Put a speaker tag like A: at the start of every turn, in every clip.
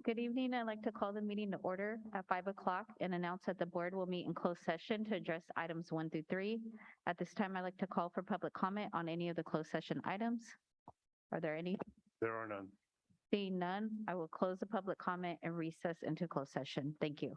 A: Good evening. I'd like to call the meeting to order at 5 o'clock and announce that the board will meet in closed session to address items 1 through 3. At this time, I'd like to call for public comment on any of the closed session items. Are there any?
B: There are none.
A: Seeing none, I will close the public comment and recess into closed session. Thank you.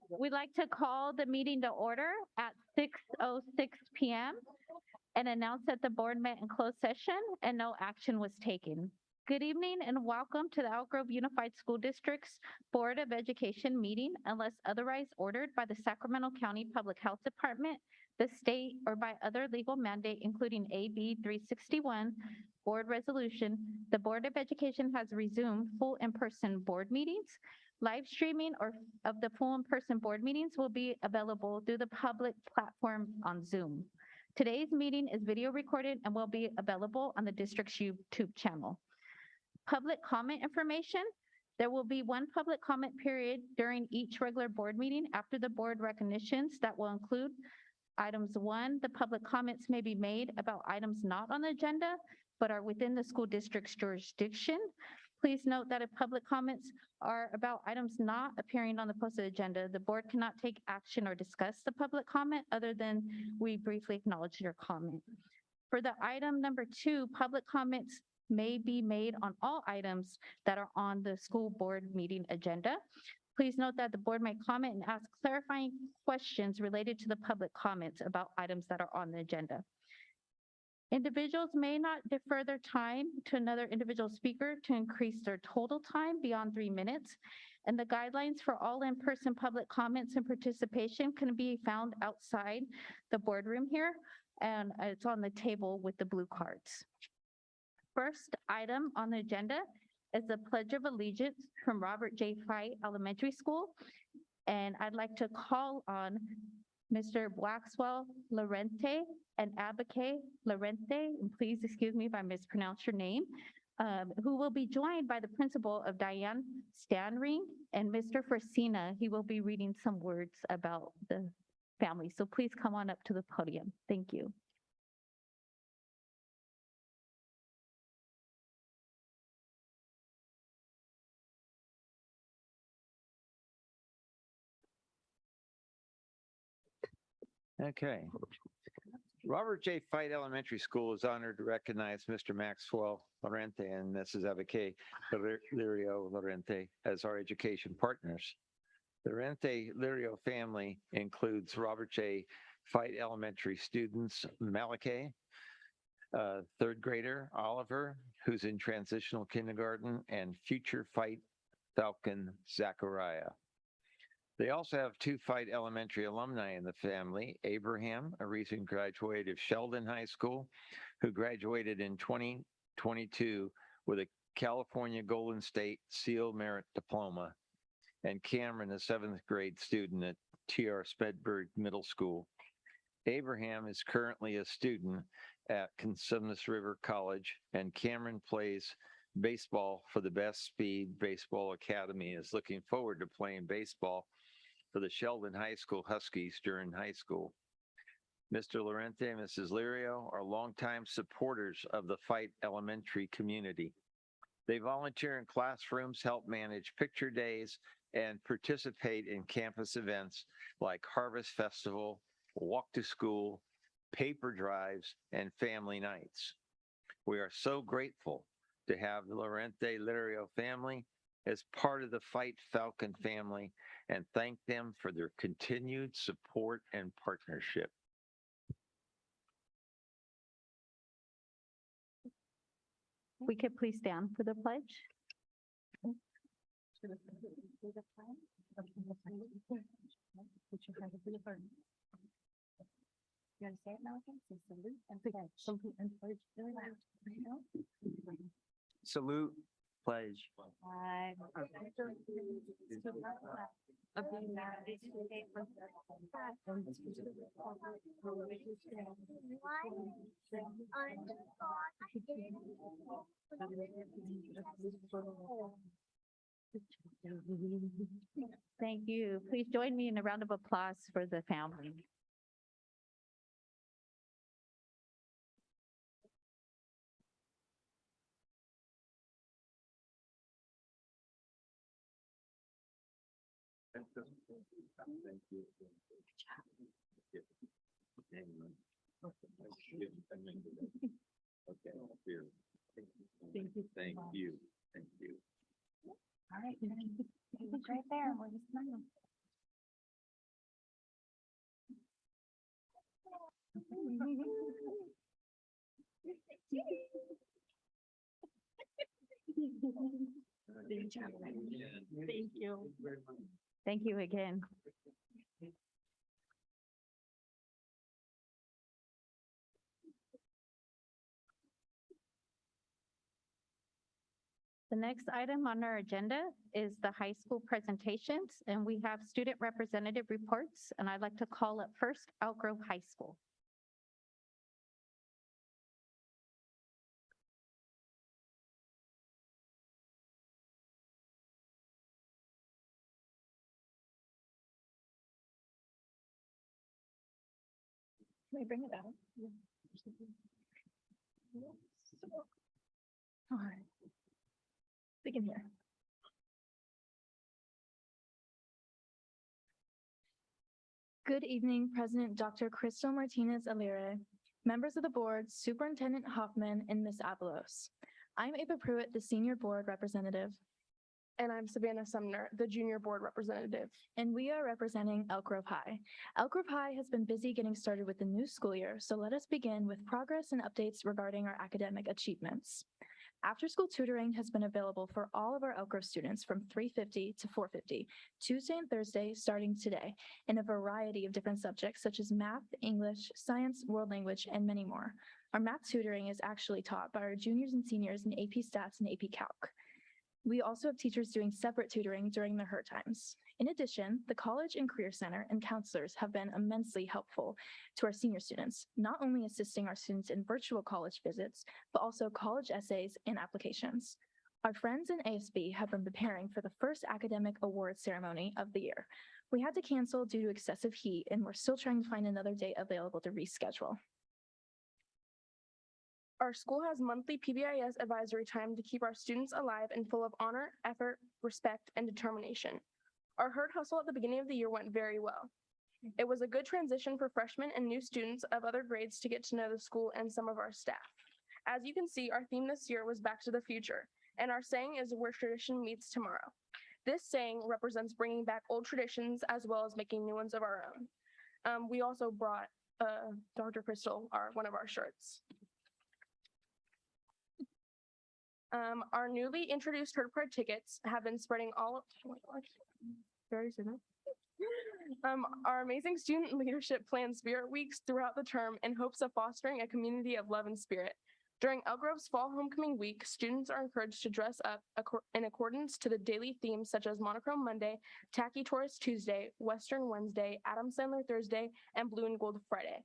A: We'd like to call the meeting to order at 6:06 p.m. and announce that the board met in closed session and no action was taken. Good evening and welcome to the Elk Grove Unified School District's Board of Education meeting unless otherwise ordered by the Sacramento County Public Health Department, the state, or by other legal mandate, including AB 361 board resolution. The Board of Education has resumed full in-person board meetings. Live streaming of the full in-person board meetings will be available through the public platform on Zoom. Today's meeting is video recorded and will be available on the district's YouTube channel. Public comment information. There will be one public comment period during each regular board meeting after the board recognitions that will include items 1, the public comments may be made about items not on the agenda, but are within the school district's jurisdiction. Please note that if public comments are about items not appearing on the posted agenda, the board cannot take action or discuss the public comment other than we briefly acknowledge your comment. For the item number 2, public comments may be made on all items that are on the school board meeting agenda. Please note that the board may comment and ask clarifying questions related to the public comments about items that are on the agenda. Individuals may not defer their time to another individual speaker to increase their total time beyond 3 minutes. And the guidelines for all in-person public comments and participation can be found outside the boardroom here, and it's on the table with the blue cards. First item on the agenda is the Pledge of Allegiance from Robert J. Fite Elementary School. And I'd like to call on Mr. Waxwell Lorente and Abigail Lorente, and please excuse me if I mispronounce your name, who will be joined by the principal of Diane Stanring and Mr. Forcina. He will be reading some words about the family. So please come on up to the podium. Thank you.
B: Okay. Robert J. Fite Elementary School is honored to recognize Mr. Maxwell Lorente and Mrs. Abigail Lirio Lorente as our education partners. The Lorente Lirio family includes Robert J. Fite Elementary students Malachi, third grader Oliver, who's in transitional kindergarten, and future Fite Falcon Zachariah. They also have 2 Fite Elementary alumni in the family, Abraham, a recent graduate of Sheldon High School, who graduated in 2022 with a California Golden State Seal Merit Diploma, and Cameron, a 7th grade student at T.R. Spedberg Middle School. Abraham is currently a student at Cosumnes River College, and Cameron plays baseball for the Best Speed Baseball Academy, is looking forward to playing baseball for the Sheldon High School Huskies during high school. Mr. Lorente and Mrs. Lirio are longtime supporters of the Fite Elementary community. They volunteer in classrooms, help manage picture days, and participate in campus events like Harvest Festival, Walk to School, paper drives, and family nights. We are so grateful to have the Lorente Lirio family as part of the Fite Falcon family and thank them for their continued support and partnership.
A: We could please stand for the pledge.
C: You want to say it, Malcolm? Say salute and pledge. Salute and pledge.
D: Salute, pledge.
A: Thank you. Please join me in a round of applause for the family.
B: Thank you. Okay, here. Thank you. Thank you. Thank you.
C: All right, it's right there. We're just smiling. Thank you.
A: Thank you again. The next item on our agenda is the high school presentations, and we have student representative reports, and I'd like to call up first Elk Grove High School.
C: Can I bring it out? All right. Begin here.
E: Good evening, President Dr. Crystal Martinez-Alire, members of the board, Superintendent Hoffman, and Ms. Avalos. I'm Ava Pruitt, the Senior Board Representative,
F: And I'm Savannah Sumner, the Junior Board Representative.
E: and we are representing Elk Grove High. Elk Grove High has been busy getting started with the new school year, so let us begin with progress and updates regarding our academic achievements. After-school tutoring has been available for all of our Elk Grove students from 3:50 to 4:50, Tuesday and Thursday starting today, in a variety of different subjects such as math, English, science, world language, and many more. Our math tutoring is actually taught by our juniors and seniors in AP Stats and AP Calc. We also have teachers doing separate tutoring during their herd times. In addition, the College and Career Center and counselors have been immensely helpful to our senior students, not only assisting our students in virtual college visits, but also college essays and applications. Our friends in AFSCME have been preparing for the first academic award ceremony of the year. We had to cancel due to excessive heat, and we're still trying to find another date available to reschedule.
F: Our school has monthly PBIS advisory time to keep our students alive and full of honor, effort, respect, and determination. Our herd hustle at the beginning of the year went very well. It was a good transition for freshmen and new students of other grades to get to know the school and some of our staff. As you can see, our theme this year was Back to the Future, and our saying is where tradition meets tomorrow. This saying represents bringing back old traditions as well as making new ones of our own. We also brought Dr. Crystal, one of our shirts. Our newly introduced herd pride tickets have been spreading all. Oh my gosh. Very soon. Our amazing student leadership plans Spirit Weeks throughout the term in hopes of fostering a community of love and spirit. During Elk Grove's Fall Homecoming Week, students are encouraged to dress up in accordance to the daily themes such as Monochrome Monday, Tacky Tourist Tuesday, Western Wednesday, Adam Sandler Thursday, and Blue and Gold Friday.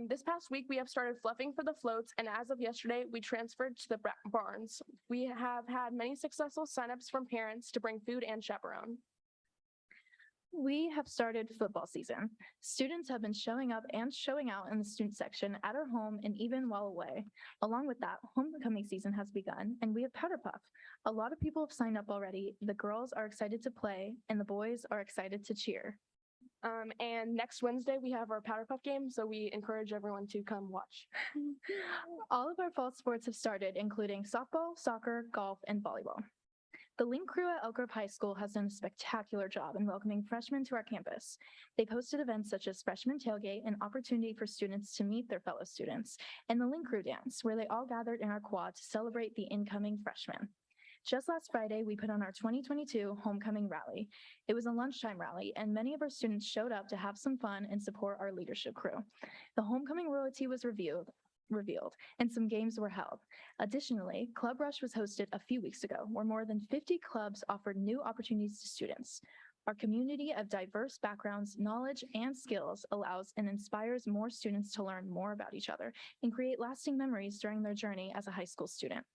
F: This past week, we have started fluffing for the floats, and as of yesterday, we transferred to the barns. We have had many successful signups from parents to bring food and chaperone.
E: We have started football season. Students have been showing up and showing out in the student section at our home and even while away. Along with that, homecoming season has begun, and we have Powder Puff. A lot of people have signed up already. The girls are excited to play, and the boys are excited to cheer.
F: And next Wednesday, we have our Powder Puff game, so we encourage everyone to come watch.
E: All of our fall sports have started, including softball, soccer, golf, and volleyball. The Link crew at Elk Grove High School has done a spectacular job in welcoming freshmen to our campus. They've hosted events such as Freshman Tailgate, an opportunity for students to meet their fellow students, and the Link Crew Dance, where they all gathered in our quad to celebrate the incoming freshmen. Just last Friday, we put on our 2022 homecoming rally. It was a lunchtime rally, and many of our students showed up to have some fun and support our leadership crew. The homecoming royalty was revealed, and some games were held. Additionally, Club Rush was hosted a few weeks ago, where more than 50 clubs offered new opportunities to students. Our community of diverse backgrounds, knowledge, and skills allows and inspires more students to learn more about each other and create lasting memories during their journey as a high school student.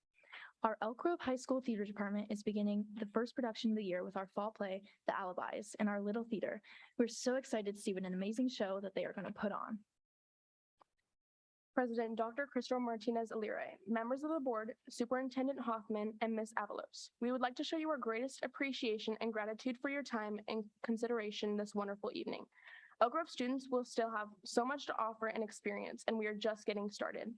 E: Our Elk Grove High School Theater Department is beginning the first production of the year with our fall play, The Alibis, in our Little Theater. We're so excited to see what an amazing show that they are going to put on.
F: President Dr. Crystal Martinez-Alire, members of the board, Superintendent Hoffman, and Ms. Avalos, we would like to show you our greatest appreciation and gratitude for your time and consideration this wonderful evening. Elk Grove students will still have so much to offer and experience, and we are just getting started.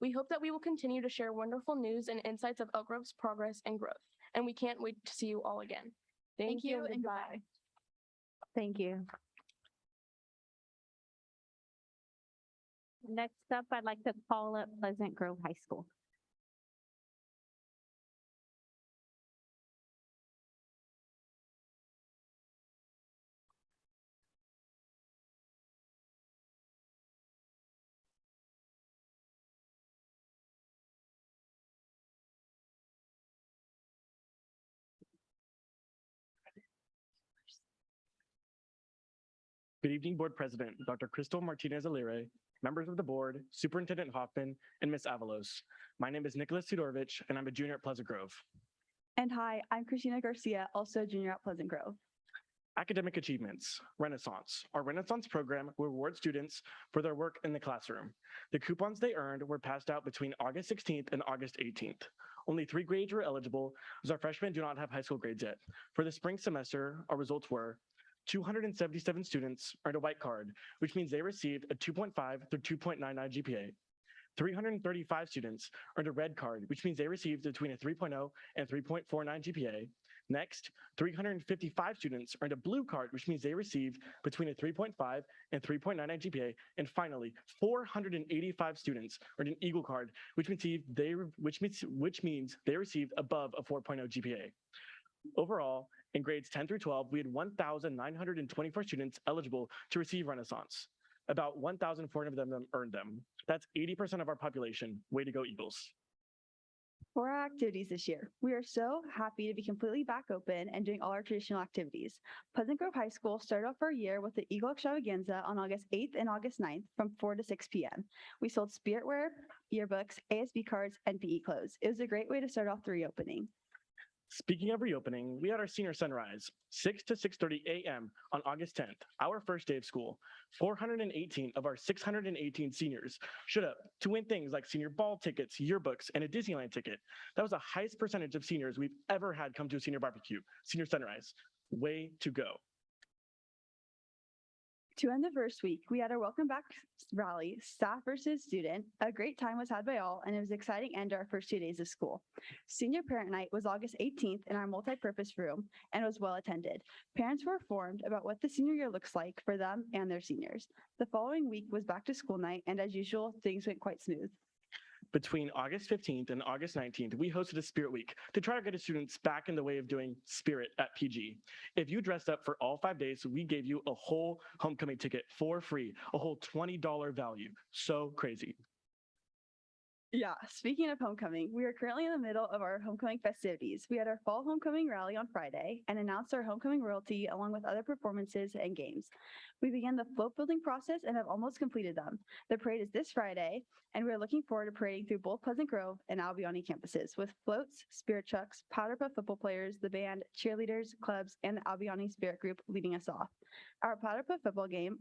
F: We hope that we will continue to share wonderful news and insights of Elk Grove's progress and growth. and we can't wait to see you all again.
E: Thank you and
F: goodbye.
E: goodbye.
A: Thank you. Next up, I'd like to call up Pleasant Grove High School.
G: Good evening, Board President, Dr. Crystal Martinez-Alire, members of the board, Superintendent Hoffman, and Ms. Avalos. My name is Nicholas Sidorovich, and I'm a junior at Pleasant Grove.
H: And hi, I'm Christina Garcia, also a junior at Pleasant Grove.
G: Academic achievements, Renaissance. Our Renaissance program will reward students for their work in the classroom. The coupons they earned were passed out between August 16th and August 18th. Only 3 grades were eligible, as our freshmen do not have high school grades yet. For the spring semester, our results were 277 students earned a white card, which means they received a 2.5 through 2.99 GPA. 335 students earned a red card, which means they received between a 3.0 and 3.49 GPA. Next, 355 students earned a blue card, which means they received between a 3.5 and 3.99 GPA. And finally, 485 students earned an Eagle card, which means they received above a 4.0 GPA. Overall, in grades 10 through 12, we had 1,924 students eligible to receive Renaissance. About 1,400 of them earned them. That's 80% of our population. Way to go, Eagles.
H: For our activities this year, we are so happy to be completely back open and doing all our traditional activities. Pleasant Grove High School started off our year with the Eagle Extravaganza on August 8th and August 9th from 4 to 6 p.m. We sold spirit wear, yearbooks, ASB cards, and PE clothes. It was a great way to start off the reopening.
G: Speaking of reopening, we had our senior sunrise, 6 to 6:30 a.m. on August 10th, our first day of school. 418 of our 618 seniors showed up to win things like senior ball tickets, yearbooks, and a Disneyland ticket. That was the highest percentage of seniors we've ever had come to a senior barbecue, senior sunrise. Way to go.
H: To end the first week, we had our welcome back rally, staff versus student. A great time was had by all, and it was an exciting end to our first 2 days of school. Senior Parent Night was August 18th in our multi-purpose room and was well attended. Parents were informed about what the senior year looks like for them and their seniors. The following week was back to school night, and as usual, things went quite smooth.
G: Between August 15th and August 19th, we hosted a Spirit Week to try to get students back in the way of doing Spirit at PG. If you dressed up for all 5 days, we gave you a whole homecoming ticket for free, a whole $20 value. So crazy.
H: Yeah, speaking of homecoming, we are currently in the middle of our homecoming festivities. We had our fall homecoming rally on Friday and announced our homecoming royalty along with other performances and games. We began the float building process and have almost completed them. The parade is this Friday, and we are looking forward to parading through both Pleasant Grove and Albione campuses with floats, spirit trucks, powder puff football players, the band, cheerleaders, clubs, and the Albione Spirit Group leading us off. Our powder puff football game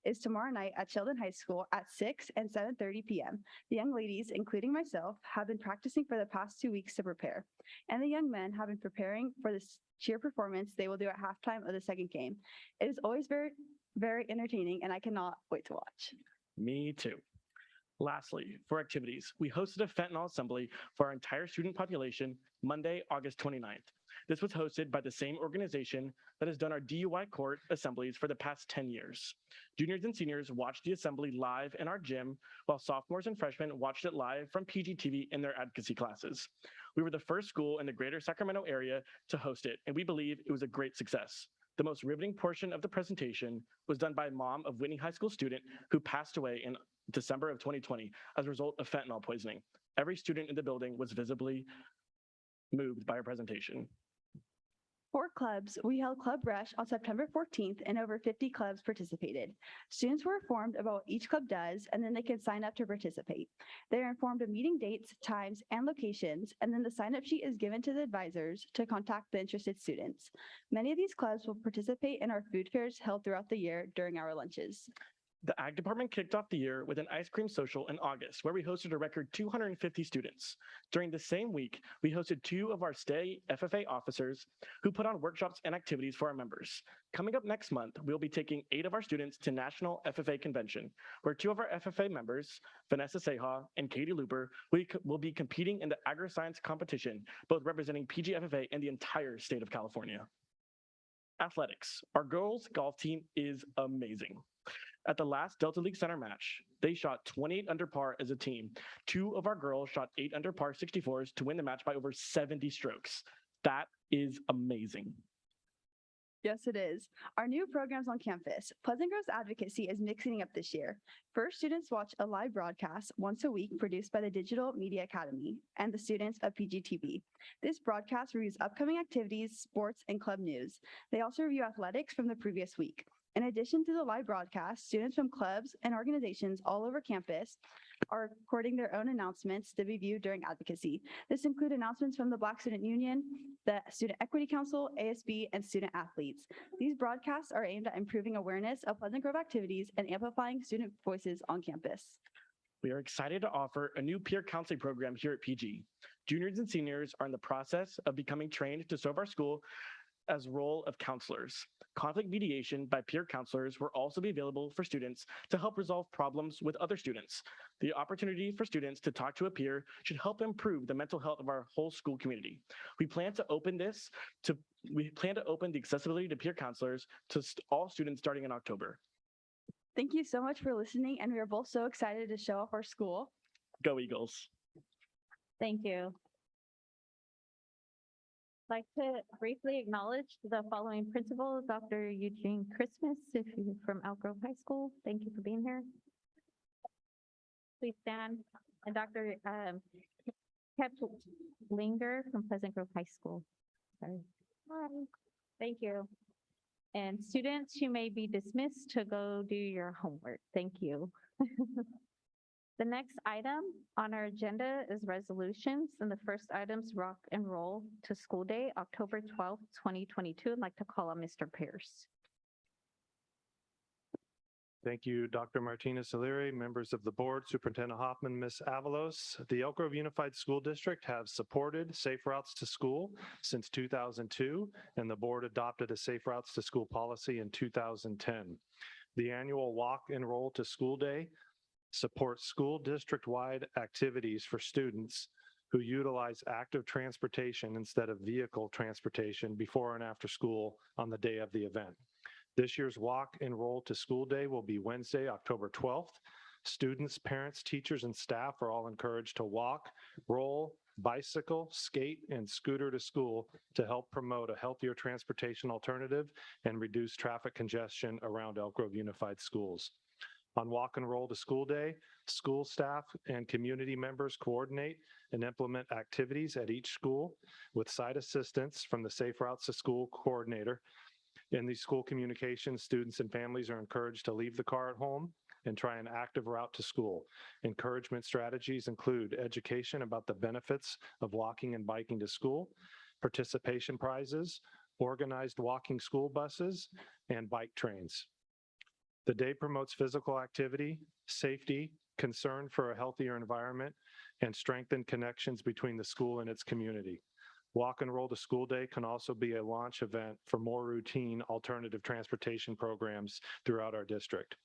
H: is tomorrow night at Sheldon High School at 6 and 7:30 p.m. The young ladies, including myself, have been practicing for the past 2 weeks to prepare, and the young men have been preparing for this cheer performance they will do at halftime of the second game. It is always very, very entertaining, and I cannot wait to watch.
G: Me too. Lastly, for activities, we hosted a fentanyl assembly for our entire student population Monday, August 29th. This was hosted by the same organization that has done our DUI court assemblies for the past 10 years. Juniors and seniors watched the assembly live in our gym, while sophomores and freshmen watched it live from PGTV in their advocacy classes. We were the first school in the greater Sacramento area to host it, and we believe it was a great success. The most riveting portion of the presentation was done by a mom of Whitney High School student who passed away in December of 2020 as a result of fentanyl poisoning. Every student in the building was visibly moved by her presentation.
H: For clubs, we held Club Rush on September 14th and over 50 clubs participated. Students were informed about what each club does, and then they can sign up to participate. They are informed of meeting dates, times, and locations, and then the sign-up sheet is given to the advisors to contact the interested students. Many of these clubs will participate in our food fairs held throughout the year during our lunches.
G: The Ag Department kicked off the year with an ice cream social in August, where we hosted a record 250 students. During the same week, we hosted 2 of our stay FFA officers who put on workshops and activities for our members. Coming up next month, we'll be taking 8 of our students to National FFA Convention, where 2 of our FFA members, Vanessa Seha and Katie Looper, will be competing in the agri-science competition, both representing PGFFA and the entire state of California. Athletics. Our girls' golf team is amazing. At the last Delta League Center match, they shot 28 under par as a team. 2 of our girls shot 8 under par 64s to win the match by over 70 strokes. That is amazing.
H: Yes, it is. Our new programs on campus. Pleasant Grove's advocacy is mixing up this year. First, students watch a live broadcast once a week produced by the Digital Media Academy and the students of PGTV. This broadcast reviews upcoming activities, sports, and club news. They also review athletics from the previous week. In addition to the live broadcast, students from clubs and organizations all over campus are recording their own announcements to be viewed during advocacy. This includes announcements from the Black Student Union, the Student Equity Council, ASB, and student athletes. These broadcasts are aimed at improving awareness of Pleasant Grove activities and amplifying student voices on campus.
G: We are excited to offer a new peer counseling program here at PG. Juniors and seniors are in the process of becoming trained to serve our school as role of counselors. Conflict mediation by peer counselors will also be available for students to help resolve problems with other students. The opportunity for students to talk to a peer should help improve the mental health of our whole school community. We plan to open the accessibility to peer counselors to all students starting in October.
H: Thank you so much for listening, and we are both so excited to show off our school.
G: Go Eagles.
A: Thank you. I'd like to briefly acknowledge the following principal, Dr. Eugene Christmas, if you're from Elk Grove High School. Thank you for being here. Please stand. And Dr. Linger from Pleasant Grove High School. Sorry. Hi. Thank you. And students, you may be dismissed to go do your homework. Thank you. The next item on our agenda is resolutions, and the first item's rock and roll to school day, October 12th, 2022. I'd like to call on Mr. Pierce.
I: Thank you, Dr. Martinez-O'Leary, members of the board, Superintendent Hoffman, Ms. Avalos. The Elk Grove Unified School District have supported safe routes to school since 2002, and the board adopted a safe routes to school policy in 2010. The annual walk and roll to school day supports school district-wide activities for students who utilize active transportation instead of vehicle transportation before and after school on the day of the event. This year's walk and roll to school day will be Wednesday, October 12th. Students, parents, teachers, and staff are all encouraged to walk, roll, bicycle, skate, and scooter to school to help promote a healthier transportation alternative and reduce traffic congestion around Elk Grove Unified Schools. On walk and roll to school day, school staff and community members coordinate and implement activities at each school with site assistance from the Safe Routes to School coordinator. In these school communications, students and families are encouraged to leave the car at home and try an active route to school. Encouragement strategies include education about the benefits of walking and biking to school, participation prizes, organized walking school buses, and bike trains. The day promotes physical activity, safety, concern for a healthier environment, and strengthened connections between the school and its community. Walk and roll to school day can also be a launch event for more routine alternative transportation programs throughout our district.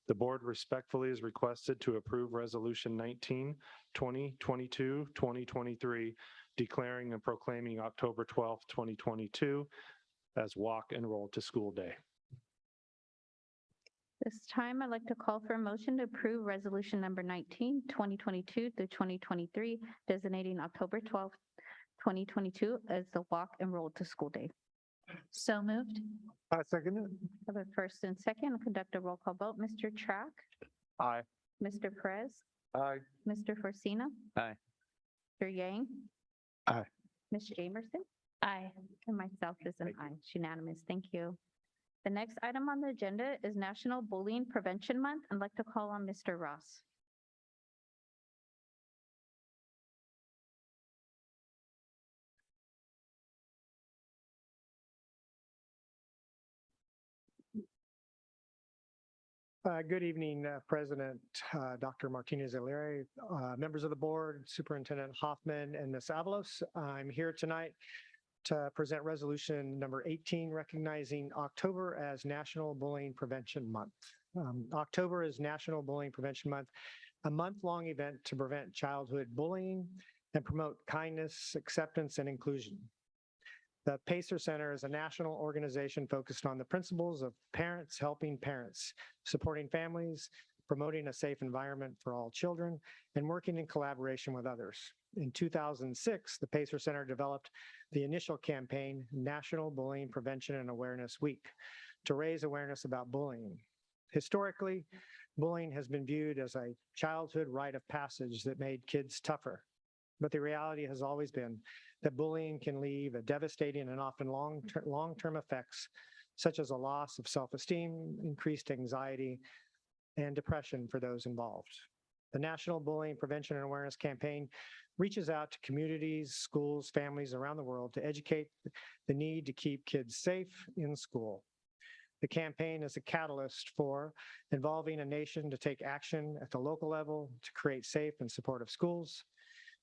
I: The board respectfully is requested to approve Resolution 19, 2022-2023, declaring and proclaiming October 12th, 2022 as Walk and Roll to School Day.
A: This time, I'd like to call for a motion to approve resolution number 19, 2022 through 2023, designating October 12th, 2022 as the walk and roll to school day.
C: So moved.
I: I second it.
A: I have a first and second. I'll conduct a roll call vote. Mr. Track,
I: Aye.
A: Mr. Perez,
I: Aye.
A: Mr. Forcina.
B: Aye.
A: Mr. Yang.
I: Aye.
A: Ms. Jamerson.
C: Aye.
A: And myself is an aye. It's unanimous. Thank you. The next item on the agenda is National Bullying Prevention Month. I'd like to call on Mr. Ross.
J: Good evening, President Dr. Martinez-Alere, members of the board, Superintendent Hoffman, and Ms. Avalos. I'm here tonight to present resolution number 18, recognizing October as National Bullying Prevention Month. October is National Bullying Prevention Month, a month-long event to prevent childhood bullying and promote kindness, acceptance, and inclusion. The PACER Center is a national organization focused on the principles of parents helping parents, supporting families, promoting a safe environment for all children, and working in collaboration with others. In 2006, the PACER Center developed the initial campaign, National Bullying Prevention and Awareness Week, to raise awareness about bullying. Historically, bullying has been viewed as a childhood rite of passage that made kids tougher. But the reality has always been that bullying can leave a devastating and often long-term effects, such as a loss of self-esteem, increased anxiety, and depression for those involved. The National Bullying Prevention and Awareness Campaign reaches out to communities, schools, families around the world to educate the need to keep kids safe in school. The campaign is a catalyst for involving a nation to take action at the local level to create safe and supportive schools,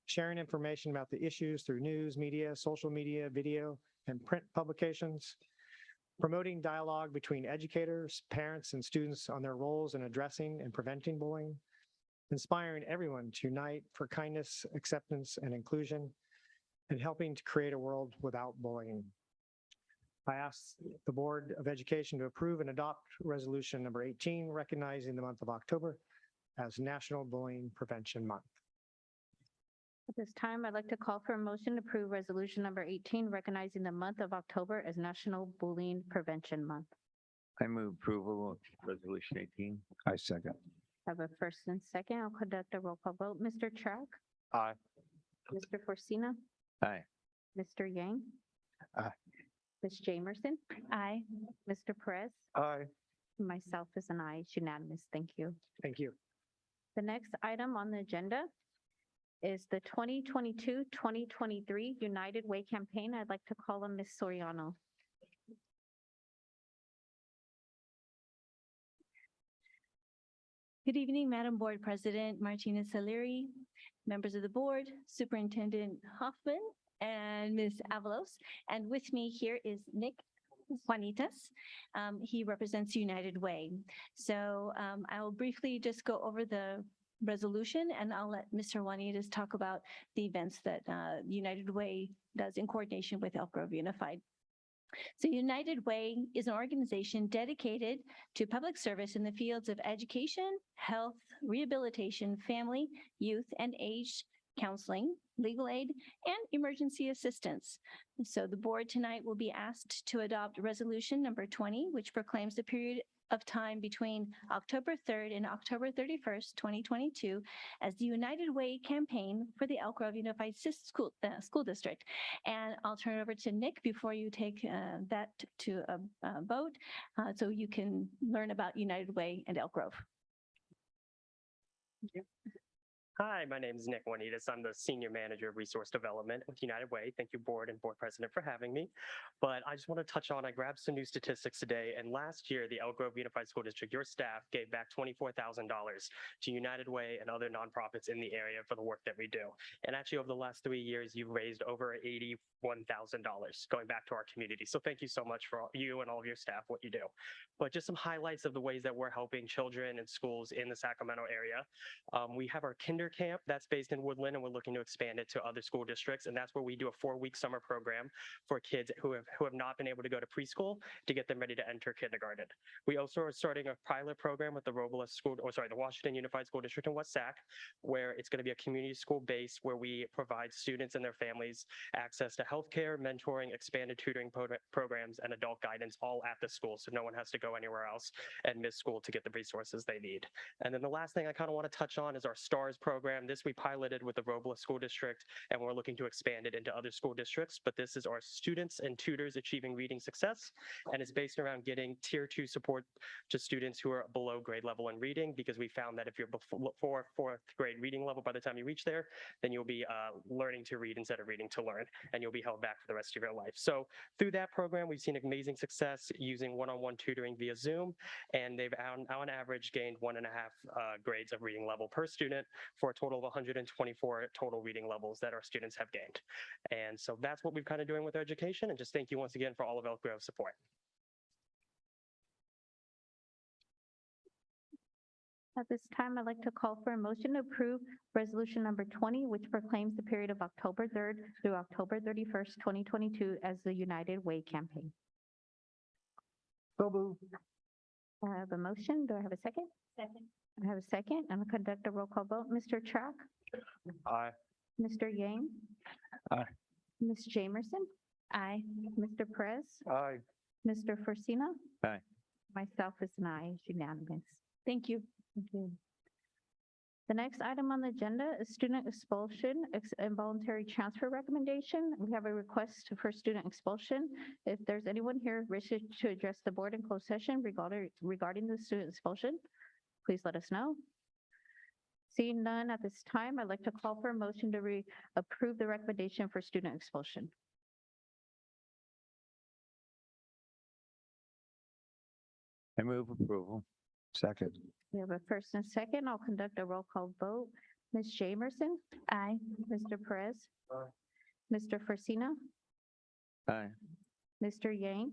J: sharing information about the issues through news, media, social media, video, and print publications, promoting dialogue between educators, parents, and students on their roles in addressing and preventing bullying, inspiring everyone to unite for kindness, acceptance, and inclusion, and helping to create a world without bullying. I ask the Board of Education to approve and adopt resolution number 18, recognizing the month of October as National Bullying Prevention Month.
A: At this time, I'd like to call for a motion to approve resolution number 18, recognizing the month of October as National Bullying Prevention Month.
B: I move approval of resolution 18.
D: I second.
A: I have a first and second. I'll conduct a roll call vote. Mr. Track,
I: Aye.
A: Mr. Forcina,
B: Aye.
A: Mr. Yang.
I: Aye.
A: Ms. Jamerson. Aye. Mr. Perez.
I: Aye.
A: Myself is an aye. It's unanimous. Thank you.
J: Thank you.
A: The next item on the agenda is the 2022-2023 United Way campaign. I'd like to call on Ms. Soriano.
C: Good evening, Madam Board President Martinez-Alere, members of the board, Superintendent Hoffman, and Ms. Avalos. And with me here is Nick Juanitas. He represents United Way. So I'll briefly just go over the resolution, and I'll let Mr. Juanitas talk about the events that United Way does in coordination with Elk Grove Unified. So United Way is an organization dedicated to public service in the fields of education, health, rehabilitation, family, youth, and age counseling, legal aid, and emergency assistance. So the board tonight will be asked to adopt resolution number 20, which proclaims the period of time between October 3rd and October 31st, 2022 as the United Way campaign for the Elk Grove Unified School District. And I'll turn it over to Nick before you take that to a vote so you can learn about United Way and Elk Grove.
K: Thank you. Hi, my name is Nick Juanitas. I'm the Senior Manager of Resource Development with United Way. Thank you, Board and Board President, for having me. But I just want to touch on, I grabbed some new statistics today, and last year, the Elk Grove Unified School District, your staff gave back $24,000 to United Way and other nonprofits in the area for the work that we do. And actually, over the last 3 years, you've raised over $81,000 going back to our community. So thank you so much for you and all of your staff, what you do. But just some highlights of the ways that we're helping children and schools in the Sacramento area. We have our kinder camp that's based in Woodland, and we're looking to expand it to other school districts. And that's where we do a 4-week summer program for kids who have not been able to go to preschool to get them ready to enter kindergarten. We also are starting a pilot program with the the Washington Unified School District in West Sac, where it's going to be a community school base where we provide students and their families access to healthcare, mentoring, expanded tutoring programs, and adult guidance all at the school. So no one has to go anywhere else and miss school to get the resources they need. And then the last thing I kind of want to touch on is our STARS program. This we piloted with the Robles School District, and we're looking to expand it into other school districts. But this is our students and tutors achieving reading success, and it's based around getting tier 2 support to students who are below grade level in reading, because we found that if you're before 4th grade reading level, by the time you reach there, then you'll be learning to read instead of reading to learn, and you'll be be held back for the rest of your life. So through that program, we've seen amazing success using one-on-one tutoring via Zoom, and they've on average gained 1.5 grades of reading level per student for a total of 124 total reading levels that our students have gained. And so that's what we've kind of doing with our education, and just thank you once again for all of Elk Grove's support.
A: At this time, I'd like to call for a motion to approve resolution number 20, which proclaims the period of October 3rd through October 31st, 2022 as the United Way campaign.
J: So moved.
A: I have a motion. Do I have a second?
C: Second.
A: I have a second. I'm gonna conduct a roll call vote. Mr. Track,
I: Aye.
A: Mr. Yang.
I: Aye.
A: Ms. Jamerson,
C: Aye.
A: Mr. Perez,
I: Aye.
A: Mr. Forcina.
B: Aye.
A: Myself is an aye, it's unanimous.
C: Thank you.
A: Thank you. The next item on the agenda is student expulsion, involuntary transfer recommendation. We have a request for student expulsion. If there's anyone here wishing to address the board in closed session regarding the student expulsion, please let us know. Seeing none at this time, I'd like to call for a motion to approve the recommendation for student expulsion.
B: I move approval. Second.
A: We have a first and second. I'll conduct a roll call vote. Ms. Jamerson? Aye. Mr. Perez?
I: Aye.
A: Mr. Forcina?
B: Aye.
A: Mr. Yang?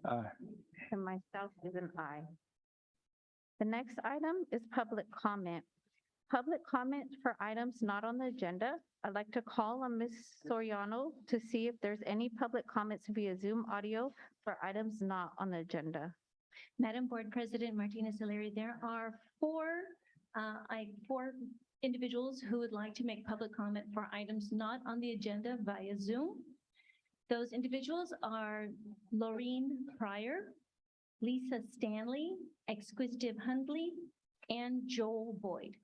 I: Aye.
A: And myself is an aye. The next item is public comment. Public comment for items not on the agenda. I'd like to call on Ms. Soriano to see if there's any public comments via Zoom audio for items not on the agenda.
C: Madam Board President Martinez O'Leary, there are four individuals who would like to make public comment for items not on the agenda via Zoom. Those individuals are Laureen Pryor, Lisa Stanley, Exquisitive Hundley, and Joel Boyd.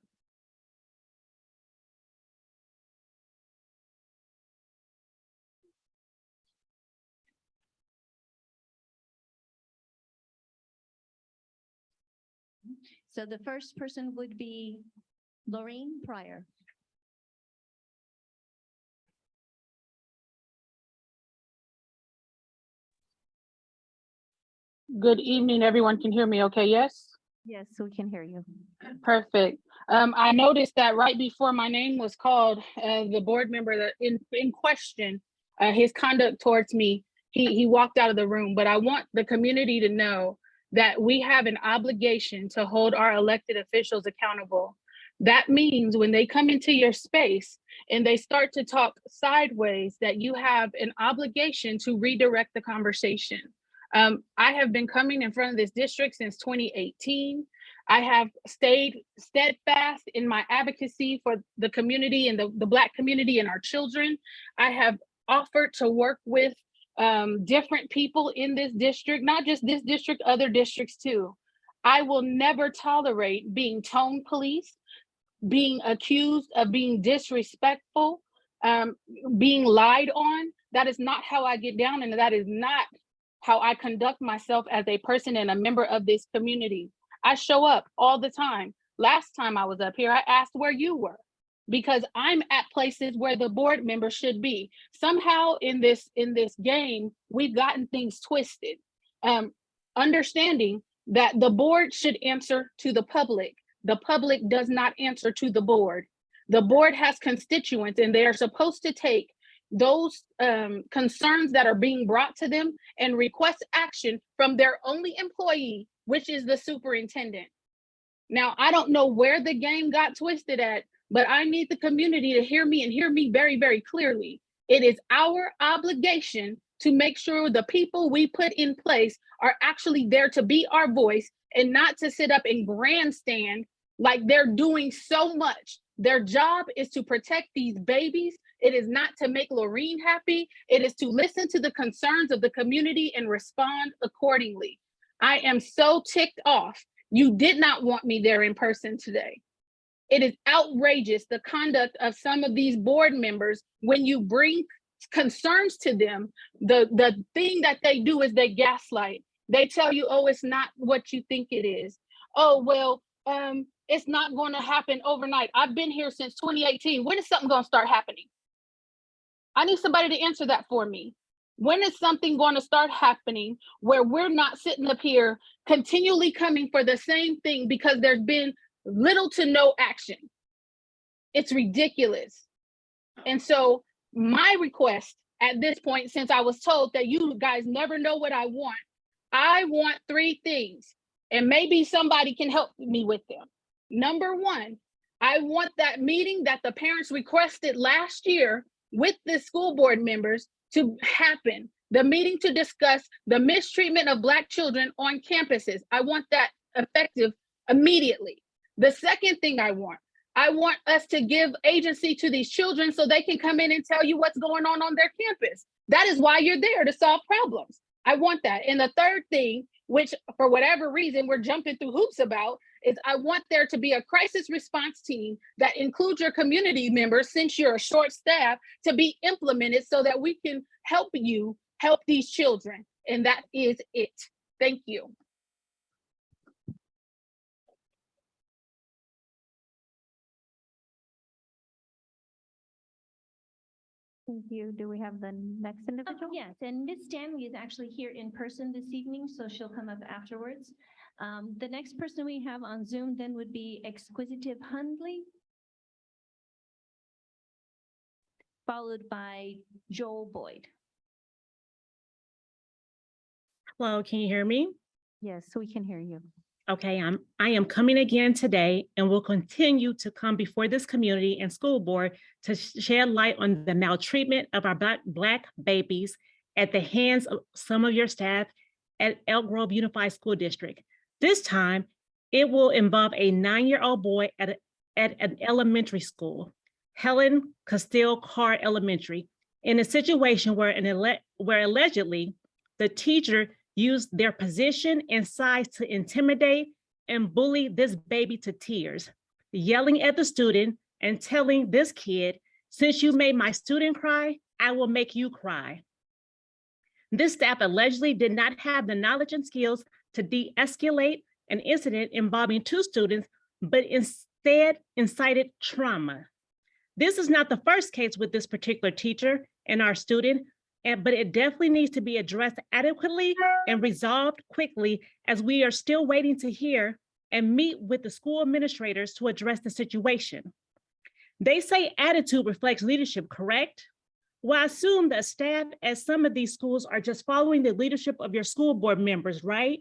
C: So the first person would be Laureen Pryor.
L: Good evening, everyone can hear me okay, yes?
A: Yes, we can hear you.
L: Perfect. I noticed that right before my name was called, the board member that in question, his conduct towards me, he walked out of the room, but I want the community to know that we have an obligation to hold our elected officials accountable. That means when they come into your space and they start to talk sideways, that you have an obligation to redirect the conversation. I have been coming in front of this district since 2018. I have stayed steadfast in my advocacy for the community and the Black community and our children. I have offered to work with different people in this district, not just this district, other districts too. I will never tolerate being tone policed, being accused of being disrespectful, being lied on. That is not how I get down, and that is not how I conduct myself as a person and a member of this community. I show up all the time. Last time I was up here, I asked where you were, because I'm at places where the board members should be. Somehow in this game, we've gotten things twisted. Understanding that the board should answer to the public. The public does not answer to the board. The board has constituents, and they are supposed to take those concerns that are being brought to them and request action from their only employee, which is the superintendent. Now, I don't know where the game got twisted at, but I need the community to hear me and hear me very, very clearly. It is our obligation to make sure the people we put in place are actually there to be our voice and not to sit up and grandstand like they're doing so much. Their job is to protect these babies. It is not to make Laureen happy. It is to listen to the concerns of the community and respond accordingly. I am so ticked off. You did not want me there in person today. It is outrageous, the conduct of some of these board members. When you bring concerns to them, the thing that they do is they gaslight. They tell you, oh, it's not what you think it is. Oh, well, it's not going to happen overnight. I've been here since 2018. When is something going to start happening? I need somebody to answer that for me. When is something going to start happening where we're not sitting up here continually coming for the same thing because there's been little to no action? It's ridiculous. And so my request at this point, since I was told that you guys never know what I want 3 things, and maybe somebody can help me with them. Number 1, I want that meeting that the parents requested last year with the school board members to happen. The meeting to discuss the mistreatment of Black children on campuses. I want that effective immediately. The second thing I want us to give agency to these children so they can come in and tell you what's going on their campus. That is why you're there, to solve problems. I want that. And the third thing, which for whatever reason we're jumping through hoops about, is I want there to be a crisis response team that includes your community members, since you're a short staff, to be implemented so that we can help you help these children. And that is it. Thank you.
A: Thank you. Do we have the next individual?
C: Yes, and Ms. Stanley is actually here in person this evening, so she'll come up afterwards. The next person we have on Zoom then would be Exquisitive Hundley, followed by Joel Boyd.
M: Hello, can you hear me?
A: Yes, we can hear you.
M: Okay, I am coming again today and will continue to come before this community and school board to shed light on the maltreatment of our Black babies at the hands of some of your staff at Elk Grove Unified School District. This time, it will involve a 9-year-old boy at an elementary school, Helen Castile Carr Elementary, in a situation where allegedly the teacher used their position and size to intimidate and bully this baby to tears, yelling at the student and telling this kid, "Since you made my student cry, I will make you cry." This staff allegedly did not have the knowledge and skills to de-escalate an incident involving 2 students, but instead incited trauma. This is not the first case with this particular teacher and our student, but it definitely needs to be addressed adequately and resolved quickly, as we are still waiting to hear and meet with the school administrators to address the situation. They say attitude reflects leadership, correct? Well, I assume that staff at some of these schools are just following the leadership of your school board members, right?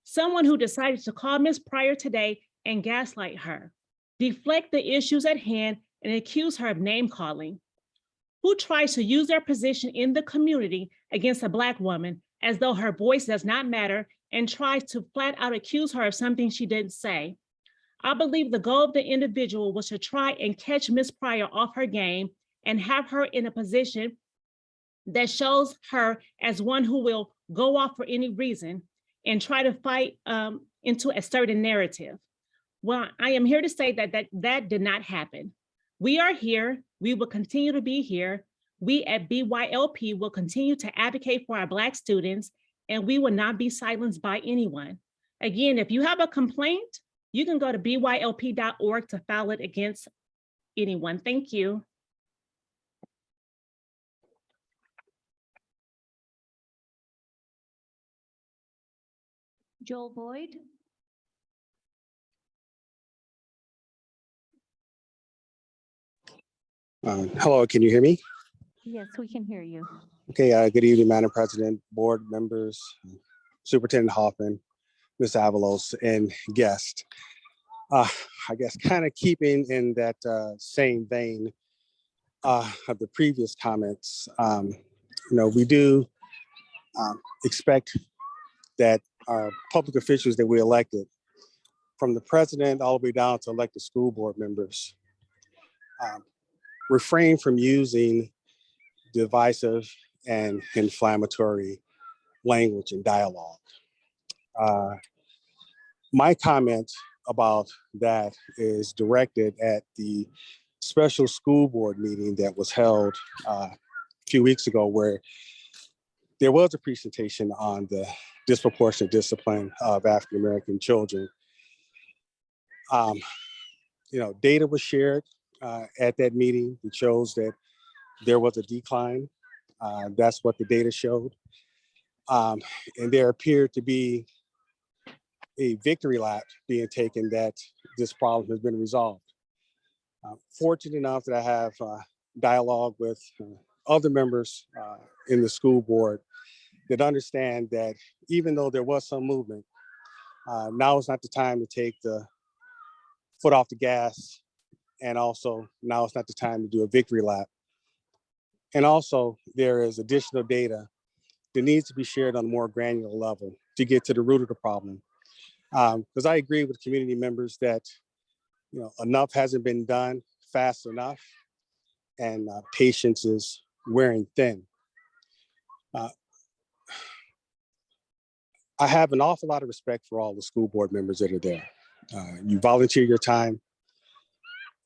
M: Someone who decided to call Ms. Pryor today and gaslight her, deflect the issues at hand, and accuse her of name calling, who tries to use their position in the community against a Black woman as though her voice does not matter, and tries to flat out accuse her of something she didn't say. I believe the goal of the individual was to try and catch Ms. Pryor off her game and have her in a position that shows her as one who will go off for any reason and try to fight into a certain narrative. Well, I am here to say that did not happen. We are here. We will continue to be here. We at BYLP will continue to advocate for our Black students, and we will not be silenced by anyone. Again, if you have a complaint, you can go to bylp.org to file it against anyone. Thank you.
C: Joel Boyd.
N: Hello, can you hear me?
A: Yes, we can hear you.
N: Okay, good evening, Madam President, board members, Superintendent Hoffman, Ms. Avalos, and guest. I guess kind of keeping in that same vein of the previous comments, we do expect that our public officials that we elected, from the president all the way down to elected school board members, refrain from using divisive and inflammatory language and dialogue. My comment about that is directed at the special school board meeting that was held a few weeks ago, where there was a presentation on the disproportionate discipline of African-American children. Data was shared at that meeting that shows that there was a decline. That's what the data showed. And there appeared to be a victory lap being taken that this problem has been resolved. Fortunate enough that I have dialogue with other members in the school board that understand that even though there was some movement, now is not the time to take the foot off the gas, and also now it's not the time to do a victory lap. And also there is additional data that needs to be shared on a more granular level to get to the root of the problem. Because I agree with community members that enough hasn't been done fast enough, and patience is wearing thin. I have an awful lot of respect for all the school board members that are there. You volunteer your time,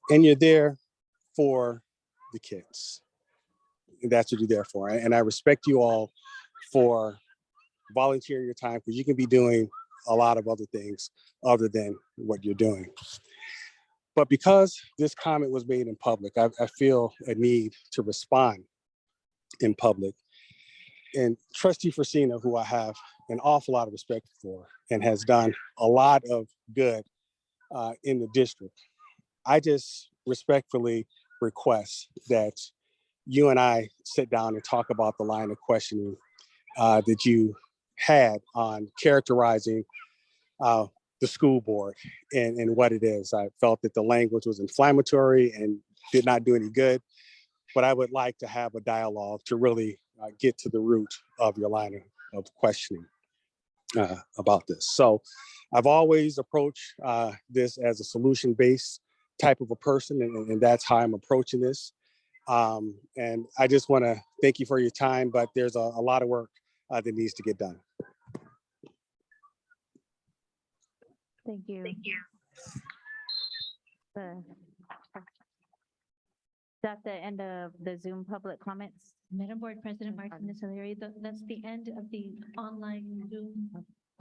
N: and you're there for the kids. And that's what you're there for. And I respect you all for volunteering your time, because you can be doing a lot of other things other than what you're doing. But because this comment was made in public, I feel a need to respond in public. And Trustee Fresina, who I have an awful lot of respect for and has done a lot of good in the district, I just respectfully request that you and I sit down and talk about the line of questioning that you had on characterizing the school board and what it is. I felt that the language was inflammatory and did not do any good, but I would like to have a dialogue to really get to the root of your line of questioning about this. So I've always approached this as a solution-based type of a person, and that's how I'm approaching this. And I just want to thank you for your time, but there's a lot of work that needs to get done.
A: Thank you. That's the end of the Zoom public comments.
C: Madam Board President Martinez O'Leary, that's the end of the online Zoom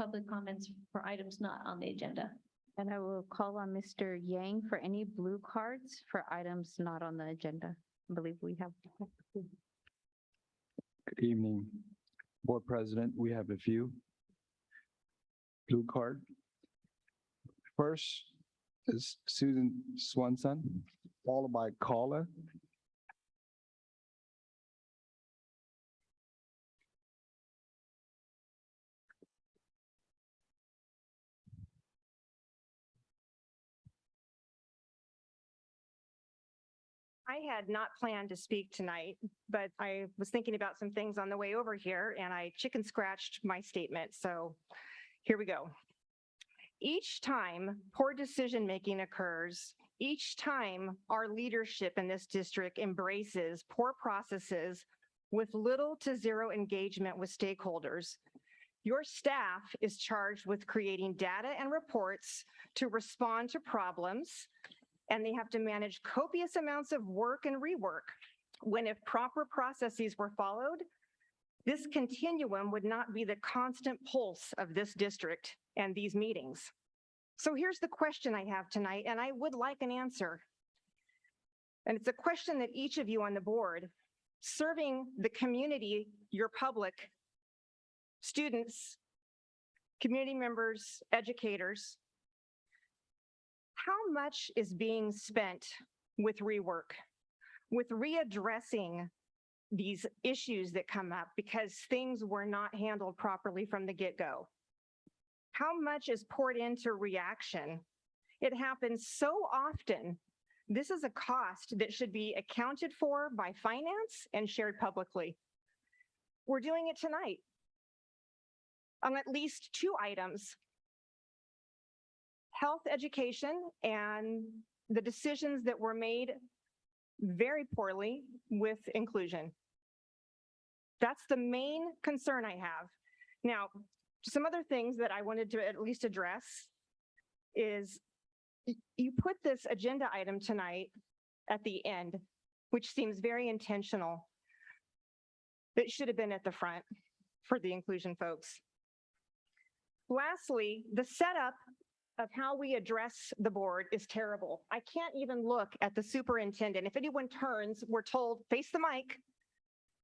C: public comments for items not on the agenda.
A: And I will call on Mr. Yang for any blue cards for items not on the agenda. I believe we have.
O: Good evening, Board President. We have a few. Blue card. First is Susan Swanson, followed by Carla.
P: I had not planned to speak tonight, but I was thinking about some things on the way over here and I chicken scratched my statement. So here we go. Each time poor decision-making occurs, each time our leadership in this district embraces poor processes with little to zero engagement with stakeholders, your staff is charged with creating data and reports to respond to problems, and they have to manage copious amounts of work and rework, when if proper processes were followed, this continuum would not be the constant pulse of this district and these meetings. So here's the question I have tonight, and I would like an answer. And it's a question that each of you on the board, serving the community, your public, students, community members, educators, how much is being spent with rework, with readdressing these issues that come up because things were not handled properly from the get-go? How much is poured into reaction? It happens so often. This is a cost that should be accounted for by finance and shared publicly. We're doing it tonight on at least 2 items: health education and the decisions that were made very poorly with inclusion. That's the main concern I have. Now, some other things that I wanted to at least address is you put this agenda item tonight at the end, which seems very intentional. It should have been at the front for the inclusion folks. Lastly, the setup of how we address the board is terrible. I can't even look at the superintendent. If anyone turns, we're told, face the mic.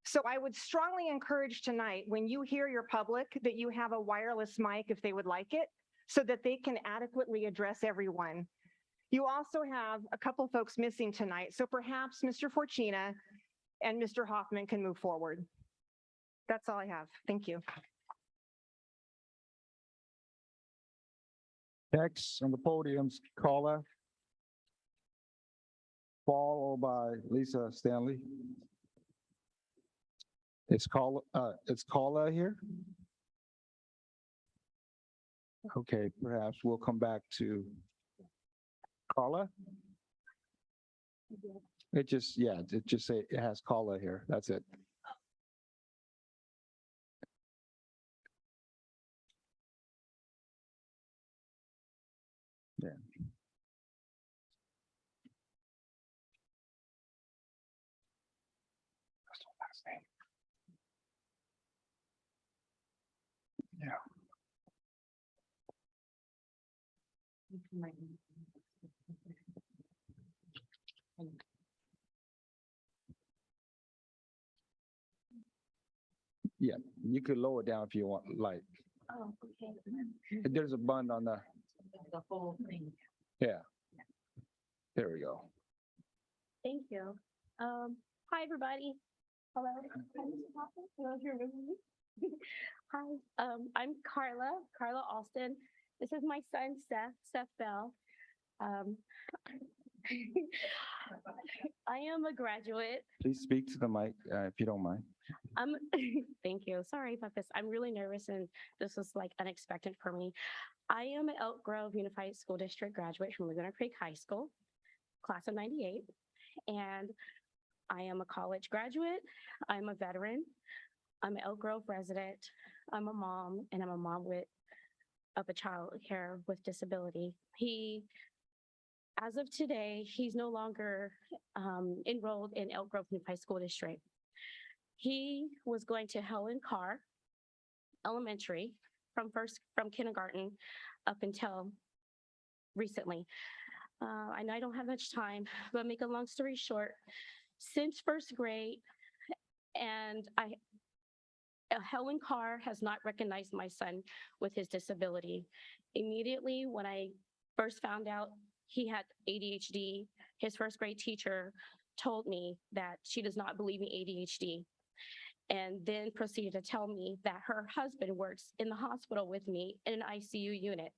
P: So I would strongly encourage tonight, when you hear your public, that you have a wireless mic if they would like it, so that they can adequately address everyone. You also have a couple folks missing tonight, so perhaps Mr. Fortuna and Mr. Hoffman can move forward. That's all I have. Thank you.
O: Next on the podium's Carla, followed by Lisa Stanley. It's Carla here. Okay, perhaps we'll come back to Carla. It just say it has Carla here. That's it. Yeah. That's the last name. Yeah. Yeah, you could lower it down if you want, like,
C: Oh, okay.
O: there's a button on the,
C: The whole thing.
O: yeah. There we go.
C: Thank you. Hi, everybody. Hello. Hi, Mr. Hoffman. Hello, if you remember me. Hi, I'm Carla Alston. This is my son, Seth Bell. I am a graduate.
O: Please speak to the mic if you don't mind.
C: Thank you. Sorry about this. I'm really nervous and this was like unexpected for me. I am an Elk Grove Unified School District graduate from Laguna Creek High School, class of 98. And I am a college graduate. I'm a veteran. I'm an Elk Grove resident. I'm a mom, and I'm a mom of a child here with disability. As of today, he's no longer enrolled in Elk Grove Unified School District. He was going to Helen Carr Elementary from kindergarten up until recently. I know I don't have much time, but make a long story short, since first grade, and Helen Carr has not recognized my son with his disability. Immediately when I first found out he had ADHD, his first grade teacher told me that she does not believe in ADHD, and then proceeded to tell me that her husband works in the hospital with me in an ICU unit,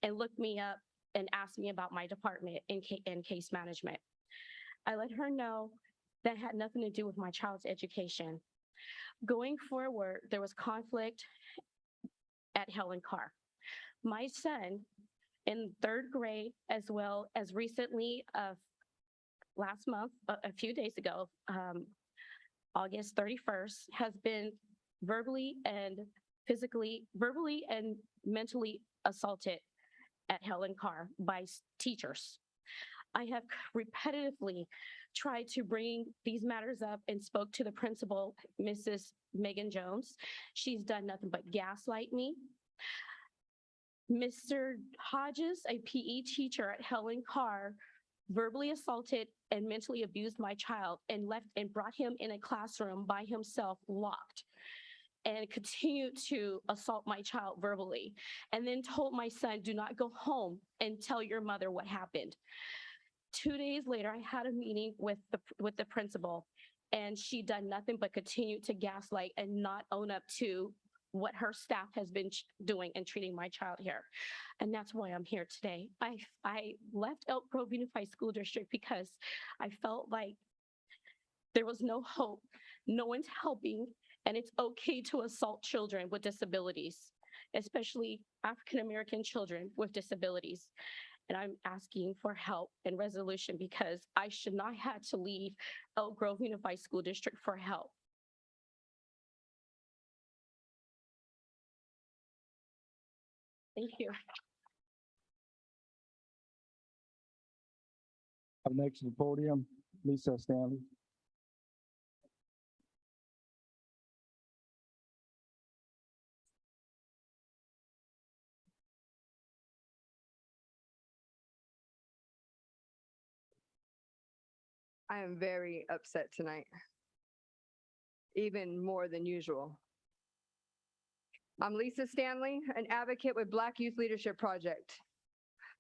C: and looked me up and asked me about my department in case management. I let her know that had nothing to do with my child's education. Going forward, there was conflict at Helen Carr. My son in third grade, as well as recently last month, a few days ago, August 31st, has been verbally and mentally assaulted at Helen Carr by teachers. I have repetitively tried to bring these matters up and spoke to the principal, Mrs. Megan Jones. She's done nothing but gaslight me. Mr. Hodges, a PE teacher at Helen Carr, verbally assaulted and mentally abused my child and left and brought him in a classroom by himself, locked, and continued to assault my child verbally, and then told my son, do not go home and tell your mother what happened. 2 days later, I had a meeting with the principal, and she done nothing but continue to gaslight and not own up to what her staff has been doing and treating my child here. And that's why I'm here today. I left Elk Grove Unified School District because I felt like there was no hope, no one's helping, and it's okay to assault children with disabilities, especially African-American children with disabilities. And I'm asking for help and resolution because I should not have to leave Elk Grove Unified School District for help. Thank you.
O: Up next to the podium, Lisa Stanley.
Q: I am very upset tonight, even more than usual. I'm Lisa Stanley, an advocate with Black Youth Leadership Project.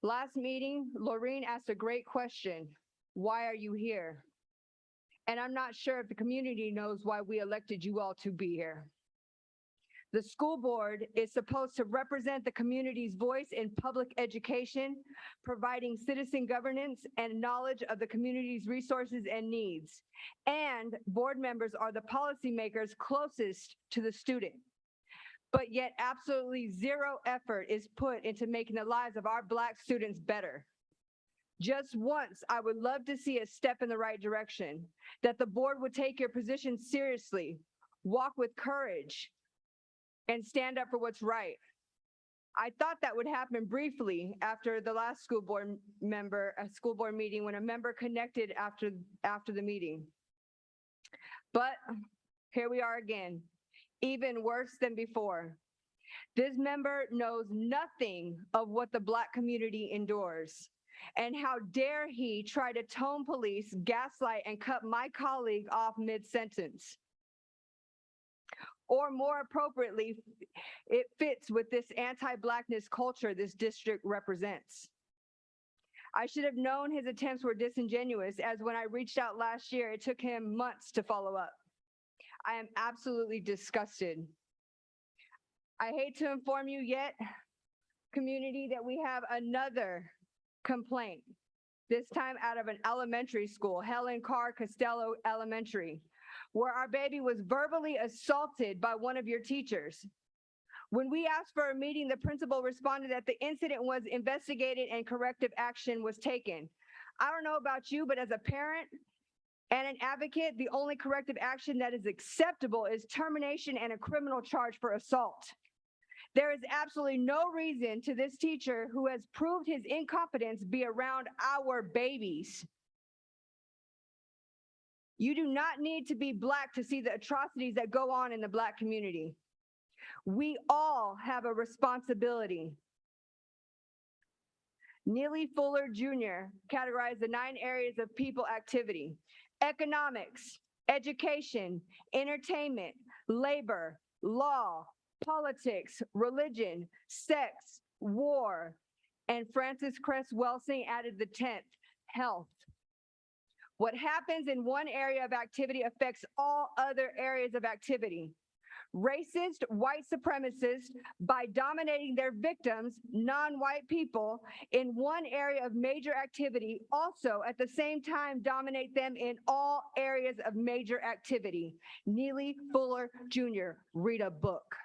Q: Last meeting, Laureen asked a great question. Why are you here? And I'm not sure if the community knows why we elected you all to be here. The school board is supposed to represent the community's voice in public education, providing citizen governance and knowledge of the community's resources and needs. And board members are the policymakers closest to the student. But yet absolutely zero effort is put into making the lives of our Black students better. Just once, I would love to see a step in the right direction, that the board would take your position seriously, walk with courage, and stand up for what's right. I thought that would happen briefly after the last school board meeting when a member connected after the meeting. But here we are again, even worse than before. This member knows nothing of what the Black community endures. And how dare he try to tone police, gaslight, and cut my colleague off mid-sentence. Or more appropriately, it fits with this anti-Blackness culture this district represents. I should have known his attempts were disingenuous, as when I reached out last year, it took him months to follow up. I am absolutely disgusted. I hate to inform you yet, community, that we have another complaint, this time out of an elementary school, Helen Carr Costello Elementary, where our baby was verbally assaulted by one of your teachers. When we asked for a meeting, the principal responded that the incident was investigated and corrective action was taken. I don't know about you, but as a parent and an advocate, the only corrective action that is acceptable is termination and a criminal charge for assault. There is absolutely no reason to this teacher who has proved his incompetence be around our babies. You do not need to be Black to see the atrocities that go on in the Black community. We all have a responsibility. Neely Fuller Jr. categorized the 9 areas of people activity: economics, education, entertainment, labor, law, politics, religion, sex, war, and Francis Cress Welsing added the 10th, health. What happens in one area of activity affects all other areas of activity. Racist white supremacists, by dominating their victims, non-white people, in one area of major activity, also at the same time dominate them in all areas of major activity. Neely Fuller Jr., read a book.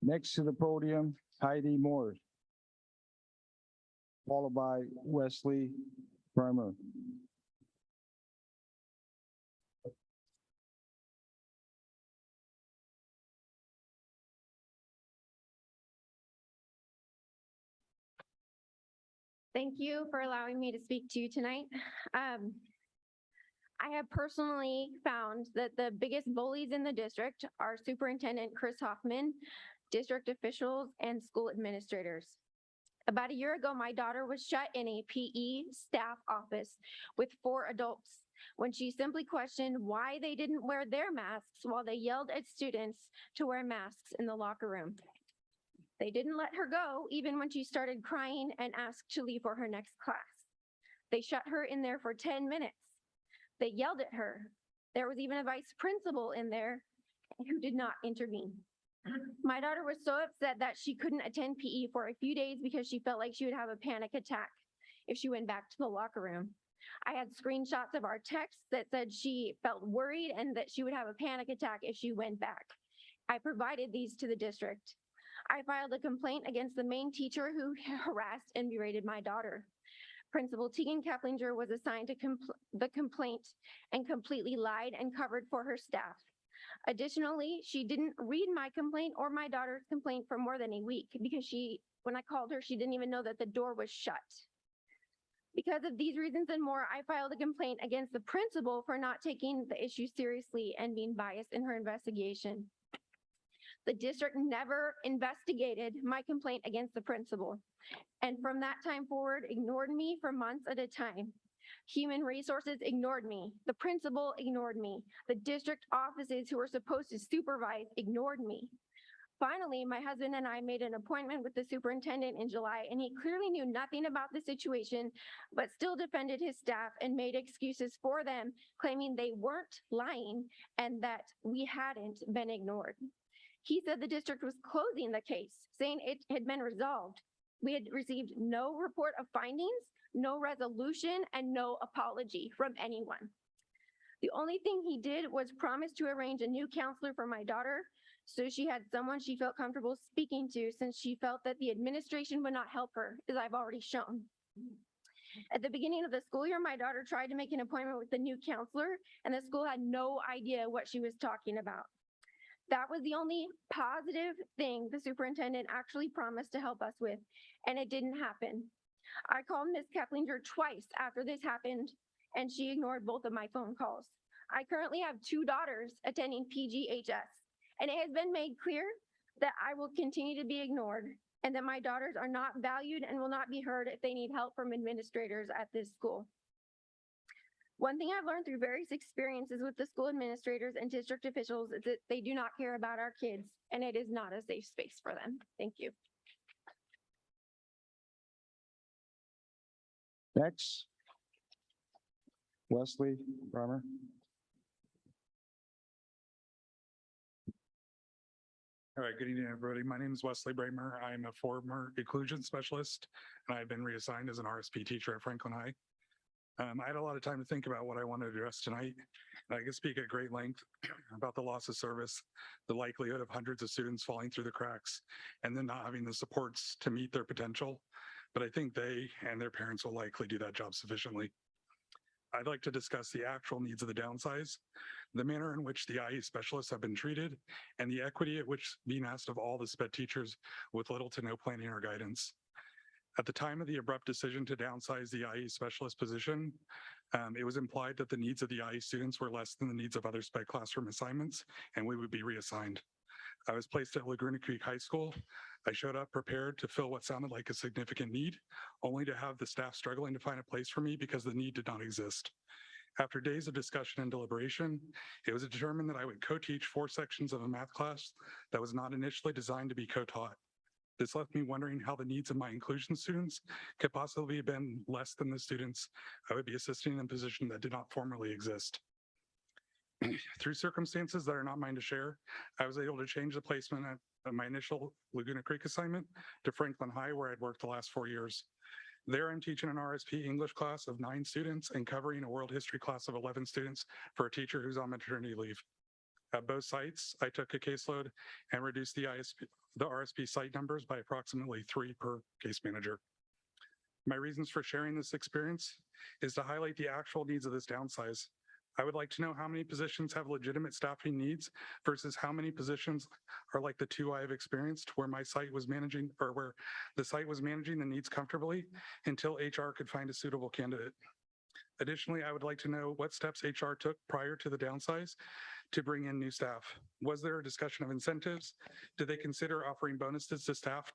O: Next to the podium, Heidi Moore, followed by Wesley Farmer.
R: Thank you for allowing me to speak to you tonight. I have personally found that the biggest bullies in the district are Superintendent Chris Hoffman, district officials, and school administrators. About a year ago, my daughter was shut in a PE staff office with 4 adults when she simply questioned why they didn't wear their masks while they yelled at students to wear masks in the locker room. They didn't let her go even when she started crying and asked to leave for her next class. They shut her in there for 10 minutes. They yelled at her. There was even a vice principal in there who did not intervene. My daughter was so upset that she couldn't attend PE for a few days because she felt like she would have a panic attack if she went back to the locker room. I had screenshots of our texts that said she felt worried and that she would have a panic attack if she went back. I provided these to the district. I filed a complaint against the main teacher who harassed and berated my daughter. Principal Tegan Keplinger was assigned to the complaint and completely lied and covered for her staff. Additionally, she didn't read my complaint or my daughter's complaint for more than a week because when I called her, she didn't even know that the door was shut. Because of these reasons and more, I filed a complaint against the principal for not taking the issue seriously and being biased in her investigation. The district never investigated my complaint against the principal. And from that time forward, ignored me for months at a time. Human resources ignored me. The principal ignored me. The district offices who were supposed to supervise ignored me. Finally, my husband and I made an appointment with the superintendent in July, and he clearly knew nothing about the situation, but still defended his staff and made excuses for them, claiming they weren't lying and that we hadn't been ignored. He said the district was closing the case, saying it had been resolved. We had received no report of findings, no resolution, and no apology from anyone. The only thing he did was promise to arrange a new counselor for my daughter, so she had someone she felt comfortable speaking to, since she felt that the administration would not help her, as I've already shown. At the beginning of the school year, my daughter tried to make an appointment with the new counselor, and the school had no idea what she was talking about. That was the only positive thing the superintendent actually promised to help us with, and it didn't happen. I called Ms. Keplinger twice after this happened, and she ignored both of my phone calls. I currently have 2 daughters attending PGHS, and it has been made clear that I will continue to be ignored and that my daughters are not valued and will not be heard if they need help from administrators at this school. One thing I've learned through various experiences with the school administrators and district officials is that they do not care about our kids, and it is not a safe space for them. Thank you.
O: Next. Wesley Breimer.
S: All right, good evening, everybody. My name is Wesley Breimer. I'm a former inclusion specialist, and I've been reassigned as an RSP teacher at Franklin High. I had a lot of time to think about what I want to address tonight. I can speak at great length about the loss of service, the likelihood of hundreds of students falling through the cracks, and then not having the supports to meet their potential. But I think they and their parents will likely do that job sufficiently. I'd like to discuss the actual needs of the downsize, the manner in which the IE specialists have been treated, and the equity at which being asked of all the SPED teachers with little to no planning or guidance. At the time of the abrupt decision to downsize the IE specialist position, it was implied that the needs of the IE students were less than the needs of other SPED classroom assignments, and we would be reassigned. I was placed at Laguna Creek High School. I showed up prepared to fill what sounded like a significant need, only to have the staff struggling to find a place for me because the need did not exist. After days of discussion and deliberation, it was determined that I would co-teach 4 sections of a math class that was not initially designed to be co-taught. This left me wondering how the needs of my inclusion students could possibly have been less than the students I would be assisting in a position that did not formerly exist. Through circumstances that are not mine to share, I was able to change the placement of my initial Laguna Creek assignment to Franklin High, where I'd worked the last 4 years. There, I'm teaching an RSP English class of 9 students and covering a world history class of 11 students for a teacher who's on maternity leave. At both sites, I took a caseload and reduced the RSP site numbers by approximately 3 per case manager. My reasons for sharing this experience is to highlight the actual needs of this downsize. I would like to know how many positions have legitimate staffing needs versus how many positions are like the 2 I have experienced where my site was managing, or where the site was managing the needs comfortably until HR could find a suitable candidate. Additionally, I would like to know what steps HR took prior to the downsize to bring in new staff. Was there a discussion of incentives? Did they consider offering bonuses to staff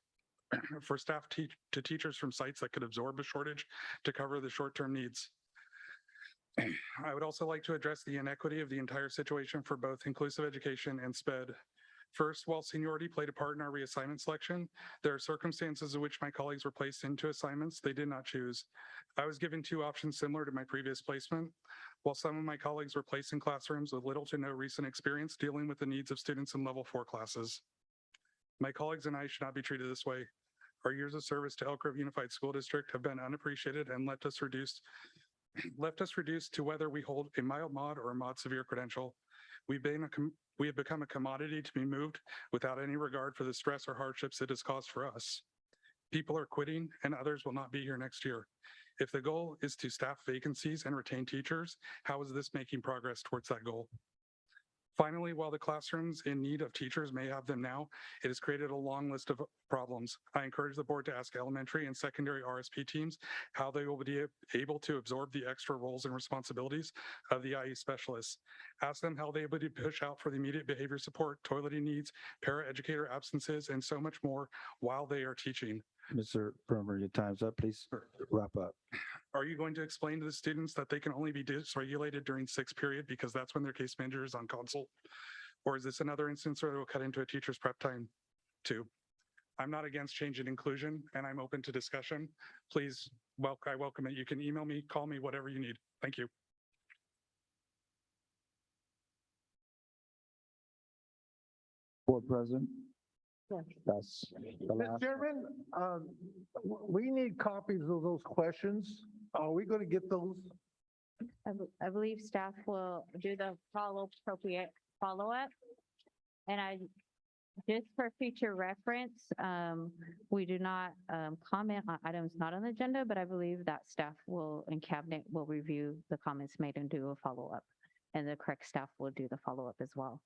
S: for staff to teachers from sites that could absorb a shortage to cover the short-term needs? I would also like to address the inequity of the entire situation for both inclusive education and SPED. First, while seniority played a part in our reassignment selection, there are circumstances in which my colleagues were placed into assignments they did not choose. I was given 2 options similar to my previous placement. While some of my colleagues were placed in classrooms with little to no recent experience dealing with the needs of students in level 4 classes. My colleagues and I should not be treated this way. Our years of service to Elk Grove Unified School District have been unappreciated and left us reduced to whether we hold a mild mod or a mod severe credential. We have become a commodity to be moved without any regard for the stress or hardships it has caused for us. People are quitting and others will not be here next year. If the goal is to staff vacancies and retain teachers, how is this making progress towards that goal? Finally, while the classrooms in need of teachers may have them now, it has created a long list of problems. I encourage the board to ask elementary and secondary RSP teams how they will be able to absorb the extra roles and responsibilities of the IE specialists. Ask them how they will push out for the immediate behavior support, toileting needs, paraeducator absences, and so much more while they are teaching.
O: Mr. Bremer, your time's up. Please wrap up.
S: Are you going to explain to the students that they can only be dysregulated during sixth period because that's when their case manager is on consult? Or is this another instance where they will cut into a teacher's prep time too? I'm not against change and inclusion, and I'm open to discussion. Please, I welcome it. You can email me, call me, whatever you need. Thank you.
O: Board President. That's the
T: Mr.
O: last.
T: Chairman, we need copies of those questions. Are we going to get those?
A: I believe staff will do the appropriate follow-up. And just for future reference, we do not comment on items not on the agenda, but I believe that staff and cabinet will review the comments made and do a follow-up. And the correct staff will do the follow-up as well.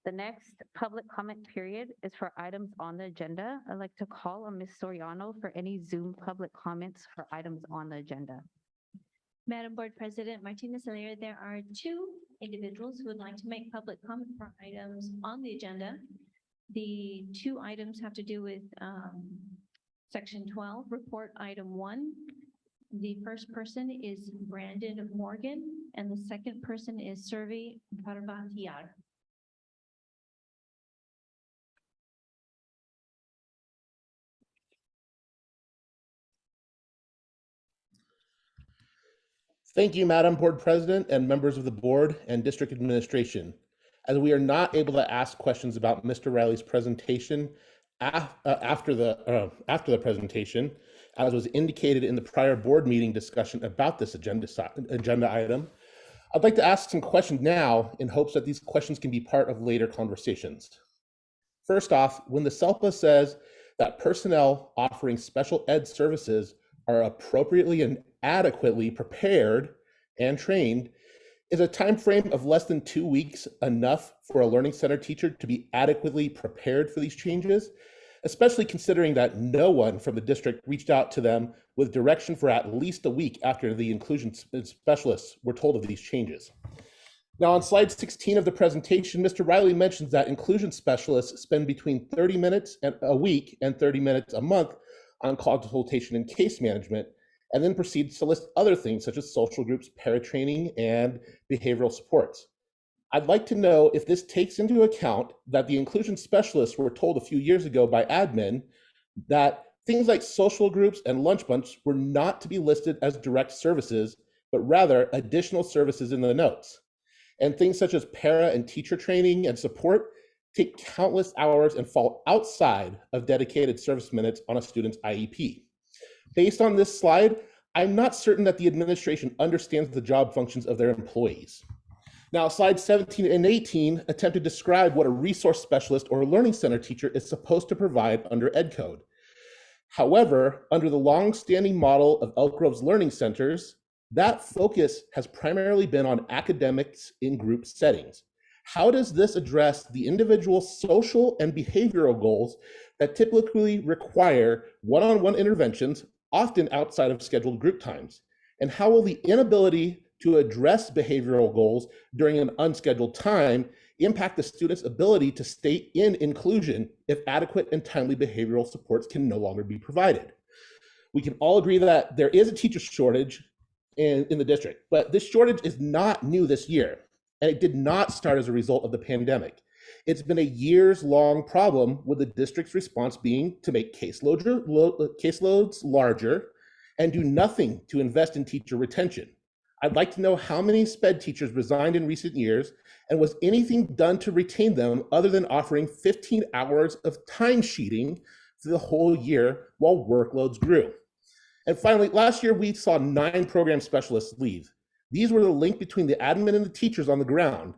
A: The next public comment period is for items on the agenda. I'd like to call on Ms. Soriano for any Zoom public comments for items on the agenda.
C: Madam Board President Martinez Alier, there are two individuals who would like to make public comment for items on the agenda. The two items have to do with Section 12, Report Item 1. The first person is Brandon Morgan, and the second person is Survey Parvatiar.
U: Thank you, Madam Board President and members of the board and district administration. As we are not able to ask questions about Mr. Riley's presentation after the presentation, as was indicated in the prior board meeting discussion about this agenda item, I'd like to ask some questions now in hopes that these questions can be part of later conversations. First off, when the SELPA says that personnel offering special ed services are appropriately and adequately prepared and trained, is a time frame of less than 2 weeks enough for a learning center teacher to be adequately prepared for these changes, especially considering that no one from the district reached out to them with direction for at least a week after the inclusion specialists were told of these changes. Now on slide 16 of the presentation, Mr. Riley mentions that inclusion specialists spend between 30 minutes a week and 30 minutes a month on consultation and case management, and then proceeds to list other things such as social groups, paratraining, and behavioral supports. I'd like to know if this takes into account that the inclusion specialists were told a few years ago by admin that things like social groups and lunch bunch were not to be listed as direct services, but rather additional services in the notes. And things such as para and teacher training and support take countless hours and fall outside of dedicated service minutes on a student's IEP. Based on this slide, I'm not certain that the administration understands the job functions of their employees. Now, slides 17 and 18 attempt to describe what a resource specialist or a learning center teacher is supposed to provide under Ed Code. However, under the long-standing model of Elk Grove's learning centers, that focus has primarily been on academics in group settings. How does this address the individual social and behavioral goals that typically require one-on-one interventions, often outside of scheduled group times? And how will the inability to address behavioral goals during an unscheduled time impact the student's ability to stay in inclusion if adequate and timely behavioral supports can no longer be provided? We can all agree that there is a teacher shortage in the district, but this shortage is not new this year, and it did not start as a result of the pandemic. It's been a years-long problem, with the district's response being to make caseloads larger and do nothing to invest in teacher retention. I'd like to know how many SPED teachers resigned in recent years, and was anything done to retain them other than offering 15 hours of time sheeting for the whole year while workloads grew? And finally, last year we saw 9 program specialists leave. These were the link between the admin and the teachers on the ground,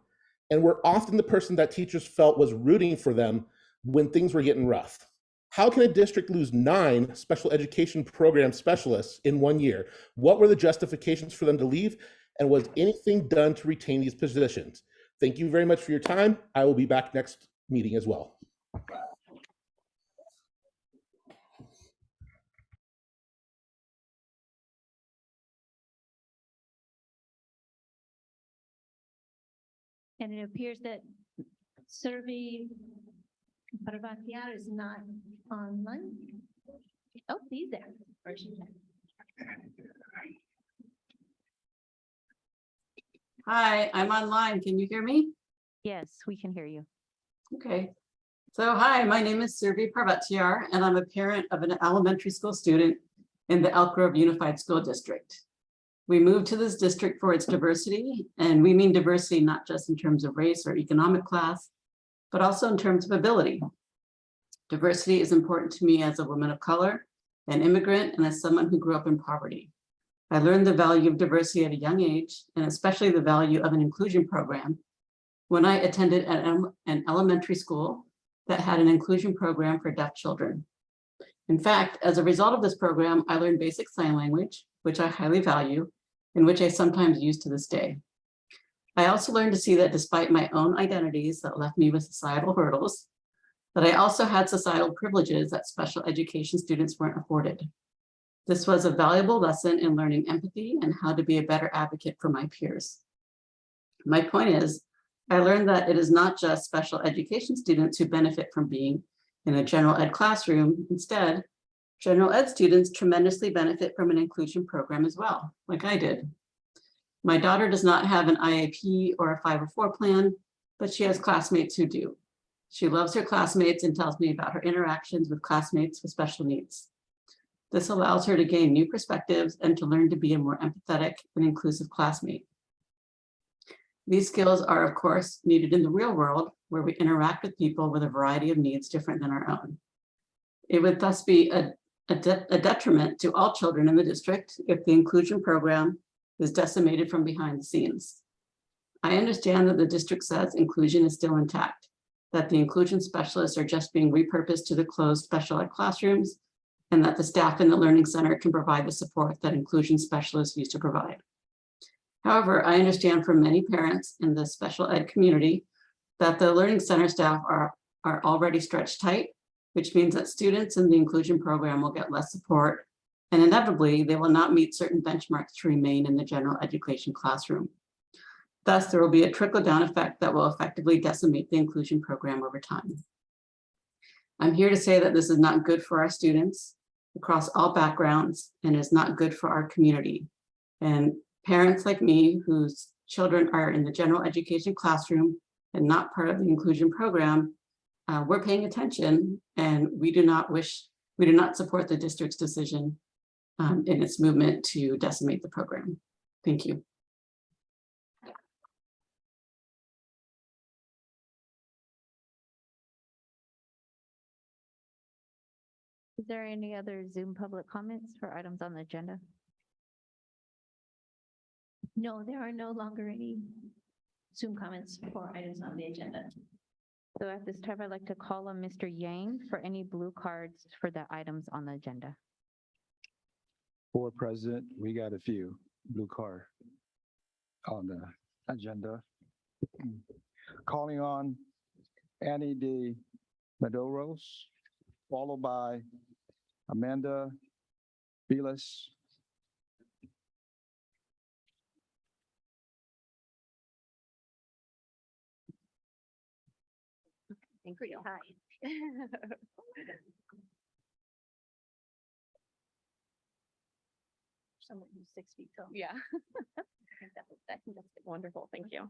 U: and were often the person that teachers felt was rooting for them when things were getting rough. How can a district lose 9 special education program specialists in 1 year? What were the justifications for them to leave? And was anything done to retain these positions? Thank you very much for your time. I will be back next meeting as well.
C: And it appears that Survey Parvatiar is not online. Oh, he's there. Or she's there.
F: Hi, I'm online. Can you hear me?
A: Yes, we can hear you.
F: Okay. So hi, my name is Survi Parvatiar, and I'm a parent of an elementary school student in the Elk Grove Unified School District. We moved to this district for its diversity, and we mean diversity not just in terms of race or economic class, but also in terms of ability. Diversity is important to me as a woman of color, an immigrant, and as someone who grew up in poverty. I learned the value of diversity at a young age, and especially the value of an inclusion program when I attended an elementary school that had an inclusion program for deaf children. In fact, as a result of this program, I learned basic sign language, which I highly value, and which I sometimes use to this day. I also learned to see that despite my own identities that left me with societal hurdles, that I also had societal privileges that special education students weren't afforded. This was a valuable lesson in learning empathy and how to be a better advocate for my peers. My point is, I learned that it is not just special education students who benefit from being in a general ed classroom. Instead, general ed students tremendously benefit from an inclusion program as well, like I did. My daughter does not have an IAP or a 504 plan, but she has classmates who do. She loves her classmates and tells me about her interactions with classmates with special needs. This allows her to gain new perspectives and to learn to be a more empathetic and inclusive classmate. These skills are, of course, needed in the real world where we interact with people with a variety of needs different than our own. It would thus be a detriment to all children in the district if the inclusion program is decimated from behind the scenes. I understand that the district says inclusion is still intact, that the inclusion specialists are just being repurposed to the closed special ed classrooms, and that the staff in the Learning Center can provide the support that inclusion specialists used to provide. However, I understand from many parents in the special ed community that the Learning Center staff are already stretched tight, which means that students in the inclusion program will get less support, and inevitably they will not meet certain benchmarks to remain in the general education classroom. Thus, there will be a trickle-down effect that will effectively decimate the inclusion program over time. I'm here to say that this is not good for our students across all backgrounds and is not good for our community. And parents like me, whose children are in the general education classroom and not part of the inclusion program, we're paying attention, and we do not support the district's decision in its movement to decimate the program. Thank you.
A: Is there any other Zoom public comments for items on the agenda?
C: No, there are no longer any Zoom comments for items on the agenda.
A: So at this time, I'd like to call on Mr. Yang for any blue cards for the items on the agenda.
O: Board President, we got a few blue card on the agenda. Calling on Annie D. Madoros, followed by Amanda Belis.
C: Thank you. Hi. Someone who's 6 feet tall.
V: Yeah. I think that's wonderful. Thank you.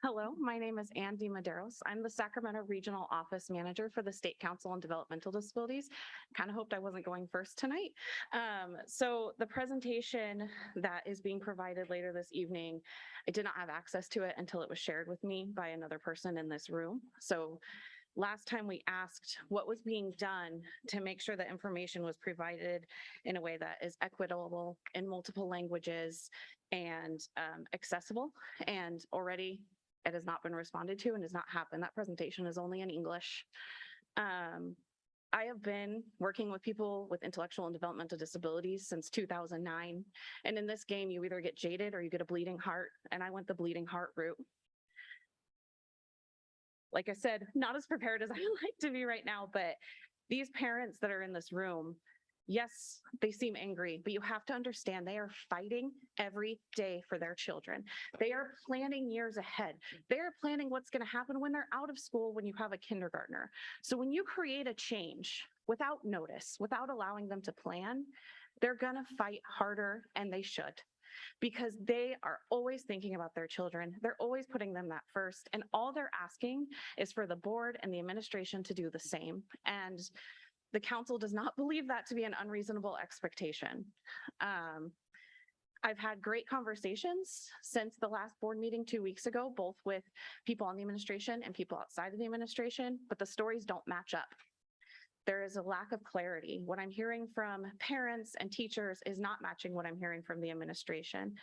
V: Hello, my name is Andy Maderos. I'm the Sacramento Regional Office Manager for the State Council on Developmental Disabilities. Kind of hoped I wasn't going first tonight. So the presentation that is being provided later this evening, I did not have access to it until it was shared with me by another person in this room. So last time we asked what was being done to make sure that information was provided in a way that is equitable in multiple languages and accessible. And already it has not been responded to and has not happened. That presentation is only in English. I have been working with people with intellectual and developmental disabilities since 2009. And in this game, you either get jaded or you get a bleeding heart. And I went the bleeding heart route. Like I said, not as prepared as I like to be right now, but these parents that are in this room, yes, they seem angry, but you have to understand they are fighting every day for their children. They are planning years ahead. They are planning what's going to happen when they're out of school, when you have a kindergartner. So when you create a change without notice, without allowing them to plan, they're going to fight harder, and they should, because they are always thinking about their children. They're always putting them that first. And all they're asking is for the board and the administration to do the same. And the council does not believe that to be an unreasonable expectation. I've had great conversations since the last board meeting 2 weeks ago, both with people on the administration and people outside of the administration, but the stories don't match up. There is a lack of clarity. What I'm hearing from parents and teachers is not matching what I'm hearing from the administration.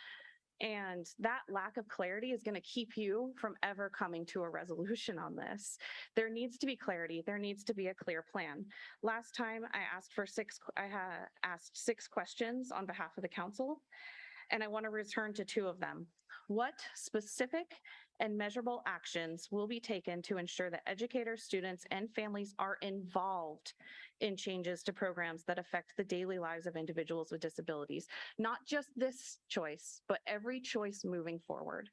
V: And that lack of clarity is going to keep you from ever coming to a resolution on this. There needs to be clarity. There needs to be a clear plan. Last time I asked asked 6 questions on behalf of the council, and I want to return to 2 of them. What specific and measurable actions will be taken to ensure that educators, students, and families are involved in changes to programs that affect the daily lives of individuals with disabilities? Not just this choice, but every choice moving forward.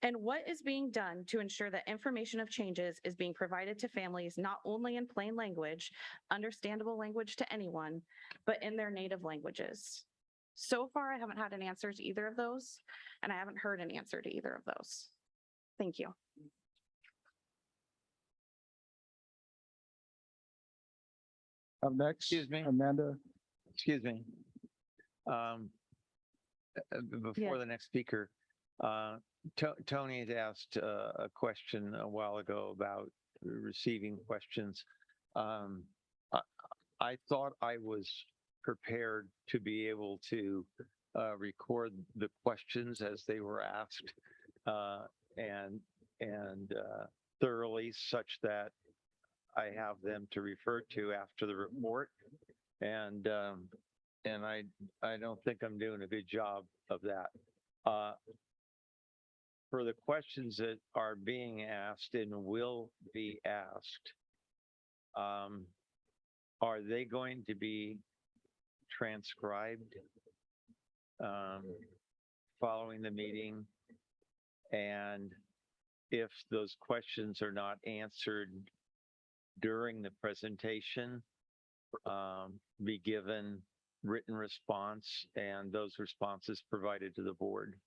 V: And what is being done to ensure that information of changes is being provided to families, not only in plain language, understandable language to anyone, but in their native languages? So far, I haven't had an answer to either of those, and I haven't heard an answer to either of those. Thank you.
O: Up next,
B: Excuse me.
O: Amanda.
B: Excuse me. Before the next speaker, Tony had asked a question a while ago about receiving questions. I thought I was prepared to be able to record the questions as they were asked and thoroughly, such that I have them to refer to after the report. And I don't think I'm doing a good job of that. For the questions that are being asked and will be asked, are they going to be transcribed following the meeting? And if those questions are not answered during the presentation, be given written response and those responses provided to the board?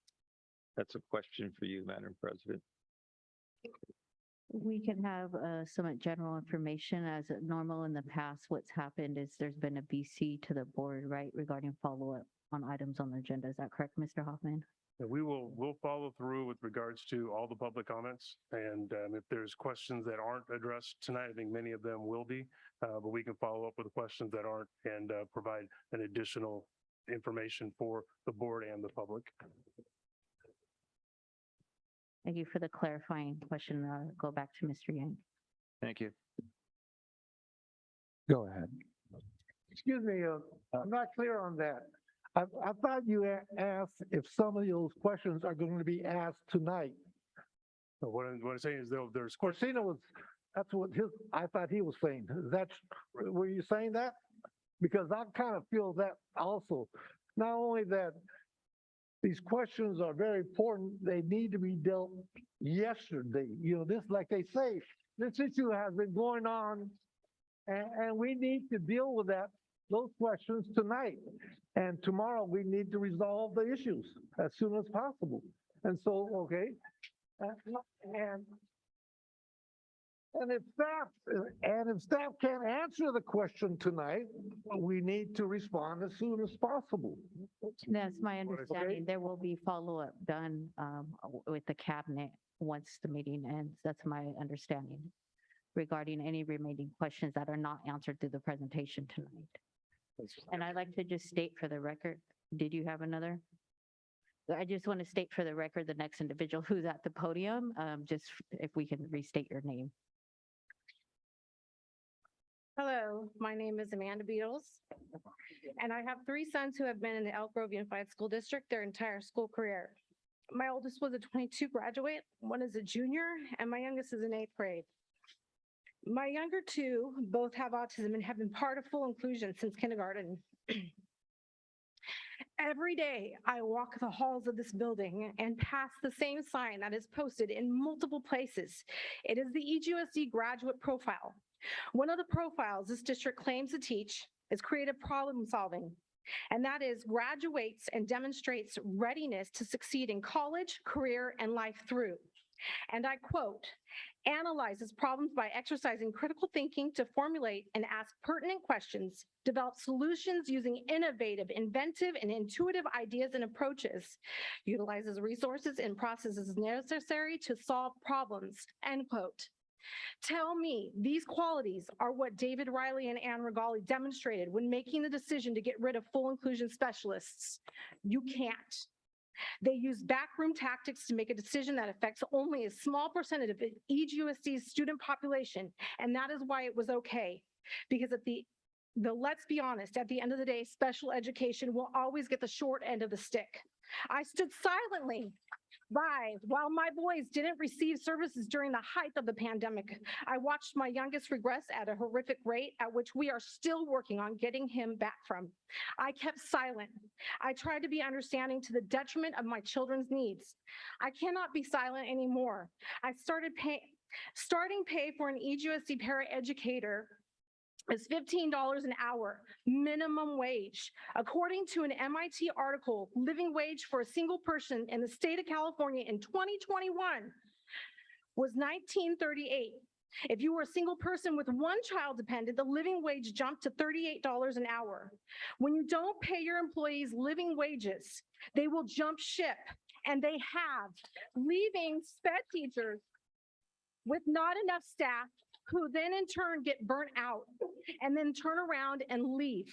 B: That's a question for you, Madam President.
A: We can have somewhat general information. As normal in the past, what's happened is there's been a BC to the board, right, regarding follow-up on items on the agenda. Is that correct, Mr. Hoffman?
I: We'll follow through with regards to all the public comments. And if there's questions that aren't addressed tonight, I think many of them will be, but we can follow up with the questions that aren't and provide an additional information for the board and the public.
A: Thank you for the clarifying question. Go back to Mr. Yang.
B: Thank you.
O: Go ahead.
T: Excuse me, I'm not clear on that. I thought you asked if some of those questions are going to be asked tonight.
I: So what I'm saying is there's
T: Corsino was, that's what I thought he was saying. Were you saying that? Because I kind of feel that also. Not only that, these questions are very important. They need to be dealt yesterday. You know, this, like they say, this issue has been going on and we need to deal with those questions tonight. And tomorrow we need to resolve the issues as soon as possible. And so, okay. And if staff can't answer the question tonight, we need to respond as soon as possible.
A: That's my understanding. There will be follow-up done with the cabinet once the meeting ends. That's my understanding regarding any remaining questions that are not answered through the presentation tonight. And I'd like to just state for the record, did you have another? I just want to state for the record, the next individual who's at the podium, just if we can restate your name.
E: Hello, my name is Amanda Beatles, and I have three sons who have been in the Elk Grove Unified School District their entire school career. My oldest was a 22 graduate, one is a junior, and my youngest is in 8th grade. My younger two both have autism and have been part of full inclusion since kindergarten. Every day, I walk the halls of this building and pass the same sign that is posted in multiple places. It is the EGUSD graduate profile. One of the profiles this district claims to teach is creative problem solving, and that is graduates and demonstrates readiness to succeed in college, career, and life through. And I quote, analyzes problems by exercising critical thinking to formulate and ask pertinent questions, develop solutions using innovative, inventive, and intuitive ideas and approaches, utilizes resources and processes necessary to solve problems, end quote. Tell me these qualities are what David Riley and Ann Regali demonstrated when making the decision to get rid of full inclusion specialists. You can't. They use backroom tactics to make a decision that affects only a small percentage of EGUSD's student population, and that is why it was okay. Because at let's be honest, at the end of the day, special education will always get the short end of the stick. I stood silently by while my boys didn't receive services during the height of the pandemic. I watched my youngest regress at a horrific rate at which we are still working on getting him back from. I kept silent. I tried to be understanding to the detriment of my children's needs. I cannot be silent anymore. I starting pay for an EGUSD paraeducator is $15 an hour, minimum wage. According to an MIT article, living wage for a single person in the state of California in 2021 was $19.38. If you were a single person with one child dependent, the living wage jumped to $38 an hour. When you don't pay your employees living wages, they will jump ship, and they have, leaving SPED teachers with not enough staff who then in turn get burnt out and then turn around and leave.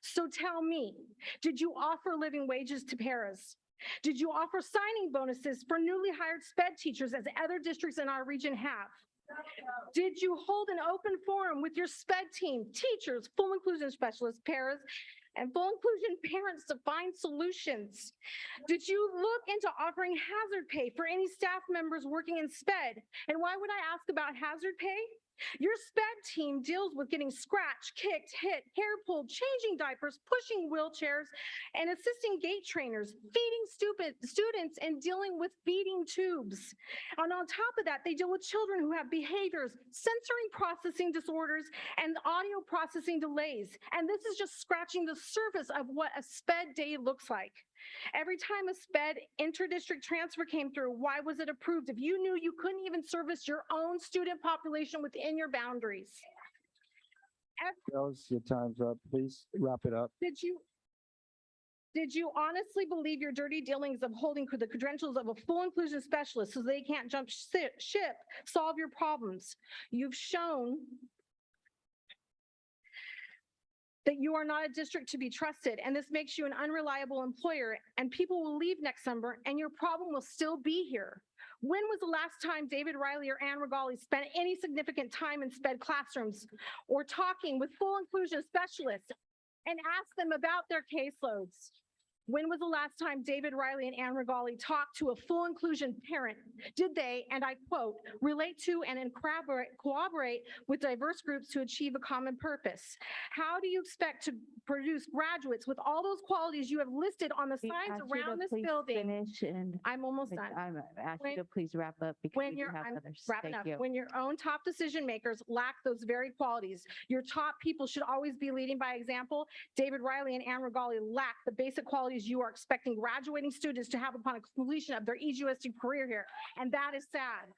E: So tell me, did you offer living wages to paras? Did you offer signing bonuses for newly hired SPED teachers as other districts in our region have? Did you hold an open forum with your SPED team, teachers, full inclusion specialists, paras, and full inclusion parents to find solutions? Did you look into offering hazard pay for any staff members working in SPED? And why would I ask about hazard pay? Your SPED team deals with getting scratched, kicked, hit, hair pulled, changing diapers, pushing wheelchairs, and assisting gait trainers, feeding students, and dealing with feeding tubes. And on top of that, they deal with children who have behaviors, sensory processing disorders, and audio processing delays. And this is just scratching the surface of what a SPED day looks like. Every time a SPED interdistrict transfer came through, why was it approved if you knew you couldn't even service your own student population within your boundaries?
O: Girls, your time's up. Please wrap it up.
E: Did you honestly believe your dirty dealings of holding the credentials of a full inclusion specialist so they can't jump ship solve your problems? You've shown that you are not a district to be trusted, and this makes you an unreliable employer, and people will leave next summer and your problem will still be here. When was the last time David Riley or Ann Regali spent any significant time in SPED classrooms or talking with full inclusion specialists and asked them about their caseloads? When was the last time David Riley and Ann Regali talked to a full inclusion parent? Did they, and I quote, relate to and cooperate with diverse groups to achieve a common purpose? How do you expect to produce graduates with all those qualities you have listed on the signs around this building? I'm almost done.
A: I'm asking you to please wrap up because we do have others.
E: Wrapping
A: Thank
E: up.
A: you.
E: When your own top decision makers lack those very qualities, your top people should always be leading by example. David Riley and Ann Regali lack the basic qualities you are expecting graduating students to have upon a completion of their EGUSD career here, and that is sad.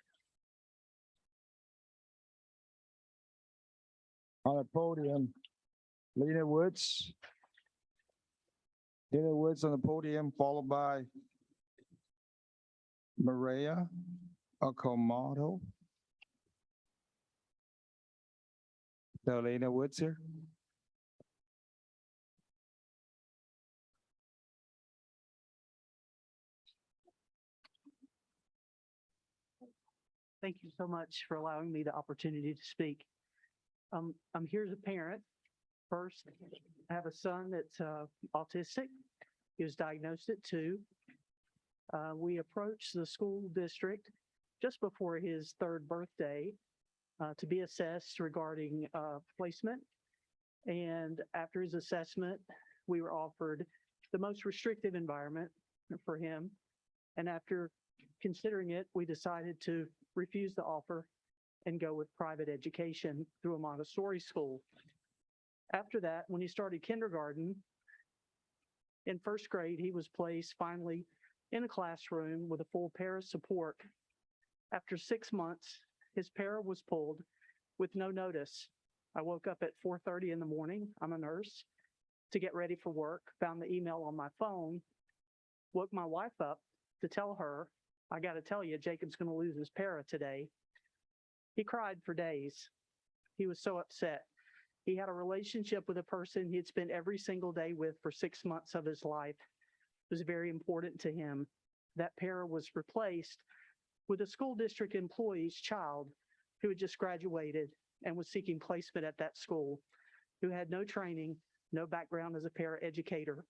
O: On the podium, Lena Woods. Lena Woods on the podium, followed by Maria Okamoto. So Lena Woods here.
H: Thank you so much for allowing me the opportunity to speak.
G: I'm here as a parent. First, I have a son that's autistic. He was diagnosed at 2. We approached the school district just before his 3rd birthday to be assessed regarding placement. And after his assessment, we were offered the most restrictive environment for him. And after considering it, we decided to refuse the offer and go with private education through a Montessori school. After that, when he started kindergarten, in 1st grade, he was placed finally in a classroom with a full para support. After 6 months, his para was pulled with no notice. I woke up at 4:30 in the morning. I'm a nurse, to get ready for work, found the email on my phone, woke my wife up to tell her, I got to tell you, Jacob's going to lose his para today. He cried for days. He was so upset. He had a relationship with a person he had spent every single day with for 6 months of his life. It was very important to him. That para was replaced with a school district employee's child who had just graduated and was seeking placement at that school, who had no training, no background as a paraeducator,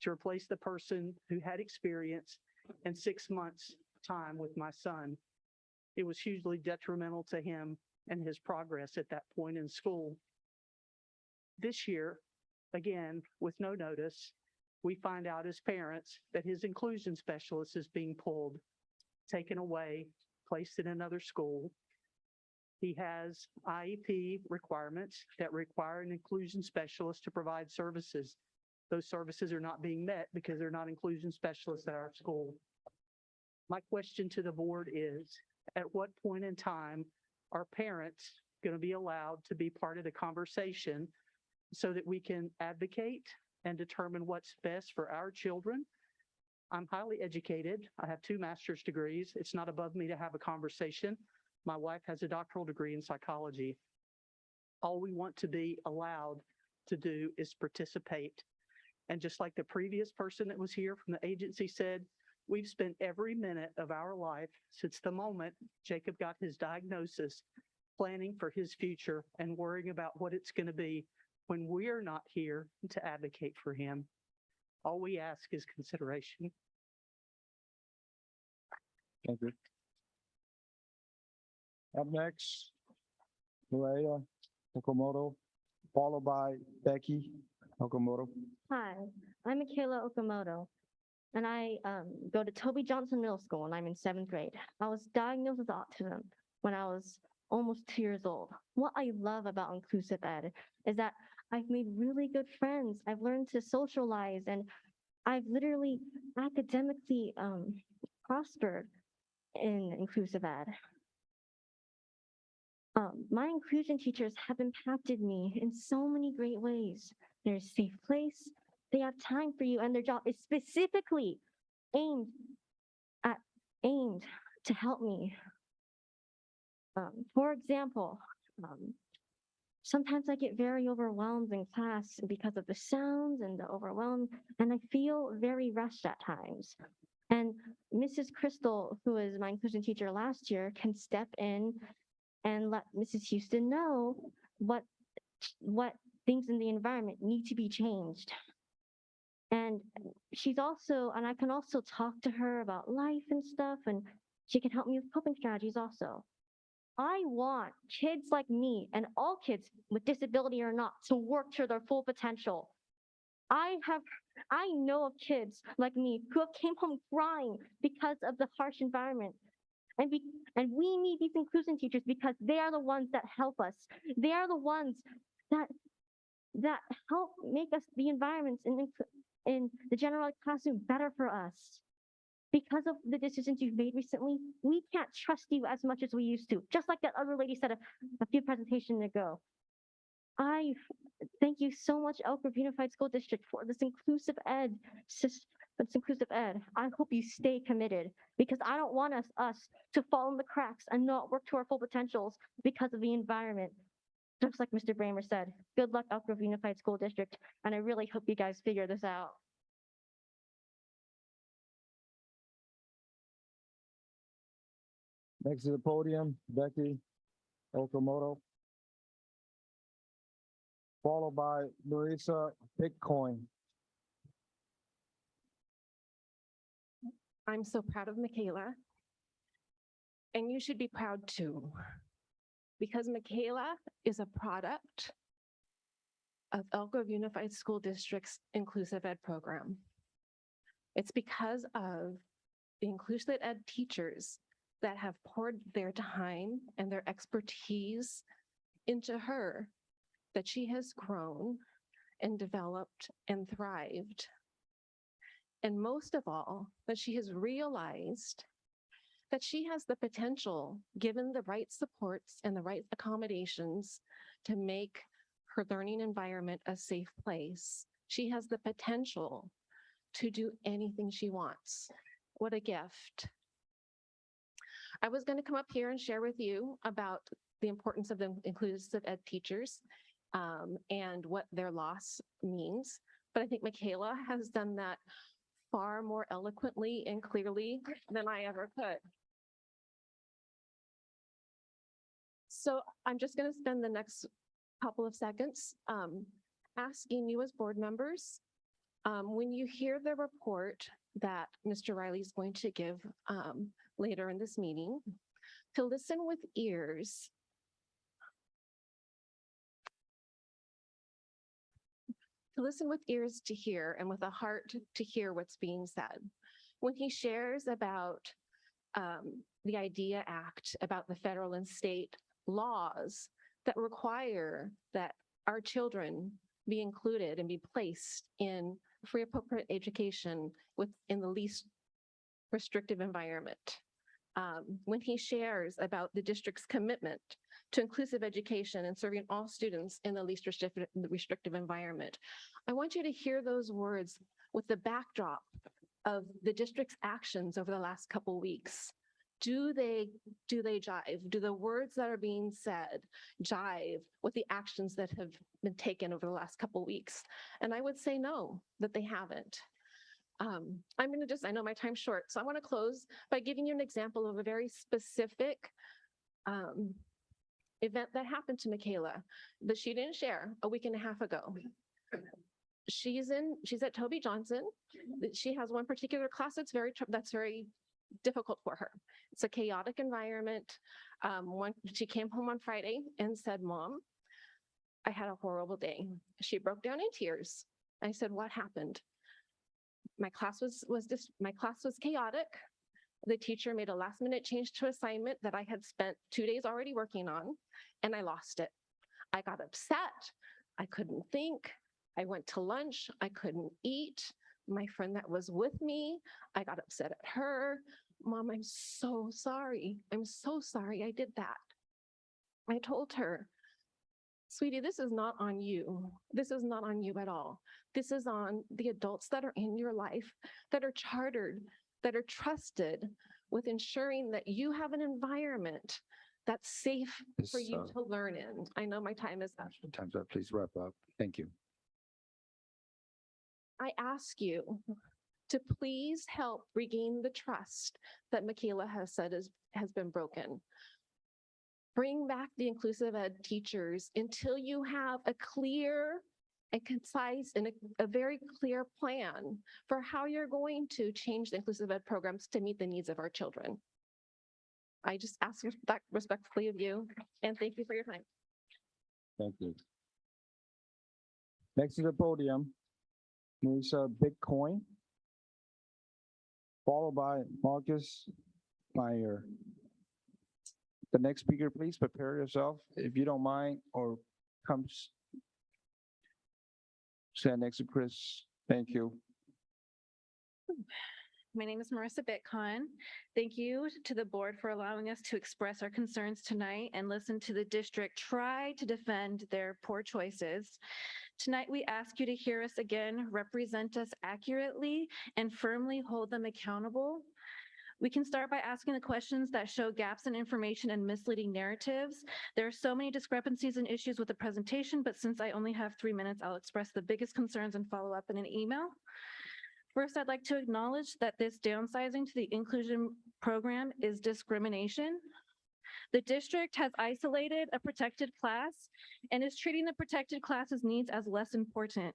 G: to replace the person who had experience in 6 months' time with my son. It was hugely detrimental to him and his progress at that point in school. This year, again, with no notice, we find out as parents that his inclusion specialist is being pulled, taken away, placed in another school. He has IEP requirements that require an inclusion specialist to provide services. Those services are not being met because they're not inclusion specialists at our school. My question to the board is, at what point in time are parents going to be allowed to be part of the conversation so that we can advocate and determine what's best for our children? I'm highly educated. I have 2 master's degrees. It's not above me to have a conversation. My wife has a doctoral degree in psychology. All we want to be allowed to do is participate. And just like the previous person that was here from the agency said, we've spent every minute of our life since the moment Jacob got his diagnosis planning for his future and worrying about what it's going to be when we're not here to advocate for him. All we ask is consideration.
O: Thank you. Up next, Maria Okamoto, followed by Becky Okamoto.
H: Hi, I'm Michaela Okamoto, and I go to Toby Johnson Middle School, and I'm in 7th grade. I was diagnosed with autism when I was almost 2 years old. What I love about inclusive ed is that I've made really good friends. I've learned to socialize, and I've literally academically prospered in inclusive ed. My inclusion teachers have impacted me in so many great ways. There's a safe place, they have time for you, and their job is specifically aimed to help me. For example, sometimes I get very overwhelmed in class because of the sounds and the overwhelm, and I feel very rushed at times. And Mrs. Crystal, who was my inclusion teacher last year, can step in and let Mrs. Houston know what things in the environment need to be changed. And I can also talk to her about life and stuff, and she can help me with coping strategies also. I want kids like me and all kids with disability or not to work to their full potential. I know of kids like me who came home crying because of the harsh environment. And we need these inclusion teachers because they are the ones that help us. They are the ones that help make us the environments in the general ed classroom better for us. Because of the decisions you've made recently, we can't trust you as much as we used to, just like that other lady said a few presentations ago. I thank you so much, Elk Grove Unified School District, for this inclusive ed. I hope you stay committed, because I don't want us to fall in the cracks and not work to our full potentials because of the environment. Just like Mr. Bramer said, good luck, Elk Grove Unified School District, and I really hope you guys figure this out.
O: Next to the podium, Becky Okamoto.
T: followed by Larissa Bitcoin.
D: I'm so proud of Michaela. And you should be proud too, because Michaela is a product of Elk Grove Unified School District's Inclusive Ed program. It's because of the Inclusive Ed teachers that have poured their time and their expertise into her that she has grown and developed and thrived. And most of all, that she has realized that she has the potential, given the right supports and the right accommodations, to make her learning environment a safe place. She has the potential to do anything she wants. What a gift. I was going to come up here and share with you about the importance of the inclusive ed teachers and what their loss means, but I think Michaela has done that far more eloquently and clearly than I ever could. So I'm just going to spend the next couple of seconds asking you as board members, when you hear the report that Mr. Riley is going to give later in this meeting, to listen with ears. To listen with ears to hear and with a heart to hear what's being said. When he shares about the EGEA Act, about the federal and state laws that require that our children be included and be placed in free appropriate education within the least restrictive environment. When he shares about the district's commitment to inclusive education and serving all students in the least restrictive environment, I want you to hear those words with the backdrop of the district's actions over the last couple weeks. Do they jive? Do the words that are being said jive with the actions that have been taken over the last couple weeks? And I would say no, that they haven't. I know my time's short, so I want to close by giving you an example of a very specific event that happened to Michaela that she didn't share a week and a half ago. She's at Toby Johnson. She has one particular class that's very difficult for her. It's a chaotic environment. She came home on Friday and said, "Mom, I had a horrible day." She broke down in tears. I said, "What happened?" My class was chaotic. The teacher made a last-minute change to assignment that I had spent 2 days already working on, and I lost it. I got upset. I couldn't think. I went to lunch. I couldn't eat. My friend that was with me, I got upset at her. "Mom, I'm so sorry. I'm so sorry I did that." I told her, "Sweetie, this is not on you. This is not on you at all. This is on the adults that are in your life, that are chartered, that are trusted with ensuring that you have an environment that's safe for you to learn in." I know my time is up.
O: Time's up. Please wrap up. Thank you.
D: I ask you to please help regain the trust that Michaela has said has been broken. Bring back the inclusive ed teachers until you have a clear and concise and a very clear plan for how you're going to change the inclusive ed programs to meet the needs of our children. I just ask that respectfully of you, and thank you for your time.
O: Thank you. Next to the podium, Marissa Bitcoin, followed by Marcus Meyer. The next speaker, please prepare yourself, if you don't mind, or stand next to Chris. Thank you.
K: My name is Marissa Bitcoin. Thank you to the board for allowing us to express our concerns tonight and listen to the district try to defend their poor choices. Tonight, we ask you to hear us again, represent us accurately, and firmly hold them accountable. We can start by asking the questions that show gaps in information and misleading narratives. There are so many discrepancies and issues with the presentation, but since I only have 3 minutes, I'll express the biggest concerns and follow up in an email. First, I'd like to acknowledge that this downsizing to the inclusion program is discrimination. The district has isolated a protected class and is treating the protected class's needs as less important.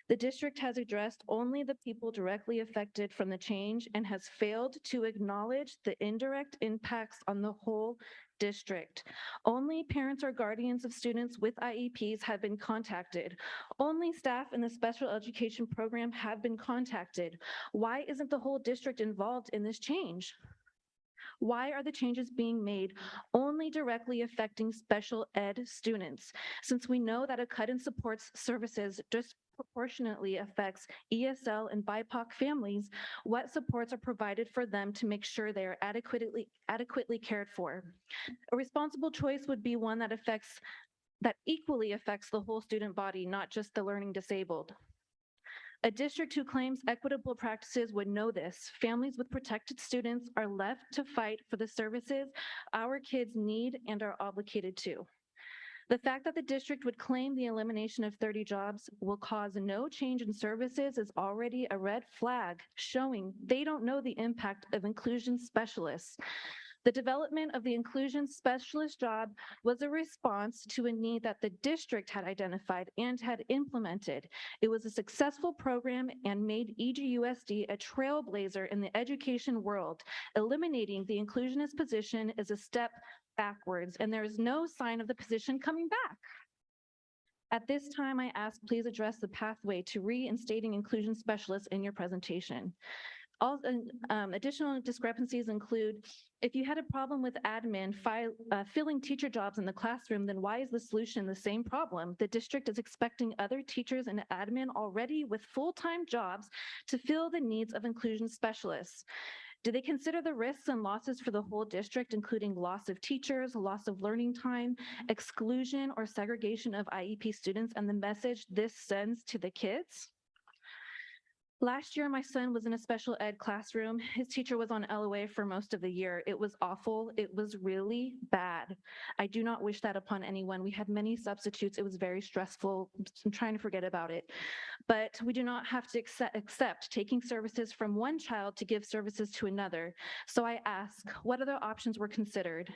K: The district has addressed only the people directly affected from the change and has failed to acknowledge the indirect impacts on the whole district. Only parents or guardians of students with IEPs have been contacted. Only staff in the special education program have been contacted. Why isn't the whole district involved in this change? Why are the changes being made only directly affecting special ed students? Since we know that a cut in supports services disproportionately affects ESL and BIPOC families, what supports are provided for them to make sure they are adequately cared for? A responsible choice would be one that equally affects the whole student body, not just the learning disabled. A district who claims equitable practices would know this. Families with protected students are left to fight for the services our kids need and are obligated to. The fact that the district would claim the elimination of 30 jobs will cause no change in services is already a red flag, showing they don't know the impact of inclusion specialists. The development of the inclusion specialist job was a response to a need that the district had identified and had implemented. It was a successful program and made EGUSD a trailblazer in the education world. Eliminating the inclusionist position is a step backwards, and there is no sign of the position coming back. At this time, I ask, please address the pathway to reinstating inclusion specialists in your presentation. Additional discrepancies include, if you had a problem with admin filling teacher jobs in the classroom, then why is the solution the same problem? The district is expecting other teachers and admin already with full-time jobs to fill the needs of inclusion specialists. Do they consider the risks and losses for the whole district, including loss of teachers, loss of learning time, exclusion or segregation of IEP students, and the message this sends to the kids? Last year, my son was in a special ed classroom. His teacher was on LOA for most of the year. It was awful. It was really bad. I do not wish that upon anyone. We had many substitutes. It was very stressful. I'm trying to forget about it. But we do not have to accept taking services from one child to give services to another. So I ask, what other options were considered?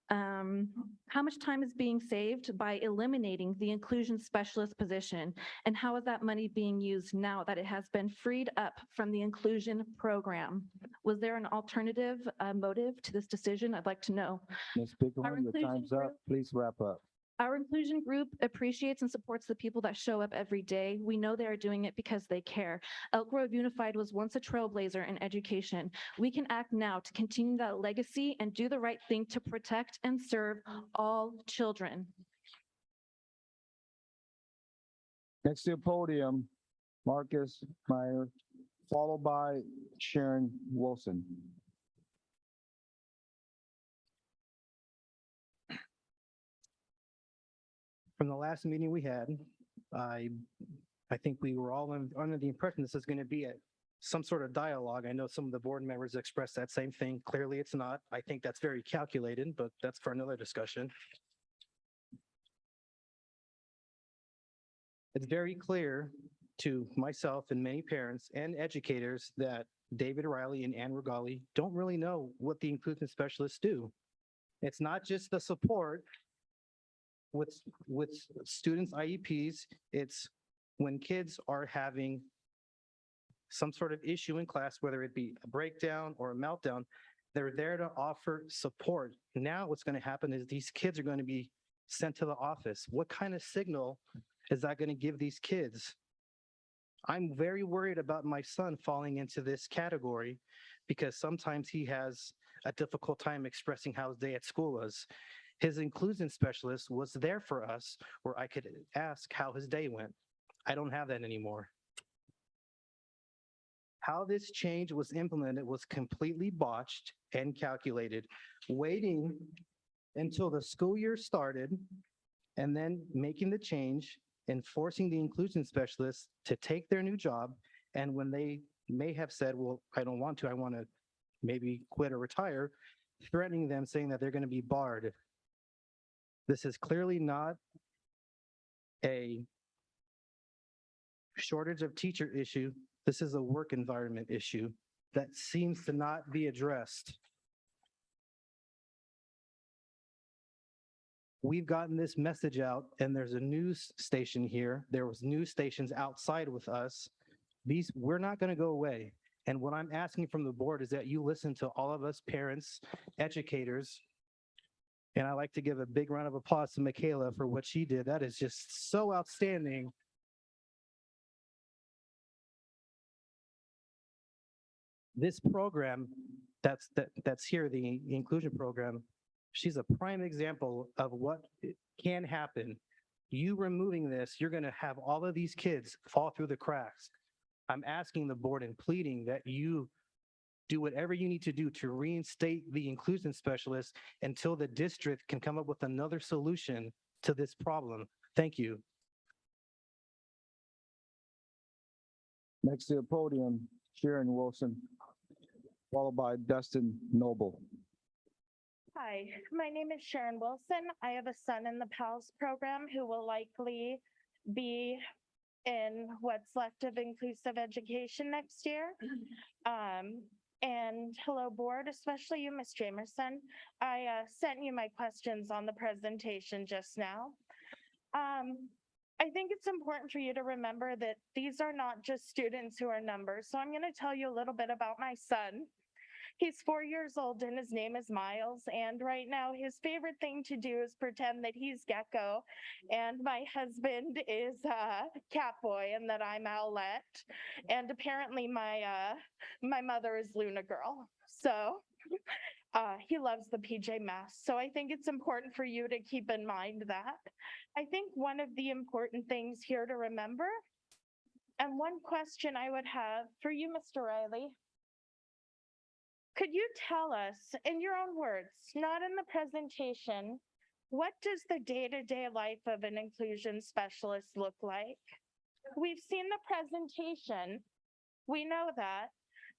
K: How much time is being saved by eliminating the inclusion specialist position? And how is that money being used now that it has been freed up from the inclusion program? Was there an alternative motive to this decision? I'd like to know.
O: Ms. Bighorn, your time's up. Please wrap up.
K: Our inclusion group appreciates and supports the people that show up every day. We know they are doing it because they care. Elk Grove Unified was once a trailblazer in education. We can act now to continue that legacy and do the right thing to protect and serve all children.
O: Next to the podium, Marcus Meyer, followed by Sharon Wilson.
J: From the last meeting we had, I think we were all under the impression this is going to be some sort of dialogue. I know some of the board members expressed that same thing. Clearly, it's not. I think that's very calculated, but that's for another discussion. It's very clear to myself and many parents and educators that David Riley and Ann Regali don't really know what the inclusion specialists do. It's not just the support with students' IEPs, it's when kids are having some sort of issue in class, whether it be a breakdown or a meltdown, they're there to offer support. Now what's going to happen is these kids are going to be sent to the office. What kind of signal is that going to give these kids? I'm very worried about my son falling into this category because sometimes he has a difficult time expressing how his day at school was. His inclusion specialist was there for us where I could ask how his day went. I don't have that anymore. How this change was implemented was completely botched and calculated, waiting until the school year started and then making the change and forcing the inclusion specialists to take their new job. And when they may have said, well, I don't want to, I want to maybe quit or retire, threatening them, saying that they're going to be barred. This is clearly not a shortage of teacher issue. This is a work environment issue that seems to not be addressed. we've gotten this message out and there's a news station here. There was news stations outside with us. We're not going to go away. And what I'm asking from the board is that you listen to all of us parents, educators. And I'd like to give a big round of applause to Michaela for what she did. That is just so outstanding. This program that's here, the inclusion program, she's a prime example of what can happen. You removing this, you're going to have all of these kids fall through the cracks. I'm asking the board and pleading that you do whatever you need to do to reinstate the inclusion specialist until the district can come up with another solution to this problem. Thank you.
O: Next to the podium, Sharon Wilson, followed by Dustin Noble.
L: Hi, my name is Sharon Wilson. I have a son in the PALS program who will likely be in what's left of inclusive education next year. And hello, board, especially you, Ms. Jamerson. I sent you my questions on the presentation just now. I think it's important for you to remember that these are not just students who are numbers. So I'm going to tell you a little bit about my son. He's 4 years old and his name is Miles. And right now his favorite thing to do is pretend that he's Gecko and my husband is Catboy and that I'm Owlette. And apparently my mother is Luna Girl. So he loves the PJ Masks. So I think it's important for you to keep in mind that. I think one of the important things here to remember, and one question I would have for you, Mr. Riley, could you tell us in your own words, not in the presentation, what does the day-to-day life of an inclusion specialist look like? We've seen the presentation. We know that.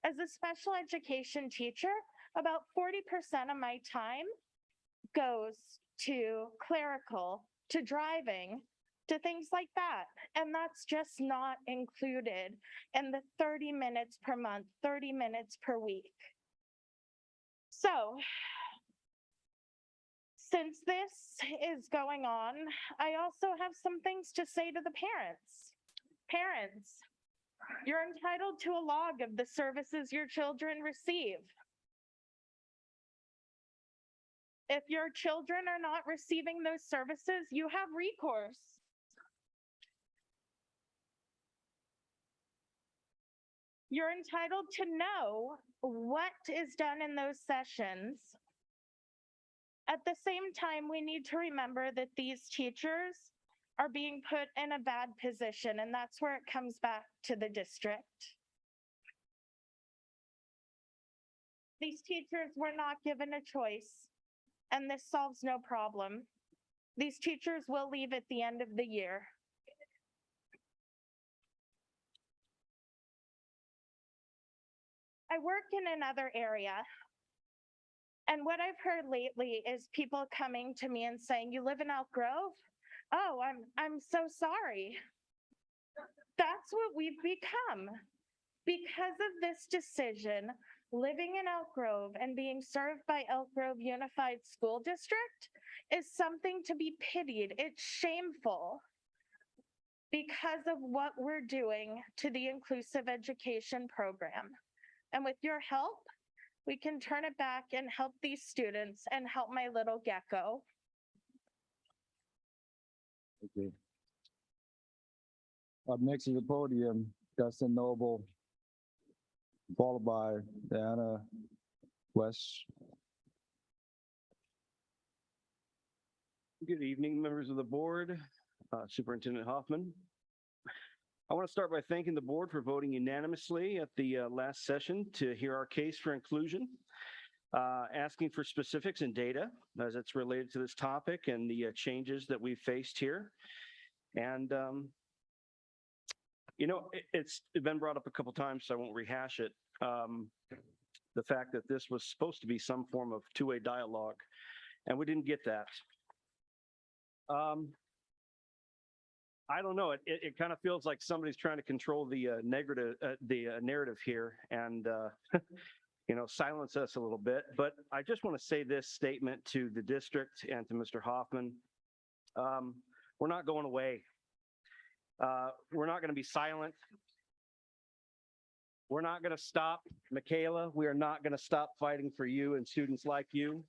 L: As a special education teacher, about 40% of my time goes to clerical, to driving, to things like that. And that's just not included in the 30 minutes per month, 30 minutes per week. So, since this is going on, I also have some things to say to the parents. Parents, you're entitled to a log of the services your children receive. If your children are not receiving those services, you have recourse. You're entitled to know what is done in those sessions. At the same time, we need to remember that these teachers are being put in a bad position, and that's where it comes back to the district. These teachers were not given a choice, and this solves no problem. These teachers will leave at the end of the year. I work in another area, and what I've heard lately is people coming to me and saying, "You live in Elk Grove? Oh, I'm so sorry." That's what we've become. Because of this decision, living in Elk Grove and being served by Elk Grove Unified School District is something to be pitied. It's shameful because of what we're doing to the inclusive education program. And with your help, we can turn it back and help these students and help my little Gecko.
O: Okay. Up next to the podium, Dustin Noble, followed by Diana West.
M: Good evening, members of the board, Superintendent Hoffman. I want to start by thanking the board for voting unanimously at the last session to hear our case for inclusion, asking for specifics and data as it's related to this topic and the changes that we've faced here. And, you know, it's been brought up a couple times, so I won't rehash it. The fact that this was supposed to be some form of two-way dialogue, and we didn't get that. I don't know. It kind of feels like somebody's trying to control the narrative here and you know, silence us a little bit. But I just want to say this statement to the district and to Mr. Hoffman. We're not going away. We're not going to be silent. We're not going to stop. Michaela, we are not going to stop fighting for you and students like you.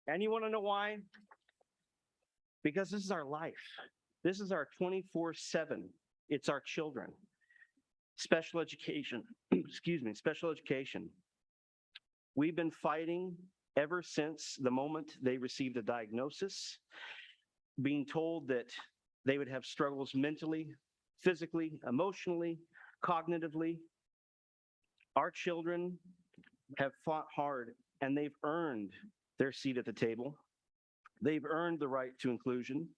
M: And you want to know why? Because this is our life. This is our 24/7. It's our children. Special education, excuse me, special education. We've been fighting ever since the moment they received a diagnosis, being told that they would have struggles mentally, physically, emotionally, cognitively. Our children have fought hard and they've earned their seat at the table. They've earned the right to inclusion.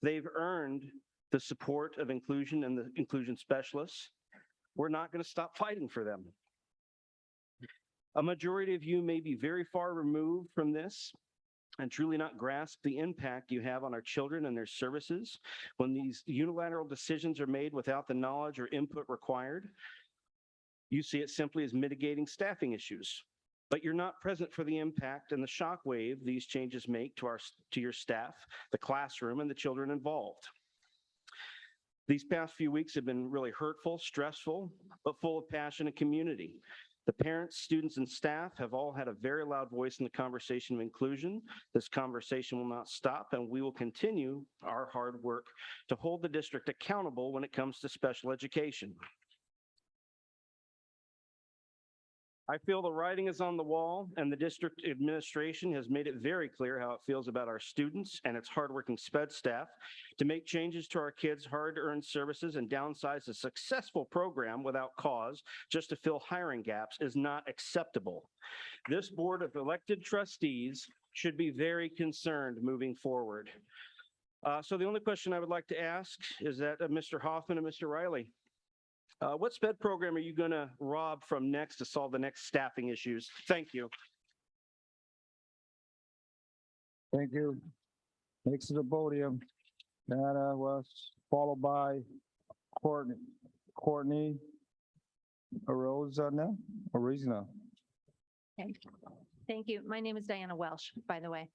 M: They've earned the support of inclusion and the inclusion specialists. We're not going to stop fighting for them. A majority of you may be very far removed from this and truly not grasp the impact you have on our children and their services when these unilateral decisions are made without the knowledge or input required. You see it simply as mitigating staffing issues, but you're not present for the impact and the shockwave these changes make to your staff, the classroom, and the children involved. These past few weeks have been really hurtful, stressful, but full of passion and community. The parents, students, and staff have all had a very loud voice in the conversation of inclusion. This conversation will not stop, and we will continue our hard work to hold the district accountable when it comes to special education. I feel the writing is on the wall, and the district administration has made it very clear how it feels about our students and its hardworking SPED staff. To make changes to our kids' hard-earned services and downsize a successful program without cause just to fill hiring gaps is not acceptable. This board of elected trustees should be very concerned moving forward. So the only question I would like to ask is that of Mr. Hoffman and Mr. Riley. What SPED program are you going to rob from next to solve the next staffing issues? Thank you.
O: Thank you. Next to the podium, Nana was followed by Courtney Arozana.
N: Thank you. My name is Diana Welsh, by the way.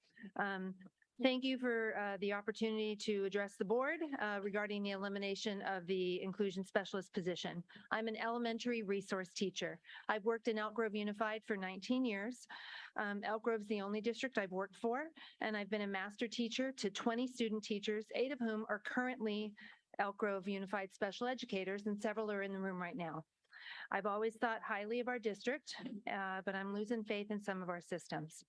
N: Thank you for the opportunity to address the board regarding the elimination of the inclusion specialist position. I'm an elementary resource teacher. I've worked in Elk Grove Unified for 19 years. Elk Grove's the only district I've worked for, and I've been a master teacher to 20 student teachers, 8 of whom are currently Elk Grove Unified special educators, and several are in the room right now. I've always thought highly of our district, but I'm losing faith in some of our systems.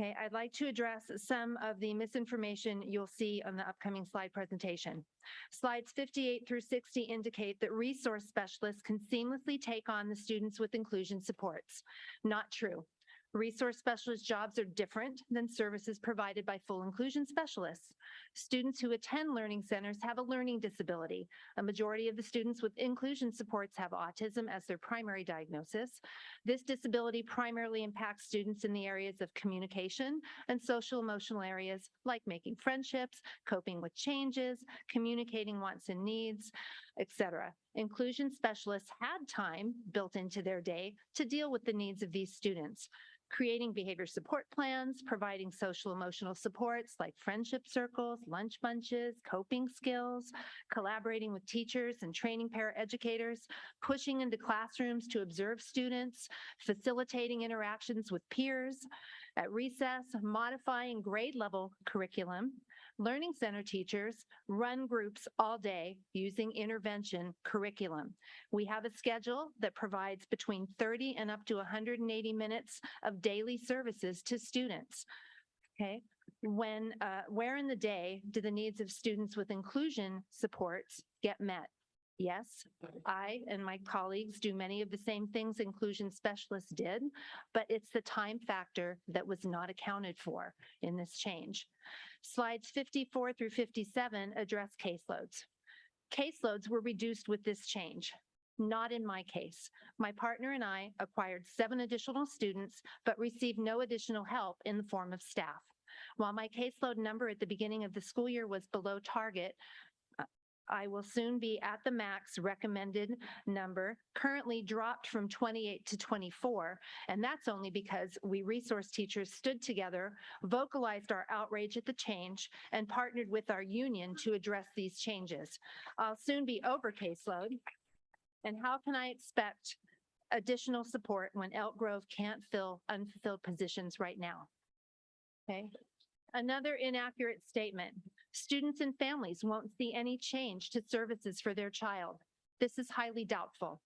N: Okay, I'd like to address some of the misinformation you'll see on the upcoming slide presentation. Slides 58 through 60 indicate that resource specialists can seamlessly take on the students with inclusion supports. Not true. Resource specialist jobs are different than services provided by full inclusion specialists. Students who attend learning centers have a learning disability. A majority of the students with inclusion supports have autism as their primary diagnosis. This disability primarily impacts students in the areas of communication and social emotional areas like making friendships, coping with changes, communicating wants and needs, etc. Inclusion specialists had time built into their day to deal with the needs of these students, creating behavior support plans, providing social emotional supports like friendship circles, lunch bunches, coping skills, collaborating with teachers and training paraeducators, pushing into classrooms to observe students, facilitating interactions with peers, at recess, modifying grade level curriculum. Learning center teachers run groups all day using intervention curriculum. We have a schedule that provides between 30 and up to 180 minutes of daily services to students. Okay, where in the day do the needs of students with inclusion supports get met? Yes, I and my colleagues do many of the same things inclusion specialists did, but it's the time factor that was not accounted for in this change. Slides 54 through 57 address caseloads. Caseloads were reduced with this change. Not in my case. My partner and I acquired 7 additional students, but received no additional help in the form of staff. While my caseload number at the beginning of the school year was below target, I will soon be at the max recommended number, currently dropped from 28 to 24. And that's only because we resource teachers stood together, vocalized our outrage at the change, and partnered with our union to address these changes. I'll soon be over caseload. And how can I expect additional support when Elk Grove can't fill unfulfilled positions right now? Okay. Another inaccurate statement. Students and families won't see any change to services for their child. This is highly doubtful.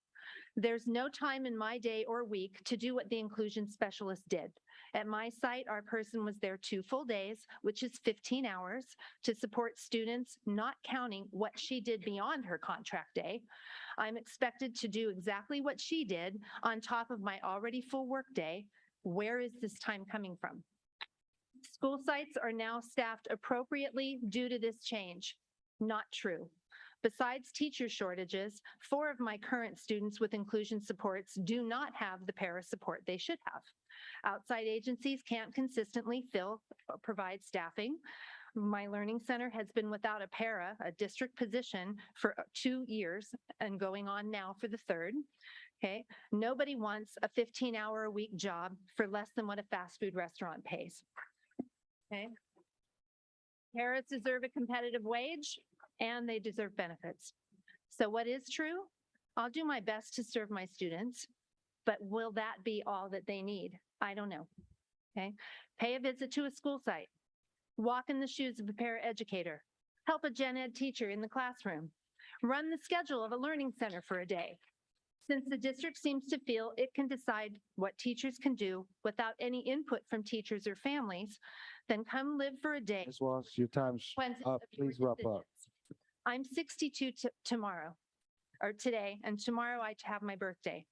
N: There's no time in my day or week to do what the inclusion specialist did. At my site, our person was there 2 full days, which is 15 hours, to support students, not counting what she did beyond her contract day. I'm expected to do exactly what she did on top of my already full workday. Where is this time coming from? School sites are now staffed appropriately due to this change. Not true. Besides teacher shortages, 4 of my current students with inclusion supports do not have the para support they should have. Outside agencies can't consistently provide staffing. My learning center has been without a para, a district position, for 2 years and going on now for the 3rd. Okay, nobody wants a 15-hour-a-week job for less than what a fast food restaurant pays. Okay. Paras deserve a competitive wage and they deserve benefits. So what is true? I'll do my best to serve my students, but will that be all that they need? I don't know. Okay. Pay a visit to a school site, walk in the shoes of a paraeducator, help a gen ed teacher in the classroom, run the schedule of a learning center for a day. Since the district seems to feel it can decide what teachers can do without any input from teachers or families, then come live for a day.
O: Ms. Walsh, your time's up. Please wrap up.
N: I'm 62 tomorrow, or today, and tomorrow I have my birthday.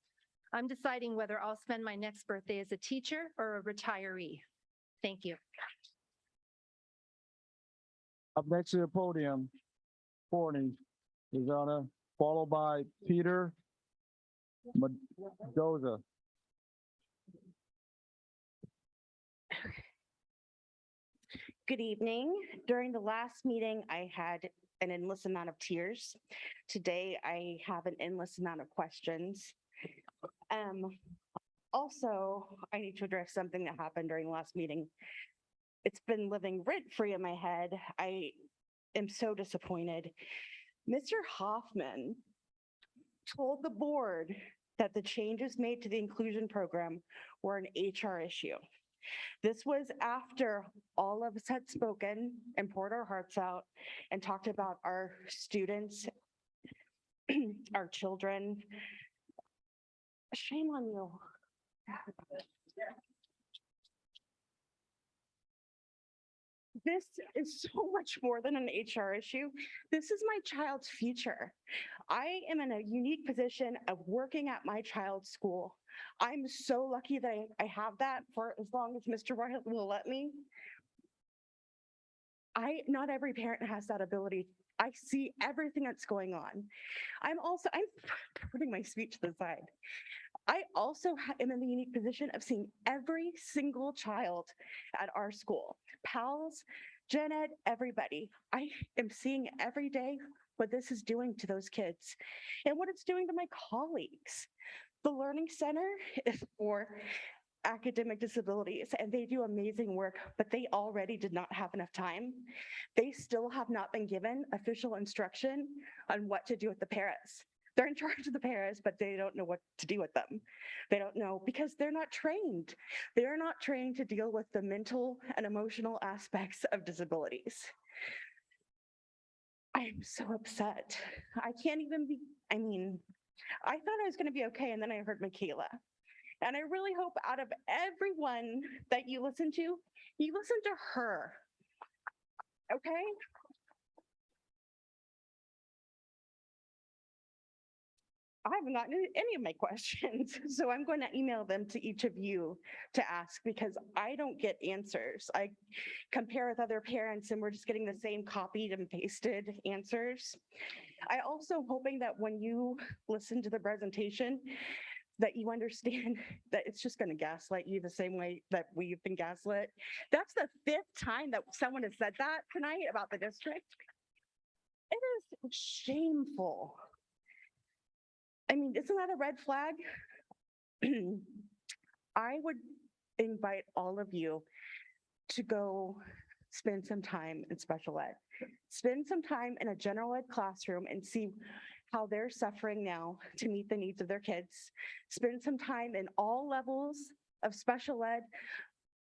N: I'm deciding whether I'll spend my next birthday as a teacher or a retiree. Thank you.
O: Up next to the podium, Forney is followed by Peter Mendoza.
P: Good evening. During the last meeting, I had an endless amount of tears. Today, I have an endless amount of questions. Also, I need to address something that happened during the last meeting. It's been living rent-free in my head. I am so disappointed. Mr. Hoffman told the board that the changes made to the inclusion program were an HR issue. This was after all of us had spoken and poured our hearts out and talked about our students, our children. Shame on you. This is so much more than an HR issue. This is my child's future. I am in a unique position of working at my child's school. I'm so lucky that I have that for as long as Mr. Riley will let me. Not every parent has that ability. I see everything that's going on. I'm putting my speech to the side. I also am in the unique position of seeing every single child at our school, PALS, Gen Ed, everybody. I am seeing every day what this is doing to those kids and what it's doing to my colleagues. The Learning Center is for academic disabilities and they do amazing work, but they already did not have enough time. They still have not been given official instruction on what to do with the paras. They're in charge of the paras, but they don't know what to do with them. They don't know because they're not trained. They're not trained to deal with the mental and emotional aspects of disabilities. I'm so upset. I can't even be, I thought I was going to be okay, and then I heard Michaela. And I really hope out of everyone that you listen to her. Okay? I haven't gotten any of my questions, so I'm going to email them to each of you to ask because I don't get answers. I compare with other parents and we're just getting the same copied and pasted answers. I also hoping that when you listen to the presentation, that you understand that it's just going to gaslight you the same way that we've been gaslit. That's the 5th time that someone has said that tonight about the district. It is shameful. I mean, isn't that a red flag? I would invite all of you to go spend some time in special ed. Spend some time in a general ed classroom and see how they're suffering now to meet the needs of their kids. Spend some time in all levels of special ed.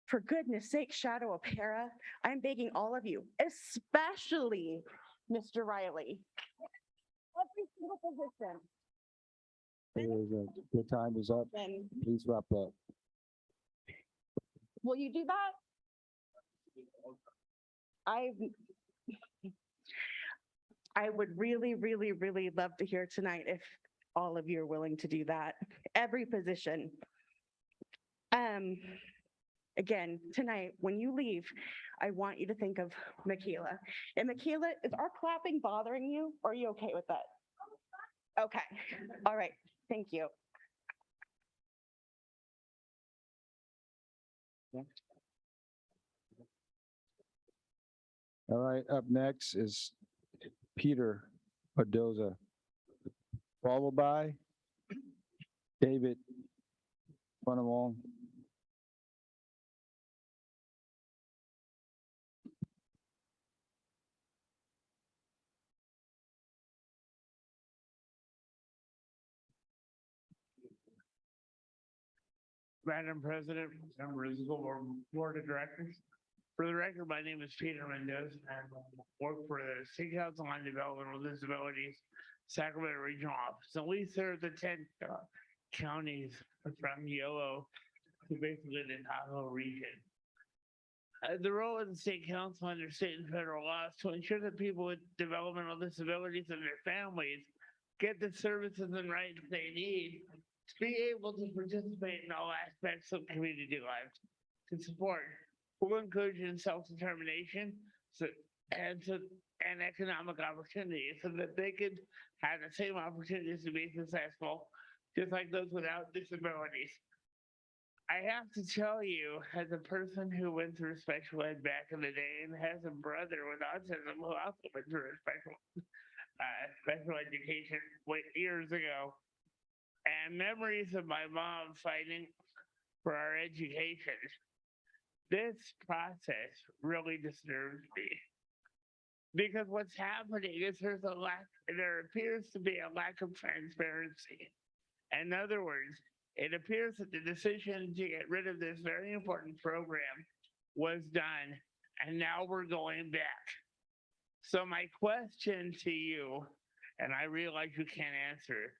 P: For goodness sake, shadow a para. I'm begging all of you, especially Mr. Riley. Every single position.
O: Your time is up.
P: Then
O: Please wrap up.
P: will you do that? I would really, really, really love to hear tonight if all of you are willing to do that. Every position. Again, tonight, when you leave, I want you to think of Michaela. And Michaela, is our clapping bothering you? Or are you okay with that? Okay, all right, thank you.
O: All right, up next is Peter Padoza, followed by David Funamong.
Q: Madam President, members of the Board of Directors. For the record, my name is Peter Mendoza and I work for the State Council on Developmental Disabilities, Sacramento Regional Office. And we serve the 10 counties from Yolo to basically the Tahoe region. The role of the State Council under state and federal laws to ensure that people with developmental disabilities and their families get the services and rights they need to be able to participate in all aspects of community life, to support full inclusion and self-determination and economic opportunity so that they could have the same opportunities to be successful, just like those without disabilities. I have to tell you, as a person who went through special ed back in the day and has a brother with autism who also went through special education years ago, and memories of my mom fighting for our education, this process really disturbs me. Because what's happening is there appears to be a lack of transparency. In other words, it appears that the decision to get rid of this very important program was done, and now we're going back. So my question to you, and I realize you can't answer,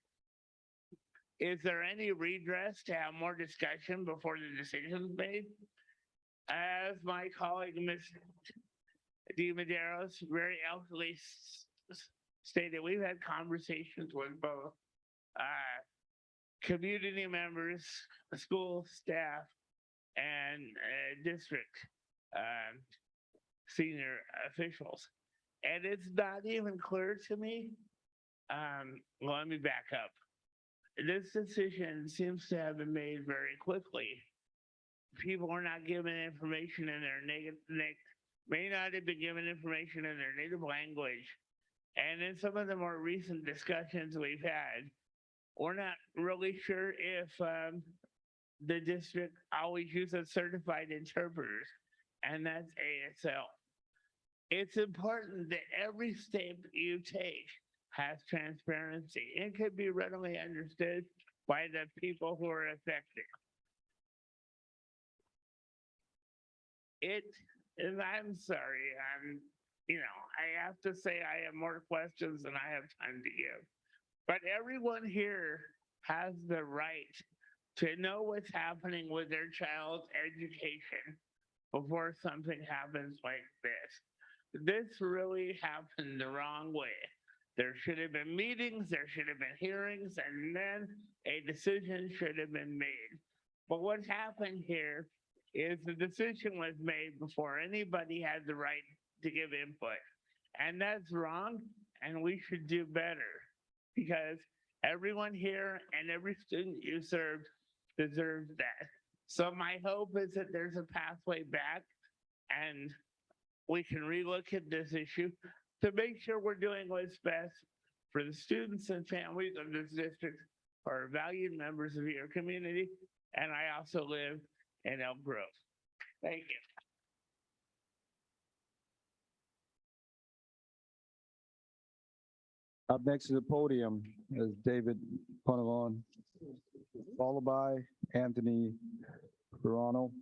Q: is there any redress to have more discussion before the decision is made? As my colleague, Ms. D. Medeiros, very eloquently stated, we've had conversations with both community members, school staff, and district senior officials. And it's not even clear to me. Let me back up. This decision seems to have been made very quickly. People are not given information in their may not have been given information in their native language. And in some of the more recent discussions we've had, we're not really sure if the district always uses certified interpreters, and that's ASL. It's important that every step you take has transparency and can be readily understood by the people who are affected. And I'm sorry, I have to say I have more questions than I have time to give. But everyone here has the right to know what's happening with their child's education before something happens like this. This really happened the wrong way. There should have been meetings, there should have been hearings, and then a decision should have been made. But what happened here is the decision was made before anybody had the right to give input. And that's wrong, and we should do better because everyone here and every student you served deserves that. So my hope is that there's a pathway back and we can relook at this issue. to make sure we're doing what's best for the students and families of this district who are valued members of your community. And I also live in Elk Grove. Thank you.
O: Up next to the podium is David Ponavon, followed by Anthony Verano.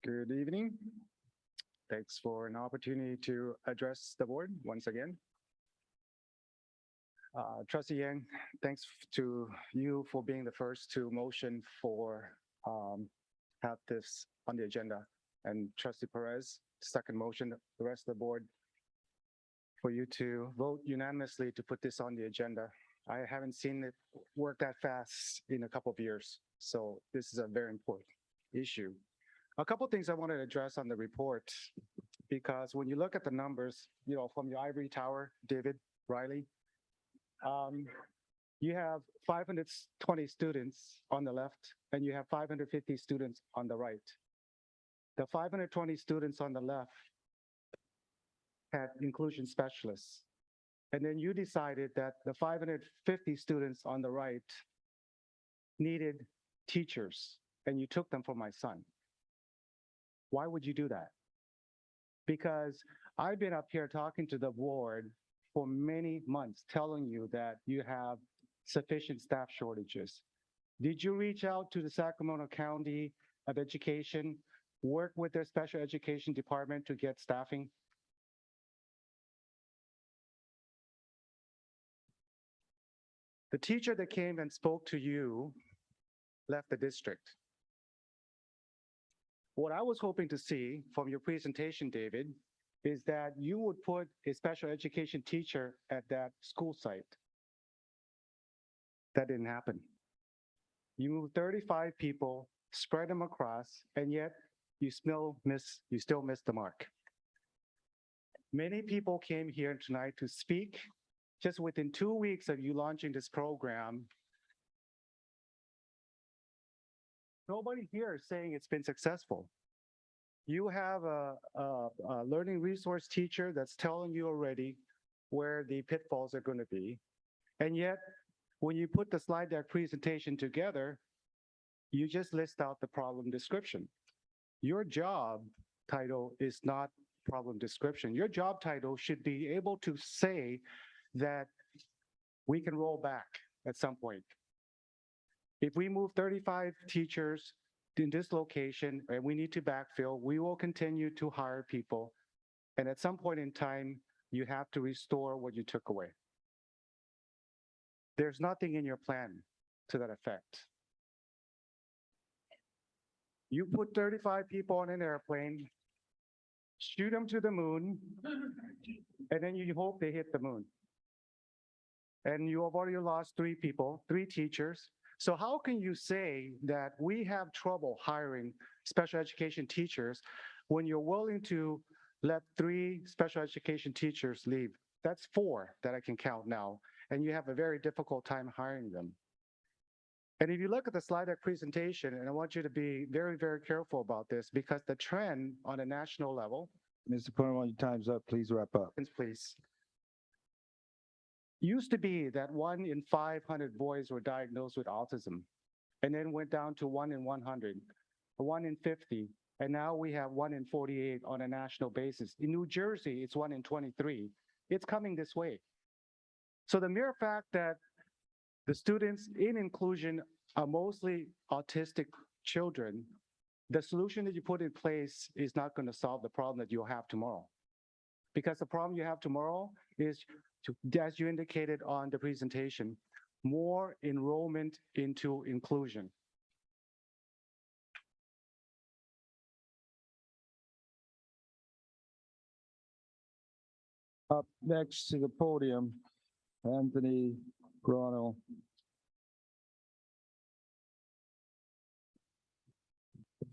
R: Good evening. Thanks for an opportunity to address the board once again. Trustee Yang, thanks to you for being the first to motion for have this on the agenda. And Trustee Perez, second motion, the rest of the board for you to vote unanimously to put this on the agenda. I haven't seen it work that fast in a couple of years. So this is a very important issue. A couple of things I wanted to address on the report, because when you look at the numbers, you know, from your ivory tower, David Riley, you have 520 students on the left and you have 550 students on the right. The 520 students on the left had inclusion specialists. And then you decided that the 550 students on the right needed teachers and you took them from my son. Why would you do that? Because I've been up here talking to the board for many months, telling you that you have sufficient staff shortages. Did you reach out to the Sacramento County of Education, work with their special education department to get staffing? The teacher that came and spoke to you left the district. What I was hoping to see from your presentation, David, is that you would put a special education teacher at that school site. That didn't happen. You moved 35 people, spread them across, and yet you still missed the mark. Many people came here tonight to speak. Just within 2 weeks of you launching this program, nobody here is saying it's been successful. You have a learning resource teacher that's telling you already where the pitfalls are going to be. And yet, when you put the slide deck presentation together, you just list out the problem description. Your job title is not problem description. Your job title should be able to say that we can roll back at some point. If we move 35 teachers in this location and we need to backfill, we will continue to hire people. And at some point in time, you have to restore what you took away. There's nothing in your plan to that effect. You put 35 people on an airplane, shoot them to the moon, and then you hope they hit the moon. And you have already lost 3 people, 3 teachers. So how can you say that we have trouble hiring special education teachers when you're willing to let 3 special education teachers leave? That's 4 that I can count now, and you have a very difficult time hiring them. And if you look at the slide deck presentation, and I want you to be very, very careful about this, because the trend on a national level—
O: Mr. Ponavon, your time's up. Please wrap up.
R: Please. Used to be that 1 in 500 boys were diagnosed with autism, and then went down to 1 in 100, 1 in 50, and now we have 1 in 48 on a national basis. In New Jersey, it's 1 in 23. It's coming this way. So the mere fact that the students in inclusion are mostly autistic children, the solution that you put in place is not going to solve the problem that you'll have tomorrow. Because the problem you have tomorrow is, as you indicated on the presentation, more enrollment into inclusion.
O: Up next to the podium, Anthony Grano.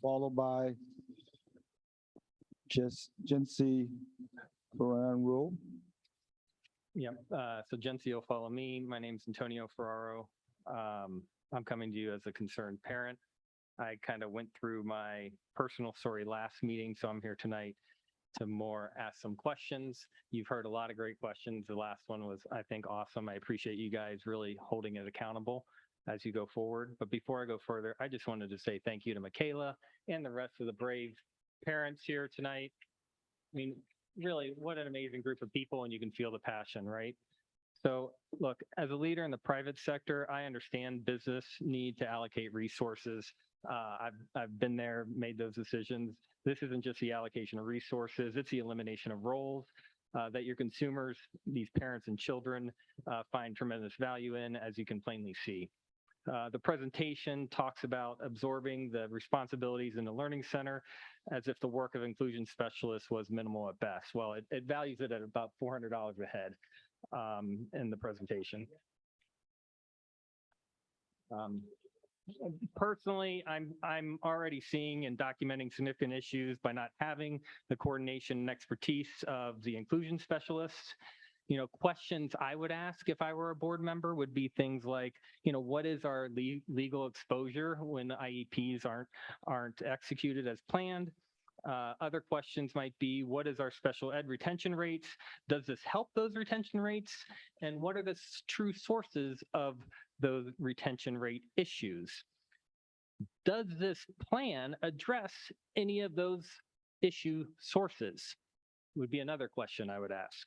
O: Followed by Jency Baran Rule.
S: Yep, so Jency will follow me. My name's Antonio Ferraro. I'm coming to you as a concerned parent. I kind of went through my personal story last meeting, so I'm here tonight to more ask some questions. You've heard a lot of great questions. The last one was, I think, awesome. I appreciate you guys really holding it accountable as you go forward. But before I go further, I just wanted to say thank you to Michaela and the rest of the brave parents here tonight. I mean, really, what an amazing group of people, and you can feel the passion, right? So look, as a leader in the private sector, I understand business need to allocate resources. I've been there, made those decisions. This isn't just the allocation of resources, it's the elimination of roles that your consumers, these parents and children, find tremendous value in, as you can plainly see. The presentation talks about absorbing the responsibilities in the learning center as if the work of inclusion specialists was minimal at best. Well, it values it at about $400 a head in the presentation. Personally, I'm already seeing and documenting significant issues by not having the coordination and expertise of the inclusion specialists. You know, questions I would ask if I were a board member would be things like, you know, what is our legal exposure when IEPs aren't executed as planned? Other questions might be, what is our special ed retention rates? Does this help those retention rates? And what are the true sources of those retention rate issues? Does this plan address any of those issue sources? Would be another question I would ask.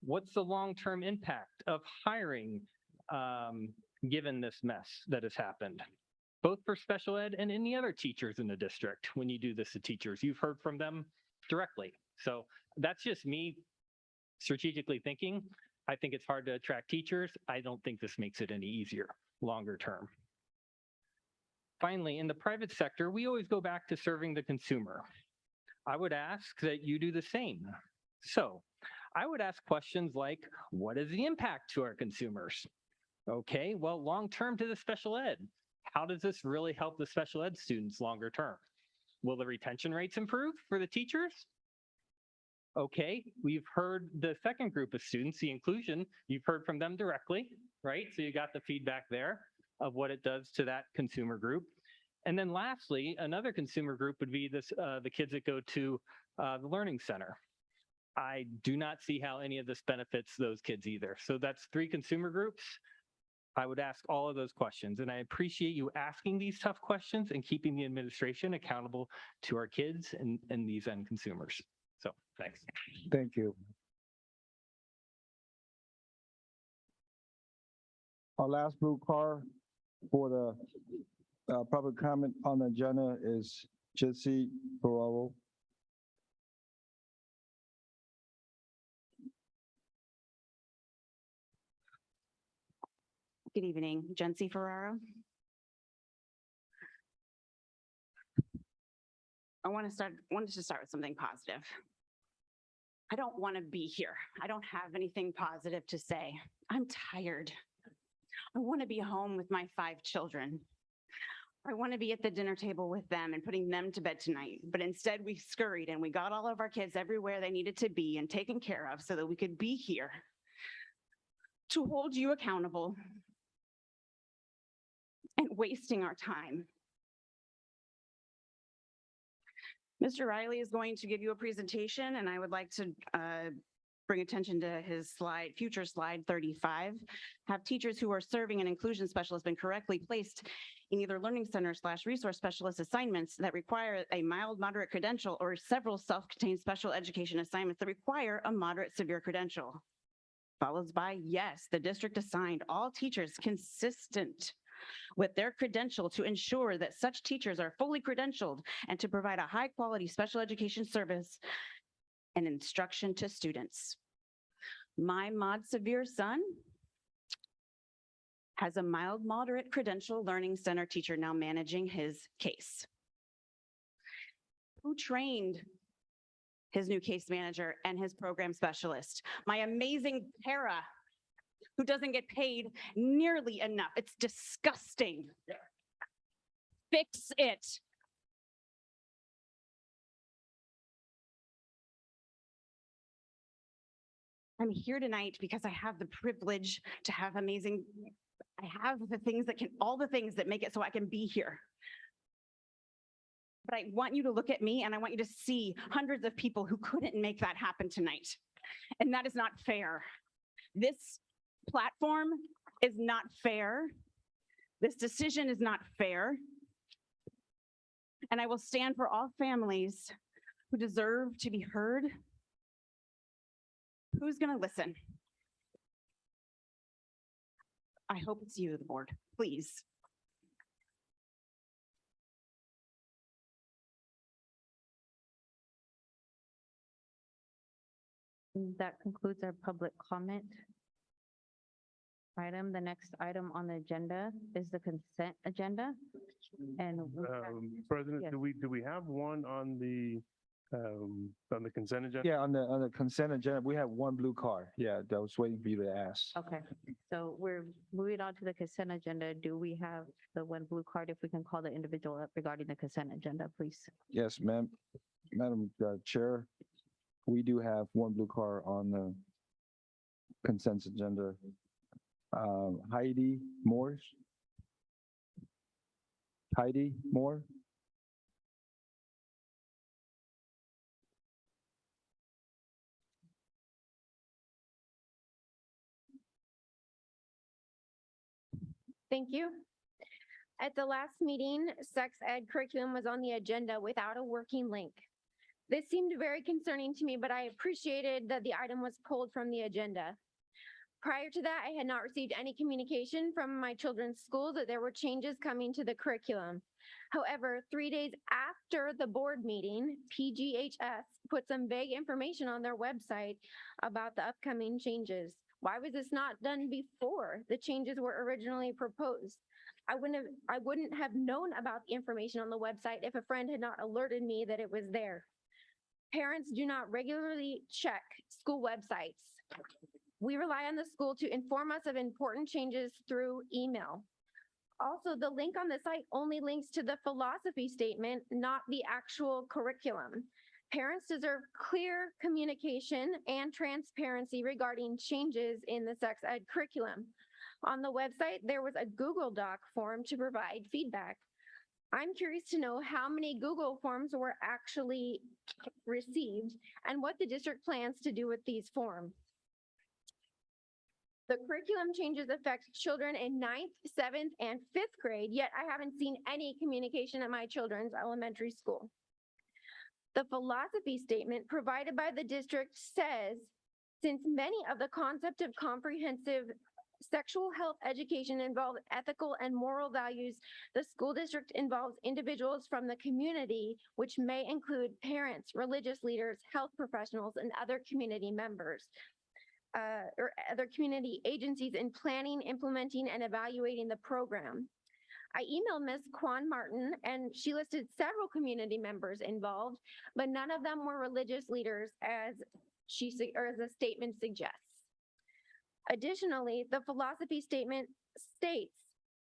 S: What's the long-term impact of hiring given this mess that has happened? Both for special ed and any other teachers in the district. When you do this to teachers, you've heard from them directly. So that's just me strategically thinking. I think it's hard to attract teachers. I don't think this makes it any easier longer term. Finally, in the private sector, we always go back to serving the consumer. I would ask that you do the same. So I would ask questions like, what is the impact to our consumers? Okay, well, long-term to the special ed. How does this really help the special ed students longer term? Will the retention rates improve for the teachers? Okay, we've heard the second group of students, the inclusion, you've heard from them directly, right? So you got the feedback there of what it does to that consumer group. And then lastly, another consumer group would be this, the kids that go to the learning center. I do not see how any of this benefits those kids either. So that's 3 consumer groups. I would ask all of those questions, and I appreciate you asking these tough questions and keeping the administration accountable to our kids and these end consumers. So thanks.
O: Thank you. Our last blue card for the public comment on the agenda is Jesse Ferraro.
P: Good evening, Jency Ferraro. wanted to start with something positive. I don't want to be here. I don't have anything positive to say. I'm tired. I want to be home with my 5 children. I want to be at the dinner table with them and putting them to bed tonight. But instead we scurried and we got all of our kids everywhere they needed to be and taken care of so that we could be here to hold you accountable and wasting our time. Mr. Riley is going to give you a presentation, and I would like to bring attention to his slide, future slide 35. Have teachers who are serving an inclusion specialist been correctly placed in either learning center / resource specialist assignments that require a mild, moderate credential, or several self-contained special education assignments that require a moderate, severe credential? Followed by, yes, the district assigned all teachers consistent with their credential to ensure that such teachers are fully credentialed and to provide a high quality special education service and instruction to students. My mod severe son has a mild moderate credential learning center teacher now managing his case. Who trained his new case manager, and his program specialist. My amazing para who doesn't get paid nearly enough. It's disgusting. Fix it. I'm here tonight because I have the privilege to have I have the things that all the things that make it so I can be here. But I want you to look at me and I want you to see hundreds of people who couldn't make that happen tonight. And that is not fair. This platform is not fair. This decision is not fair. And I will stand for all families who deserve to be heard. Who's going to listen? I hope it's you, the board, please.
A: That concludes our public comment item. The next item on the agenda is the consent agenda. And
F: President,
A: yes.
F: do we have one on the consent agenda?
O: Yeah, on the consent agenda, we have one blue card. Yeah, that was waiting for you to ask.
A: Okay, so we're moving on to the consent agenda. Do we have the one blue card? If we can call the individual up regarding the consent agenda, please.
O: Yes, ma'am. Madam Chair, we do have one blue card on the consent agenda. Heidi Moore. Heidi Moore.
U: Thank you. At the last meeting, sex ed curriculum was on the agenda without a working link. This seemed very concerning to me, but I appreciated that the item was pulled from the agenda. Prior to that, I had not received any communication from my children's school that there were changes coming to the curriculum. However, 3 days after the board meeting, PGHS put some vague information on their website about the upcoming changes. Why was this not done before the changes were originally proposed? I wouldn't have known about the information on the website if a friend had not alerted me that it was there. Parents do not regularly check school websites. We rely on the school to inform us of important changes through email. Also, the link on the site only links to the philosophy statement, not the actual curriculum. Parents deserve clear communication and transparency regarding changes in the sex ed curriculum. On the website, there was a Google Doc form to provide feedback. I'm curious to know how many Google forms were actually received and what the district plans to do with these forms. The curriculum changes affect children in 9th, 7th, and 5th grade, yet I haven't seen any communication at my children's elementary school. The philosophy statement provided by the district says, since many of the concept of comprehensive sexual health education involve ethical and moral values, the school district involves individuals from the community, which may include parents, religious leaders, health professionals, and other community members. Or other community agencies in planning, implementing, and evaluating the program. I emailed Ms. Quan Martin and she listed several community members involved, but none of them were religious leaders as the statement suggests. Additionally, the philosophy statement states,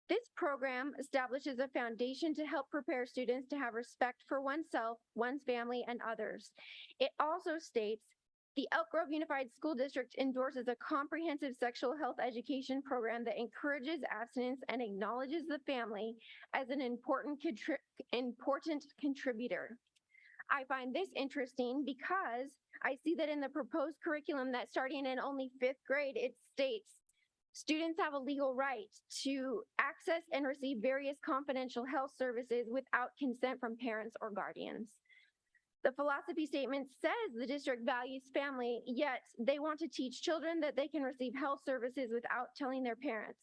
U: this program establishes a foundation to help prepare students to have respect for oneself, one's family, and others. It also states, the Elk Grove Unified School District endorses a comprehensive sexual health education program that encourages abstinence and acknowledges the family as an important contributor. I find this interesting because I see that in the proposed curriculum that starting in only 5th grade, it states, students have a legal right to access and receive various confidential health services without consent from parents or guardians. The philosophy statement says the district values family, yet they want to teach children that they can receive health services without telling their parents.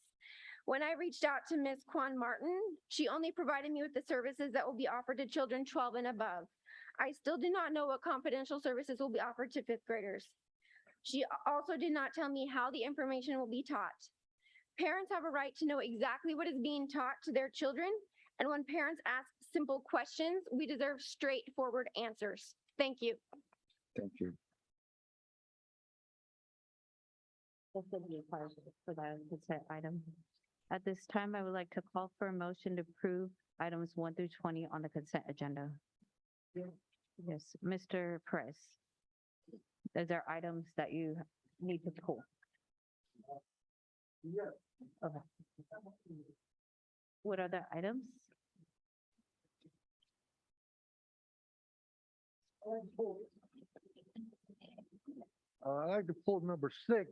U: When I reached out to Ms. Quan Martin, she only provided me with the services that will be offered to children 12 and above. I still do not know what confidential services will be offered to 5th graders. She also did not tell me how the information will be taught. Parents have a right to know exactly what is being taught to their children, and when parents ask simple questions, we deserve straightforward answers. Thank you.
O: Thank you.
A: This will be required for the consent item. At this time, I would like to call for a motion to approve items 1 through 20 on the consent agenda. Yes, Mr. Perez. Those are items that you need to pull. Okay. What are the items?
T: I'd like to pull number 6,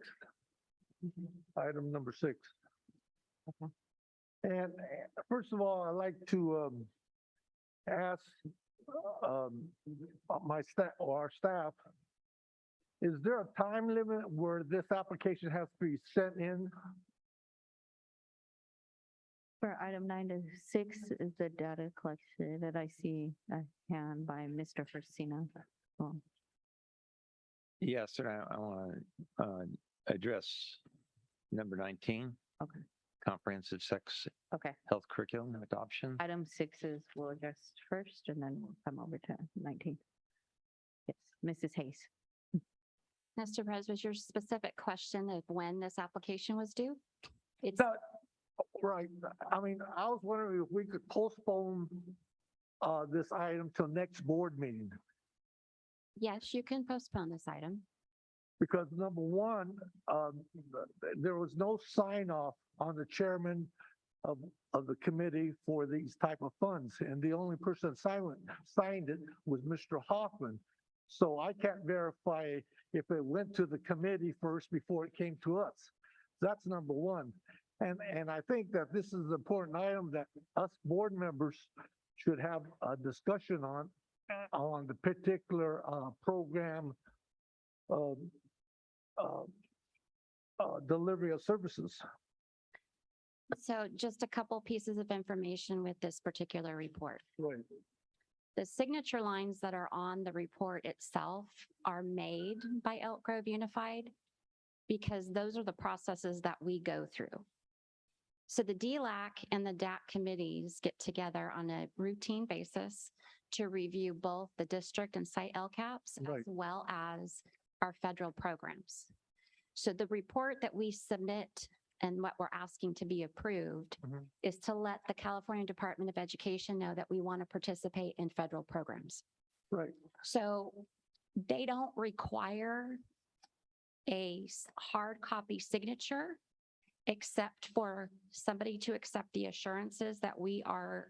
T: item number 6.
A: Okay.
T: And first of all, I'd like to ask my staff or our staff, is there a time limit where this application has to be sent in?
A: For item 9 to 6 is the data collection that I see a hand by Mr. Forcina. Oh,
B: Yes, and I want to address number 19.
A: Okay.
B: Comprehensive sex
A: Okay.
B: health curriculum adoption.
A: Item 6 is we'll address first and then we'll come over to 19. Yes, Mrs. Hayes.
C: Mr. Perez, was your specific question of when this application was due? It's
T: Right. I mean, I was wondering if we could postpone this item till next board meeting.
C: yes, you can postpone this item.
T: Because number one, there was no sign off on the chairman of the committee for these type of funds. And the only person signed it was Mr. Hoffman. So I can't verify if it went to the committee first before it came to us. That's number one. And I think that this is an important item that us board members should have a discussion on the particular program delivery of services.
C: So just a couple pieces of information with this particular report.
T: Right.
C: The signature lines that are on the report itself are made by Elk Grove Unified because those are the processes that we go through. So the DLAC and the DAC committees get together on a routine basis to review both the district and site LCAPs as well as our federal programs. So the report that we submit and what we're asking to be approved is to let the California Department of Education know that we want to participate in federal programs.
T: Right.
C: So they don't require a hard copy signature except for somebody to accept the assurances that we are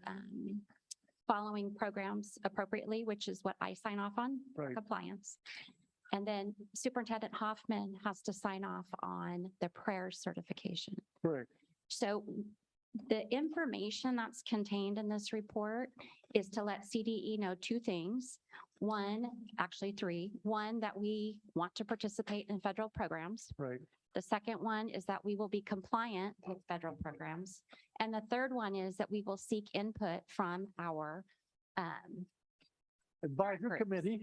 C: following programs appropriately, which is what I sign off on for compliance. And then Superintendent Hoffman has to sign off on the prayer certification.
T: Correct.
C: So the information that's contained in this report is to let CDE know two things. One, actually three. One, that we want to participate in federal programs.
T: Right.
C: The second one is that we will be compliant with federal programs. And the third one is that we will seek input from our
T: advisory committee.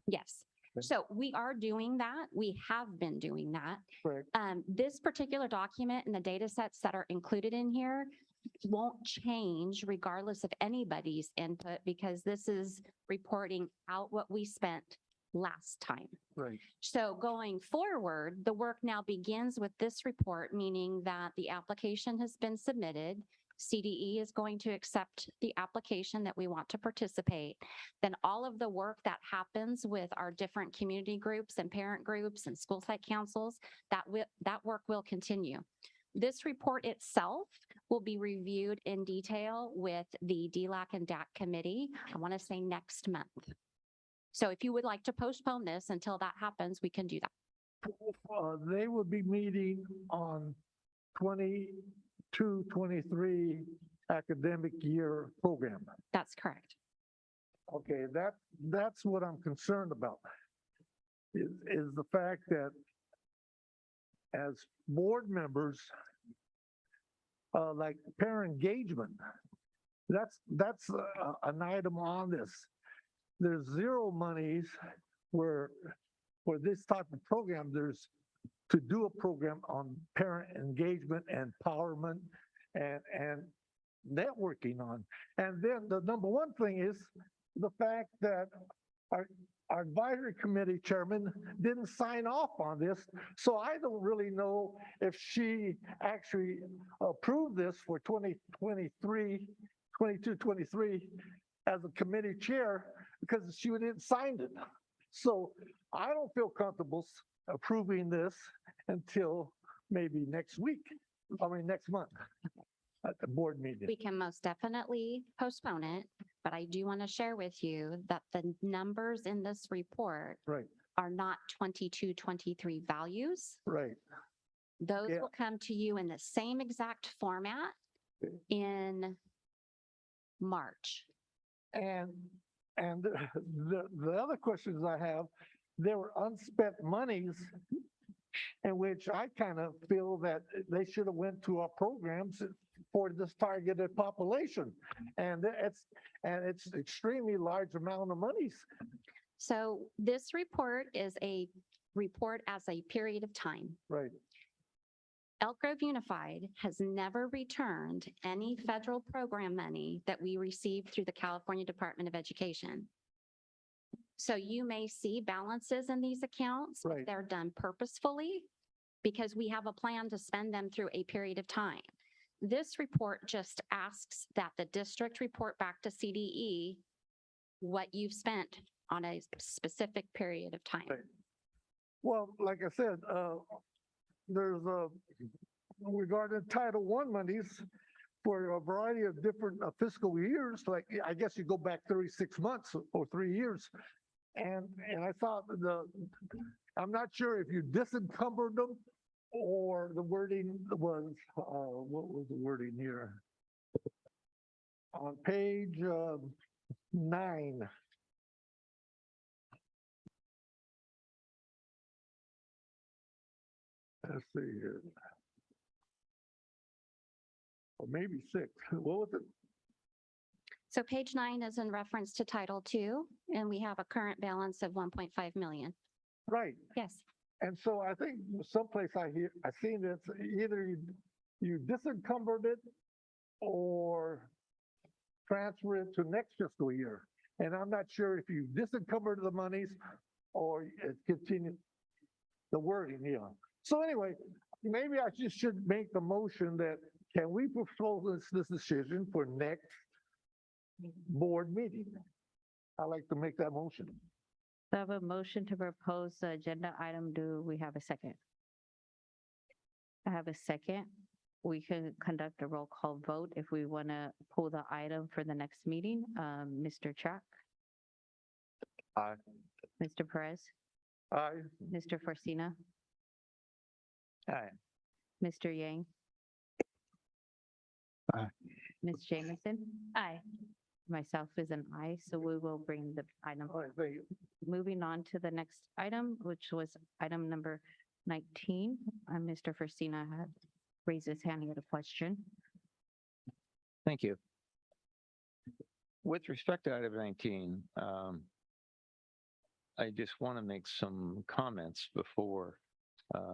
C: Yes. So we are doing that. We have been doing that.
T: Correct.
C: This particular document and the data sets that are included in here won't change regardless of anybody's input because this is reporting out what we spent last time.
T: Right.
C: So going forward, the work now begins with this report, meaning that the application has been submitted. CDE is going to accept the application that we want to participate. Then all of the work that happens with our different community groups and parent groups and school site councils, that work will continue. This report itself will be reviewed in detail with the DLAC and DAC committee, I want to say next month. So if you would like to postpone this until that happens, we can do that.
T: They will be meeting on 22-23 academic year program.
C: That's correct.
T: Okay, that's what I'm concerned about, is the fact that as board members, like parent engagement, that's an item on this. There's zero monies where for this type of program, there's to do a program on parent engagement and empowerment and networking on. And then the number one thing is the fact that our advisory committee chairman didn't sign off on this, so I don't really know if she actually approved this for 2023, 22, 23 as a committee chair because she didn't sign it. So I don't feel comfortable approving this until maybe next month at the board meeting.
C: We can most definitely postpone it, but I do want to share with you that the numbers in this report
T: Right,
C: are not 22, 23 values.
T: right.
C: Those
T: Yeah.
C: will come to you in the same exact format in March.
T: And the other questions I have, there were unspent monies in which I kind of feel that they should have went to our programs for this targeted population. And it's extremely large amount of monies.
C: So this report is a report as a period of time.
T: Right,
C: Elk Grove Unified has never returned any federal program money that we received through the California Department of Education. So you may see balances in these accounts. If
T: Right.
C: they're done purposefully because we have a plan to spend them through a period of time. This report just asks that the district report back to CDE what you've spent on a specific period of time.
T: Right. Well, like I said, there's regarding Title I monies for a variety of different fiscal years, like I guess you go back 36 months or 3 years. And I thought I'm not sure if you disencumbered them or the wording was, what was the wording here? On page 9. Let's see here. Or maybe 6. What was it?
C: So page 9 is in reference to Title II, and we have a current balance of 1.5 million.
T: Right.
C: Yes.
T: And so I think someplace I seen this, either you disencumbered it or transfer it to next fiscal year. And I'm not sure if you disencumbered the monies or it continued the wording here. So anyway, maybe I just should make the motion that can we propose this decision for next board meeting? I'd like to make that motion.
A: I have a motion to propose the agenda item. Do we have a second? I have a second. We can conduct a roll call vote if we want to pull the item for the next meeting. Mr. Track,
B: Aye.
A: Mr. Perez,
T: Aye.
A: Mr. Forcina,
B: Aye.
A: Mr. Yang.
O: Aye.
A: Ms. Jamison. Aye. Myself is an aye, so we will bring the item.
T: All right, thank you.
A: Moving on to the next item, which was item number 19. Mr. Forcina had raised his hand. He had a question.
B: Thank you. With respect to item 19, I just want to make some comments before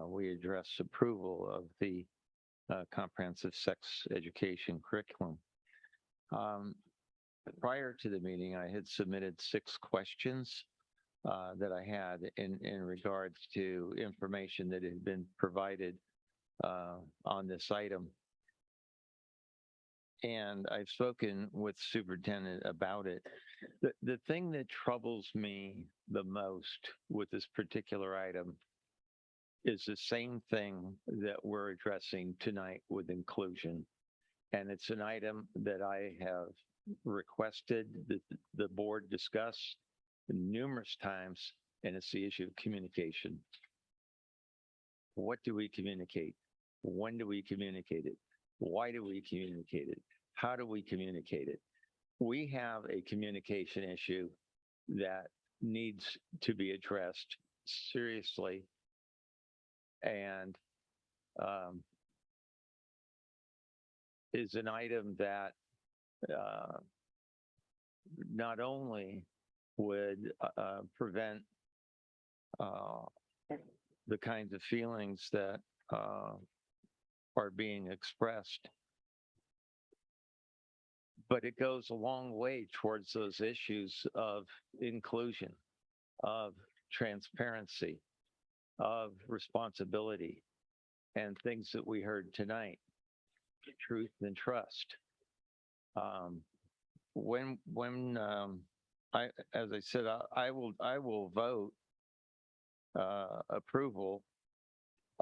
B: we address approval of the comprehensive sex education curriculum. Prior to the meeting, I had submitted 6 questions that I had in regards to information that had been provided on this item. And I've spoken with Superintendent about it. The thing that troubles me the most with this particular item is the same thing that we're addressing tonight with inclusion. And it's an item that I have requested that the board discuss numerous times, and it's the issue of communication. What do we communicate? When do we communicate it? Why do we communicate it? How do we communicate it? We have a communication issue that needs to be addressed seriously, and is an item that not only would prevent the kinds of feelings that are being expressed, but it goes a long way towards those issues of inclusion. of transparency, of responsibility, and things that we heard tonight, truth and trust. As I said, I will vote approval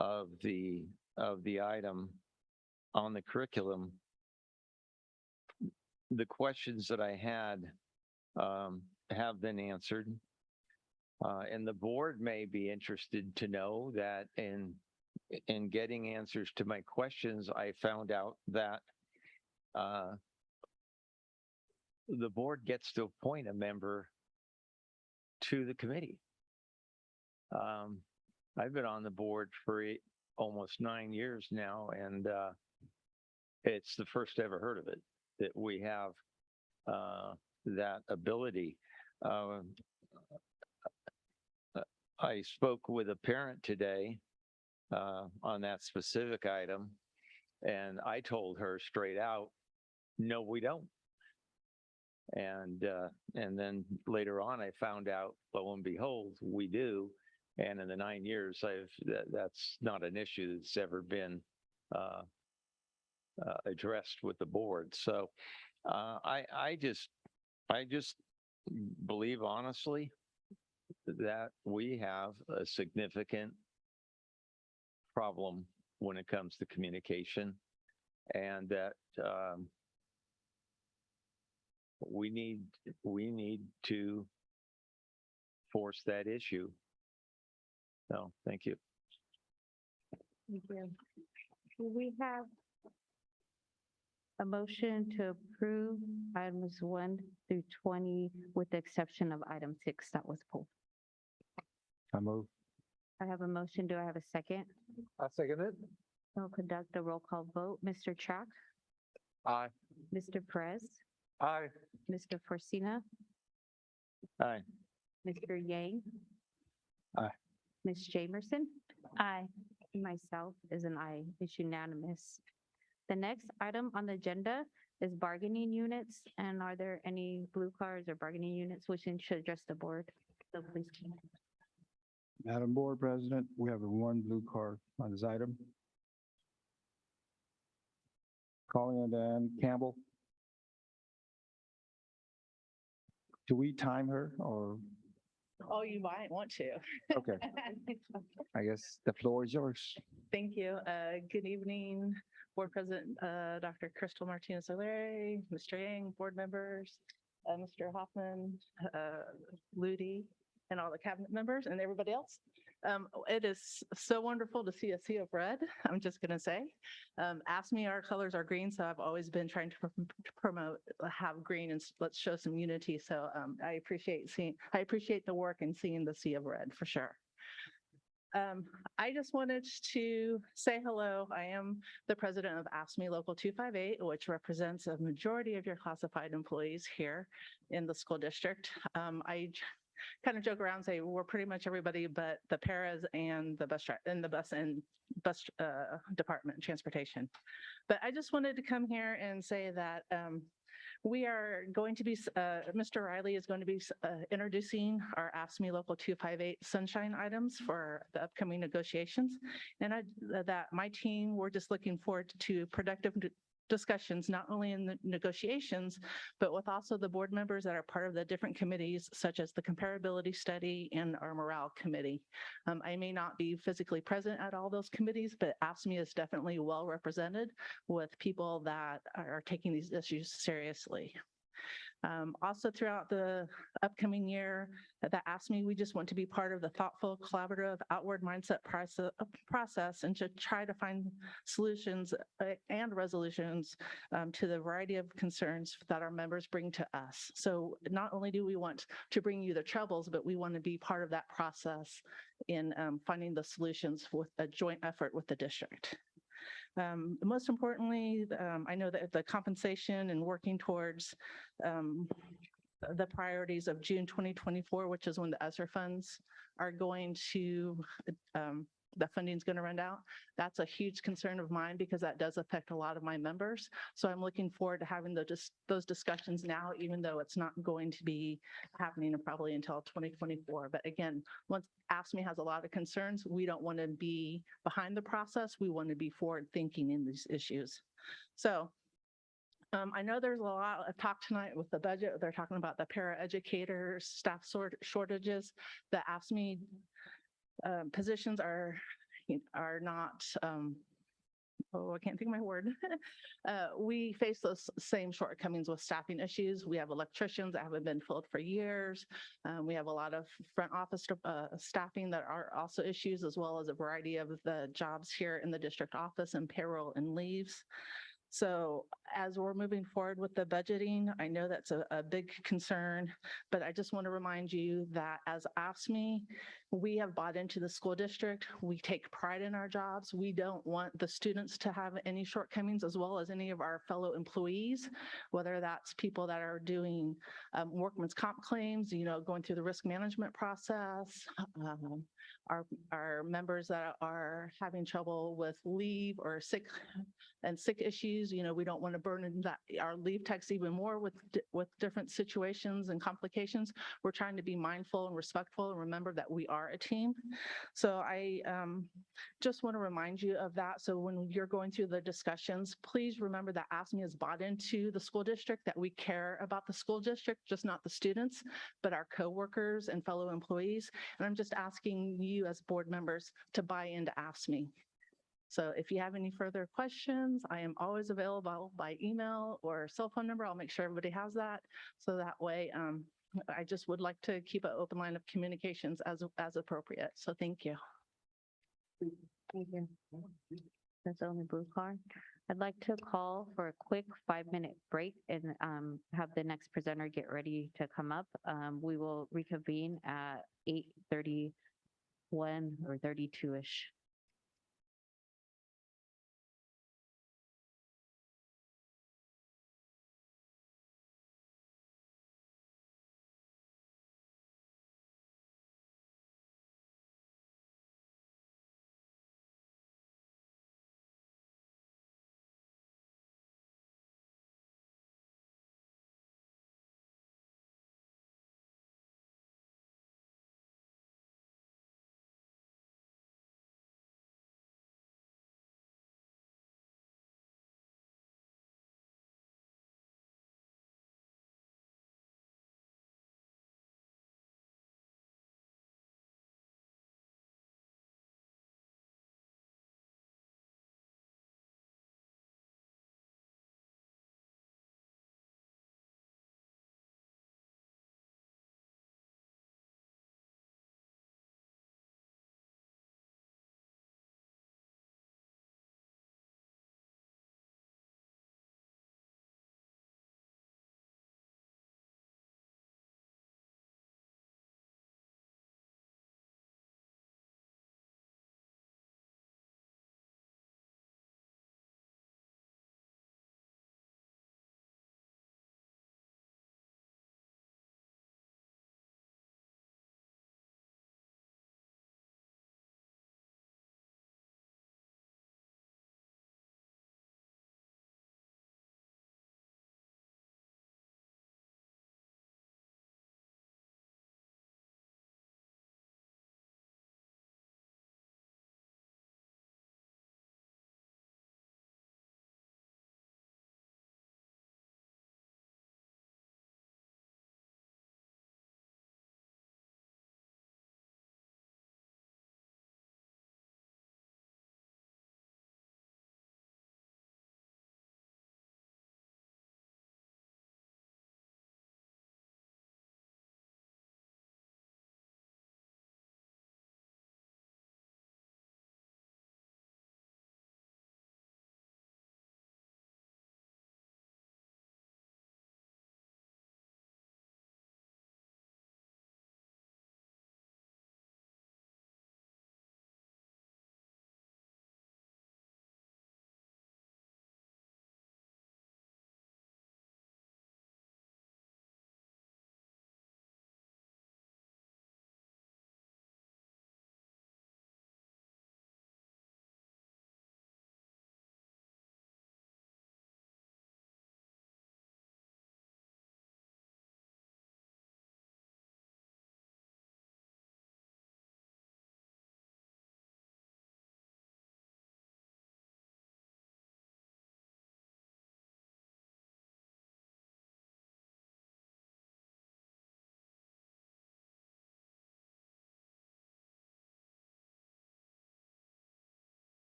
B: of the item on the curriculum. The questions that I had have been answered. And the board may be interested to know that in getting answers to my questions, I found out that the board gets to appoint a member to the committee. I've been on the board for almost 9 years now, and it's the first I ever heard of it, that we have that ability. I spoke with a parent today on that specific item, and I told her straight out, no, we don't. And then later on, I found out, lo and behold, we do. And in the 9 years, that's not an issue that's ever been addressed with the board. So I just believe honestly that we have a significant problem when it comes to communication, and that we need to force that issue. So, thank you.
A: Thank you. We have a motion to approve items 1 through 20 with the exception of item 6 that was pulled.
O: I move.
A: I have a motion. Do I have a second?
T: I second it.
A: I'll conduct a roll call vote. Mr. Track,
T: Aye.
A: Mr. Perez,
T: Aye.
A: Mr. Forcina,
B: Aye.
A: Mr. Yang.
O: Aye.
A: Ms. Jamerson. Aye. Myself is an aye. It's unanimous. The next item on the agenda is bargaining units. And are there any blue cards or bargaining units wishing to address the board? So please.
O: Madam Board President, we have one blue card on this item. Calling on Ann Campbell. Do we time her or?
I: Oh, you might want to.
O: Okay. I guess the floor is yours.
I: Thank you. Good evening, Board President, Dr. Crystal Martinez-O'Leary, Mr. Yang, board members, Mr. Hoffman, Ludi, and all the cabinet members and everybody else. It is so wonderful to see a sea of red, I'm just going to say. AFSCME, our colors are green, so I've always been trying to promote, have green, and let's show some unity. So I appreciate the work and seeing the sea of red for sure. I just wanted to say hello. I am the president of AFSCME Local 258, which represents a majority of your classified employees here in the school district. I kind of joke around and say we're pretty much everybody but the paras and the bus department, transportation. But I just wanted to come here and say that we are going to be, Mr. Riley is going to be introducing our AFSCME Local 258 sunshine items for the upcoming negotiations. And that my team, we're just looking forward to productive discussions, not only in the negotiations, but with also the board members that are part of the different committees, such as the comparability study and our morale committee. I may not be physically present at all those committees, but AFSCME is definitely well represented with people that are taking these issues seriously. Also throughout the upcoming year at the AFSCME, we just want to be part of the thoughtful, collaborative, outward mindset process and to try to find solutions and resolutions to the variety of concerns that our members bring to us. So not only do we want to bring you the troubles, but we want to be part of that process in finding the solutions with a joint effort with the district. Most importantly, I know that the compensation and working towards the priorities of June 2024, which is when the ESSER funds are going to the funding's going to run out. That's a huge concern of mine because that does affect a lot of my members. So I'm looking forward to having those discussions now, even though it's not going to be happening probably until 2024. But again, once AFSCME has a lot of concerns, we don't want to be behind the process. We want to be forward thinking in these issues. So I know there's a lot of talk tonight with the budget. They're talking about the paraeducators, staff shortages. The AFSCME positions are not, I can't think of my word. We face those same shortcomings with staffing issues. We have electricians that haven't been filled for years. We have a lot of front office staffing that are also issues, as well as a variety of the jobs here in the district office and payroll and leaves. So as we're moving forward with the budgeting, I know that's a big concern, but I just want to remind you that as AFSCME, we have bought into the school district. We take pride in our jobs. We don't want the students to have any shortcomings, as well as any of our fellow employees, whether that's people that are doing workman's comp claims, going through the risk management process, our members that are having trouble with leave or sick issues. We don't want to burden our leave techs even more with different situations and complications. We're trying to be mindful and respectful and remember that we are a team. So I just want to remind you of that. So when you're going through the discussions, please remember that AFSCME has bought into the school district, that we care about the school district, just not the students, but our coworkers and fellow employees. And I'm just asking you as board members to buy into AFSCME. So if you have any further questions, I am always available by email or cell phone number. I'll make sure everybody has that. So that way, I just would like to keep an open line of communications as appropriate. So thank you.
A: Thank you. That's the only blue card. I'd like to call for a quick 5-minute break and have the next presenter get ready to come up. We will reconvene at 8:31 or 32-ish.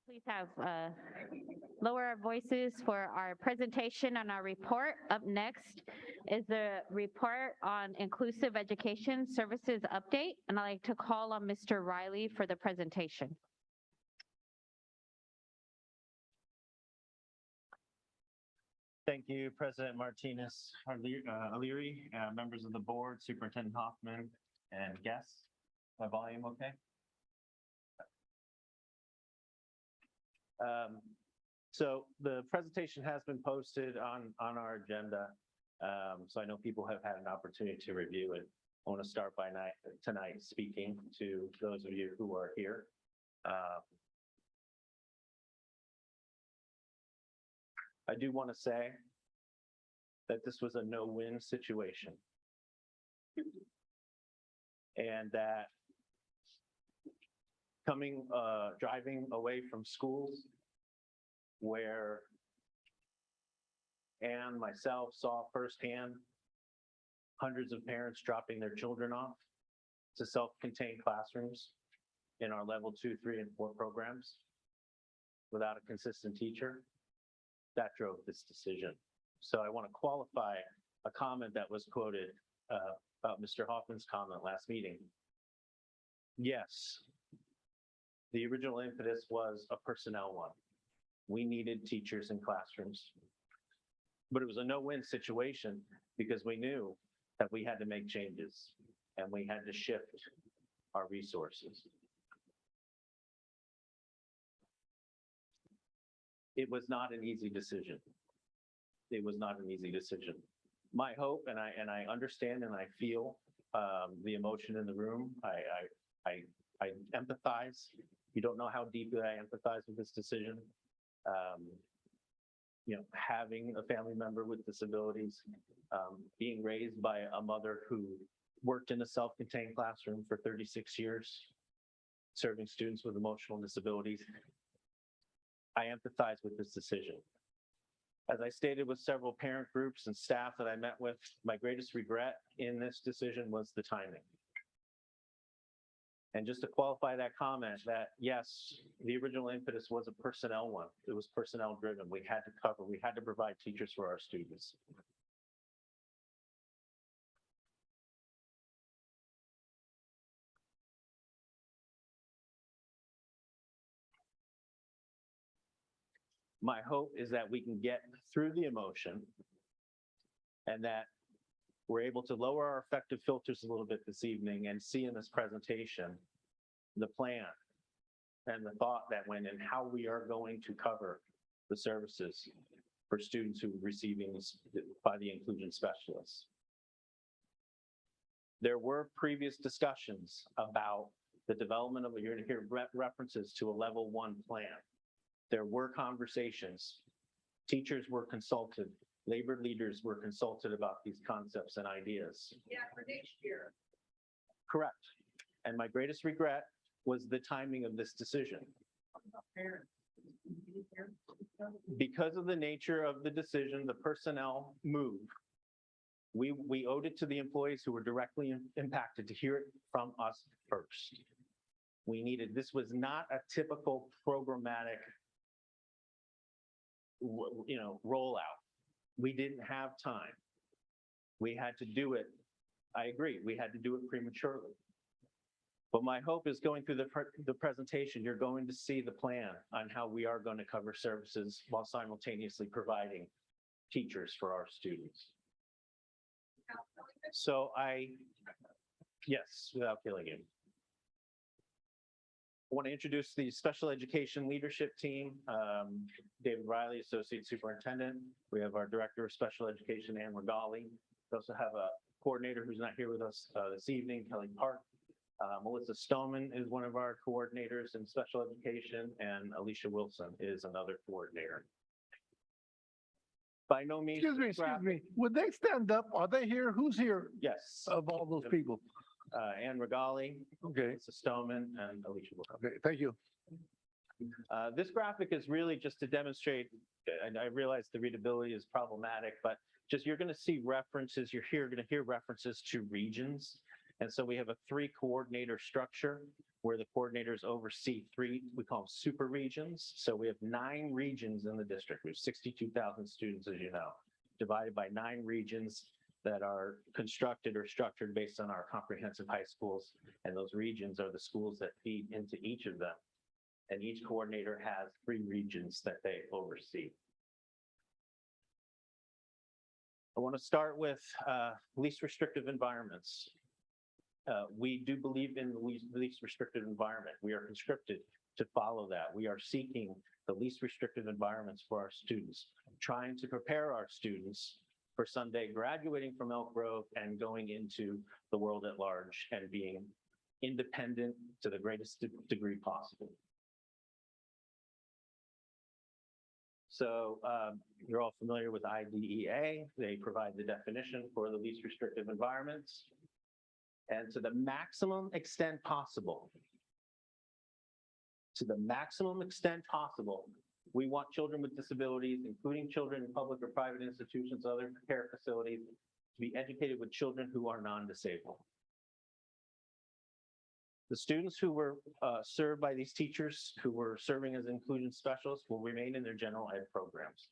A: Please have, lower our voices for our presentation on our report. Up next is the report on inclusive education services update, and I'd like to call on Mr. Riley for the presentation.
E: Thank you, President Martinez, O'Leary, members of the board, Superintendent Hoffman, and guests. My volume okay? So the presentation has been posted on our agenda. So I know people have had an opportunity to review it. I want to start by tonight speaking to those of you who are here. I do want to say that this was a no-win situation. And that driving away from schools where Anne, myself saw firsthand hundreds of parents dropping their children off to self-contained classrooms in our level 2, 3, and 4 programs without a consistent teacher. That drove this decision. So I want to qualify a comment that was quoted about Mr. Hoffman's comment last meeting. Yes, the original impetus was a personnel one. We needed teachers in classrooms. But it was a no-win situation because we knew that we had to make changes and we had to shift our resources. It was not an easy decision. It was not an easy decision. My hope, and I understand and I feel the emotion in the room. I empathize. You don't know how deeply I empathize with this decision. You know, having a family member with disabilities, being raised by a mother who worked in a self-contained classroom for 36 years, serving students with emotional disabilities. I empathize with this decision. As I stated with several parent groups and staff that I met with, my greatest regret in this decision was the timing. And just to qualify that comment, that yes, the original impetus was a personnel one. It was personnel driven. We had to provide teachers for our students. My hope is that we can get through the emotion and that we're able to lower our effective filters a little bit this evening and see in this presentation the plan and the thought that went in how we are going to cover the services for students who are receiving this by the inclusion specialists. There were previous discussions about the development of, you're going to hear references to a level 1 plan. There were conversations. Teachers were consulted. Labor leaders were consulted about these concepts and ideas.
V: Yeah, for next year.
E: Correct. And my greatest regret was the timing of this decision. Because of the nature of the decision, the personnel move, we owed it to the employees who were directly impacted to hear it from us first. This was not a typical programmatic rollout. We didn't have time. We had to do it. I agree. We had to do it prematurely. But my hope is going through the presentation, you're going to see the plan on how we are going to cover services while simultaneously providing teachers for our students. So yes, without killing you. I want to introduce the special education leadership team. David Riley, Associate Superintendent. We have our Director of Special Education, Anne Regali. We also have a coordinator who's not here with us this evening, Kelly Park. Melissa Stoneman is one of our coordinators in special education, and Alicia Wilson is another coordinator. By no means.
T: Excuse me. Would they stand up? Are they here? Who's here?
E: Yes.
T: Of all those people?
E: Anne Regali,
T: okay,
E: Melissa Stoneman, and Alicia Wilson.
T: Okay, thank you.
E: This graphic is really just to demonstrate, and I realize the readability is problematic, but just you're going to see references, you're going to hear references to regions. And so we have a 3-coordinator structure where the coordinators oversee 3, we call them super regions. So we have 9 regions in the district. We have 62,000 students, as you know, divided by 9 regions that are constructed or structured based on our comprehensive high schools. And those regions are the schools that feed into each of them. And each coordinator has 3 regions that they oversee. I want to start with least restrictive environments. We do believe in the least restrictive environment. We are conscripted to follow that. We are seeking the least restrictive environments for our students, trying to prepare our students for someday graduating from Elk Grove and going into the world at large and being independent to the greatest degree possible. So you're all familiar with IDEA. They provide the definition for the least restrictive environments. And to the maximum extent possible, we want children with disabilities, including children in public or private institutions, other care facilities, to be educated with children who are non-disabled. The students who were served by these teachers who were serving as inclusion specialists will remain in their general ed programs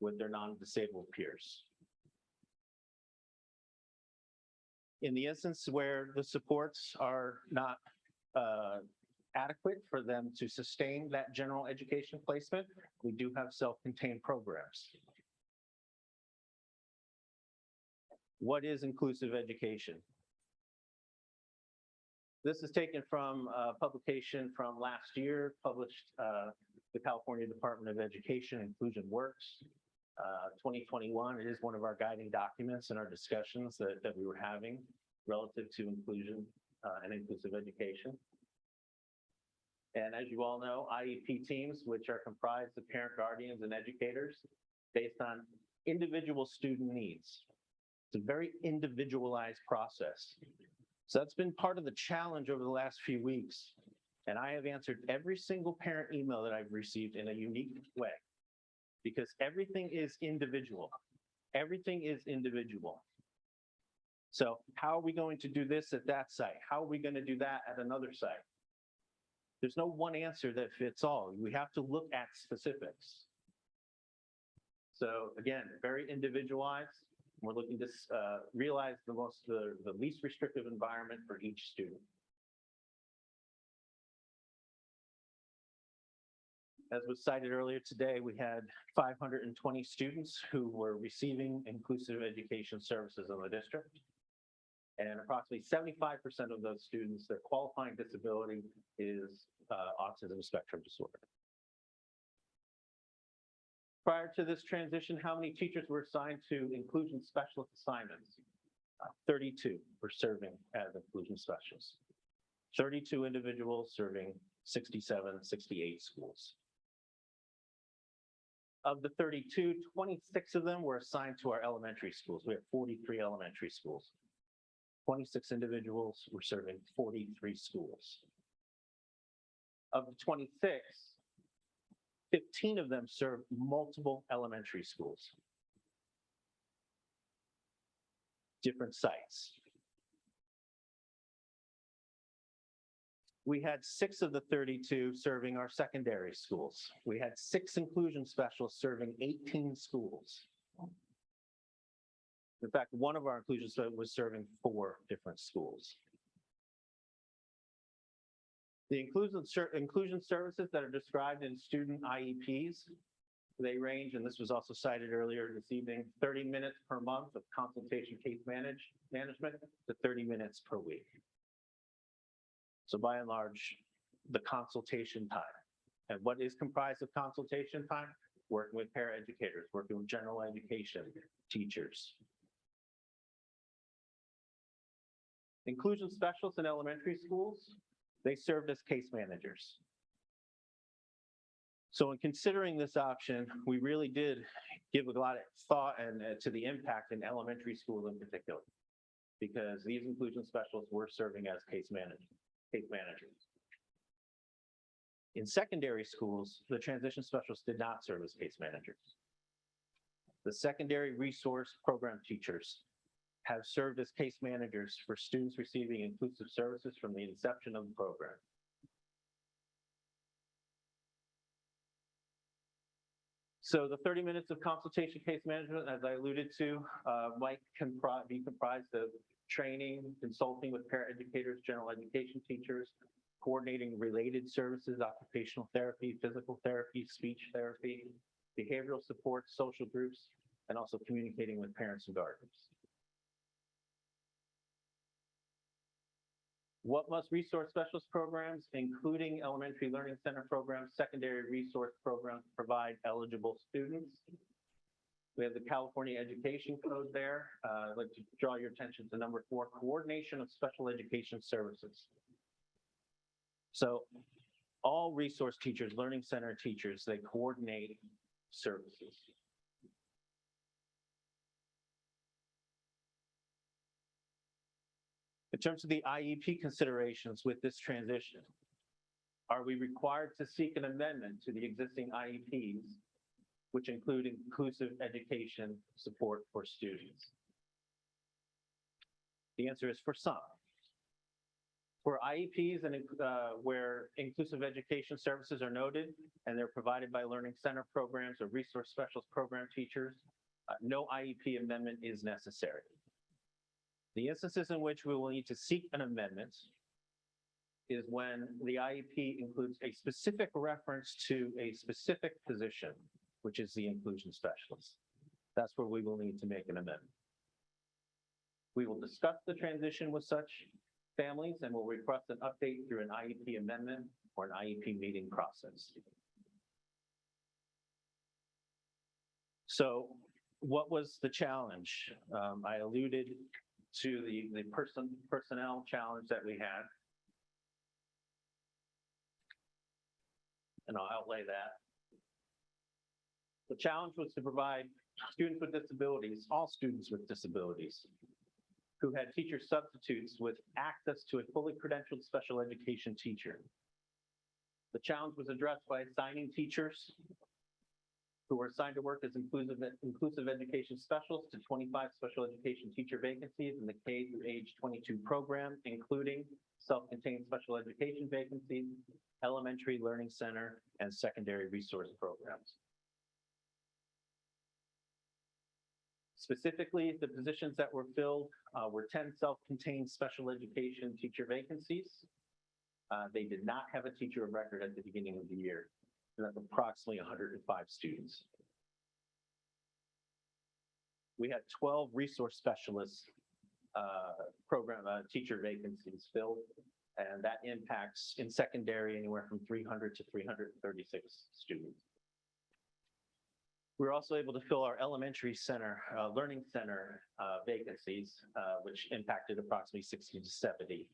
E: with their non-disabled peers. In the instance where the supports are not adequate for them to sustain that general education placement, we do have self-contained programs. What is inclusive education? This is taken from a publication from last year, published the California Department of Education, Inclusion Works, 2021. It is one of our guiding documents in our discussions that we were having relative to inclusion and inclusive education. And as you all know, IEP teams, which are comprised of parent, guardians, and educators, based on individual student needs. It's a very individualized process. So that's been part of the challenge over the last few weeks. And I have answered every single parent email that I've received in a unique way, because everything is individual. Everything is individual. So how are we going to do this at that site? How are we going to do that at another site? There's no one answer that fits all. We have to look at specifics. So again, very individualized. We're looking to realize the least restrictive environment for each student. As was cited earlier today, we had 520 students who were receiving inclusive education services in the district. And approximately 75% of those students, their qualifying disability is autism spectrum disorder. Prior to this transition, how many teachers were assigned to inclusion specialist assignments? 32 were serving as inclusion specialists. 32 individuals serving 67, 68 schools. Of the 32, 26 of them were assigned to our elementary schools. We have 43 elementary schools. 26 individuals were serving 43 schools. Of the 26, 15 of them served multiple elementary schools. Different sites. We had 6 of the 32 serving our secondary schools. We had 6 inclusion specialists serving 18 schools. In fact, one of our inclusion specialists was serving 4 different schools. The inclusion services that are described in student IEPs, they range, and this was also cited earlier this evening, 30 minutes per month of consultation case management to 30 minutes per week. So by and large, the consultation time. And what is comprised of consultation time? Working with paraeducators, working with general education teachers. Inclusion specialists in elementary schools, they served as case managers. So in considering this option, we really did give a lot of thought to the impact in elementary schools in particular, because these inclusion specialists were serving as case managers. In secondary schools, the transition specialists did not serve as case managers. The secondary resource program teachers have served as case managers for students receiving inclusive services from the inception of the program. So the 30 minutes of consultation case management, as I alluded to, might be comprised of training, consulting with paraeducators, general education teachers, coordinating related services, occupational therapy, physical therapy, speech therapy, behavioral support, social groups, and also communicating with parents and guardians. What must resource specialist programs, including elementary learning center programs, secondary resource programs, provide eligible students? We have the California Education Code there. I'd like to draw your attention to number 4, coordination of special education services. So all resource teachers, learning center teachers, they coordinate services. In terms of the IEP considerations with this transition, are we required to seek an amendment to the existing IEPs, which include inclusive education support for students? The answer is for some. For IEPs and where inclusive education services are noted and they're provided by learning center programs or resource specialist program teachers, no IEP amendment is necessary. The instances in which we will need to seek an amendment is when the IEP includes a specific reference to a specific position, which is the inclusion specialist. That's where we will need to make an amendment. We will discuss the transition with such families and will request an update through an IEP amendment or an IEP meeting process. So what was the challenge? I alluded to the personnel challenge that we had. And I'll outlay that. The challenge was to provide students with disabilities, all students with disabilities, who had teacher substitutes with access to a fully credentialed special education teacher. The challenge was addressed by assigning teachers who were assigned to work as inclusive education specialists to 25 special education teacher vacancies in the K through age 22 program, including self-contained special education vacancies, elementary learning center, and secondary resource programs. Specifically, the positions that were filled were 10 self-contained special education teacher vacancies. They did not have a teacher of record at the beginning of the year. And that's approximately 105 students. We had 12 resource specialists program teacher vacancies filled, and that impacts in secondary anywhere from 300 to 336 students. We were also able to fill our elementary center, learning center vacancies, which impacted approximately 60 to 70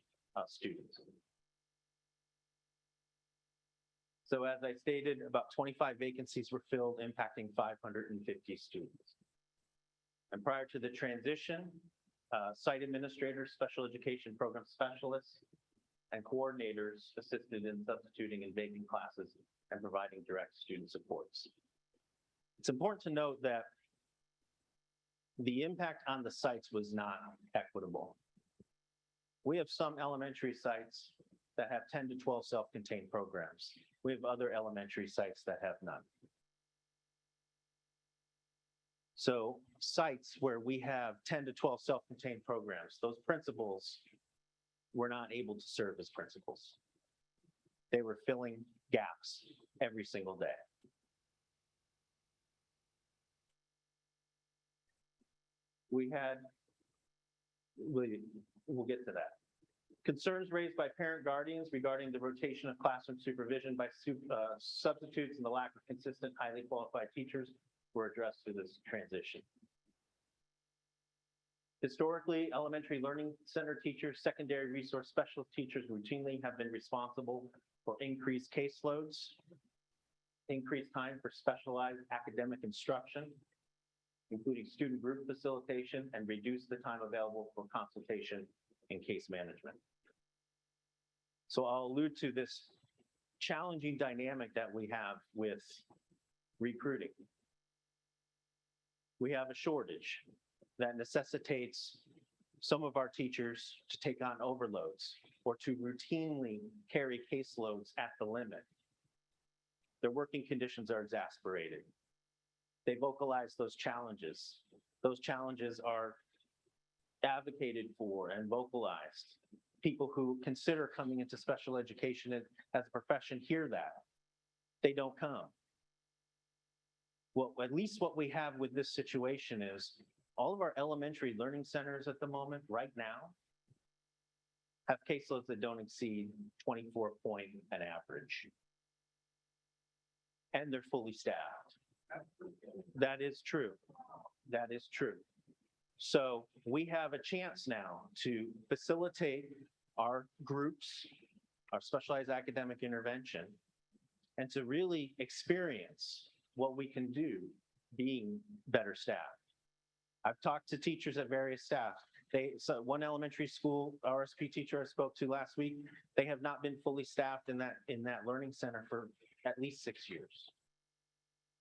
E: students. So as I stated, about 25 vacancies were filled, impacting 550 students. And prior to the transition, site administrators, special education program specialists, and coordinators assisted in substituting in vacant classes and providing direct student supports. It's important to note that the impact on the sites was not equitable. We have some elementary sites that have 10 to 12 self-contained programs. We have other elementary sites that have none. So sites where we have 10 to 12 self-contained programs, those principals were not able to serve as principals. They were filling gaps every single day. We'll get to that. Concerns raised by parent guardians regarding the rotation of classroom supervision by substitutes and the lack of consistent, highly qualified teachers were addressed through this transition. Historically, elementary learning center teachers, secondary resource specialist teachers routinely have been responsible for increased caseloads, increased time for specialized academic instruction, including student group facilitation, and reduce the time available for consultation and case management. So I'll allude to this challenging dynamic that we have with recruiting. We have a shortage that necessitates some of our teachers to take on overloads or to routinely carry caseloads at the limit. Their working conditions are exasperated. They vocalize those challenges. Those challenges are advocated for and vocalized. People who consider coming into special education as a profession hear that. They don't come. Well, at least what we have with this situation is all of our elementary learning centers at the moment, right now, have caseloads that don't exceed 24 point an average. And they're fully staffed. That is true. That is true. So we have a chance now to facilitate our groups, our specialized academic intervention, and to really experience what we can do being better staffed. I've talked to teachers at various staff. So one elementary school RSP teacher I spoke to last week, they have not been fully staffed in that learning center for at least 6 years.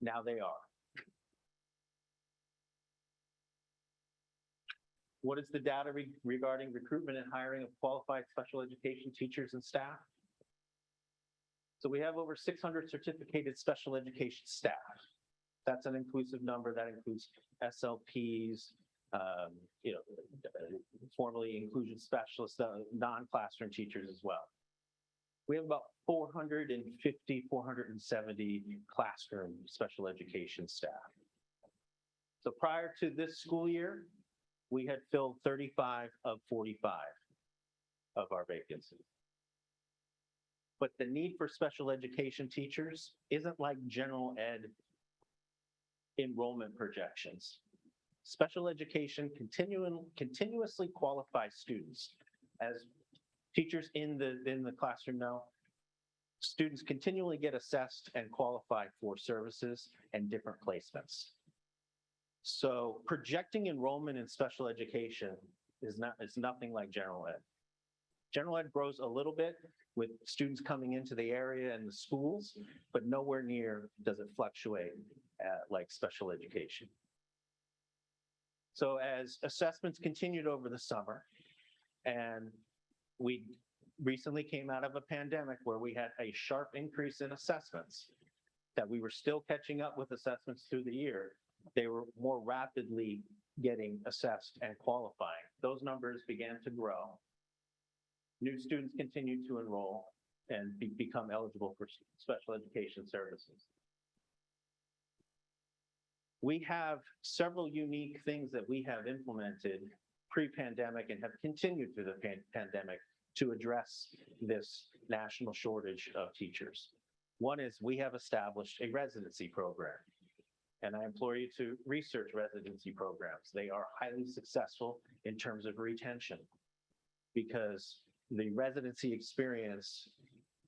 E: Now they are. What is the data regarding recruitment and hiring of qualified special education teachers and staff? So we have over 600 certificated special education staff. That's an inclusive number. That includes SLPs, formerly inclusion specialists, non-classroom teachers as well. We have about 450, 470 classroom special education staff. So prior to this school year, we had filled 35 of 45 of our vacancies. But the need for special education teachers isn't like general ed enrollment projections. Special education continuously qualifies students. As teachers in the classroom know, students continually get assessed and qualify for services and different placements. So projecting enrollment in special education is nothing like general ed. General ed grows a little bit with students coming into the area and the schools, but nowhere near does it fluctuate like special education. So as assessments continued over the summer, and we recently came out of a pandemic where we had a sharp increase in assessments, that we were still catching up with assessments through the year, they were more rapidly getting assessed and qualifying. Those numbers began to grow. New students continued to enroll and become eligible for special education services. We have several unique things that we have implemented pre-pandemic and have continued through the pandemic to address this national shortage of teachers. One is we have established a residency program, and I implore you to research residency programs. They are highly successful in terms of retention because the residency experience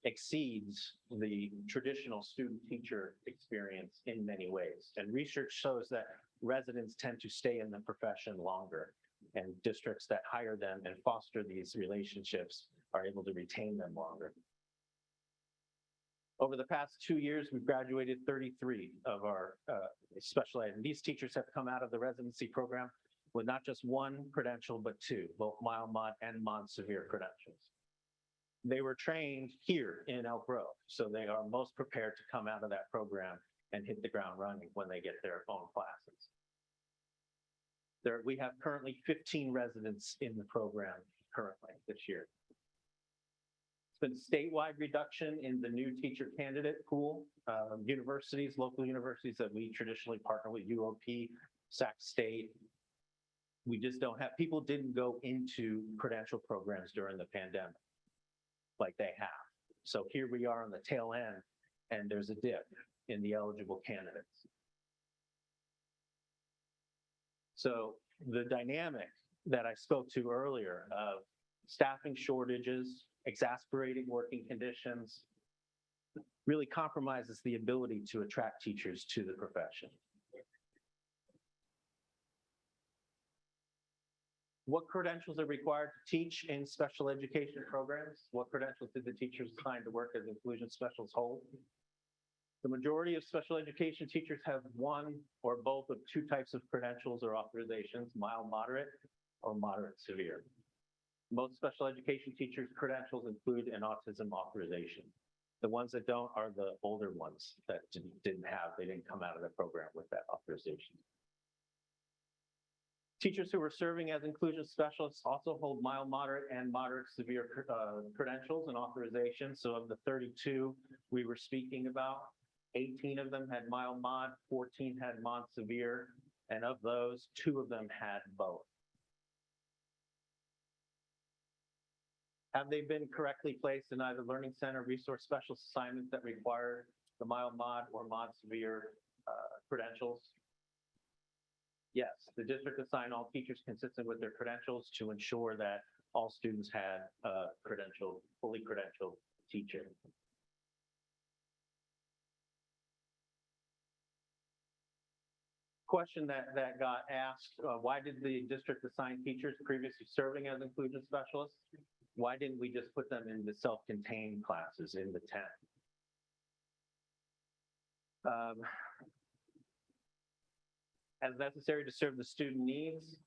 E: exceeds the traditional student-teacher experience in many ways. And research shows that residents tend to stay in the profession longer, and districts that hire them and foster these relationships are able to retain them longer. Over the past 2 years, we've graduated 33 of our special ed, and these teachers have come out of the residency program with not just one credential, but two, both mild, mod, and mod severe credentials. They were trained here in Elk Grove, so they are most prepared to come out of that program and hit the ground running when they get their own classes. We have currently 15 residents in the program currently this year. It's been a statewide reduction in the new teacher candidate pool. Universities, local universities that we traditionally partner with, UOP, Sac State, we just don't have, people didn't go into credential programs during the pandemic like they have. So here we are on the tail end, and there's a dip in the eligible candidates. So the dynamic that I spoke to earlier of staffing shortages, exasperating working conditions, really compromises the ability to attract teachers to the profession. What credentials are required to teach in special education programs? What credentials did the teachers assigned to work as inclusion specialists hold? The majority of special education teachers have one or both of two types of credentials or authorizations, mild, moderate. or moderate severe. Most special education teachers' credentials include an autism authorization. The ones that don't are the older ones that didn't have, they didn't come out of the program with that authorization. Teachers who are serving as inclusion specialists also hold mild, moderate, and moderate severe credentials and authorizations. So of the 32 we were speaking about, 18 of them had mild mod, 14 had mod severe, and of those, 2 of them had both. Have they been correctly placed in either learning center resource specialist assignments that require the mild mod or mod severe credentials? Yes, the district assigned all teachers consistent with their credentials to ensure that all students had a fully credentialed teacher. Question that got asked, why did the district assign teachers previously serving as inclusion specialists? Why didn't we just put them in the self-contained classes in the 10? As necessary to serve the student needs,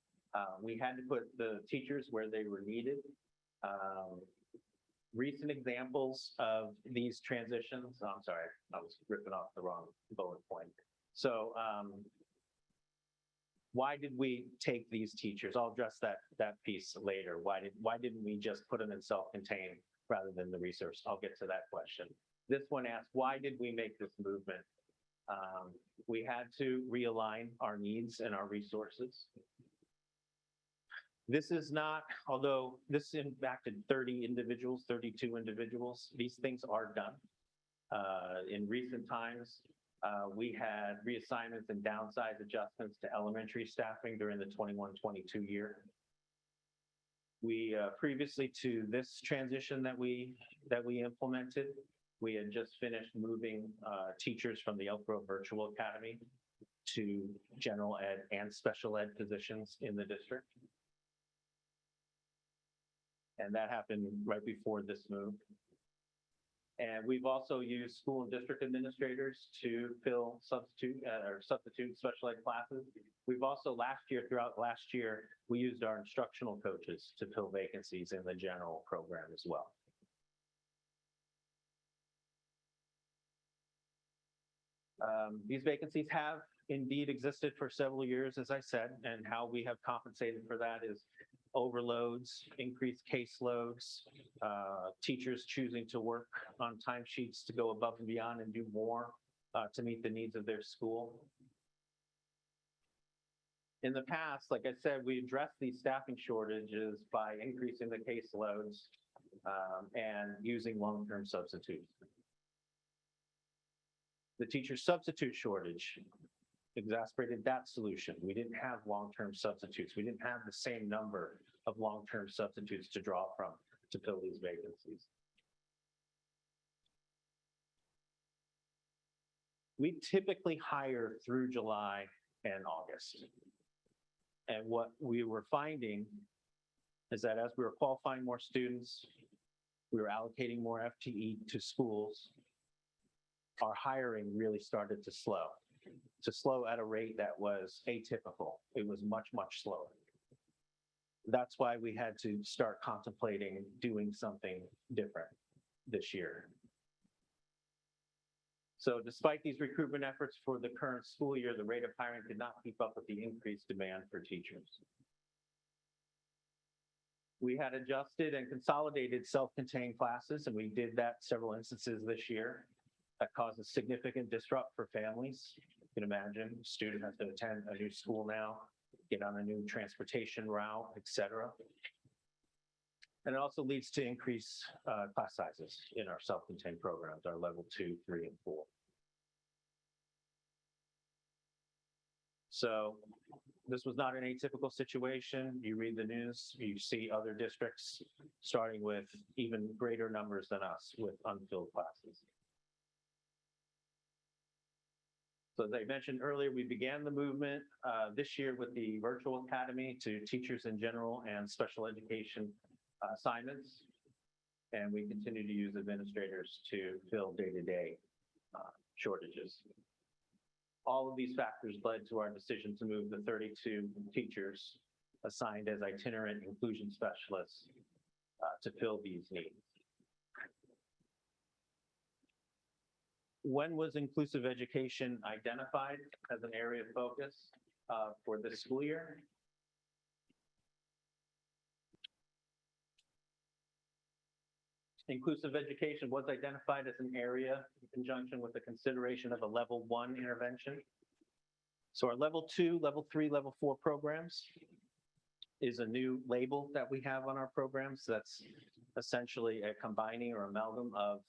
E: we had to put the teachers where they were needed. Recent examples of these transitions, I'm sorry, I was ripping off the wrong bullet point. So why did we take these teachers? I'll address that piece later. Why didn't we just put them in self-contained rather than the resource? I'll get to that question. This one asks, why did we make this movement? We had to realign our needs and our resources. This is not, although this impacted 30 individuals, 32 individuals, these things are done. In recent times, we had reassignments and downsize adjustments to elementary staffing during the 21-22 year. We previously to this transition that we implemented, we had just finished moving teachers from the Elk Grove Virtual Academy to general ed and special ed positions in the district. And that happened right before this move. And we've also used school and district administrators to fill substitute special ed classes. We've also throughout last year, we used our instructional coaches to fill vacancies in the general program as well. These vacancies have indeed existed for several years, as I said, and how we have compensated for that is overloads, increased caseloads, teachers choosing to work on timesheets to go above and beyond and do more to meet the needs of their school. In the past, like I said, we addressed these staffing shortages by increasing the caseloads and using long-term substitutes. The teacher substitute shortage exacerbated that solution. We didn't have long-term substitutes. We didn't have the same number of long-term substitutes to draw from to fill these vacancies. We typically hire through July and August. And what we were finding is that as we were qualifying more students, we were allocating more FTE to schools, our hiring really started to slow at a rate that was atypical. It was much, much slower. That's why we had to start contemplating doing something different this year. So despite these recruitment efforts for the current school year, the rate of hiring could not keep up with the increased demand for teachers. We had adjusted and consolidated self-contained classes, and we did that several instances this year. That causes significant disrupt for families. You can imagine a student has to attend a new school now, get on a new transportation route, etc. And it also leads to increased class sizes in our self-contained programs, our level 2, 3, and 4. So this was not an atypical situation. You read the news, you see other districts starting with even greater numbers than us with unfilled classes. So as I mentioned earlier, we began the movement this year with the virtual academy to teachers in general and special education assignments. And we continue to use administrators to fill day-to-day shortages. All of these factors led to our decision to move the 32 teachers assigned as itinerant inclusion specialists to fill these needs. When was inclusive education identified as an area of focus for this school year? Inclusive education was identified as an area in conjunction with the consideration of a level 1 intervention. So our level 2, level 3, level 4 programs is a new label that we have on our programs. That's essentially a combining or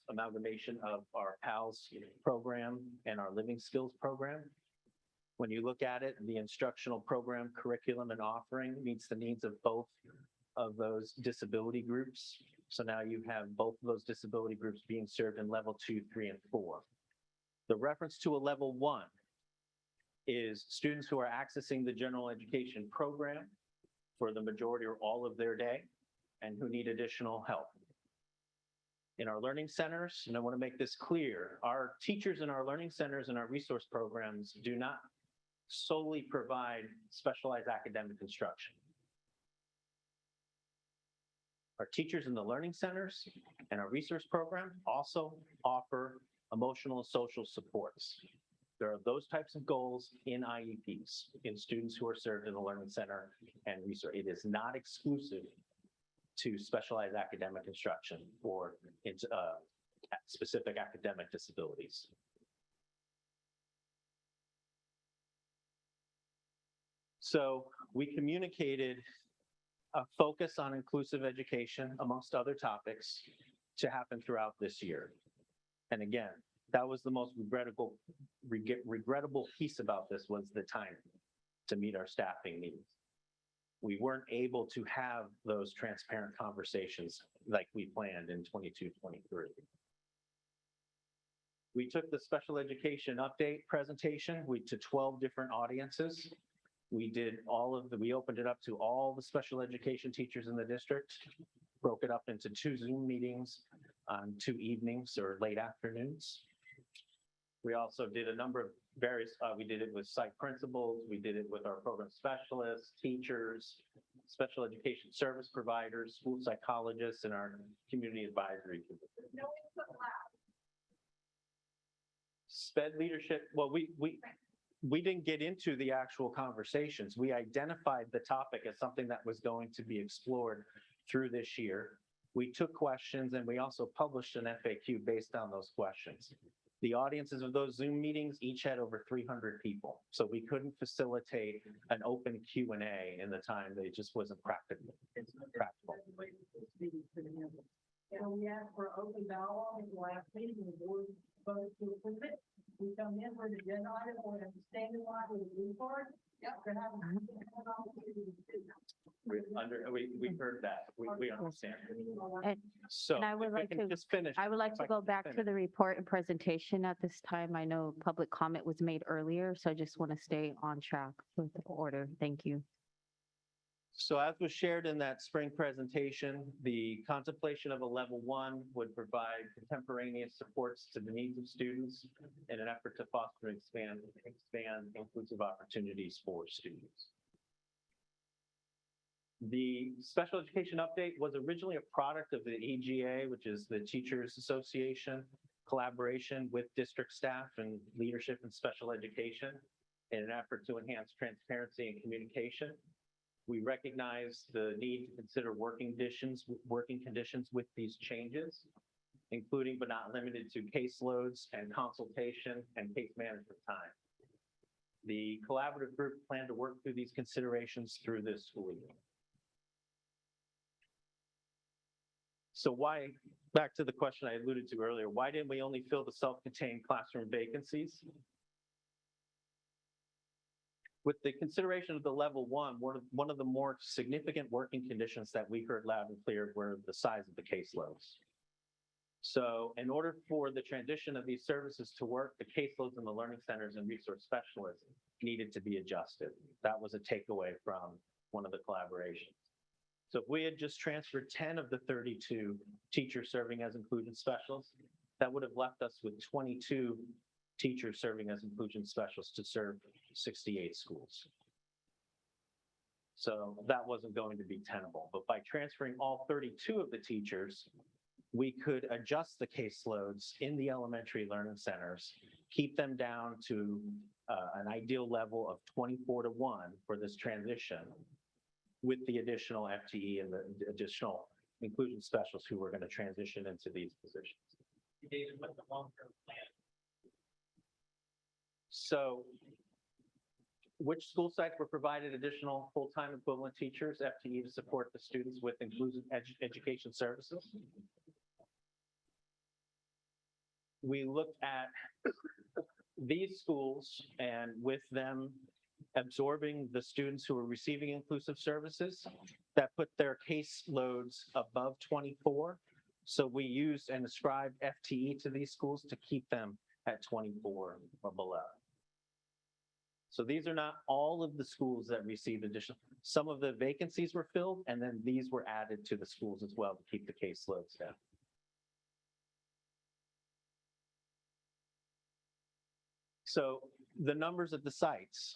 E: amalgamation of our PALS program and our living skills program. When you look at it, the instructional program, curriculum, and offering meets the needs of both of those disability groups. So now you have both of those disability groups being served in level 2, 3, and 4. The reference to a level 1 is students who are accessing the general education program for the majority or all of their day and who need additional help. In our learning centers, and I want to make this clear, our teachers in our learning centers and our resource programs do not solely provide specialized academic instruction. Our teachers in the learning centers and our resource program also offer emotional and social supports. There are those types of goals in IEPs, in students who are served in the learning center and resource. It is not exclusive to specialized academic instruction or specific academic disabilities. So we communicated a focus on inclusive education, amongst other topics, to happen throughout this year. And again, that was the most regrettable piece about this, was the timing to meet our staffing needs. We weren't able to have those transparent conversations like we planned in 22-23. We took the special education update presentation to 12 different audiences. We opened it up to all the special education teachers in the district, broke it up into 2 Zoom meetings on 2 evenings or late afternoons. We also did a number of various, we did it with site principals, we did it with our program specialists, teachers, special education service providers, school psychologists, and our community advisory committee. SPED leadership, well, we didn't get into the actual conversations. We identified the topic as something that was going to be explored through this year. We took questions and we also published an FAQ based on those questions. The audiences of those Zoom meetings each had over 300 people. So we couldn't facilitate an open Q&A in the time. It just wasn't practical.
G: And we asked for open dialogue at the last meeting, the board voted to approve it. We come in for the agenda item, we have to stand in line with the blue card. Yep.
E: We heard that. We understand.
A: And
E: So
A: I would
E: if I
A: like
E: can
A: to
E: just finish.
A: I would like
E: if
A: to
E: I
A: go
E: can
A: back to
E: finish.
A: the report and presentation at this time. I know public comment was made earlier, so I just want to stay on track with the order. Thank you.
E: So as was shared in that spring presentation, the contemplation of a level 1 would provide contemporaneous supports to the needs of students in an effort to foster and expand inclusive opportunities for students. The special education update was originally a product of the EGEA, which is the Teachers Association, collaboration with district staff and leadership in special education in an effort to enhance transparency and communication. We recognize the need to consider working conditions with these changes, including but not limited to caseloads and consultation and case management time. The collaborative group planned to work through these considerations through this school year. So why, back to the question I alluded to earlier, why didn't we only fill the self-contained classroom vacancies? With the consideration of the level 1, one of the more significant working conditions that we heard loud and clear were the size of the caseloads. So in order for the transition of these services to work, the caseloads in the learning centers and resource specialists needed to be adjusted. That was a takeaway from one of the collaborations. So if we had just transferred 10 of the 32 teachers serving as inclusion specialists, that would have left us with 22 teachers serving as inclusion specialists to serve 68 schools. So that wasn't going to be tenable. But by transferring all 32 of the teachers, we could adjust the caseloads in the elementary learning centers, keep them down to an ideal level of 24-1 for this transition with the additional FTE and the additional inclusion specialists who were going to transition into these positions.
G: David, what's the long-term plan?
E: So which school sites were provided additional full-time equivalent teachers, FTE, to support the students with inclusive education services? We looked at these schools and with them absorbing the students who were receiving inclusive services that put their caseloads above 24. So we used and ascribed FTE to these schools to keep them at 24 or below. So these are not all of the schools that received additional. Some of the vacancies were filled, and then these were added to the schools as well to keep the caseloads down. So the numbers at the sites,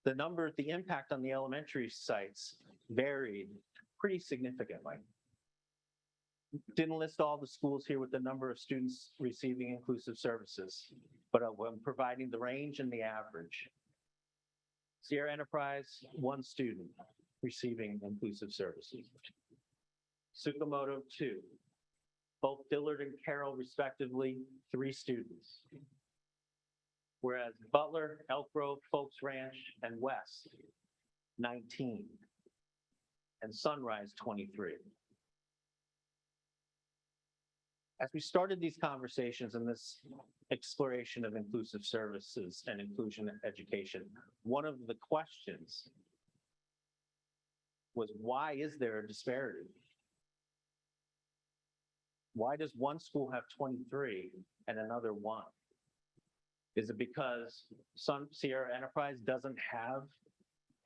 E: the impact on the elementary sites varied pretty significantly. Didn't list all the schools here with the number of students receiving inclusive services, but I'm providing the range and the average. Sierra Enterprise, 1 student receiving inclusive services. Tsukamoto, 2. Both Dillard and Carroll, respectively, 3 students. Whereas Butler, Elk Grove, Folks Ranch, and West, 19. And Sunrise, 23. As we started these conversations and this exploration of inclusive services and inclusion education, one of the questions was, why is there a disparity? Why does one school have 23 and another 1? Is it because Sierra Enterprise doesn't have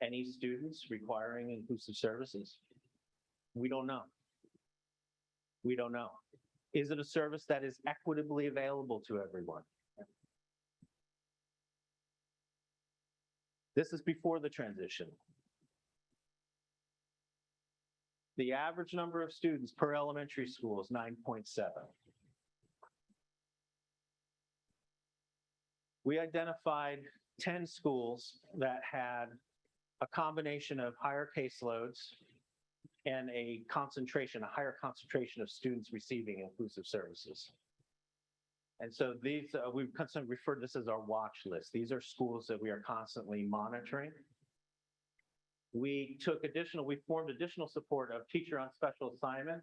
E: any students requiring inclusive services? We don't know. We don't know. Is it a service that is equitably available to everyone? This is before the transition. The average number of students per elementary school is 9.7. We identified 10 schools that had a combination of higher caseloads and a higher concentration of students receiving inclusive services. And so these, we've constantly referred to this as our watch list. These are schools that we are constantly monitoring. We formed additional support of teacher on special assignment.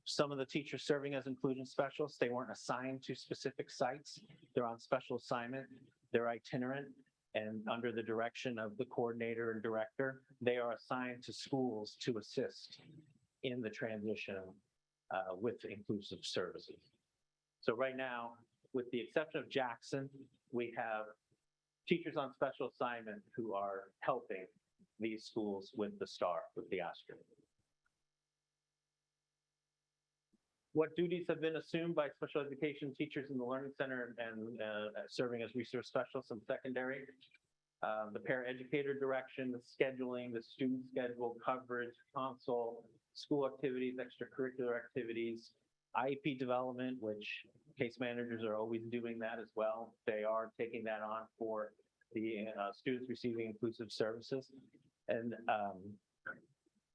E: Some of the teachers serving as inclusion specialists, they weren't assigned to specific sites. They're on special assignment, they're itinerant, and under the direction of the coordinator and director, they are assigned to schools to assist in the transition with inclusive services. So right now, with the exception of Jackson, we have teachers on special assignment who are helping these schools with the STAR, with the asterisk. What duties have been assumed by special education teachers in the Learning Center and serving as resource specialists in secondary? The paraeducator direction, the scheduling, the student schedule, coverage, consult, school activities, extracurricular activities, IEP development, which case managers are always doing that as well. They are taking that on for the students receiving inclusive services. And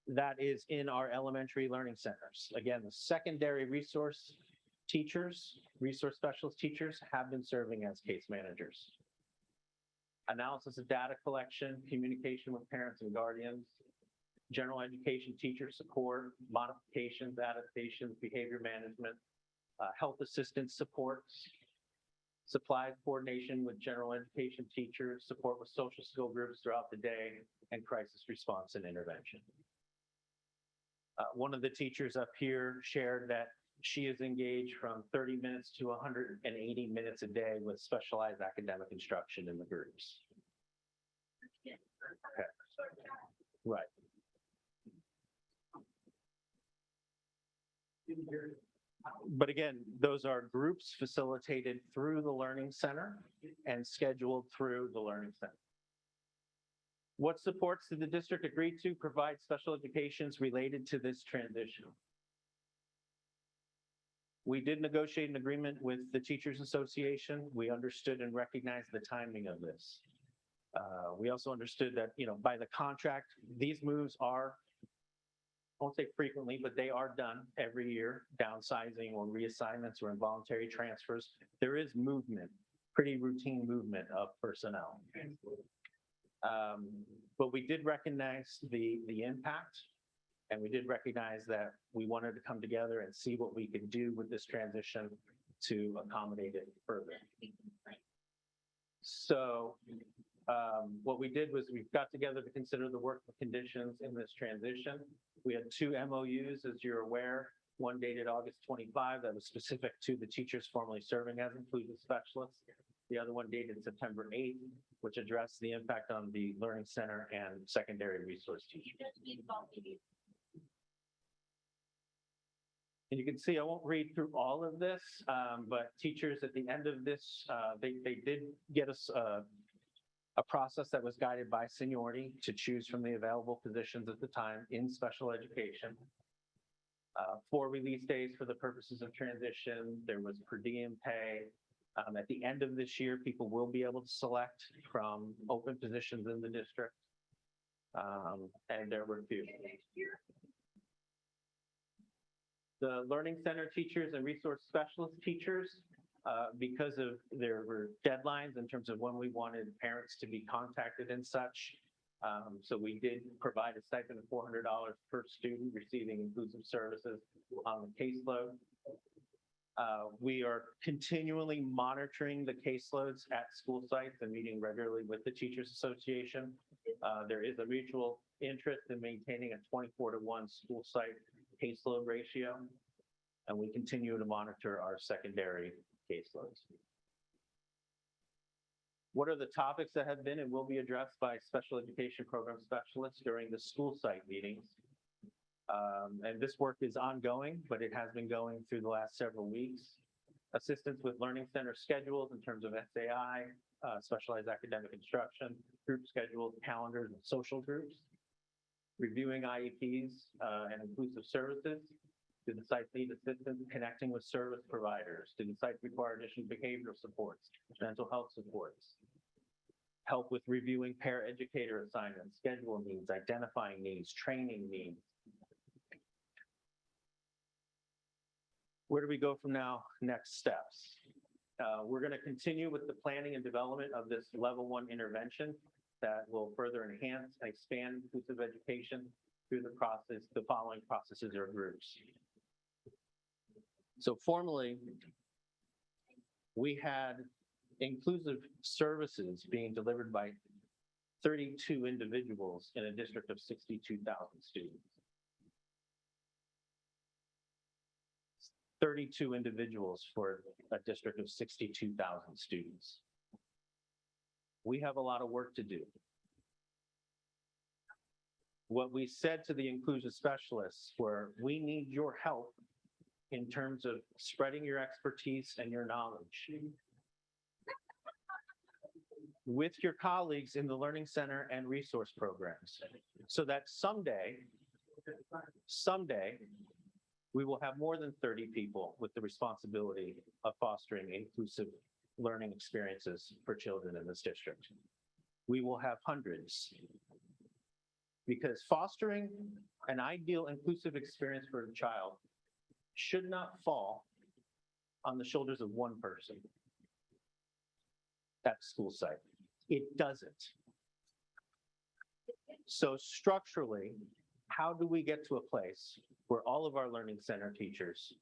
E: that is in our elementary learning centers. Again, the secondary resource teachers, resource specialist teachers have been serving as case managers. Analysis of data collection, communication with parents and guardians, general education teacher support, modifications, adaptations, behavior management, health assistance supports, supplies coordination with general education teachers, support with social skill groups throughout the day, and crisis response and intervention. One of the teachers up here shared that she is engaged from 30 minutes to 180 minutes a day with specialized academic instruction in the groups. Okay. Right. But again, those are groups facilitated through the Learning Center and scheduled through the Learning Center. What supports did the district agree to provide special educations related to this transition? We did negotiate an agreement with the Teachers Association. We understood and recognized the timing of this. We also understood that, by the contract, these moves are, I won't say frequently, but they are done every year, downsizing or reassignments or involuntary transfers. There is movement, pretty routine movement of personnel. But we did recognize the impact, and we did recognize that we wanted to come together and see what we could do with this transition to accommodate it further. So what we did was we got together to consider the work conditions in this transition. We had 2 MOUs, as you're aware, one dated August 25 that was specific to the teachers formerly serving as inclusion specialists. The other one dated September 8th, which addressed the impact on the Learning Center and secondary resource teachers. And you can see, I won't read through all of this, but teachers at the end of this, they did get us a process that was guided by seniority to choose from the available positions at the time in special education. 4 release days for the purposes of transition. There was per diem pay. At the end of this year, people will be able to select from open positions in the district. And there were 2. The Learning Center teachers and resource specialist teachers, because there were deadlines in terms of when we wanted parents to be contacted and such. So we did provide a stipend of $400 per student receiving inclusive services on the caseload. We are continually monitoring the caseloads at school sites and meeting regularly with the Teachers Association. There is a mutual interest in maintaining a 24-to-1 school site caseload ratio, and we continue to monitor our secondary caseloads. What are the topics that have been and will be addressed by special education program specialists during the school site meetings? And this work is ongoing, but it has been going through the last several weeks. Assistance with Learning Center schedules in terms of SAI, specialized academic instruction, group schedules, calendars, and social groups. Reviewing IEPs and inclusive services. Do the sites need assistance connecting with service providers? Do the sites require additional behavioral supports, mental health supports? Help with reviewing paraeducator assignments, schedule needs, identifying needs, training needs. Where do we go from now? Next steps. We're going to continue with the planning and development of this level 1 intervention that will further enhance and expand inclusive education through the following processes or groups. So formally, we had inclusive services being delivered by 32 individuals in a district of 62,000 students. 32 individuals for a district of 62,000 students. We have a lot of work to do. What we said to the inclusion specialists were, we need your help in terms of spreading your expertise and your knowledge with your colleagues in the Learning Center and resource programs, so that someday, we will have more than 30 people with the responsibility of fostering inclusive learning experiences for children in this district. We will have hundreds. Because fostering an ideal inclusive experience for a child should not fall on the shoulders of one person at the school site. It doesn't. So structurally, how do we get to a place where all of our Learning Center teachers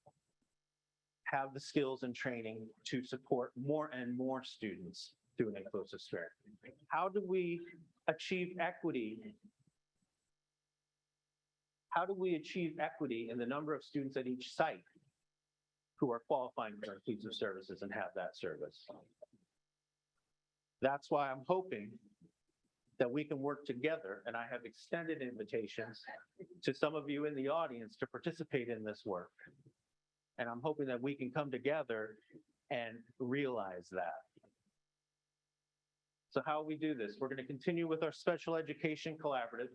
E: have the skills and training to support more and more students through an inclusive spirit? How do we achieve equity? How do we achieve equity in the number of students at each site who are qualifying for inclusive services and have that service? That's why I'm hoping that we can work together, and I have extended invitations to some of you in the audience to participate in this work. And I'm hoping that we can come together and realize that. So how we do this, we're going to continue with our special education collaborative.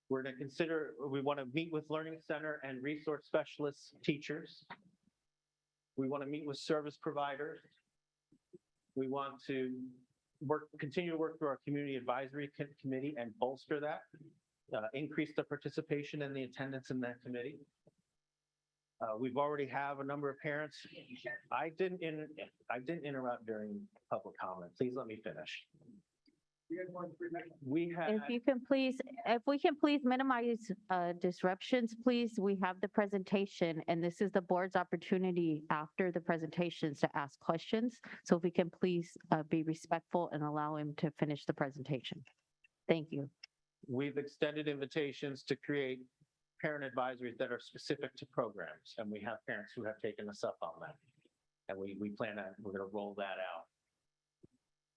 E: We're going to consider, we want to meet with learning center and resource specialists, teachers. We want to meet with service providers. We want to continue to work through our community advisory committee and bolster that, increase the participation and the attendance in that committee. We've already have a number of parents. I didn't interrupt during public comment. Please let me finish. We have.
A: If we can please minimize disruptions, please. We have the presentation and this is the board's opportunity after the presentations to ask questions. So if we can please be respectful and allow him to finish the presentation. Thank you.
E: We've extended invitations to create parent advisories that are specific to programs, and we have parents who have taken us up on that. And we're going to roll that out.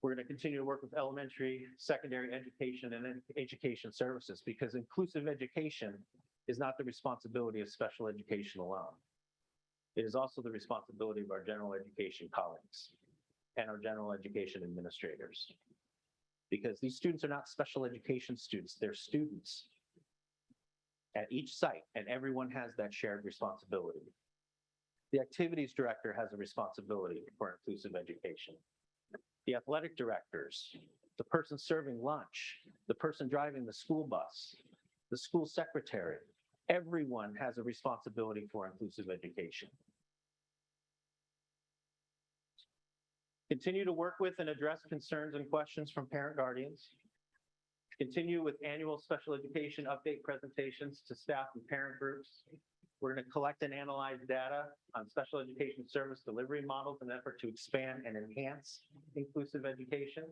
E: We're going to continue to work with elementary, secondary education, and then education services, because inclusive education is not the responsibility of special education alone. It is also the responsibility of our general education colleagues and our general education administrators. Because these students are not special education students, they're students at each site, and everyone has that shared responsibility. The activities director has a responsibility for inclusive education. The athletic directors, the person serving lunch, the person driving the school bus, the school secretary, everyone has a responsibility for inclusive education. Continue to work with and address concerns and questions from parent guardians. Continue with annual special education update presentations to staff and parent groups. We're going to collect and analyze data on special education service delivery models in an effort to expand and enhance inclusive education.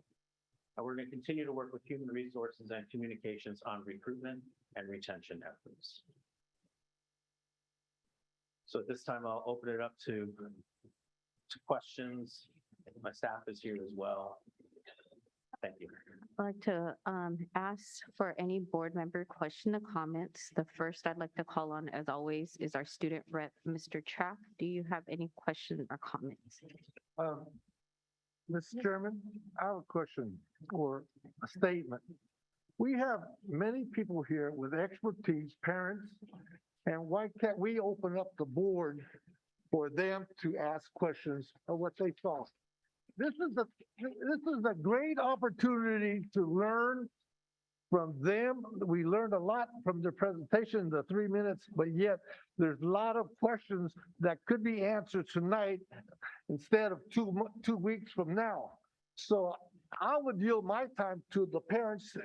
E: And we're going to continue to work with human resources and communications on recruitment and retention efforts. So at this time, I'll open it up to questions. My staff is here as well. Thank you.
A: I'd like to ask for any board member question or comments. The first I'd like to call on, as always, is our student rep, Mr. Trapp. Do you have any questions or comments?
T: Mr. Chairman, I have a question or a statement. We have many people here with expertise, parents, and why can't we open up the board for them to ask questions of what they saw? This is a great opportunity to learn from them. We learned a lot from their presentation, the 3 minutes, but yet there's a lot of questions that could be answered tonight instead of 2 weeks from now. So I would yield my time to the parents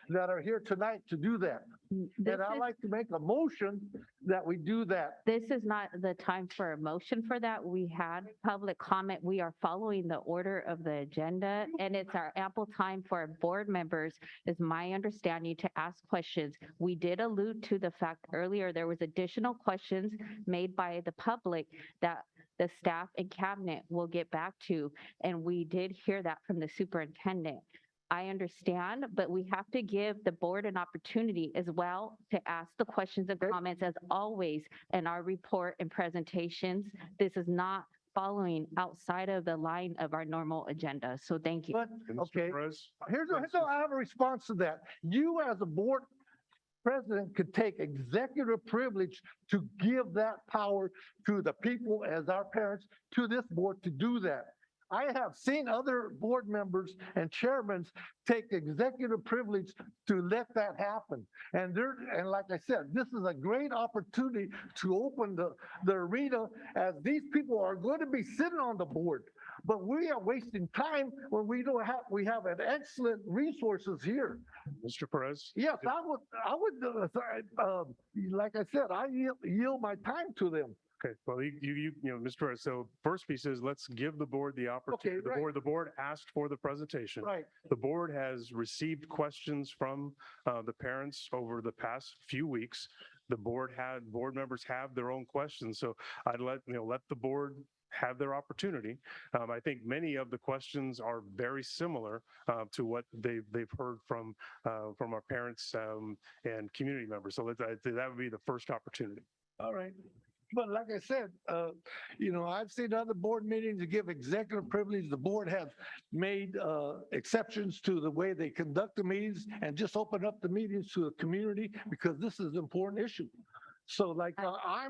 T: that are here tonight to do that. And I'd like to make a motion that we do that.
A: This is not the time for a motion for that. We had public comment. We are following the order of the agenda, and it's our ample time for our board members, is my understanding, to ask questions. We did allude to the fact earlier there was additional questions made by the public that the staff and cabinet will get back to, and we did hear that from the superintendent. I understand, but we have to give the board an opportunity as well to ask the questions and comments as always in our report and presentations. This is not following outside of the line of our normal agenda. So thank you.
T: But, okay, here's I have a response to that. You as a board president could take executive privilege to give that power to the people as our parents, to this board to do that. I have seen other board members and chairmen take executive privilege to let that happen. And like I said, this is a great opportunity to open the arena, as these people are going to be sitting on the board. But we are wasting time when we have an excellent resources here.
F: Mr. Perez?
T: Yes, I would, like I said, I yield my time to them.
F: Okay, well, you know, Mr. Perez, so first piece is let's give the board the opportunity.
T: Okay, right.
F: The board asked for the presentation.
T: Right.
F: The board has received questions from the parents over the past few weeks. The board members have their own questions. So I'd let the board have their opportunity. I think many of the questions are very similar to what they've heard from our parents and community members. So I'd say that would be the first opportunity.
T: All right. But like I said, I've seen other board meetings that give executive privilege. The board have made exceptions to the way they conduct the meetings and just open up the meetings to the community because this is an important issue. So like I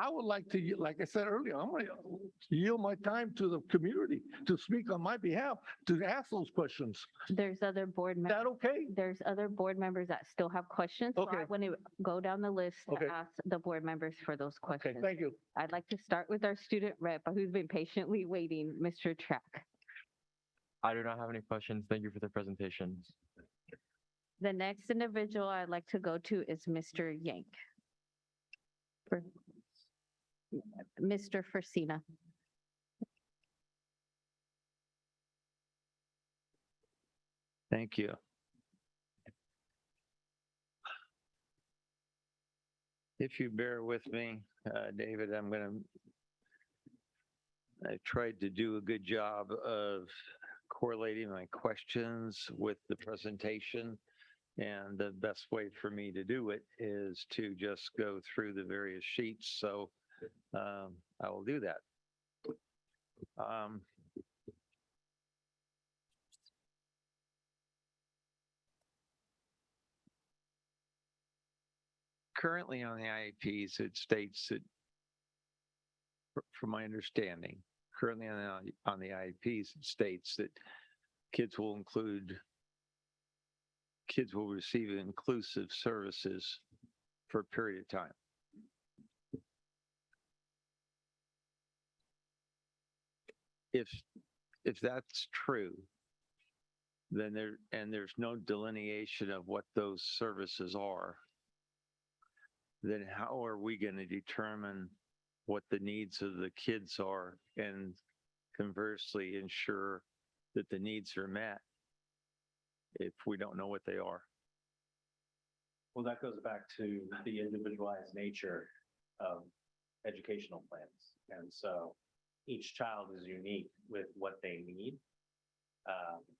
T: would like to, like I said earlier, I'm going to yield my time to the community to speak on my behalf, to ask those questions.
A: There's other board
T: Is
A: members.
T: that okay?
A: There's other board members that still have questions. So I
T: Okay.
A: want to go down the list
T: Okay.
A: to ask the board members for those
T: Okay,
A: questions.
T: thank you.
A: I'd like to start with our student rep who's been patiently waiting, Mr. Track.
H: I do not have any questions. Thank you for the presentation.
A: The next individual I'd like to go to is Mr. Yank. Mr. Fresina.
B: Thank you. If you bear with me, David, I tried to do a good job of correlating my questions with the presentation. And the best way for me to do it is to just go through the various sheets. So I will do that. Currently on the IEPs, it states that, from my understanding, currently on the IEPs, it states that kids will receive inclusive services for a period of time. If that's true, then there's no delineation of what those services are, then how are we going to determine what the needs of the kids are and conversely ensure that the needs are met if we don't know what they are?
E: Well, that goes back to the individualized nature of educational plans. And so each child is unique with what they need.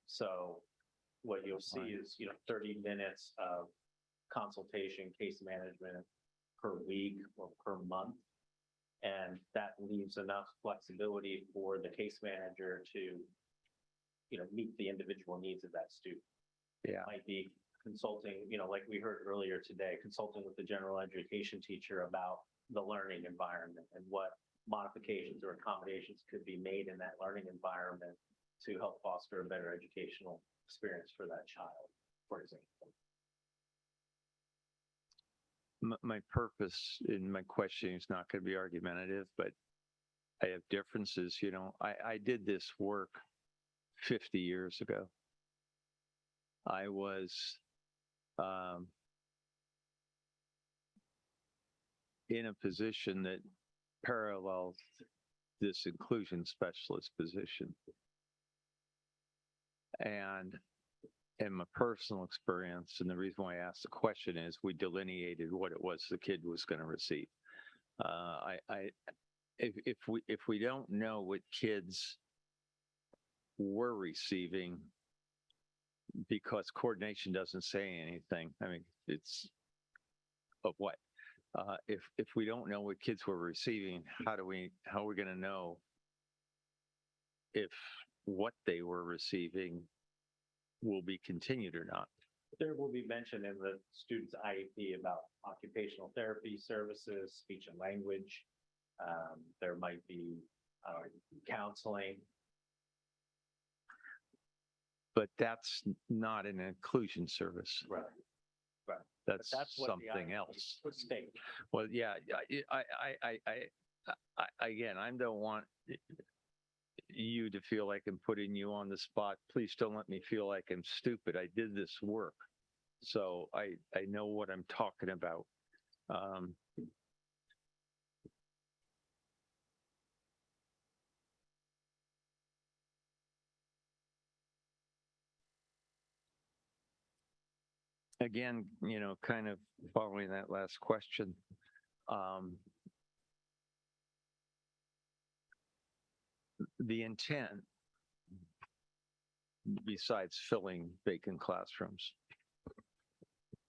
E: So what you'll see is, 30 minutes of consultation, case management per week or per month. And that leaves enough flexibility for the case manager to, meet the individual needs of that student.
B: Yeah.
E: It might be consulting, like we heard earlier today, consulting with the general education teacher about the learning environment and what modifications or accommodations could be made in that learning environment to help foster a better educational experience for that child, for example.
B: My purpose in my questioning is not going to be argumentative, but I have differences. I did this work 50 years ago. I was in a position that parallels this inclusion specialist position. And in my personal experience, and the reason why I asked the question is we delineated what it was the kid was going to receive. If we don't know what kids were receiving, because coordination doesn't say anything, I mean, it's of what? If we don't know what kids were receiving, how are we going to know if what they were receiving will be continued or not?
E: There will be mention in the student's IEP about occupational therapy services, speech and language. There might be counseling.
B: But that's not an inclusion service.
E: Right. Right.
B: That's
E: what the
B: something
E: IEP
B: else.
E: would state.
B: Well, yeah, again, I don't want you to feel like I'm putting you on the spot. Please don't let me feel like I'm stupid. I did this work, so I know what I'm talking about. Again, kind of following that last question, the intent, besides filling vacant classrooms,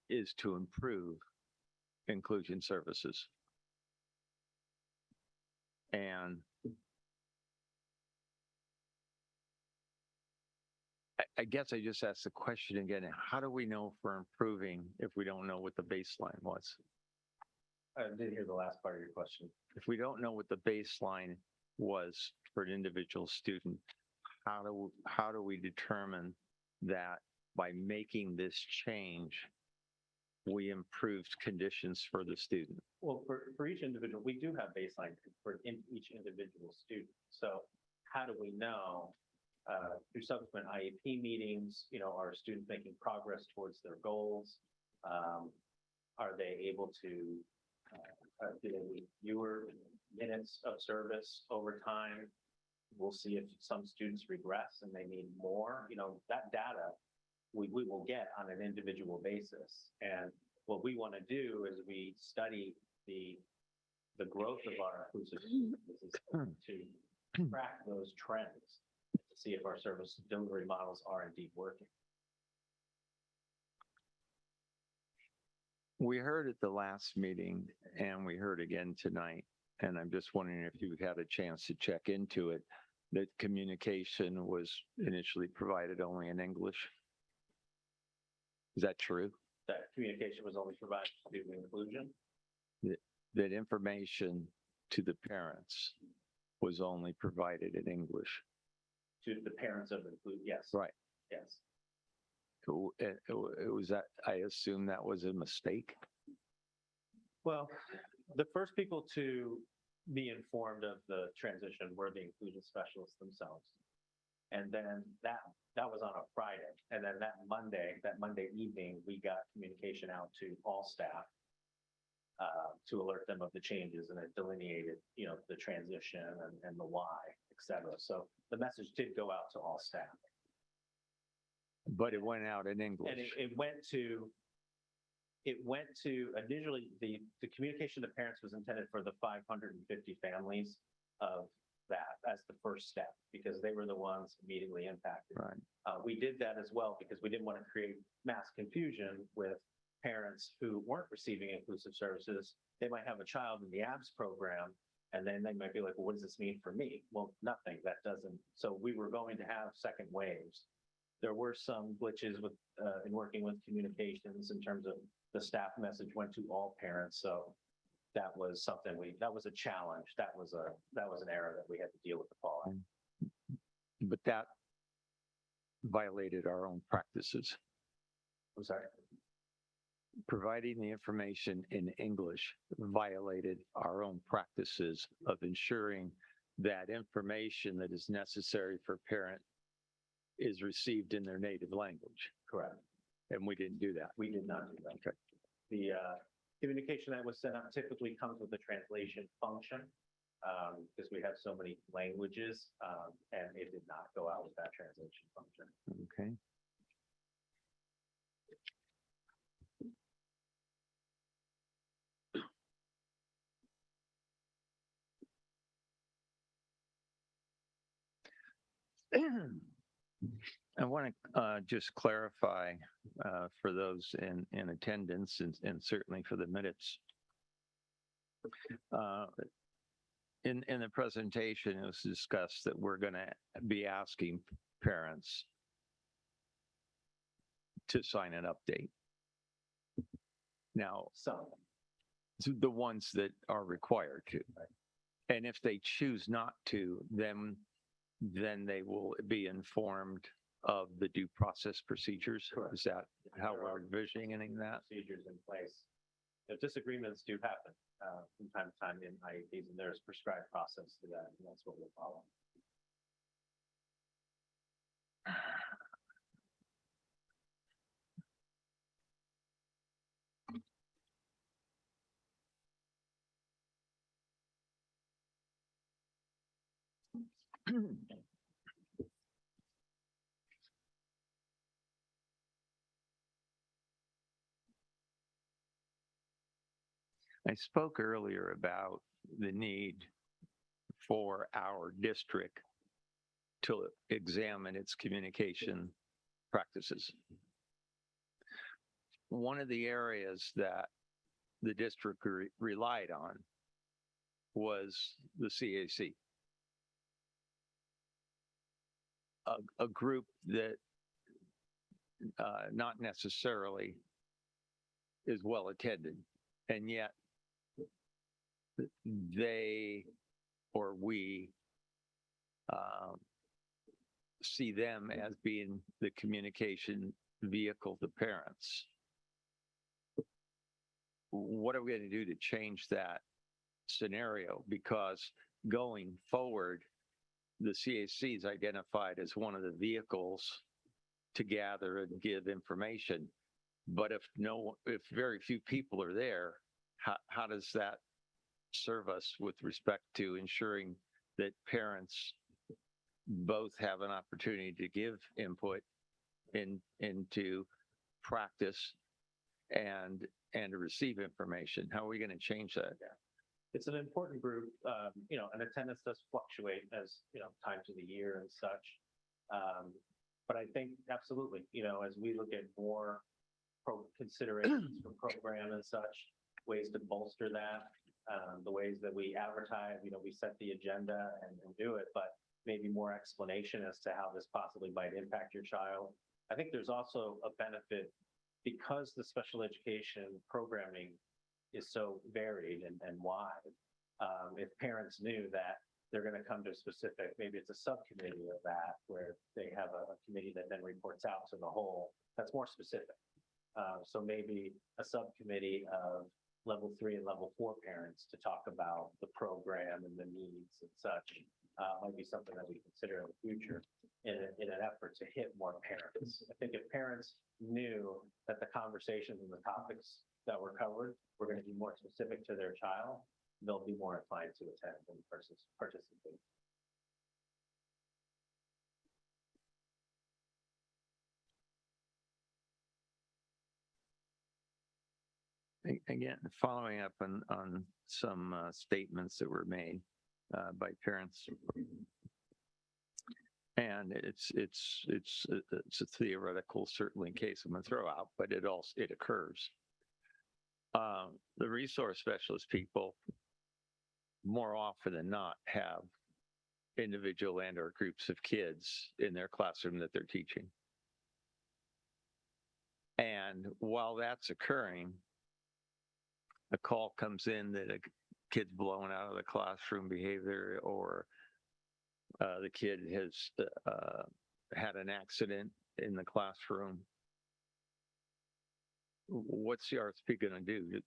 B: is to improve inclusion services. And I guess I just asked the question again, how do we know if we're improving if we don't know what the baseline was?
E: I didn't hear the last part of your question.
B: If we don't know what the baseline was for an individual student, how do we determine that by making this change, we improved conditions for the student?
E: Well, for each individual, we do have baseline for each individual student. So how do we know through subsequent IEP meetings, are students making progress towards their goals? Are they able to, do they need fewer minutes of service over time? We'll see if some students regress and they need more. That data we will get on an individual basis. And what we want to do is we study the growth of our inclusive services to track those trends, to see if our service delivery models are indeed working.
B: We heard at the last meeting and we heard again tonight, and I'm just wondering if you had a chance to check into it, that communication was initially provided only in English. Is that true?
E: That communication was only provided to student inclusion?
B: That information to the parents was only provided in English?
E: To the parents of include, yes.
B: Right.
E: Yes.
B: It was that, I assume that was a mistake?
E: Well, the first people to be informed of the transition were the inclusion specialists themselves. And then that was on a Friday. And then that Monday evening, we got communication out to all staff to alert them of the changes, and it delineated, the transition and the why, et cetera. So the message did go out to all staff.
B: But it went out in English.
E: And it went to initially, the communication to parents was intended for the 550 families of that as the first step, because they were the ones immediately impacted.
B: Right.
E: We did that as well because we didn't want to create mass confusion with parents who weren't receiving inclusive services. They might have a child in the ABS program, and then they might be like, well, what does this mean for me? Well, nothing. That doesn't. So we were going to have second waves. There were some glitches with in working with communications in terms of the staff message went to all parents. So that was something that was a challenge. That was an error that we had to deal with the fall.
B: But that violated our own practices.
E: I'm sorry.
B: Providing the information in English violated our own practices of ensuring that information that is necessary for parent is received in their native language.
E: Correct.
B: And we didn't do that.
E: We did not do that.
B: Okay.
E: The communication that was sent out typically comes with a translation function because we have so many languages, and it did not go out with that translation function.
B: Okay. I want to just clarify for those in attendance and certainly for the minutes. In the presentation, it was discussed that we're going to be asking parents to sign an update. Now, the ones that are required to. And if they choose not to, then they will be informed of the due process procedures. Correct. Is that how we're envisioning that?
E: Procedures in place. If disagreements do happen from time to time in IEPs, and there's prescribed process to that, and that's what we'll follow.
B: I spoke earlier about the need for our district to examine its communication practices. One of the areas that the district relied on was the CAC. A group that not necessarily is well attended, and yet they or we see them as being the communication vehicle to parents. What are we going to do to change that scenario? Because going forward, the CAC is identified as one of the vehicles to gather and give information. But if very few people are there, how does that serve us with respect to ensuring that parents both have an opportunity to give input into practice and to receive information? How are we going to change that?
E: It's an important group, and attendance does fluctuate as, times of the year and such. But I think absolutely, as we look at more considerations for program and such, ways to bolster that, the ways that we advertise, we set the agenda and do it, but maybe more explanation as to how this possibly might impact your child. I think there's also a benefit because the special education programming is so varied and wide. If parents knew that they're going to come to a specific, maybe it's a subcommittee of that, where they have a committee that then reports out to the whole, that's more specific. So maybe a subcommittee of level 3 and level 4 parents to talk about the program and the needs and such might be something that we consider in the future in an effort to hit more parents. I think if parents knew that the conversations and the topics that were covered were going to be more specific to their child, they'll be more inclined to attend and participate.
B: Again, following up on some statements that were made by parents, and it's a theoretical, certainly case I'm going to throw out, but it occurs. The resource specialist people, more often than not, have individual and or groups of kids in their classroom that they're teaching. And while that's occurring, a call comes in that a kid's blown out of the classroom behavior, or the kid has had an accident in the classroom. What's the RSP going to do?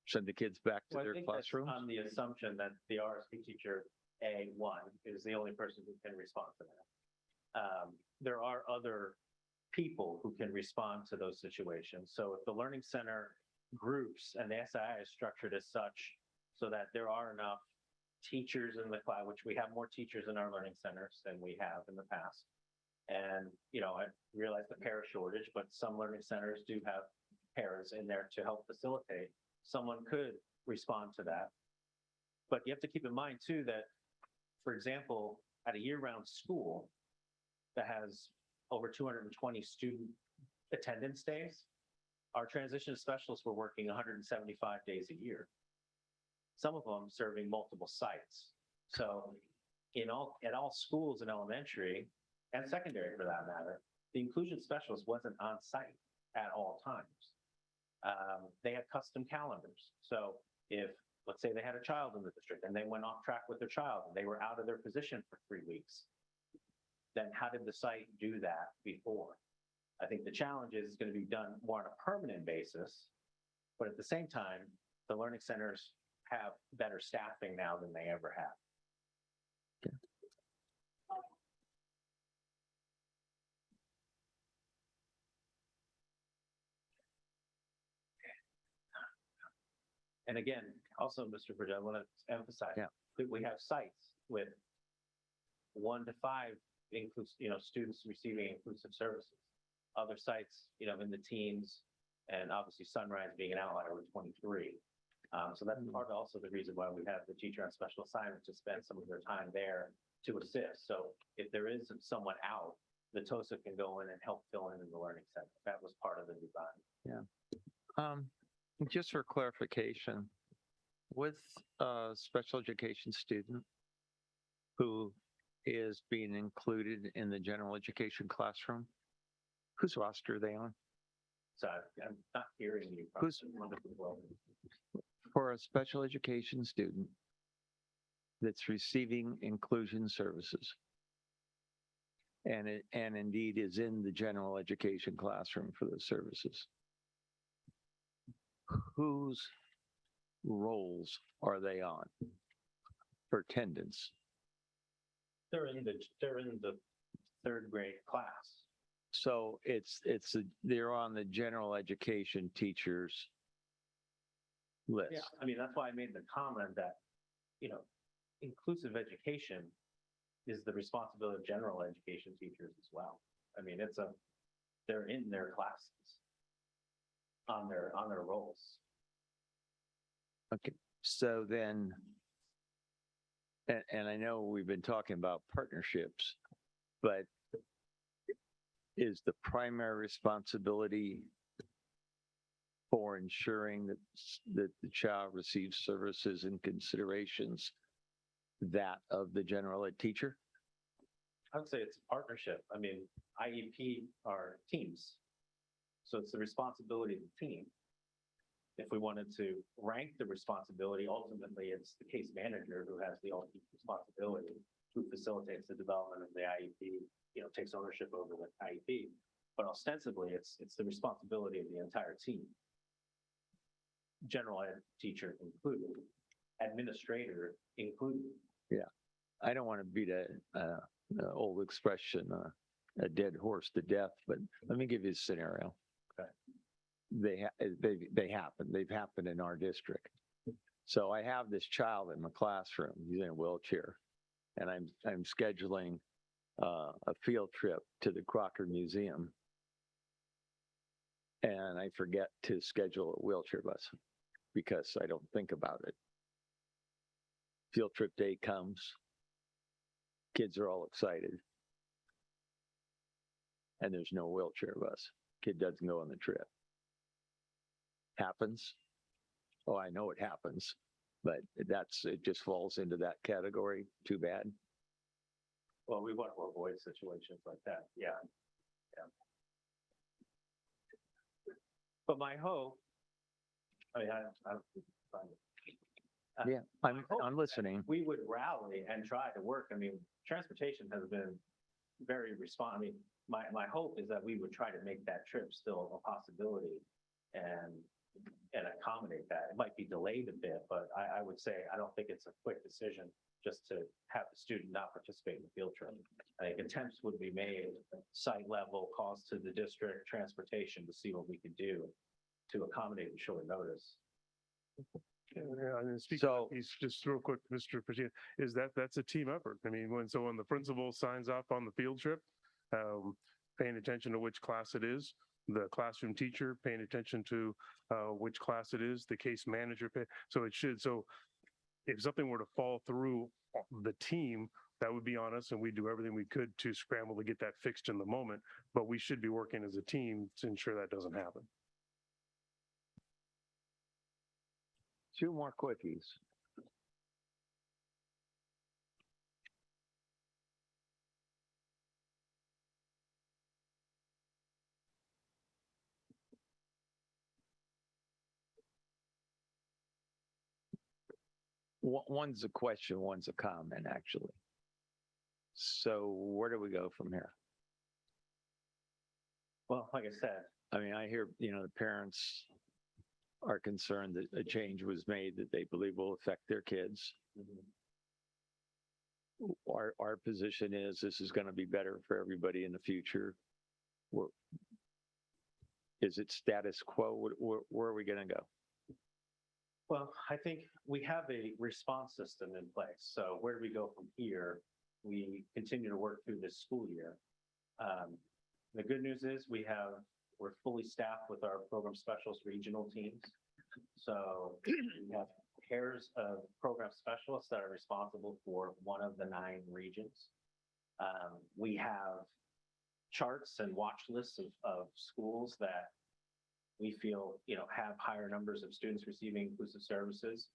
B: Send the kids back to their classrooms?
E: On the assumption that the RSP teacher, A1, is the only person who can respond to that. There are other people who can respond to those situations. So if the Learning Center groups and the SII is structured as such so that there are enough teachers in the class, which we have more teachers in our learning centers than we have in the past. And, I realize the para shortage, but some learning centers do have paras in there to help facilitate. Someone could respond to that. But you have to keep in mind too that, for example, at a year-round school that has over 220 student attendance days, our transition specialists were working 175 days a year. Some of them serving multiple sites. So at all schools in elementary and secondary for that matter, the inclusion specialist wasn't on site at all times. They had custom calendars. So if, let's say they had a child in the district and they went off track with their child and they were out of their position for 3 weeks, then how did the site do that before? I think the challenge is it's going to be done more on a permanent basis, but at the same time, the learning centers have better staffing now than they ever have. And again, also, Mr. Bridget, I want to emphasize that we have sites with 1 to 5 students receiving inclusive services. Other sites, in the teens, and obviously Sunrise being an outlier with 23. So that's part of also the reason why we have the teacher on special assignment to spend some of their time there to assist. So if there is someone out, the TOSA can go in and help fill in the learning center. That was part of the design.
B: Yeah. Just for clarification, with a special education student who is being included in the general education classroom, whose roster are they on?
E: So I'm not hearing you.
B: Who's- For a special education student that's receiving inclusion services and indeed is in the general education classroom for those services, whose roles are they on for attendance?
E: They're in the third grade class.
B: So they're on the general education teachers list.
E: Yeah, I mean, that's why I made the comment that, inclusive education is the responsibility of general education teachers as well. I mean, they're in their classes on their roles.
B: Okay, so then, and I know we've been talking about partnerships, but is the primary responsibility for ensuring that the child receives services and considerations that of the general ed teacher?
E: I would say it's a partnership. I mean, IEP are teams. So it's the responsibility of the team. If we wanted to rank the responsibility, ultimately it's the case manager who has the ultimate responsibility, who facilitates the development of the IEP, takes ownership over the IEP. But ostensibly, it's the responsibility of the entire team. General ed teacher included, administrator included.
B: Yeah, I don't want to beat a old expression, a dead horse to death, but let me give you a scenario.
E: Okay.
B: They happen. They've happened in our district. So I have this child in my classroom. He's in a wheelchair, and I'm scheduling a field trip to the Crocker Museum, and I forget to schedule a wheelchair bus because I don't think about it. Field trip day comes. Kids are all excited. And there's no wheelchair bus. Kid doesn't go on the trip. Happens. Oh, I know it happens, but it just falls into that category. Too bad.
E: Well, we want to avoid situations like that. Yeah. But my hope, I mean,
B: Yeah, I'm listening.
E: we would rally and try to work. I mean, transportation has been very I mean, my hope is that we would try to make that trip still a possibility and accommodate that. It might be delayed a bit, but I would say, I don't think it's a quick decision just to have the student not participate in the field trip. I think attempts would be made, site level, cost to the district, transportation, to see what we could do to accommodate the short notice.
F: Yeah, and then speaking of these, just real quick, Mr. Pagina, is that's a team effort. I mean, when the principal signs off on the field trip, paying attention to which class it is, the classroom teacher paying attention to which class it is, the case manager. So if something were to fall through the team, that would be on us, and we do everything we could to scramble to get that fixed in the moment. But we should be working as a team to ensure that doesn't happen.
B: 2 more quickies. One's a question, one's a comment, actually. So where do we go from here?
E: Well, like I said,
B: I mean, I hear, the parents are concerned that a change was made that they believe will affect their kids. Our position is this is going to be better for everybody in the future. Is it status quo? Where are we going to go?
E: well, I think we have a response system in place. So where do we go from here? We continue to work through this school year. The good news is we're fully staffed with our program specialist regional teams. So we have pairs of program specialists that are responsible for one of the 9 regions. We have charts and watch lists of schools that we feel, have higher numbers of students receiving inclusive services.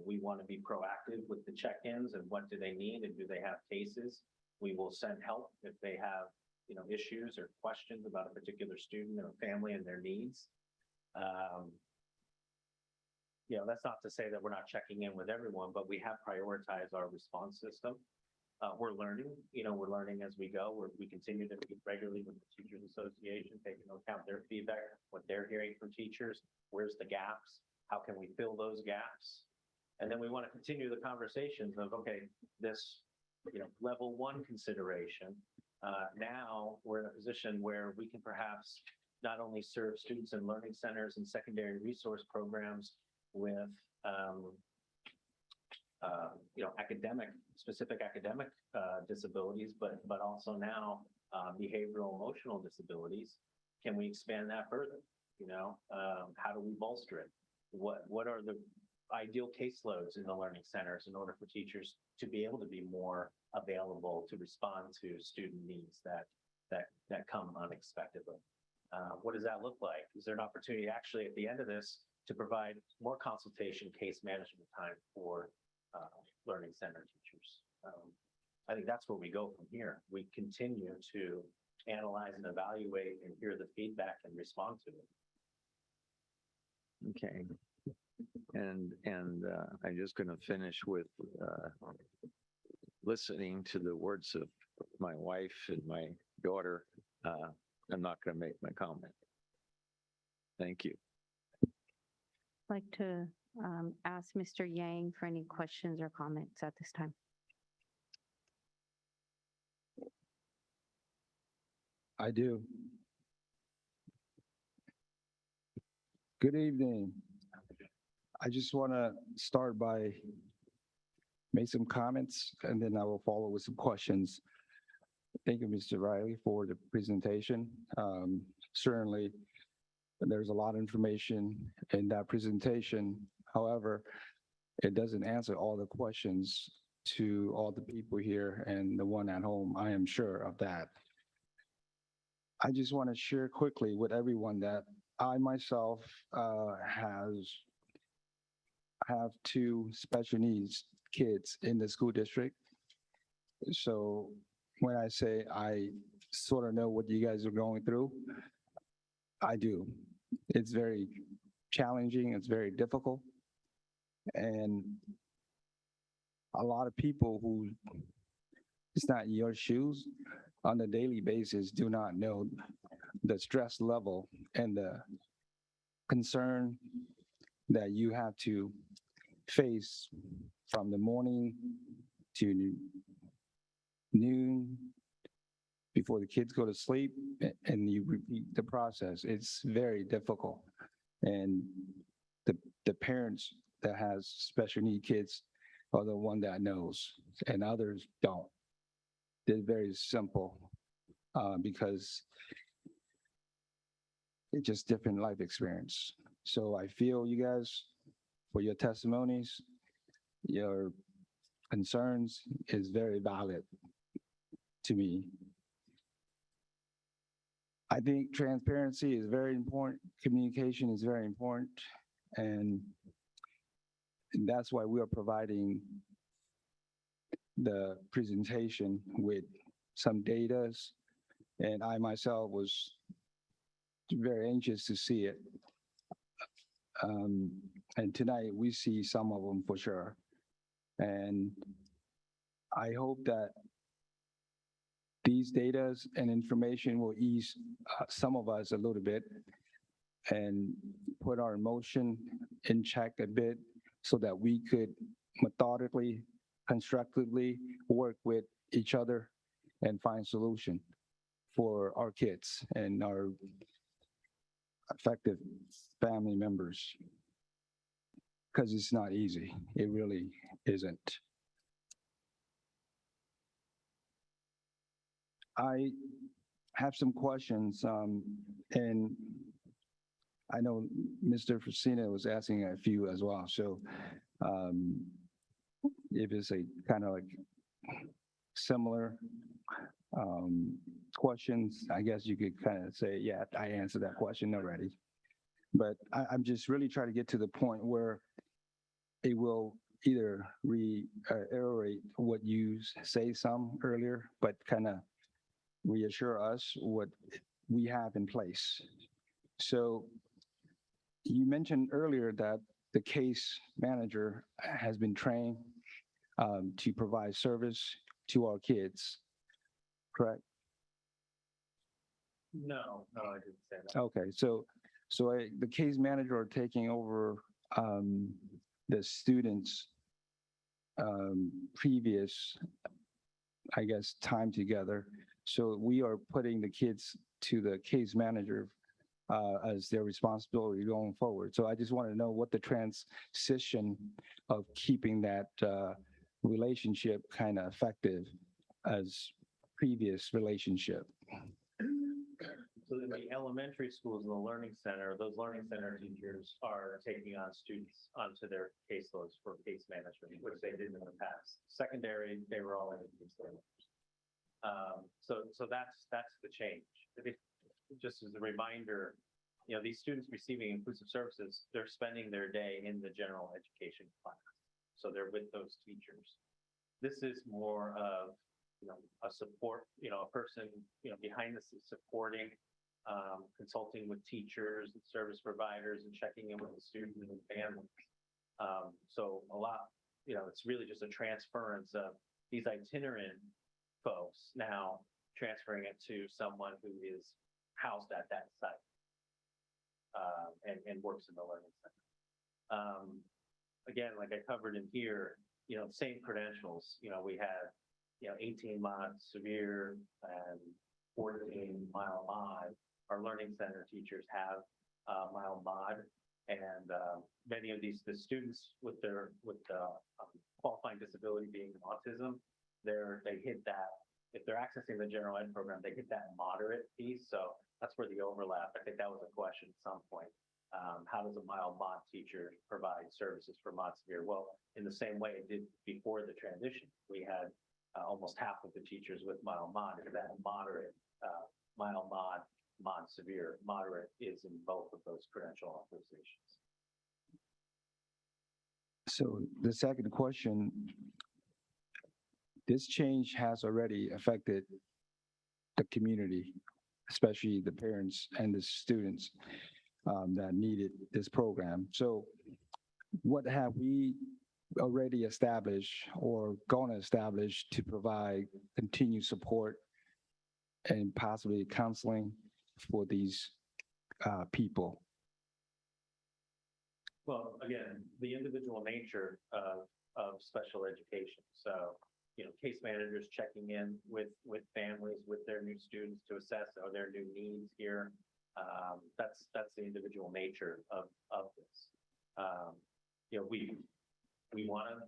E: We want to be proactive with the check-ins and what do they need and do they have cases? We will send help if they have, issues or questions about a particular student or family and their needs. That's not to say that we're not checking in with everyone, but we have prioritized our response system. We're learning, as we go. We continue to meet regularly with the Teachers Association, taking into account their feedback, what they're hearing from teachers, where's the gaps, how can we fill those gaps? And then we want to continue the conversations of, okay, this, level 1 consideration. Now we're in a position where we can perhaps not only serve students in learning centers and secondary resource programs with, specific academic disabilities, but also now behavioral emotional disabilities. Can we expand that further? How do we bolster it? What are the ideal caseloads in the learning centers in order for teachers to be able to be more available to respond to student needs that come unexpectedly? What does that look like? Is there an opportunity actually at the end of this to provide more consultation case management time for learning center teachers? I think that's where we go from here. We continue to analyze and evaluate and hear the feedback and respond to it.
B: Okay. And I'm just going to finish with listening to the words of my wife and my daughter. I'm not going to make my comment. Thank you.
A: I'd like to ask Mr. Yang for any questions or comments at this time.
O: I do. Good evening. I just want to start by make some comments and then I will follow with some questions. Thank you, Mr. Riley, for the presentation. Certainly, there's a lot of information in that presentation. However, it doesn't answer all the questions to all the people here and the one at home. I am sure of that. I just want to share quickly with everyone that I myself have 2 special needs kids in the school district. So when I say I sort of know what you guys are going through, I do. It's very challenging. It's very difficult. And a lot of people who it's not in your shoes on a daily basis do not know the stress level and the concern that you have to face from the morning to noon before the kids go to sleep, and you repeat the process. It's very difficult. And the parents that has special need kids are the one that knows, and others don't. They're very simple because it's just different life experience. So I feel you guys for your testimonies, your concerns is very valid to me. I think transparency is very important. Communication is very important. And that's why we are providing the presentation with some data. And I myself was very anxious to see it. And tonight we see some of them for sure. And I hope that these data and information will ease some of us a little bit and put our emotion in check a bit so that we could methodically, constructively work with each other and find solution for our kids and our affected family members. Because it's not easy. It really isn't. I have some questions, and I know Mr. Fresina was asking a few as well. So if it's a kind of like similar questions, I guess you could kind of say, yeah, I answered that question already. But I'm just really trying to get to the point where it will either reiterate what you say some earlier, but kind of reassure us what we have in place. So you mentioned earlier that the case manager has been trained to provide service to our kids, correct?
E: No, I didn't say that.
O: Okay, so the case manager are taking over the students' previous, I guess, time together. So we are putting the kids to the case manager as their responsibility going forward. So I just want to know what the transition of keeping that relationship kind of effective as previous relationship.
E: So in the elementary schools and the learning center, those learning center teachers are taking on students onto their caseloads for case management, which they did in the past. Secondary, they were all in the caseload. So that's the change. Just as a reminder, these students receiving inclusive services, they're spending their day in the general education class. So they're with those teachers. This is more of, a support, a person, behind the scenes supporting, consulting with teachers and service providers and checking in with the students and families. So a lot, it's really just a transference of these itinerant folks now transferring it to someone who is housed at that site and works in the learning center. Again, like I covered in here, same credentials, we had 18 mild severe and 14 mild mod. Our learning center teachers have mild mod, and many of the students with qualifying disability being autism, they hit that. If they're accessing the general ed program, they hit that moderate piece. So that's where the overlap. I think that was a question at some point. How does a mild mod teacher provide services for mod severe? Well, in the same way it did before the transition. We had almost half of the teachers with mild mod, and that moderate, mild mod, mod severe. Moderate is in both of those credential authorizations.
O: So the second question, this change has already affected the community, especially the parents and the students that needed this program. So what have we already established or going to establish to provide continued support and possibly counseling for these people?
E: Well, again, the individual nature of special education. So, case managers checking in with families, with their new students to assess are there new needs here. That's the individual nature of this. We want to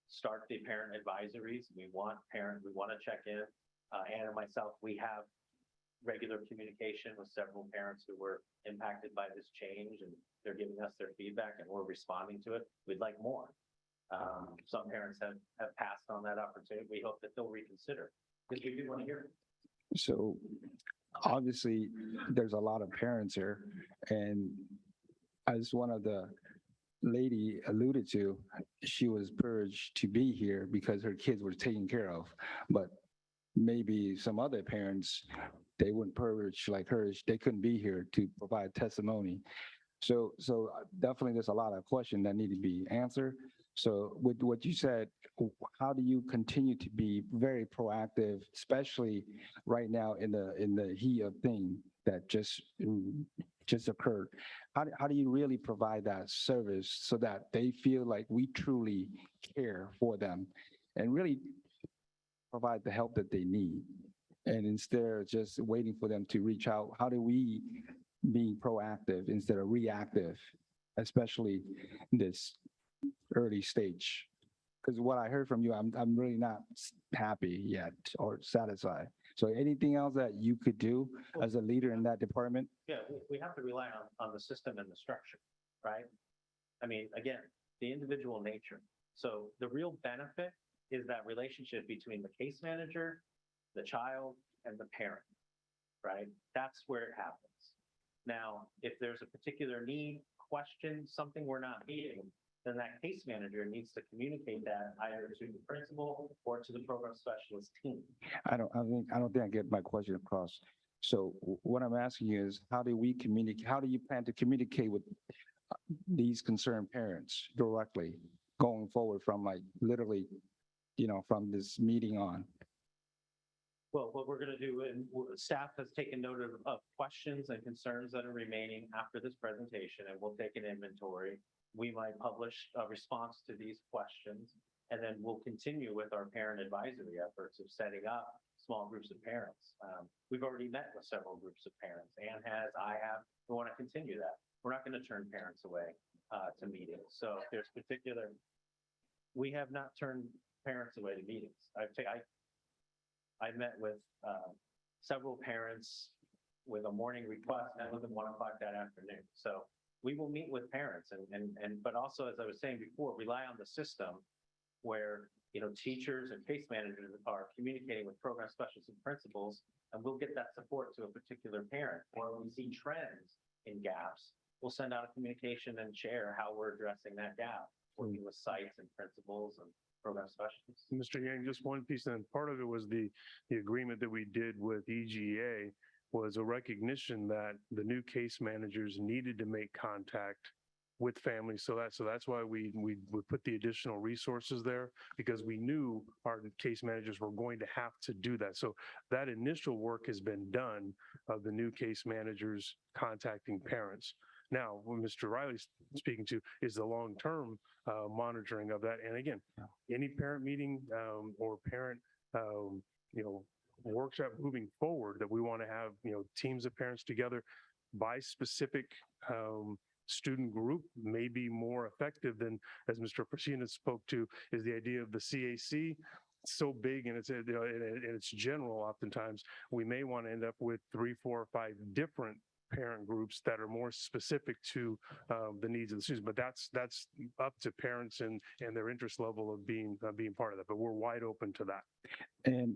E: start the parent advisories. We want to check in. Anna and myself, we have regular communication with several parents who were impacted by this change, and they're giving us their feedback and we're responding to it. We'd like more. Some parents have passed on that opportunity. We hope that they'll reconsider because we do want to hear.
O: So obviously there's a lot of parents here, and as one of the lady alluded to, she was purged to be here because her kids were taken care of, but maybe some other parents, they wouldn't purge like hers. They couldn't be here to provide testimony. So definitely there's a lot of questions that need to be answered. So with what you said, how do you continue to be very proactive, especially right now in the heat of thing that just occurred? How do you really provide that service so that they feel like we truly care for them and really provide the help that they need? And instead of just waiting for them to reach out, how do we be proactive instead of reactive, especially in this early stage? Because what I heard from you, I'm really not happy yet or satisfied. So anything else that you could do as a leader in that department?
E: Yeah, we have to rely on the system and the structure, right? I mean, again, the individual nature. So the real benefit is that relationship between the case manager, the child, and the parent, right? That's where it happens. Now, if there's a particular need, question, something we're not meeting, then that case manager needs to communicate that either to the principal or to the program specialist team.
O: I don't think I get my question across. So what I'm asking you is, how do we communicate, how do you plan to communicate with these concerned parents directly going forward from like literally, from this meeting on?
E: Well, what we're going to do, and staff has taken note of questions and concerns that are remaining after this presentation, and we'll take an inventory. We might publish a response to these questions, and then we'll continue with our parent advisory efforts of setting up small groups of parents. We've already met with several groups of parents. Ann has, I have. We want to continue that. We're not going to turn parents away to meetings. So if there's we have not turned parents away to meetings. I met with several parents with a morning request, and with them 1 o'clock that afternoon. So we will meet with parents but also, as I was saying before, rely on the system where, teachers and case managers are communicating with program specialists and principals, and we'll get that support to a particular parent. Or when we see trends in gaps, we'll send out a communication and share how we're addressing that gap, working with sites and principals and program specialists.
F: Mr. Yang, just one piece, and part of it was the agreement that we did with EGEA was a recognition that the new case managers needed to make contact with families. So that's why we put the additional resources there, because we knew our case managers were going to have to do that. So that initial work has been done of the new case managers contacting parents. Now, what Mr. Riley's speaking to is the long-term monitoring of that. And again, any parent meeting or parent, workshop moving forward that we want to have, teams of parents together by specific student group may be more effective than, as Mr. Prashina spoke to, is the idea of the CAC. So big and it's general. Oftentimes we may want to end up with 3, 4, or 5 different parent groups that are more specific to the needs of the students, but that's up to parents and their interest level of being part of that. But we're wide open to that.
O: And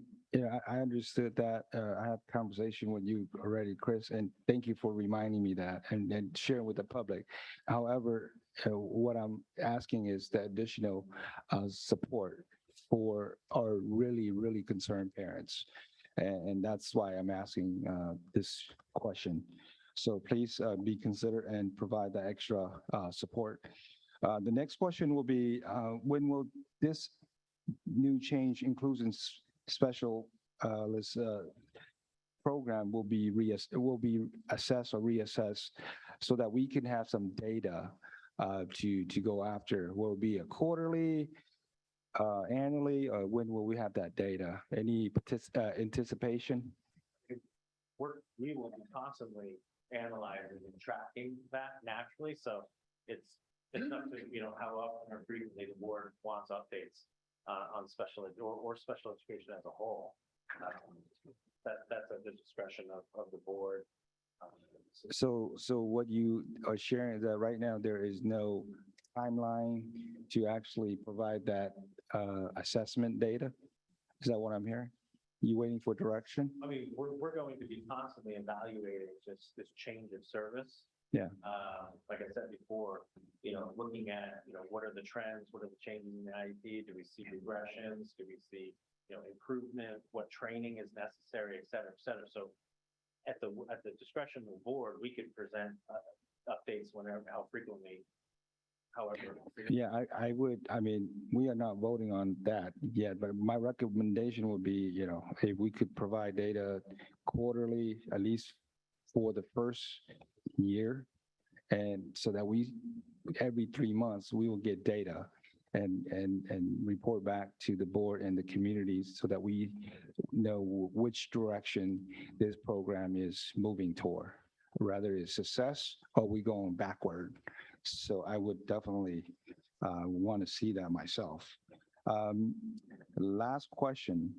O: I understood that. I had a conversation with you already, Chris, and thank you for reminding me that and sharing with the public. However, what I'm asking is the additional support for our really, really concerned parents. And that's why I'm asking this question. So please be considerate and provide the extra support. The next question will be, when will this new change inclusion special program will be assessed or reassessed so that we can have some data to go after? Will it be a quarterly, annually, or when will we have that data? Any anticipation?
E: We will be constantly analyzing and tracking that naturally. So it's up to, how often or frequently the board wants updates on special ed or special education as a whole. That's at the discretion of the board.
O: So what you are sharing is that right now there is no timeline to actually provide that assessment data? Is that what I'm hearing? You waiting for direction?
E: I mean, we're going to be constantly evaluating just this change of service.
O: Yeah.
E: Like I said before, looking at, what are the trends? What are the changes in the IEP? Do we see regressions? Do we see, improvement? What training is necessary, et cetera, et cetera. So at the discretion of the board, we could present updates whenever, how frequently, however.
O: Yeah, I mean, we are not voting on that yet, but my recommendation would be, if we could provide data quarterly, at least for the first year. And so that every 3 months, we will get data and report back to the board and the communities so that we know which direction this program is moving toward, whether it's success or we going backward. So I would definitely want to see that myself. Last question.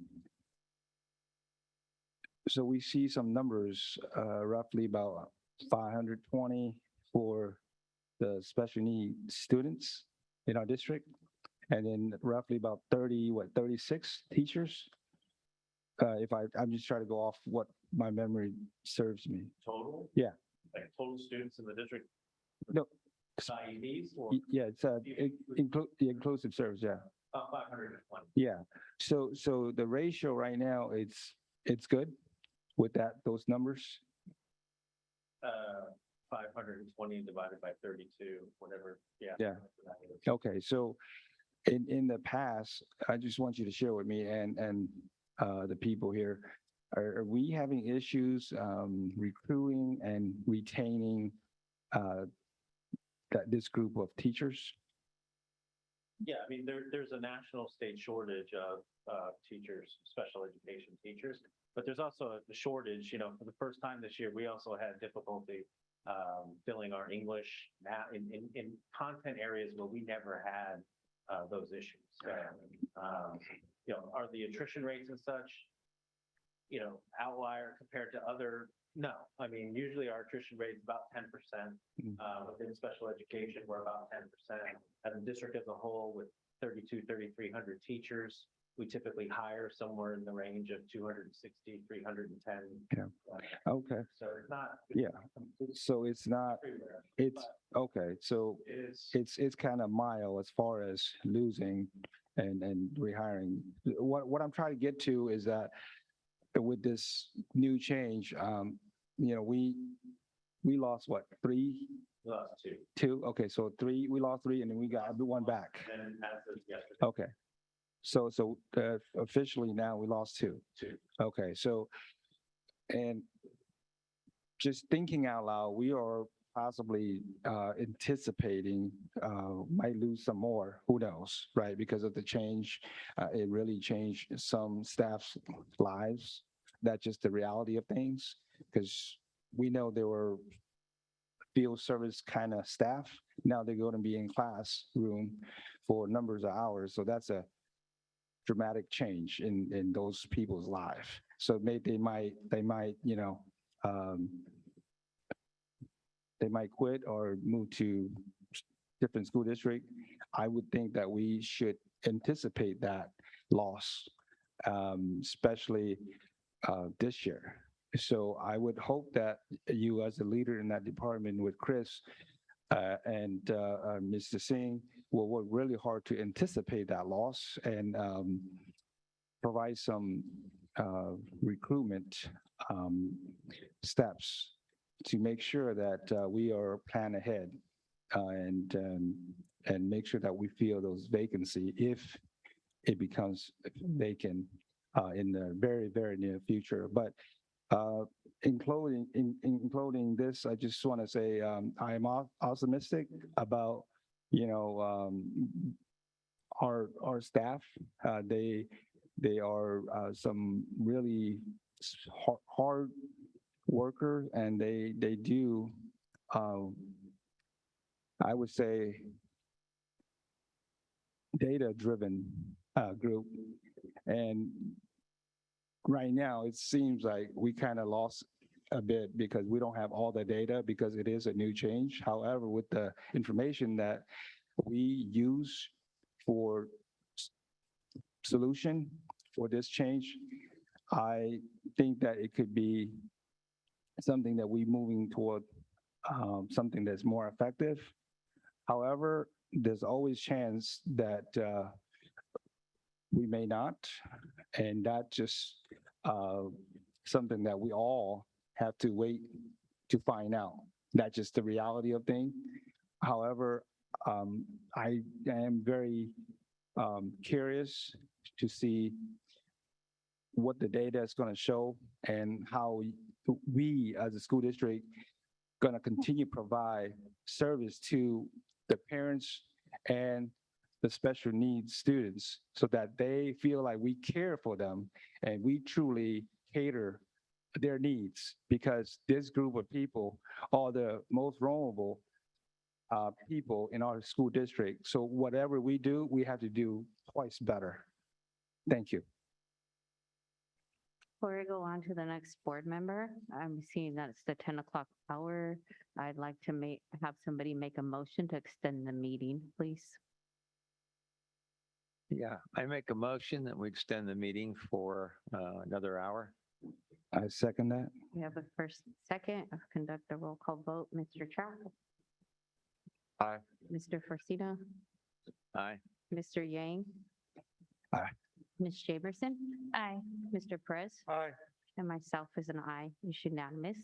O: So we see some numbers, roughly about 520 for the special need students in our district, and then roughly about 36 teachers. I'm just trying to go off what my memory serves me.
E: Total?
O: Yeah.
E: Like total students in the district?
O: No,
E: IEPs or
O: Yeah, it's the inclusive service, yeah.
E: 520.
O: Yeah, so the ratio right now, it's good with those numbers?
E: 520 divided by 32, whatever, yeah.
O: Yeah. Okay, so in the past, I just want you to share with me and the people here, are we having issues recruiting and retaining this group of teachers?
E: Yeah, I mean, there's a national state shortage of teachers, special education teachers, but there's also a shortage, for the first time this year, we also had difficulty filling our English in content areas where we never had those issues. So, are the attrition rates and such, outlier compared to other? No, I mean, usually our attrition rate is about 10%. Within special education, we're about 10%. As a district as a whole, with 3,300 teachers, we typically hire somewhere in the range of 260, 310.
O: Yeah. Okay.
E: So it's not.
O: Yeah. So it's not. It's okay. So it's kind of mild as far as losing and rehiring. What I'm trying to get to is that with this new change, we lost what, 3?
E: We lost 2.
O: 2. Okay, so 3. We lost 3, and then we got one back.
E: And then as of yesterday.
O: Okay. So officially now we lost 2.
E: 2.
O: Okay, so, and just thinking out loud, we are possibly anticipating might lose some more, who knows, right? Because of the change, it really changed some staff's lives. That's just the reality of things, because we know there were field service kind of staff. Now they're going to be in classroom for numbers of hours. So that's a dramatic change in those people's lives. So they might quit or move to different school district. I would think that we should anticipate that loss, especially this year. So I would hope that you, as a leader in that department with Chris and Mr. Singh, will work really hard to anticipate that loss and provide some recruitment steps to make sure that we are plan ahead and make sure that we fill those vacancy if it becomes vacant in the very, very near future. But including this, I just want to say I am optimistic about our staff. They are some really hard worker, and they do I would say data-driven group. And right now, it seems like we kind of lost a bit because we don't have all the data because it is a new change. However, with the information that we use for solution for this change, I think that it could be something that we're moving toward something that's more effective. However, there's always chance that we may not, and that's just something that we all have to wait to find out. That's just the reality of things. However, I am very curious to see what the data is going to show and how we as a school district going to continue to provide service to the parents and the special needs students so that they feel like we care for them and we truly cater their needs, because this group of people are the most vulnerable people in our school district. So whatever we do, we have to do twice better. Thank you.
A: Before we go on to the next board member, I'm seeing that it's the 10 o'clock hour. I'd like to have somebody make a motion to extend the meeting, please.
B: Yeah, I make a motion that we extend the meeting for another hour.
O: I second that.
A: We have a first, second, conduct a roll call vote. Mr. Chow?
H: Aye.
A: Mr. Forcino,
B: Aye.
A: Mr. Yang.
O: Aye.
A: Ms. Jamerson. Aye. Mr. Perez.
R: Aye.
A: And myself is an aye. You should unanimous.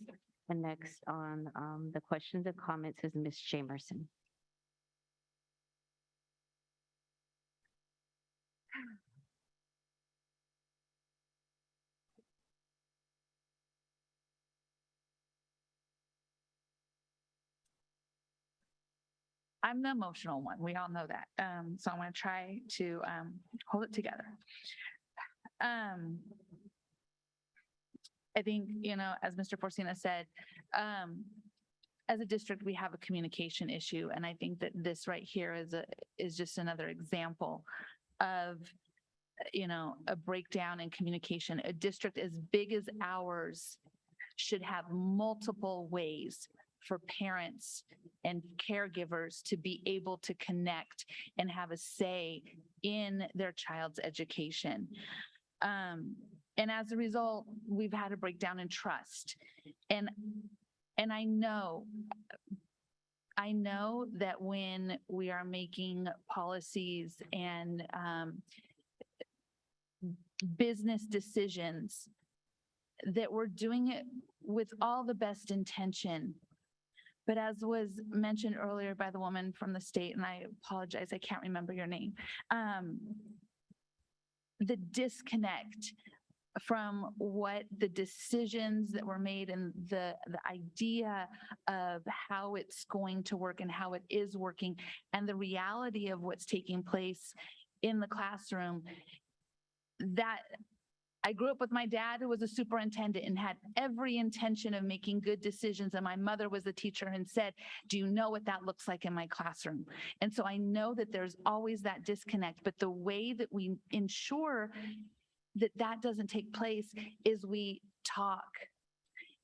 A: And next on the questions and comments is Ms. Jamerson.
D: I'm the emotional one. We all know that. So I'm going to try to hold it together. I think, as Mr. Forcina said, as a district, we have a communication issue. And I think that this right here is just another example of, a breakdown in communication. A district as big as ours should have multiple ways for parents and caregivers to be able to connect and have a say in their child's education. And as a result, we've had a breakdown in trust. And I know that when we are making policies and business decisions, that we're doing it with all the best intention. But as was mentioned earlier by the woman from the state, and I apologize, I can't remember your name, the disconnect from what the decisions that were made and the idea of how it's going to work and how it is working and the reality of what's taking place in the classroom. That I grew up with my dad, who was a superintendent and had every intention of making good decisions. And my mother was a teacher and said, do you know what that looks like in my classroom? And so I know that there's always that disconnect, but the way that we ensure that that doesn't take place is we talk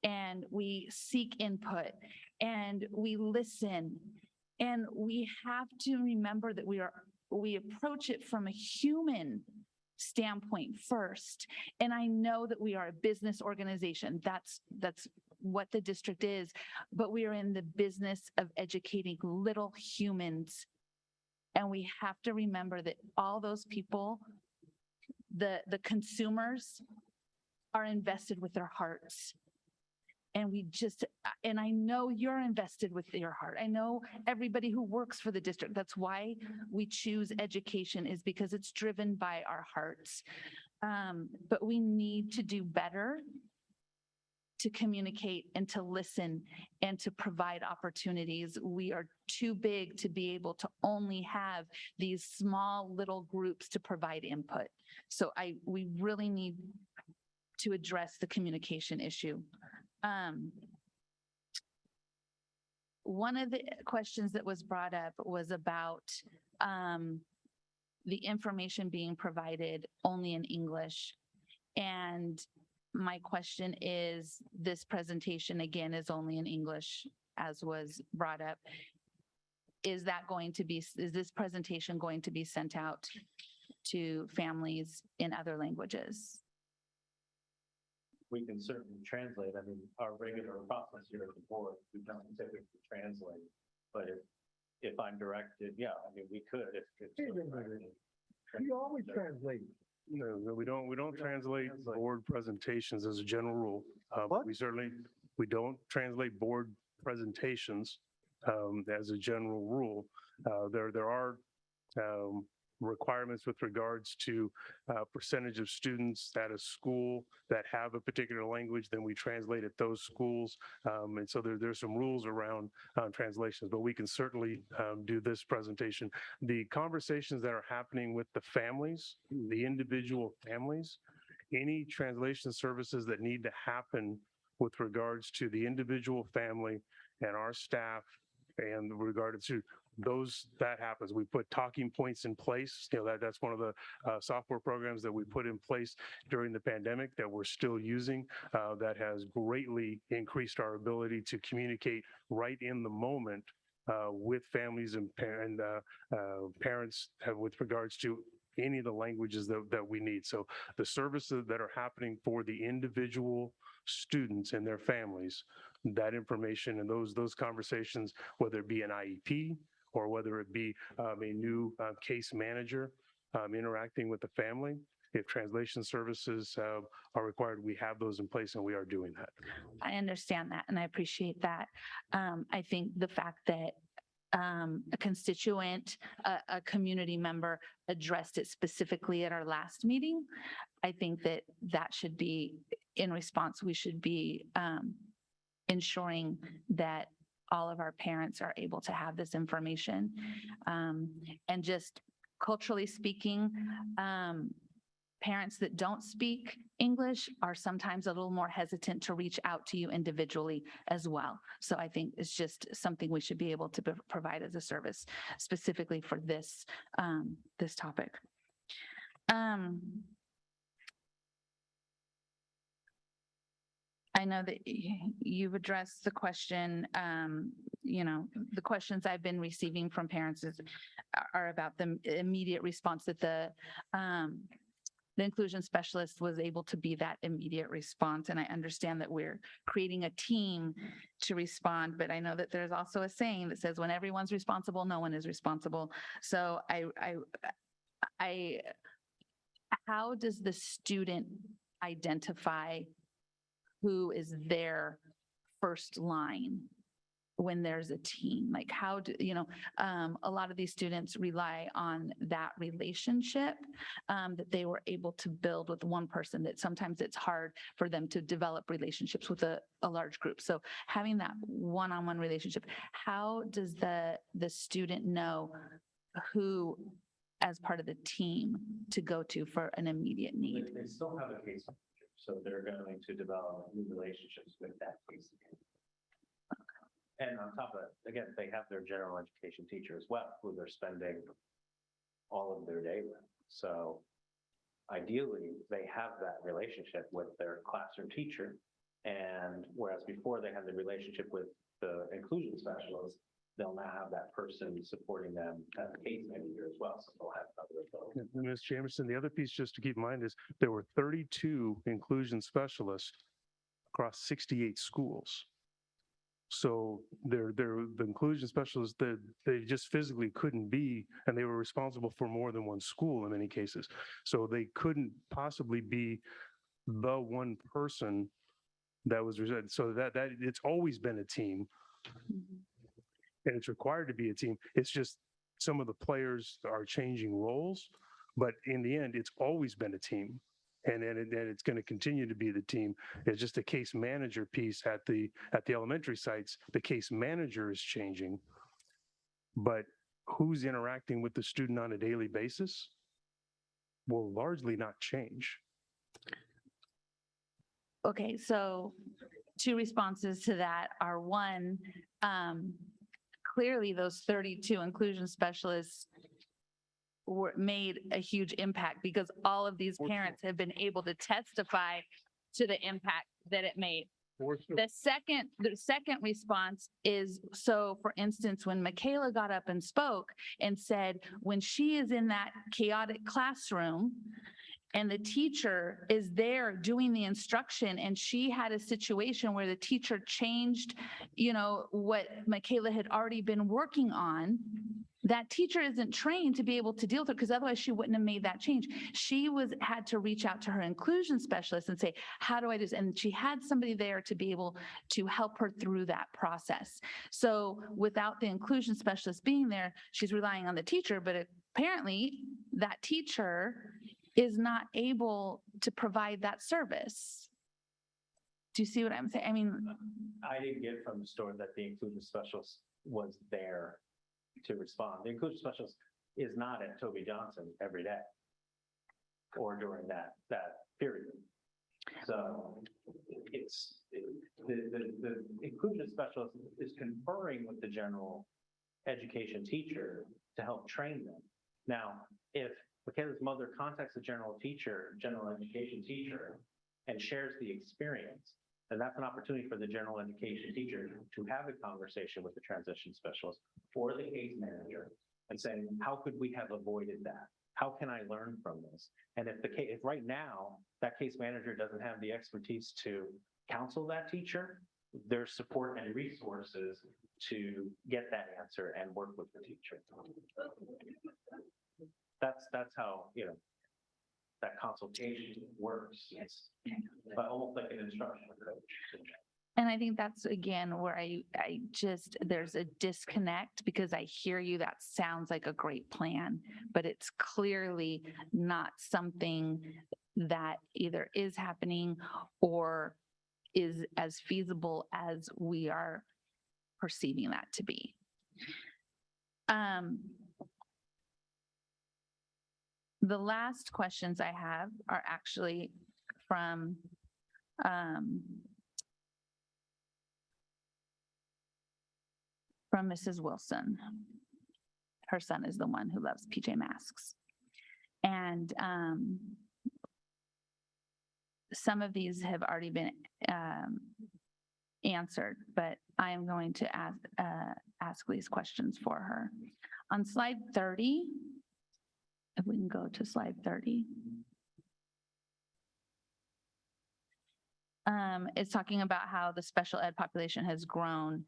D: and we seek input and we listen. And we have to remember that we approach it from a human standpoint first. And I know that we are a business organization. That's what the district is, but we are in the business of educating little humans. And we have to remember that all those people, the consumers, are invested with their hearts. And I know you're invested with your heart. I know everybody who works for the district. That's why we choose education, is because it's driven by our hearts. But we need to do better to communicate and to listen and to provide opportunities. We are too big to be able to only have these small little groups to provide input. So we really need to address the communication issue. One of the questions that was brought up was about the information being provided only in English. And my question is, this presentation again is only in English, as was brought up. Is this presentation going to be sent out to families in other languages?
E: We can certainly translate. I mean, our regular process here at the board, we don't typically translate. But if I'm directed, yeah, I mean, we could if.
T: You always translate.
F: No, we don't translate board presentations as a general rule. We don't translate board presentations as a general rule. There are requirements with regards to percentage of students at a school that have a particular language, then we translate at those schools. And so there's some rules around translations, but we can certainly do this presentation. The conversations that are happening with the families, the individual families, any translation services that need to happen with regards to the individual family and our staff and regarded to those, that happens. We put talking points in place. That's one of the software programs that we put in place during the pandemic that we're still using, that has greatly increased our ability to communicate right in the moment with families and parents with regards to any of the languages that we need. So the services that are happening for the individual students and their families, that information and those conversations, whether it be an IEP, or whether it be a new case manager interacting with the family. If translation services are required, we have those in place and we are doing that.
D: I understand that and I appreciate that. I think the fact that a constituent, a community member addressed it specifically at our last meeting, I think that that should be, in response, we should be ensuring that all of our parents are able to have this information. And just culturally speaking, parents that don't speak English are sometimes a little more hesitant to reach out to you individually as well. So I think it's just something we should be able to provide as a service specifically for this, this topic. I know that you've addressed the question, the questions I've been receiving from parents are about the immediate response that the inclusion specialist was able to be that immediate response. And I understand that we're creating a team to respond, but I know that there's also a saying that says when everyone's responsible, no one is responsible. So how does the student identify who is their first line when there's a team? Like how do, a lot of these students rely on that relationship that they were able to build with one person, that sometimes it's hard for them to develop relationships with a large group. So having that one-on-one relationship, how does the student know who as part of the team to go to for an immediate need?
E: They still have a case manager, so they're going to develop new relationships with that case manager. And on top of it, again, they have their general education teacher as well, who they're spending all of their day with. So ideally, they have that relationship with their classroom teacher. And whereas before they had the relationship with the inclusion specialist, they'll now have that person supporting them as a case manager as well. So they'll have other abilities.
F: And Ms. Jamerson, the other piece just to keep in mind is there were 32 inclusion specialists across 68 schools. So the inclusion specialists, they just physically couldn't be, and they were responsible for more than one school in many cases. So they couldn't possibly be the one person that was, so that it's always been a team. And it's required to be a team. It's just some of the players are changing roles, but in the end, it's always been a team. And it's going to continue to be the team. It's just a case manager piece at the elementary sites. The case manager is changing, but who's interacting with the student on a daily basis will largely not change.
D: Okay, so two responses to that are one, clearly those 32 inclusion specialists made a huge impact because all of these parents have been able to testify to the impact that it made. The second response is, so for instance, when Michaela got up and spoke and said, when she is in that chaotic classroom and the teacher is there doing the instruction and she had a situation where the teacher changed, what Michaela had already been working on, that teacher isn't trained to be able to deal with it because otherwise she wouldn't have made that change. She had to reach out to her inclusion specialist and say, how do I do this? And she had somebody there to be able to help her through that process. So without the inclusion specialist being there, she's relying on the teacher, but apparently that teacher is not able to provide that service. Do you see what I'm saying? I mean,
E: I didn't get from the story that the inclusion specialist was there to respond. The inclusion specialist is not at Toby Johnson every day or during that period. So the inclusion specialist is conferring with the general education teacher to help train them. Now, if Michaela's mother contacts the general education teacher and shares the experience, then that's an opportunity for the general education teacher to have a conversation with the transition specialist or the case manager and saying, how could we have avoided that? How can I learn from this? And if right now that case manager doesn't have the expertise to counsel that teacher, there's support and resources to get that answer and work with the teacher. That's how, that consultation works. It's but almost like an instructional coach.
D: And I think that's again where I just, there's a disconnect because I hear you, that sounds like a great plan, but it's clearly not something that either is happening or is as feasible as we are perceiving that to be. The last questions I have are actually from Mrs. Wilson. Her son is the one who loves PJ Masks. And some of these have already been answered, but I am going to ask these questions for her. On slide 30, if we can go to slide 30. It's talking about how the special ed population has grown.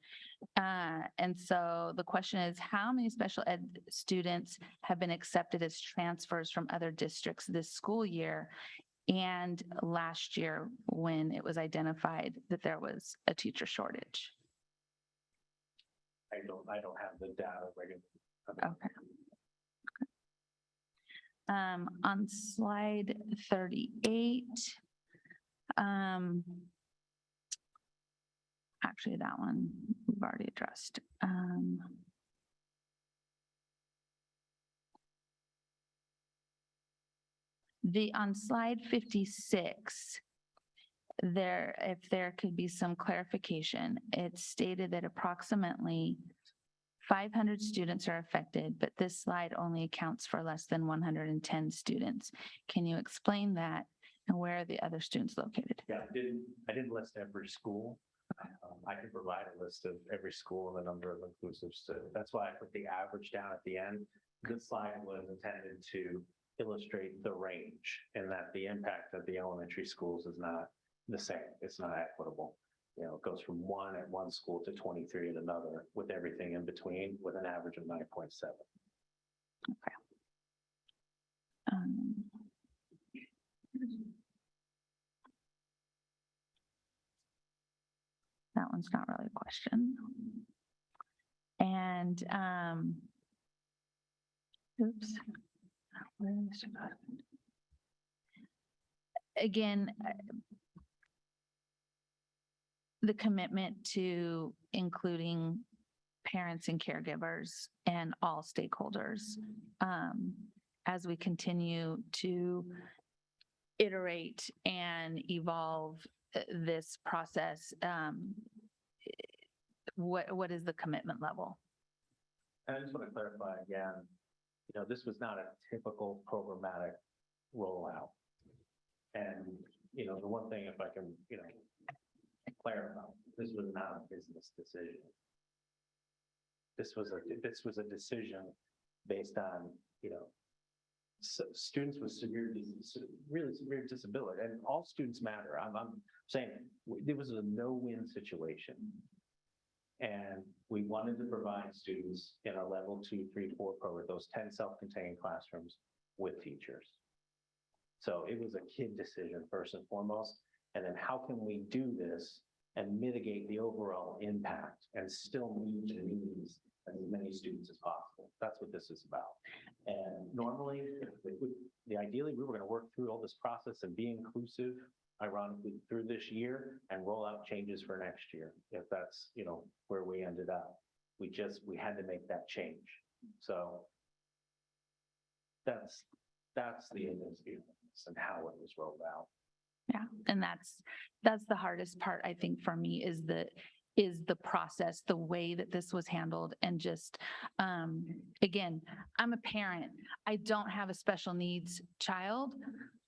D: And so the question is, how many special ed students have been accepted as transfers from other districts this school year and last year when it was identified that there was a teacher shortage?
E: I don't have the data ready.
D: Okay. On slide 38, actually that one we've already addressed. On slide 56, if there could be some clarification, it's stated that approximately 500 students are affected, but this slide only accounts for less than 110 students. Can you explain that? And where are the other students located?
E: Yeah, I didn't list every school. I can provide a list of every school and the number of inclusive students. That's why I put the average down at the end. This slide was intended to illustrate the range and that the impact of the elementary schools is not the same. It's not equitable. It goes from 1 at one school to 23 at another, with everything in between, with an average of 9.7.
D: Okay. That one's not really a question. And oops. Again, the commitment to including parents and caregivers and all stakeholders as we continue to iterate and evolve this process. What is the commitment level?
E: And I just want to clarify again, this was not a typical programmatic rollout. And, the one thing, if I can, clarify, this was not a business decision. This was a decision based on, students with really severe disability, and all students matter. I'm saying it was a no-win situation. And we wanted to provide students in our level 2, 3, 4 program, those 10 self-contained classrooms with teachers. So it was a kid decision first and foremost. And then how can we do this and mitigate the overall impact and still meet the needs of as many students as possible? That's what this is about. And normally, ideally, we were going to work through all this process and be inclusive, ironically, through this year and roll out changes for next year. If that's, where we ended up, we had to make that change. So that's the industry and how it was rolled out.
D: Yeah, and that's the hardest part, I think, for me is the process, the way that this was handled. And just, again, I'm a parent. I don't have a special needs child,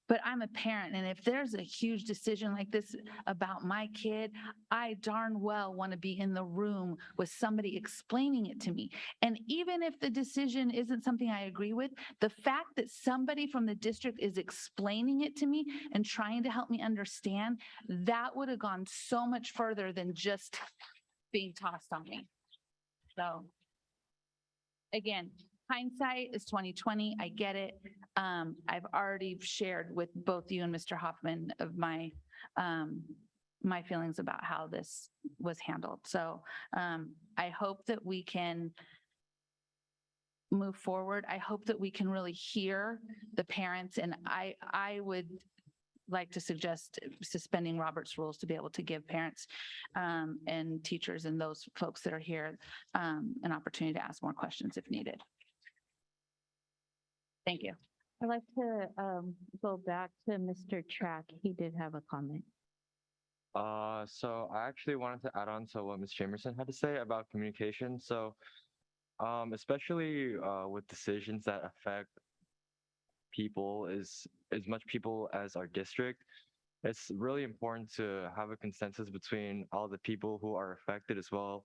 D: but I'm a parent. And if there's a huge decision like this about my kid, I darn well want to be in the room with somebody explaining it to me. And even if the decision isn't something I agree with, the fact that somebody from the district is explaining it to me and trying to help me understand, that would have gone so much further than just being tossed on me. So again, hindsight is 2020. I get it. I've already shared with both you and Mr. Hoffman of my my feelings about how this was handled. So I hope that we can move forward. I hope that we can really hear the parents, and I would like to suggest suspending Robert's rules to be able to give parents and teachers and those folks that are here an opportunity to ask more questions if needed. Thank you.
A: I'd like to go back to Mr. Track. He did have a comment.
H: So I actually wanted to add on to what Ms. Jamerson had to say about communication. So, especially with decisions that affect people, as much people as our district, it's really important to have a consensus between all the people who are affected as well,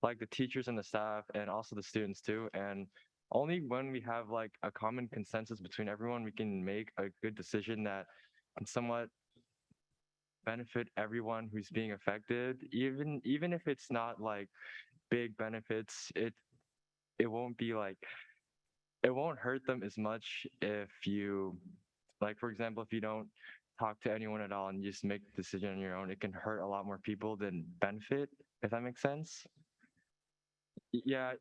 H: like the teachers and the staff, and also the students too. And only when we have like a common consensus between everyone, we can make a good decision that can somewhat benefit everyone who's being affected. Even if it's not like big benefits, it won't be like, it won't hurt them as much if you, like, for example, if you don't talk to anyone at all and you just make the decision on your own, it can hurt a lot more people than benefit, if that makes sense. Yeah.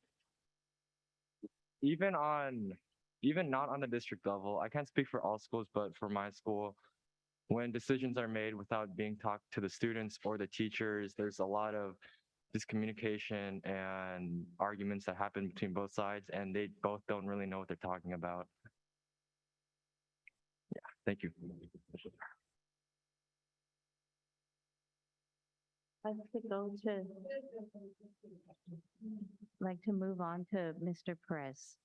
H: Even not on the district level, I can't speak for all schools, but for my school, when decisions are made without being talked to the students or the teachers, there's a lot of miscommunication and arguments that happen between both sides, and they both don't really know what they're talking about. Yeah, thank you.
A: I'd like to move on to Mr. Perez.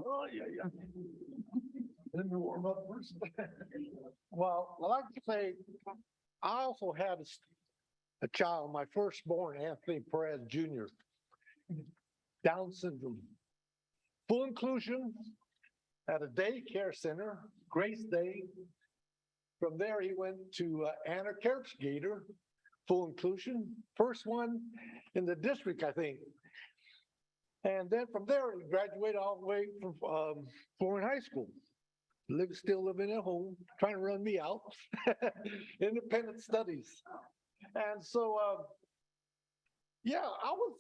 T: Oh, yeah, yeah. Let me warm up first. Well, I like to say, I also had a child, my firstborn, Anthony Perez Jr., Down syndrome. Full inclusion at a daycare center, Grace Day. From there, he went to Anna Kerpsgater, full inclusion, first one in the district, I think. And then from there, he graduated all the way from Florence High School. Still living at home, trying to run me out. Independent studies. And so, yeah, I was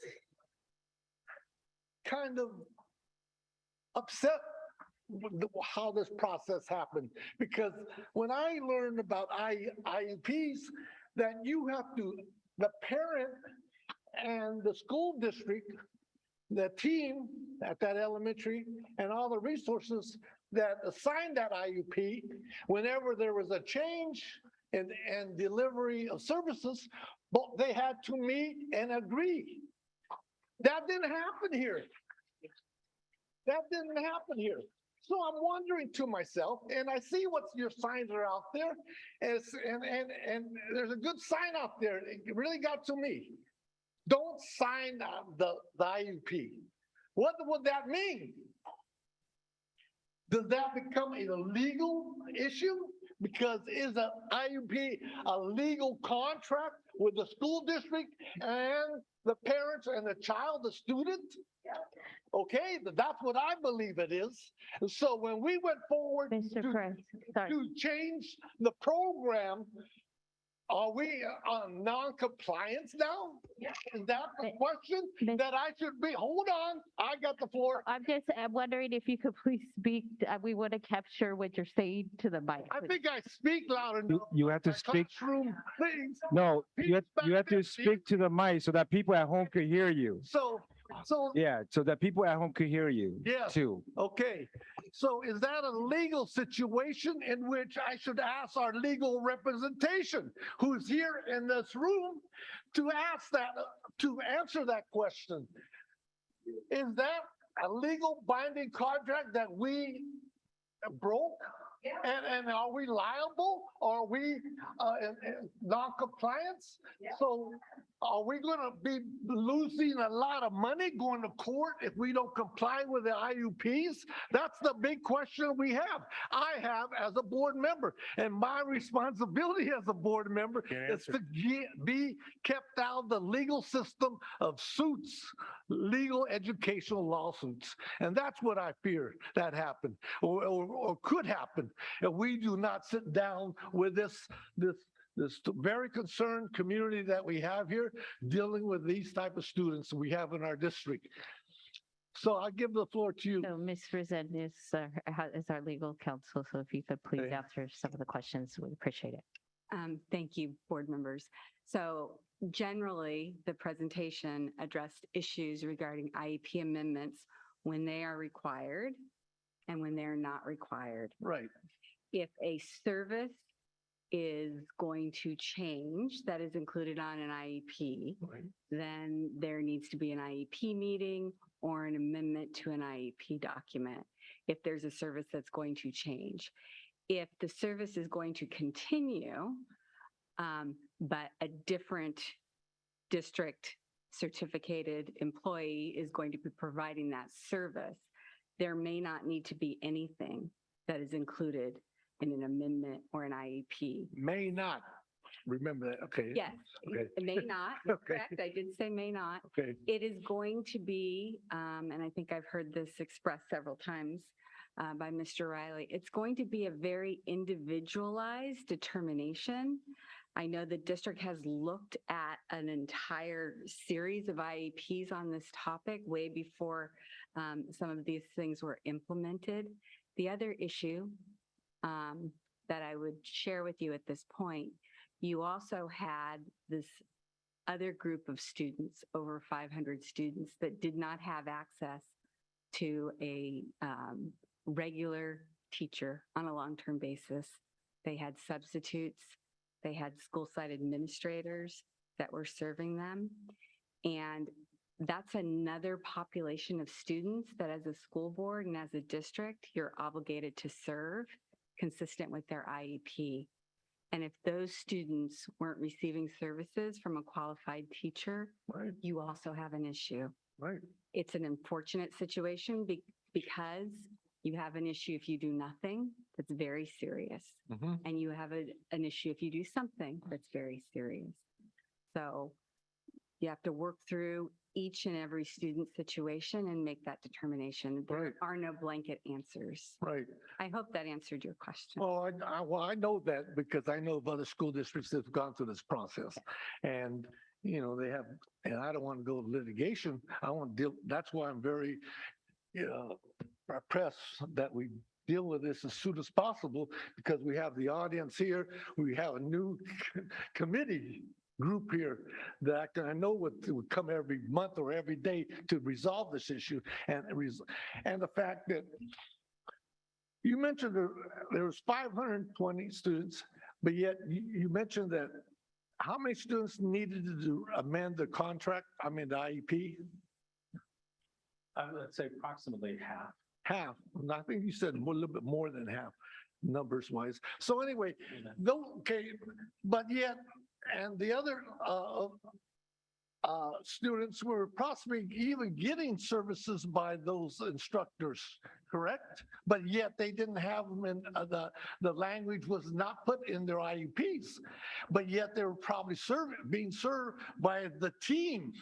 T: kind of upset with how this process happened, because when I learned about IEPs, that you have to, the parent and the school district, the team at that elementary, and all the resources that assigned that IUP, whenever there was a change in delivery of services, but they had to meet and agree. That didn't happen here. That didn't happen here. So I'm wondering to myself, and I see what your signs are out there, and there's a good sign out there. It really got to me. Don't sign the IUP. What would that mean? Does that become a legal issue? Because is an IUP a legal contract with the school district and the parents and the child, the student? Okay, that's what I believe it is. So when we went forward to change the program, are we on non-compliance now? Is that the question that I should be? Hold on, I got the floor.
A: I'm just wondering if you could please speak. We want to capture what you're saying to the mic.
T: I think I speak loud enough.
O: You have to speak.
T: Classroom, please.
O: No, you have to speak to the mic so that people at home can hear you.
T: So
O: Yeah, so that people at home can hear you
T: yes.
O: too.
T: Okay, so is that a legal situation in which I should ask our legal representation, who's here in this room, to ask that, to answer that question? Is that a legal binding contract that we broke? And are we liable? Are we in non-compliance? So are we going to be losing a lot of money going to court if we don't comply with the IUPs? That's the big question we have. I have as a board member, and my responsibility as a board member is to be kept out of the legal system of suits, legal educational lawsuits. And that's what I fear that happened or could happen if we do not sit down with this very concerned community that we have here dealing with these type of students we have in our district. So I give the floor to you.
A: So Ms. Friesen is our legal counsel, so if you could please
T: Okay.
A: answer some of the questions, we appreciate it.
K: Thank you, board members. So generally, the presentation addressed issues regarding IEP amendments when they are required and when they're not required.
T: Right.
K: If a service is going to change that is included on an IEP, then there needs to be an IEP meeting or an amendment to an IEP document if there's a service that's going to change. If the service is going to continue, but a different district certificated employee is going to be providing that service, there may not need to be anything that is included in an amendment or an IEP.
T: May not. Remember that. Okay.
K: Yes,
T: Okay.
K: it may not.
T: Okay.
K: Correct. I did say may not.
T: Okay.
K: It is going to be, and I think I've heard this expressed several times by Mr. Riley, it's going to be a very individualized determination. I know the district has looked at an entire series of IEPs on this topic way before some of these things were implemented. The other issue that I would share with you at this point, you also had this other group of students, over 500 students, that did not have access to a regular teacher on a long-term basis. They had substitutes, they had school site administrators that were serving them. And that's another population of students that as a school board and as a district, you're obligated to serve consistent with their IEP. And if those students weren't receiving services from a qualified teacher, you also have an issue.
T: Right.
K: It's an unfortunate situation because you have an issue if you do nothing that's very serious. And you have an issue if you do something that's very serious. So you have to work through each and every student situation and make that determination. There are no blanket answers.
T: Right.
K: I hope that answered your question.
T: Well, I know that because I know of other school districts that have gone through this process. And, you know, they have, and I don't want to go to litigation. I want to deal, that's why I'm very pressed that we deal with this as soon as possible because we have the audience here. We have a new committee group here that I know would come every month or every day to resolve this issue. And the fact that you mentioned there was 520 students, but yet you mentioned that how many students needed to amend the contract, I mean, the IEP?
E: I would say approximately half.
T: Half. I think you said a little bit more than half, numbers wise. So anyway, okay, but yet, and the other students were possibly even getting services by those instructors, correct? But yet they didn't have them in the language was not put in their IEPs, but yet they were probably being served by the team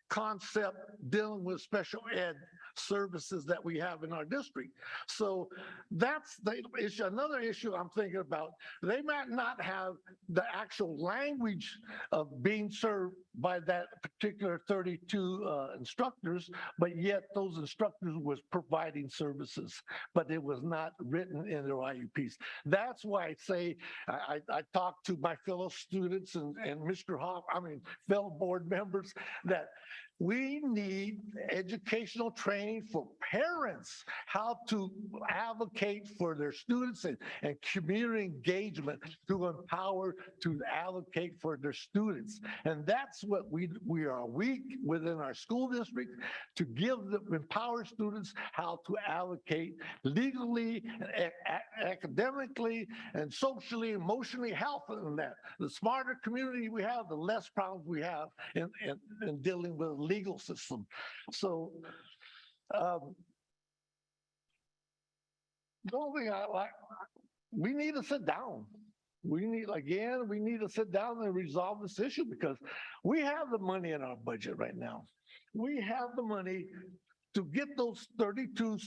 T: concept dealing with special ed services that we have in our district. So that's the issue. Another issue I'm thinking about, they might not have the actual language of being served by that particular 32 instructors, but yet those instructors was providing services, but it was not written in their IUPs. That's why I say, I talk to my fellow students and Mr. Hoff, fellow board members that We need educational training for parents, how to advocate for their students and community engagement to empower, to advocate for their students. And that's what we are weak within our school district, to empower students how to advocate legally, academically, and socially, emotionally, health and that. The smarter community we have, the less problems we have in dealing with the legal system. So the only thing I like, we need to sit down. We need to sit down and resolve this issue because we have the money in our budget right now. We have the money to get those 32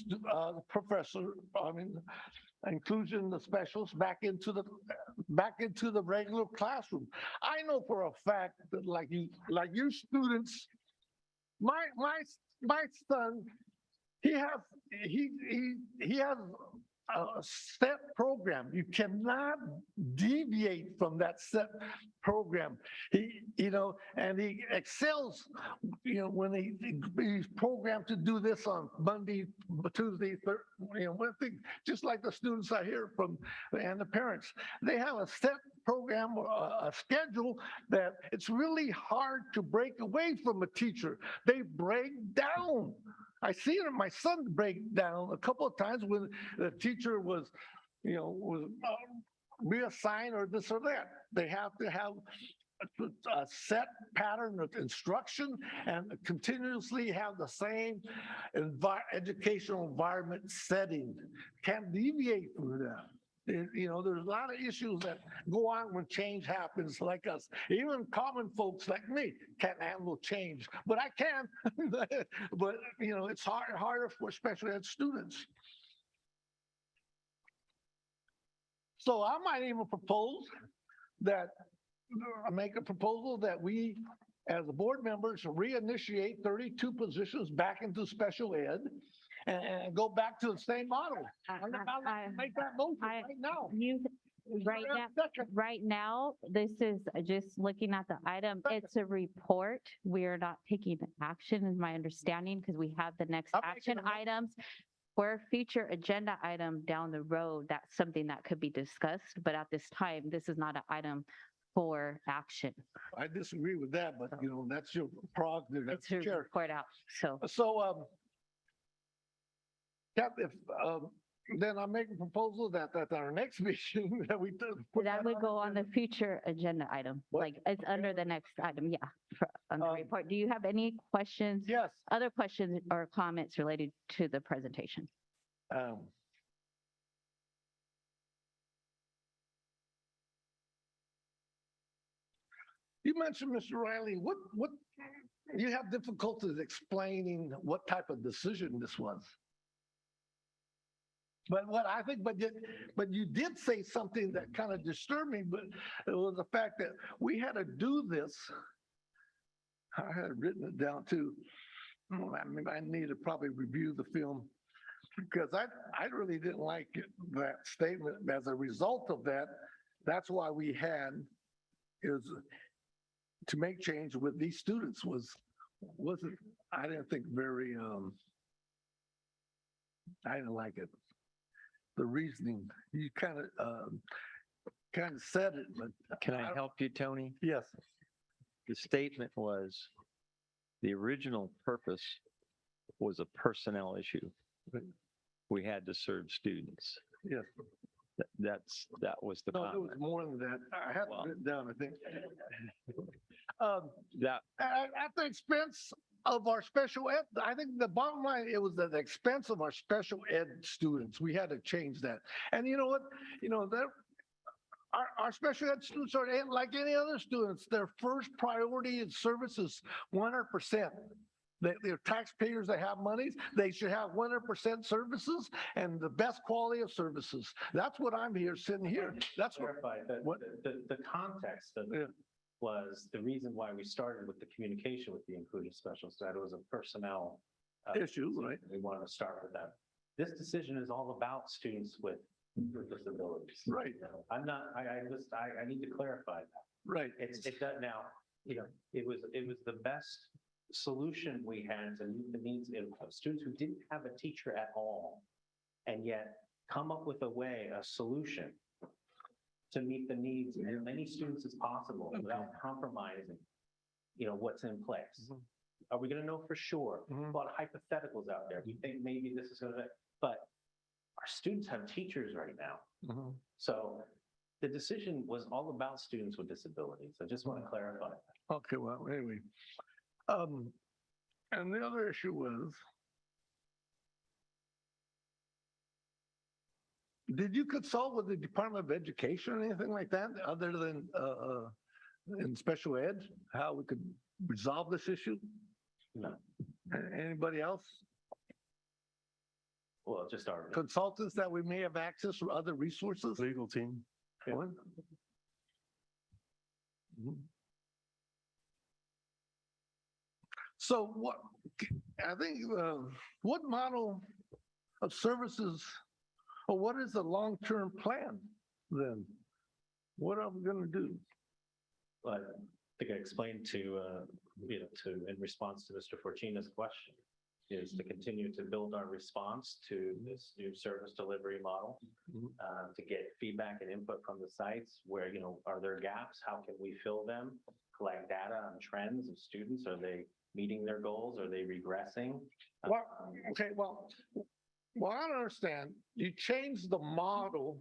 T: inclusion the specialists back into the regular classroom. I know for a fact that like you students, my son, he has a set program. You cannot deviate from that set program. And he excels, when he's programmed to do this on Monday, Tuesday, Wednesday, just like the students I hear from and the parents. They have a set program or a schedule that it's really hard to break away from a teacher. They break down. I see my son break down a couple of times when the teacher was reassigned or this or that. They have to have a set pattern of instruction and continuously have the same educational environment setting. Can't deviate from that. There's a lot of issues that go on when change happens like us. Even common folks like me can't handle change, but I can. But, it's harder for special ed students. So I might even make a proposal that we, as the board members, reinitiate 32 positions back into special ed and go back to the same model. I'm about to make that motion right now.
A: Right now, this is just looking at the item. It's a report. We are not taking action, is my understanding, because we have the next action items. For a future agenda item down the road, that's something that could be discussed. But at this time, this is not an item for action.
T: I disagree with that, but that's your prerogative.
A: It's a report out, so.
T: Then I make a proposal that at our next meeting that we do.
A: That would go on the future agenda item, like it's under the next item, on the report. Do you have any questions?
T: Yes.
A: Other questions or comments related to the presentation?
T: You mentioned, Mr. Riley, what you have difficulties explaining what type of decision this was. But you did say something that kind of disturbed me, but it was the fact that we had to do this. I had written it down too. I need to probably review the film because I really didn't like that statement. As a result of that, that's why we had is to make change with these students wasn't, I didn't think very, I didn't like it. The reasoning, you kind of said it, but.
B: Can I help you, Tony?
T: Yes.
B: The statement was, the original purpose was a personnel issue. We had to serve students.
T: Yes.
B: That was the
T: No, it was
B: comment.
T: more than that. I have it written down, I think.
B: That
T: At the expense of our special ed, I think the bottom line, it was at the expense of our special ed students. We had to change that. And you know what? Our special ed students are like any other students. Their first priority in services, 100%. They're taxpayers, they have monies, they should have 100% services and the best quality of services. That's what I'm sitting here. That's
E: Clarify
T: what.
E: The context of it was the reason why we started with the communication with the inclusion specialist, that it was a personnel
T: issue, right?
E: We wanted to start with that. This decision is all about students with disabilities.
T: Right.
E: I need to clarify that.
T: Right.
E: It does now, it was the best solution we had to meet the needs of students who didn't have a teacher at all, and yet come up with a solution to meet the needs of as many students as possible without compromising, what's in place. Are we going to know for sure? A lot of hypotheticals out there. We think maybe this is going to, but our students have teachers right now. So the decision was all about students with disabilities. I just want to clarify.
T: Okay, well, anyway. And the other issue was, did you consult with the Department of Education or anything like that, other than in special ed, how we could resolve this issue?
E: No.
T: Anybody else?
E: Well, just our
T: Consultants that we may have access to other resources?
F: Legal team.
T: What? So what, I think, what model of services, or what is the long-term plan then? What are we going to do?
E: Well, I think I explained in response to Mr. Fortina's question, is to continue to build our response to this new service delivery model, to get feedback and input from the sites where, are there gaps? How can we fill them? Collect data on trends of students. Are they meeting their goals? Are they regressing?
T: Well, okay, well, I don't understand. You changed the model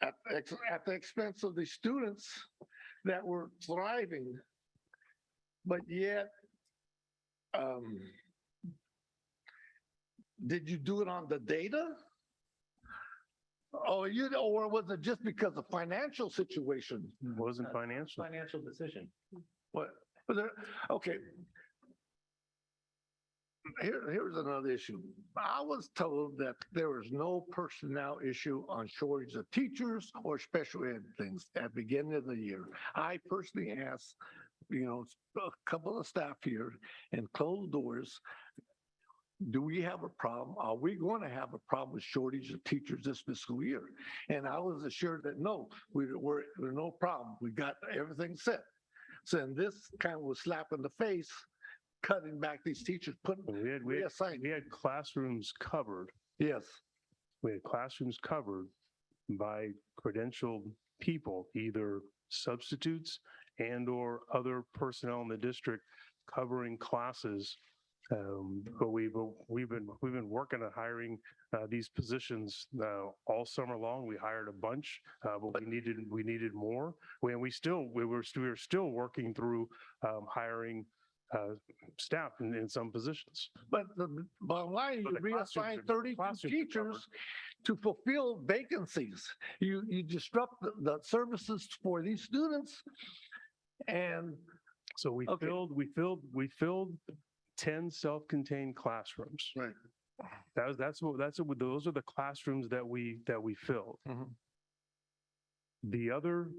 T: at the expense of the students that were thriving, but yet, did you do it on the data? Or was it just because of financial situation?
F: It wasn't financial.
E: Financial decision.
T: What? Okay. Here's another issue. I was told that there was no personnel issue on shortage of teachers or special ed things at the beginning of the year. I personally asked, a couple of staff here and closed doors. Do we have a problem? Are we going to have a problem with shortage of teachers this fiscal year? And I was assured that no, we're no problem. We got everything set. So and this kind of was slap in the face, cutting back these teachers,
F: We had classrooms covered.
T: Yes.
F: We had classrooms covered by credentialed people, either substitutes and or other personnel in the district covering classes. But we've been working on hiring these positions all summer long. We hired a bunch, but we needed more. We were still working through hiring staff in some positions.
T: But the bottom line, you reassign 32 teachers to fulfill vacancies. You disrupt the services for these students. And
F: so we filled 10 self-contained classrooms.
T: Right.
F: Those are the classrooms that we filled. The other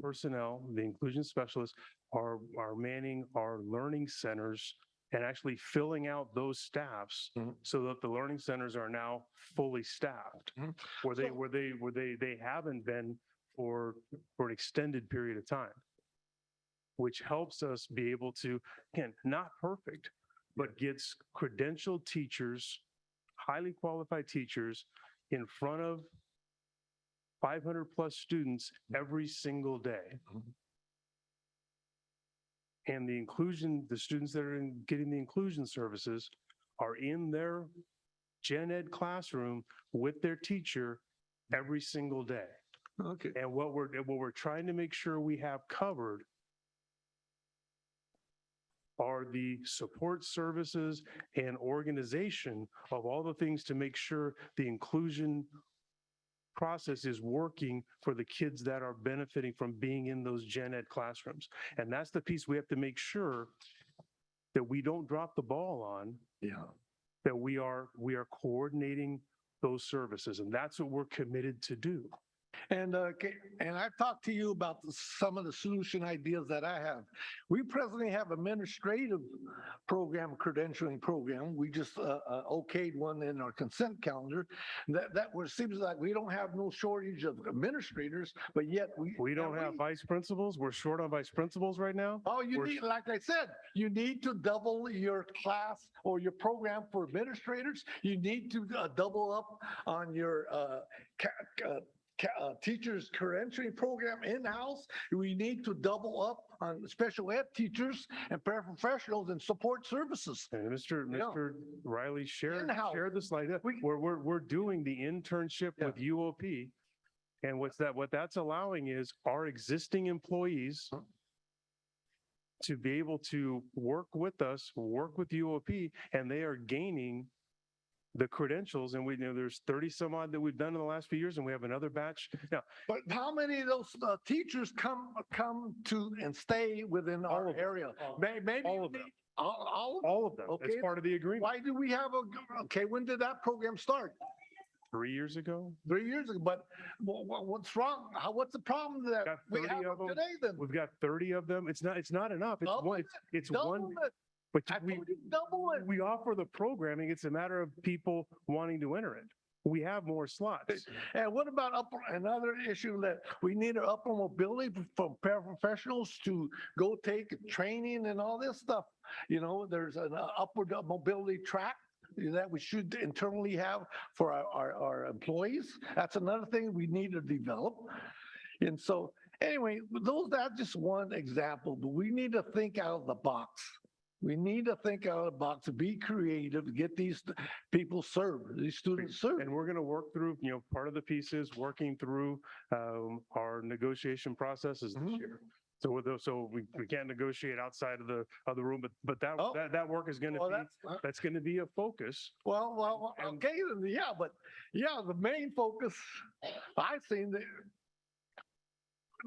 F: personnel, the inclusion specialists, are manning our learning centers and actually filling out those staffs so that the learning centers are now fully staffed, where they haven't been for an extended period of time, which helps us be able to, again, not perfect, but gets credentialed teachers, highly qualified teachers in front of 500 plus students every single day. And the students that are getting the inclusion services are in their gen ed classroom with their teacher every single day.
T: Okay.
F: And what we're trying to make sure we have covered are the support services and organization of all the things to make sure the inclusion process is working for the kids that are benefiting from being in those gen ed classrooms. And that's the piece we have to make sure that we don't drop the ball on.
T: Yeah.
F: That we are coordinating those services. And that's what we're committed to do.
T: And, and I've talked to you about some of the solution ideas that I have. We presently have administrative program, credentialing program. We just okayed one in our consent calendar. That was, seems like we don't have no shortage of administrators, but yet
F: We don't have vice principals. We're short on vice principals right now.
T: Oh, you
F: We're
T: need, like I said, you need to double your class or your program for administrators. You need to double up on your teachers credentialing program in-house. We need to double up on special ed teachers and paraprofessionals and support services.
F: And Mr. Riley shared
T: In-house.
F: the slide. We're doing the internship with UOP. And what that's allowing is our existing employees to be able to work with us, work with UOP, and they are gaining the credentials. And we know there's 30 some odd that we've done in the last few years, and we have another batch. Now,
T: But how many of those teachers come to and stay within our area? Maybe
F: all of them.
T: All
F: of them.
T: Okay.
F: It's part of the agreement.
T: Why do we have okay, when did that program start?
F: 3 years ago.
T: 3 years ago, but what's wrong? What's the problem that
F: Got
T: we
F: 30
T: have
F: of them.
T: today then?
F: We've got 30 of them. It's not enough. It's
T: Double
F: one.
T: it.
F: It's
T: Double
F: one.
T: it.
F: But
T: I
F: we
T: told you double it.
F: we offer the programming. It's a matter of people wanting to enter it. We have more slots.
T: And what about another issue that we need an upper mobility for paraprofessionals to go take training and all this stuff? You know, there's an upward mobility track that we should internally have for our employees. That's another thing we need to develop. And so anyway, that's just one example, but we need to think out of the box. We need to think out of the box, be creative, get these people served, these students served.
F: And we're going to work through, part of the pieces, working through our negotiation processes this year. So we can't negotiate outside of the room, but that work is going to be, that's going to be a focus.
T: Well, okay, yeah, but the main focus, I've seen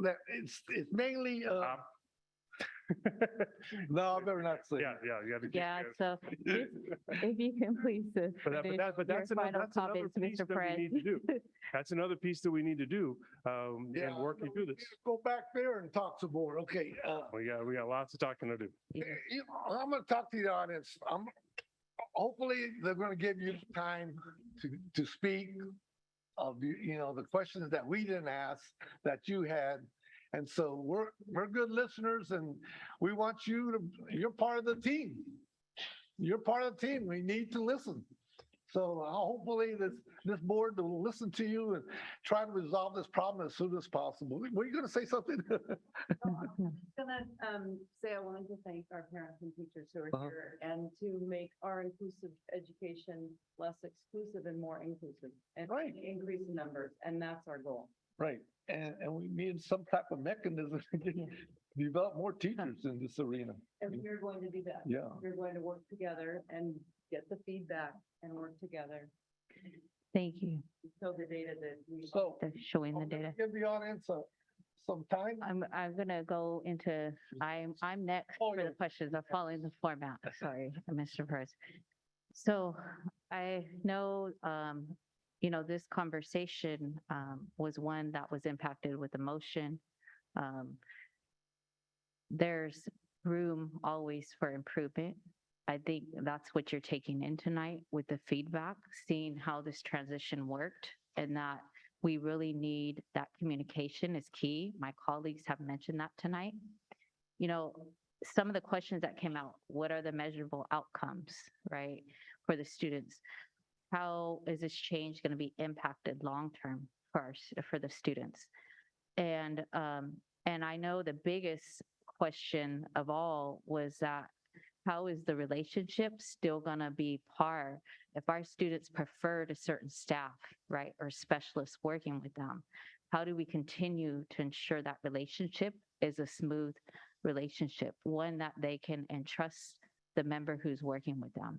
T: that it's mainly, no, I better not say.
F: Yeah, you got to keep.
A: Yeah, so if you can please finish
F: But that's
A: your final
F: another piece
A: comments, Mr.
F: that we
A: Perez.
F: need to do. That's another piece that we need to do, and working through this.
T: Go back there and talk some more, okay?
F: We got lots of talking to do.
T: I'm gonna talk to the audience. Hopefully, they're gonna give you time to speak of, the questions that we didn't ask, that you had. And so we're good listeners, and we want you're part of the team. You're part of the team. We need to listen. So hopefully this board will listen to you and try to resolve this problem as soon as possible. Were you going to say something?
J: I wanted to thank our parents and teachers who are here, and to make our inclusive education less exclusive and more inclusive, and increase the numbers, and that's our goal.
T: Right. And we need some type of mechanism to develop more teachers in this arena.
J: And we're going to do that.
T: Yeah.
J: We're going to work together and get the feedback and work together.
A: Thank you.
J: So the data that we.
T: So
A: Showing the data.
T: give the audience some time.
A: I'm gonna go into, I'm next for the questions. I'm following the format. Sorry, Mr. Perez. So I know, this conversation was one that was impacted with emotion. There's room always for improvement. I think that's what you're taking in tonight with the feedback, seeing how this transition worked, and that we really need that communication is key. My colleagues have mentioned that tonight. Some of the questions that came out, what are the measurable outcomes, right, for the students? How is this change going to be impacted long-term for the students? And I know the biggest question of all was that how is the relationship still going to be par if our students preferred a certain staff, right, or specialists working with them? How do we continue to ensure that relationship is a smooth relationship, one that they can entrust the member who's working with them?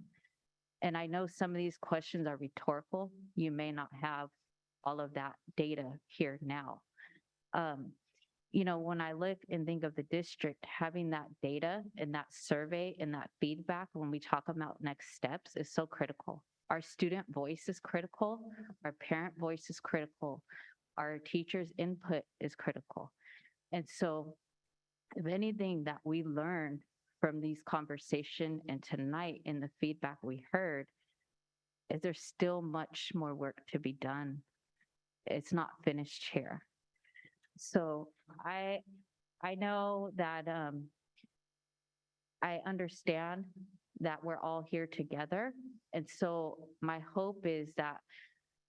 A: And I know some of these questions are rhetorical. You may not have all of that data here now. When I look and think of the district, having that data and that survey and that feedback when we talk about next steps is so critical. Our student voice is critical. Our parent voice is critical. our teachers' input is critical. And so if anything that we learned from these conversations and tonight in the feedback we heard, is there's still much more work to be done. It's not finished here. So I know that I understand that we're all here together. And so my hope is that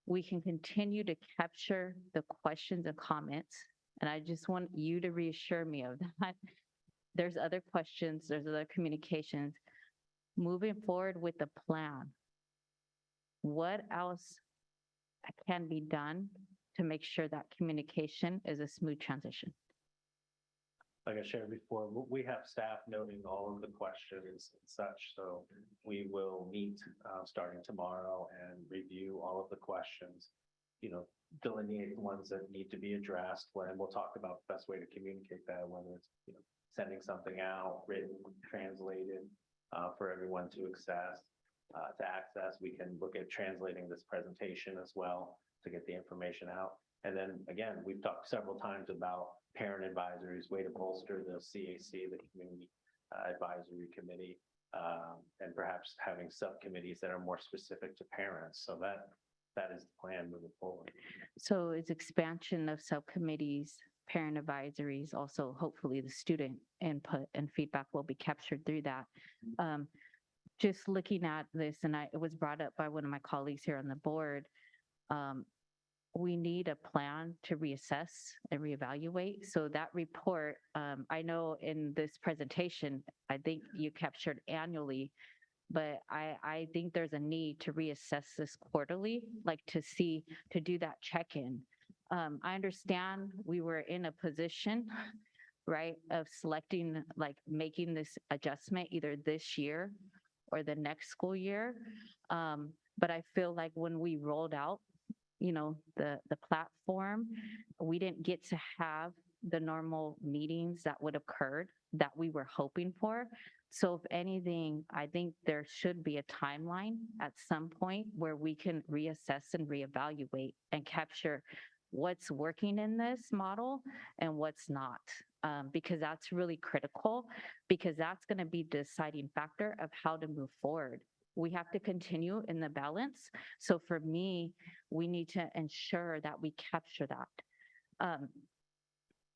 A: we can continue to capture the questions and comments. And I just want you to reassure me of that. There's other questions, there's other communications. Moving forward with the plan, what else can be done to make sure that communication is a smooth transition?
E: Like I shared before, we have staff noting all of the questions and such, so we will meet starting tomorrow and review all of the questions, delineate the ones that need to be addressed, and we'll talk about the best way to communicate that, whether it's, sending something out, written, translated, for everyone to access. We can look at translating this presentation as well to get the information out. And then again, we've talked several times about parent advisories, way to bolster the CAC, the Community Advisory Committee, and perhaps having subcommittees that are more specific to parents. So that is the plan moving forward.
A: So it's expansion of subcommittees, parent advisories, also hopefully the student input and feedback will be captured through that. Just looking at this, and it was brought up by one of my colleagues here on the board, we need a plan to reassess and reevaluate. So that report, I know in this presentation, I think you captured annually, but I think there's a need to reassess this quarterly, like to do that check-in. I understand we were in a position, right, of selecting, like making this adjustment either this year or the next school year. But I feel like when we rolled out, the platform, we didn't get to have the normal meetings that would occurred that we were hoping for. So if anything, I think there should be a timeline at some point where we can reassess and reevaluate and capture what's working in this model and what's not, because that's really critical, because that's going to be the deciding factor of how to move forward. We have to continue in the balance. So for me, we need to ensure that we capture that.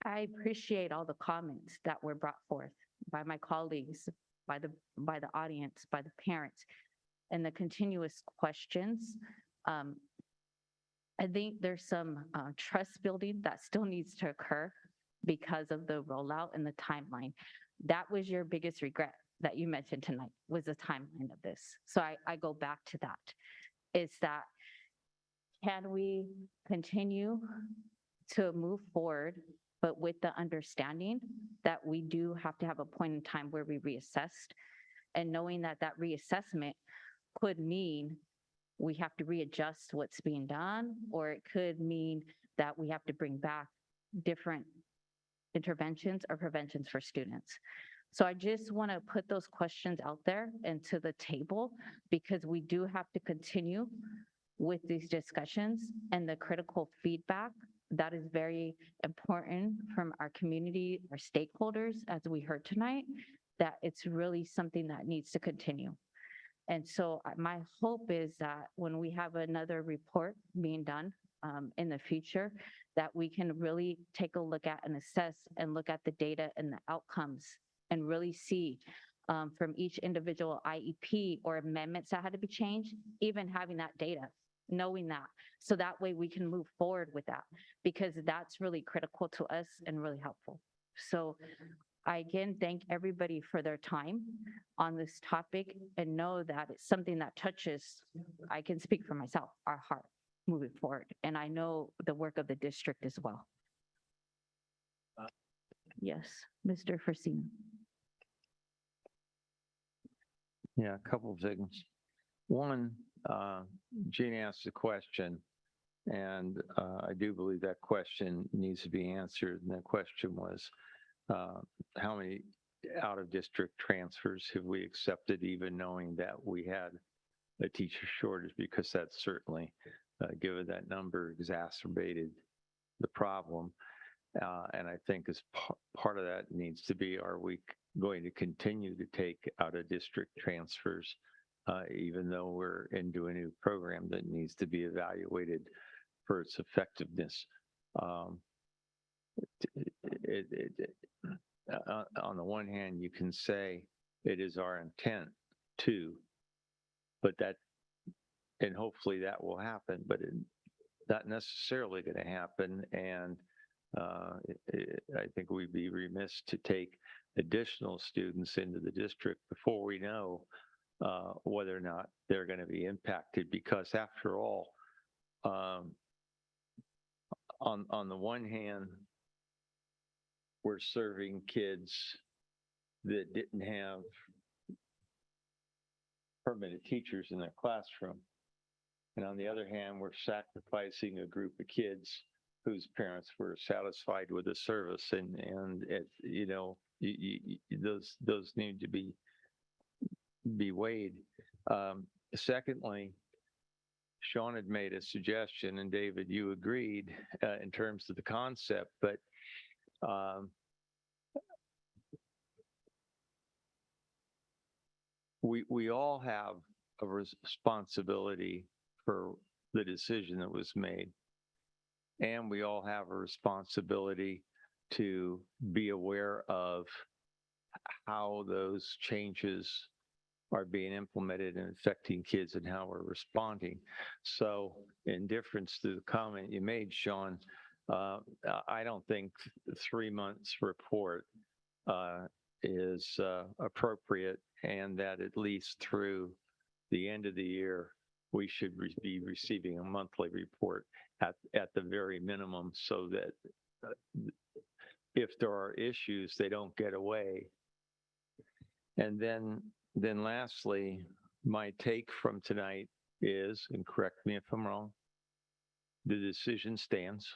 A: I appreciate all the comments that were brought forth by my colleagues, by the audience, by the parents, and the continuous questions. I think there's some trust building that still needs to occur because of the rollout and the timeline. That was your biggest regret that you mentioned tonight, was the timeline of this. So I go back to that. Is that, can we continue to move forward, but with the understanding that we do have to have a point in time where we reassessed, and knowing that that reassessment could mean we have to readjust what's being done, or it could mean that we have to bring back different interventions or preventions for students. So I just want to put those questions out there and to the table, because we do have to continue with these discussions and the critical feedback that is very important from our community, our stakeholders, as we heard tonight, that it's really something that needs to continue. And so my hope is that when we have another report being done in the future, that we can really take a look at and assess and look at the data and the outcomes and really see from each individual IEP or amendments that had to be changed, even having that data, knowing that. So that way we can move forward with that, because that's really critical to us and really helpful. So I again thank everybody for their time on this topic, and know that it's something that touches, I can speak for myself, our heart moving forward. And I know the work of the district as well. Yes, Mr. Forcina.
B: Yeah, a couple of things. One, Gene asked a question, and I do believe that question needs to be answered. And that question was, how many out-of-district transfers have we accepted, even knowing that we had a teacher shortage? Because that's certainly, given that number, exacerbated the problem. And I think as part of that needs to be, are we going to continue to take out of district transfers, even though we're into a new program that needs to be evaluated for its effectiveness? On the one hand, you can say it is our intent to, but that, and hopefully that will happen, but it's not necessarily going to happen. And I think we'd be remiss to take additional students into the district before we know whether or not they're going to be impacted, because after all, on the one hand, we're serving kids that didn't have permanent teachers in their classroom. And on the other hand, we're sacrificing a group of kids whose parents were satisfied with the service. And it, you know, those need to be weighed. Secondly, Sean had made a suggestion, and David, you agreed in terms of the concept, but we all have a responsibility for the decision that was made. And we all have a responsibility to be aware of how those changes are being implemented and affecting kids and how we're responding. So in difference to the comment you made, Sean, I don't think 3 months report is appropriate, and that at least through the end of the year, we should be receiving a monthly report at the very minimum, so that if there are issues, they don't get away. And then lastly, my take from tonight is, and correct me if I'm wrong, the decision stands,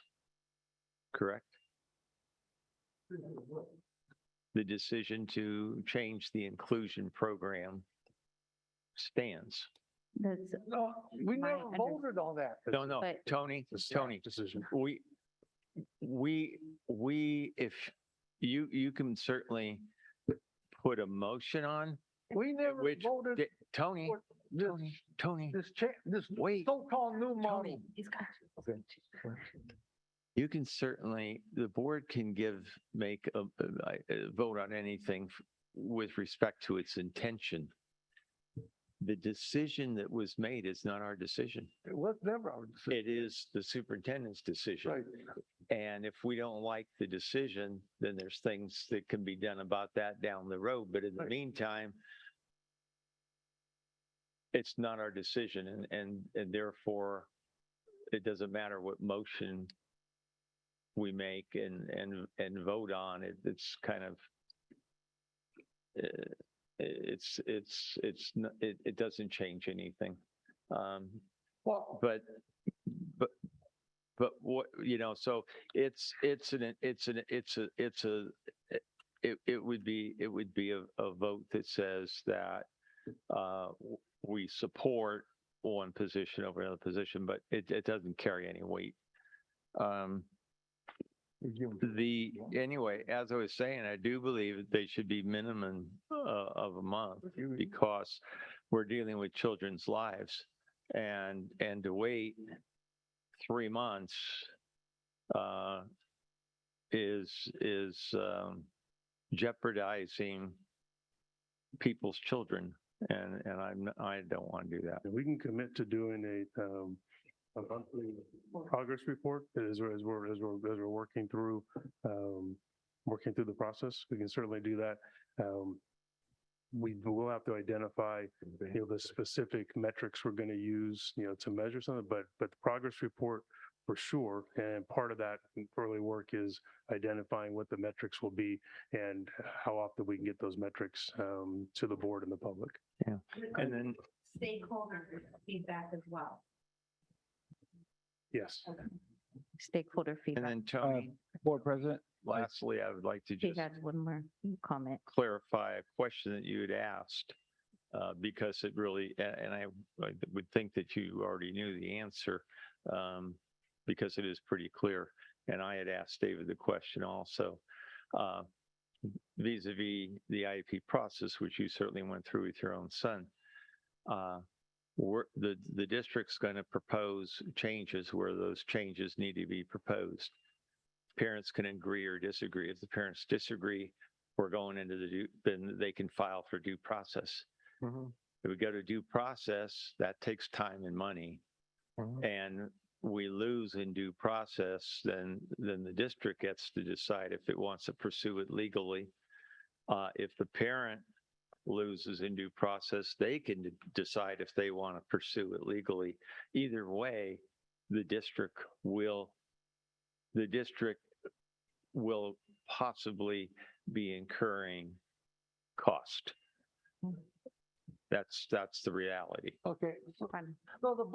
B: correct? The decision to change the inclusion program stands.
A: That's
T: No, we
A: my
T: never voted on that.
B: No,
A: But-
B: Tony,
F: Decision.
B: if you can certainly put a motion on,
T: We never
B: which,
T: voted
B: Tony,
T: for this,
B: Tony,
T: this
B: wait.
T: so-called new model.
B: You can certainly, the board can make a vote on anything with respect to its intention. The decision that was made is not our decision.
T: It was never our decision.
B: It is the superintendent's decision.
T: Right.
B: And if we don't like the decision, then there's things that can be done about that down the road. But in the meantime, it's not our decision, and therefore it doesn't matter what motion we make and vote on. It's kind of it doesn't change anything.
T: Well,
B: But what, you know, so it would be a vote that says that we support one position over another position, but it doesn't carry any weight. Anyway, as I was saying, I do believe that they should be minimum of a month, because we're dealing with children's lives, and to wait 3 months is jeopardizing people's children, and I don't want to do that.
F: We can commit to doing a monthly progress report as we're working through the process. We can certainly do that. We will have to identify, the specific metrics we're going to use, to measure something, but the progress report for sure. And part of that early work is identifying what the metrics will be and how often we can get those metrics to the board and the public.
B: Yeah. And then
J: Stakeholder feedback as well.
F: Yes.
A: Stakeholder
B: and
A: feedback.
B: then Tony,
O: Board President,
B: lastly, I would like to
A: He
B: just
A: had one more comment.
B: clarify a question that you had asked, because it really, and I would think that you already knew the answer, because it is pretty clear. and I had asked David the question also, vis-a-vis the IEP process, which you certainly went through with your own son. The district's going to propose changes where those changes need to be proposed. Parents can agree or disagree. If the parents disagree, we're going into then they can file for due process. If we go to due process, that takes time and money. And we lose in due process, then the district gets to decide if it wants to pursue it legally. If the parent loses in due process, they can decide if they want to pursue it legally. Either way, the district will possibly be incurring cost. That's the reality.
T: Okay. So the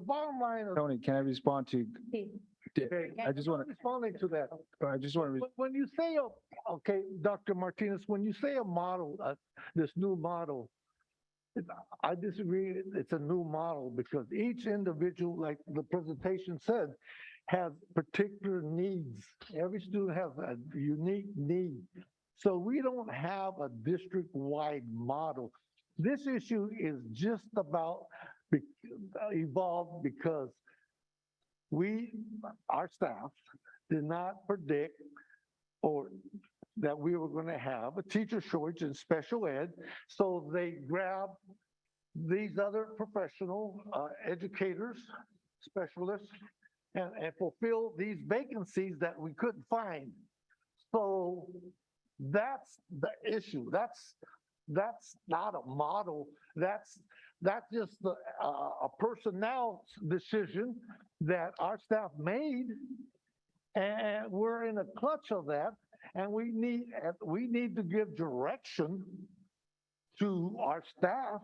T: bottom line is.
O: Tony, can I respond to?
T: Okay,
O: I just want to,
T: responding to that.
O: I just want to,
T: When you say, okay, Dr. Martinez, when you say a model, this new model, I disagree. It's a new model because each individual, like the presentation said, has particular needs. Every student has a unique need. So we don't have a district-wide model. This issue is just about evolved because our staff did not predict that we were going to have a teacher shortage in special ed. So they grabbed these other professional educators, specialists, and fulfill these vacancies that we couldn't find. So that's the issue. That's not a model. That's just a personnel decision that our staff made, and we're in a clutch of that. And we need to give direction to our staff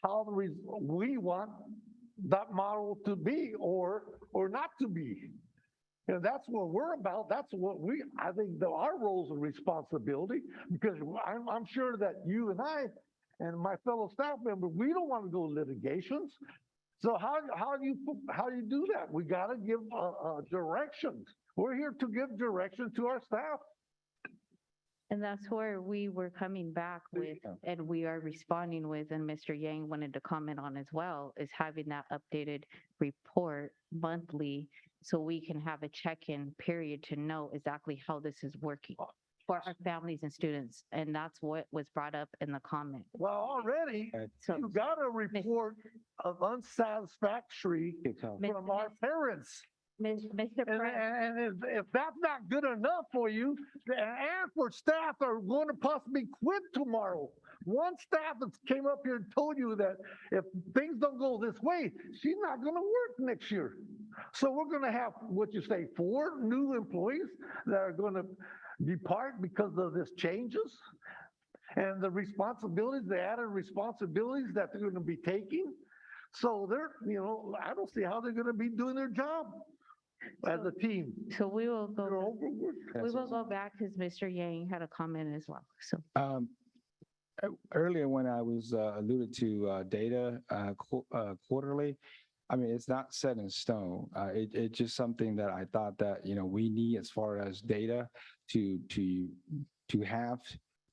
T: how we want that model to be or not to be. And that's what we're about. That's what I think our roles and responsibility, because I'm sure that you and I and my fellow staff members, we don't want to go litigations. So how do you do that? We got to give directions. We're here to give direction to our staff.
A: And that's where we were coming back with, and we are responding with, and Mr. Yang wanted to comment on as well, is having that updated report monthly so we can have a check-in period to know exactly how this is working for our families and students. And that's what was brought up in the comment.
T: Well, already you got a report of unsatisfactory from our parents.
A: Mr.
T: And if that's not good enough for you, and for staff that are going to possibly quit tomorrow. One staff that came up here and told you that if things don't go this way, she's not going to work next year. So we're going to have, 4 new employees that are going to depart because of this changes. And the responsibilities, the added responsibilities that they're going to be taking. So I don't see how they're going to be doing their job as a team.
A: So we will go back because Mr. Yang had a comment as well. So
O: earlier when I was alluded to data quarterly, I mean, it's not set in stone. It's just something that I thought that, we need as far as data to have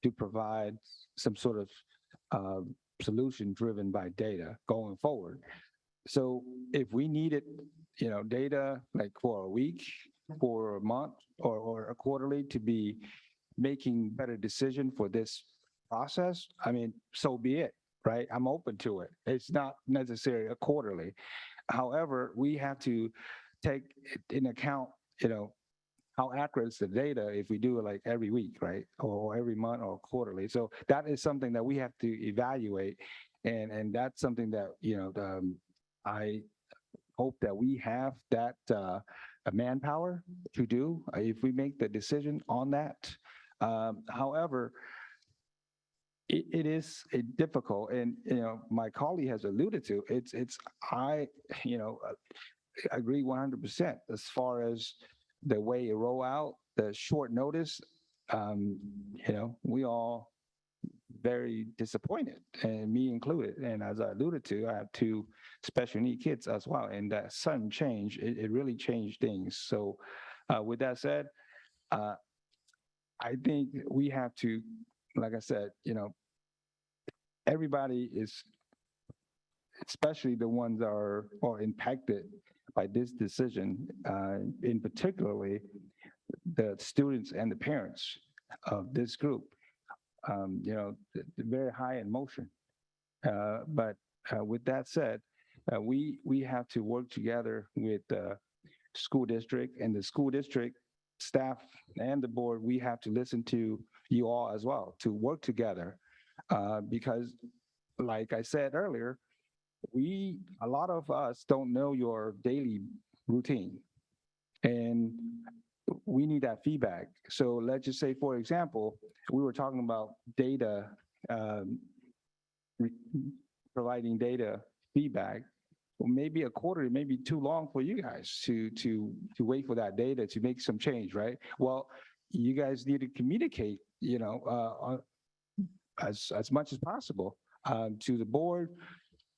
O: to provide some sort of solution driven by data going forward. So if we needed, data like for a week, for a month, or a quarterly to be making better decision for this process, I mean, so be it, right? I'm open to it. It's not necessarily a quarterly. However, we have to take in account, how accurate is the data if we do it like every week, right? Or every month or quarterly. So that is something that we have to evaluate. And that's something that, I hope that we have that manpower to do if we make the decision on that. However, it is difficult, and my colleague has alluded to I agree 100% as far as the way it roll out, the short notice. We all very disappointed, and me included. And as I alluded to, I have two special need kids as well. And that sudden change, it really changed things. So with that said, I think we have to, like I said, everybody is, especially the ones that are impacted by this decision, in particularly the students and the parents of this group. They're very high in motion. But with that said, we have to work together with the school district and the school district staff and the board. We have to listen to you all as well to work together, because like I said earlier, a lot of us don't know your daily routine, and we need that feedback. So let's just say, for example, we were talking about data, providing data feedback. Well, maybe a quarter may be too long for you guys to wait for that data to make some change, right? Well, you guys need to communicate, as much as possible to the board,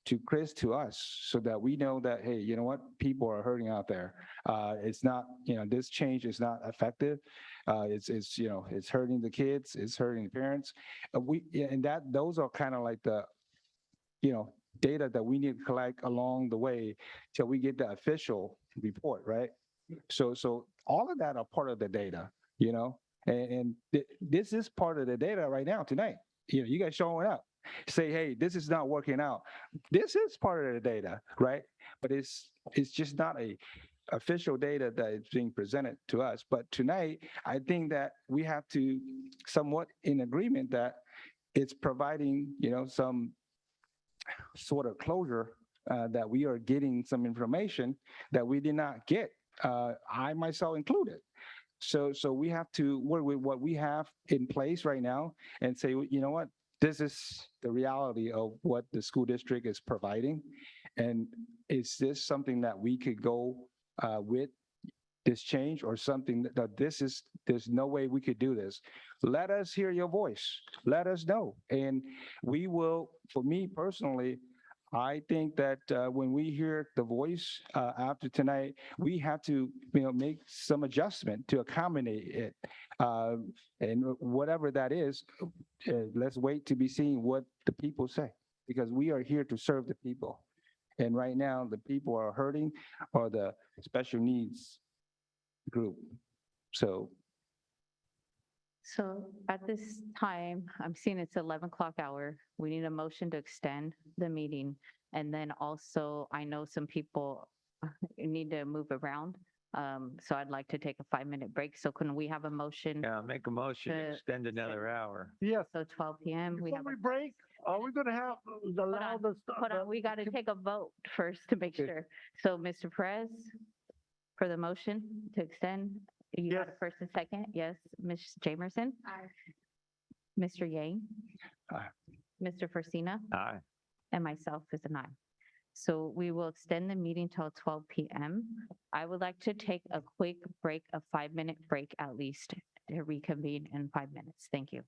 O: to Chris, to us, so that we know that, hey, you know what, people are hurting out there. It's not, this change is not effective. It's hurting the kids, it's hurting the parents. Those are kind of like the, data that we need to collect along the way till we get the official report, right? So all of that are part of the data, and this is part of the data right now tonight. You guys showing up, say, hey, this is not working out. This is part of the data, right? But it's just not a official data that is being presented to us. But tonight, I think that we have to somewhat in agreement that it's providing, some sort of closure, that we are getting some information that we did not get, I myself included. So we have to work with what we have in place right now and say, you know what, this is the reality of what the school district is providing. And is this something that we could go with this change, or something that there's no way we could do this? Let us hear your voice. Let us know. And we will, for me personally, I think that when we hear the voice after tonight, we have to, make some adjustment to accommodate it. And whatever that is, let's wait to be seen what the people say, because we are here to serve the people. And right now, the people are hurting, or the special needs group. So
A: at this time, I'm seeing it's 11 o'clock hour. We need a motion to extend the meeting. And then also, I know some people need to move around. So I'd like to take a 5-minute break. So can we have a motion?
B: Yeah, make a motion to
A: To
B: extend another hour.
T: Yes.
A: So 12 p.m. we
T: Before
A: have.
T: we break, are we going to have, allow the?
A: Hold on, we got to take a vote first to make sure. So Mr. Perez, for the motion to extend, you got a first and second? Yes. Ms. Jamerson? Aye. Mr. Yang?
O: Aye.
A: Mr. Forcina?
B: Aye.
A: And myself is an aye. So we will extend the meeting till 12 p.m. I would like to take a quick break, a 5-minute break at least, to reconvene in 5 minutes. Thank you.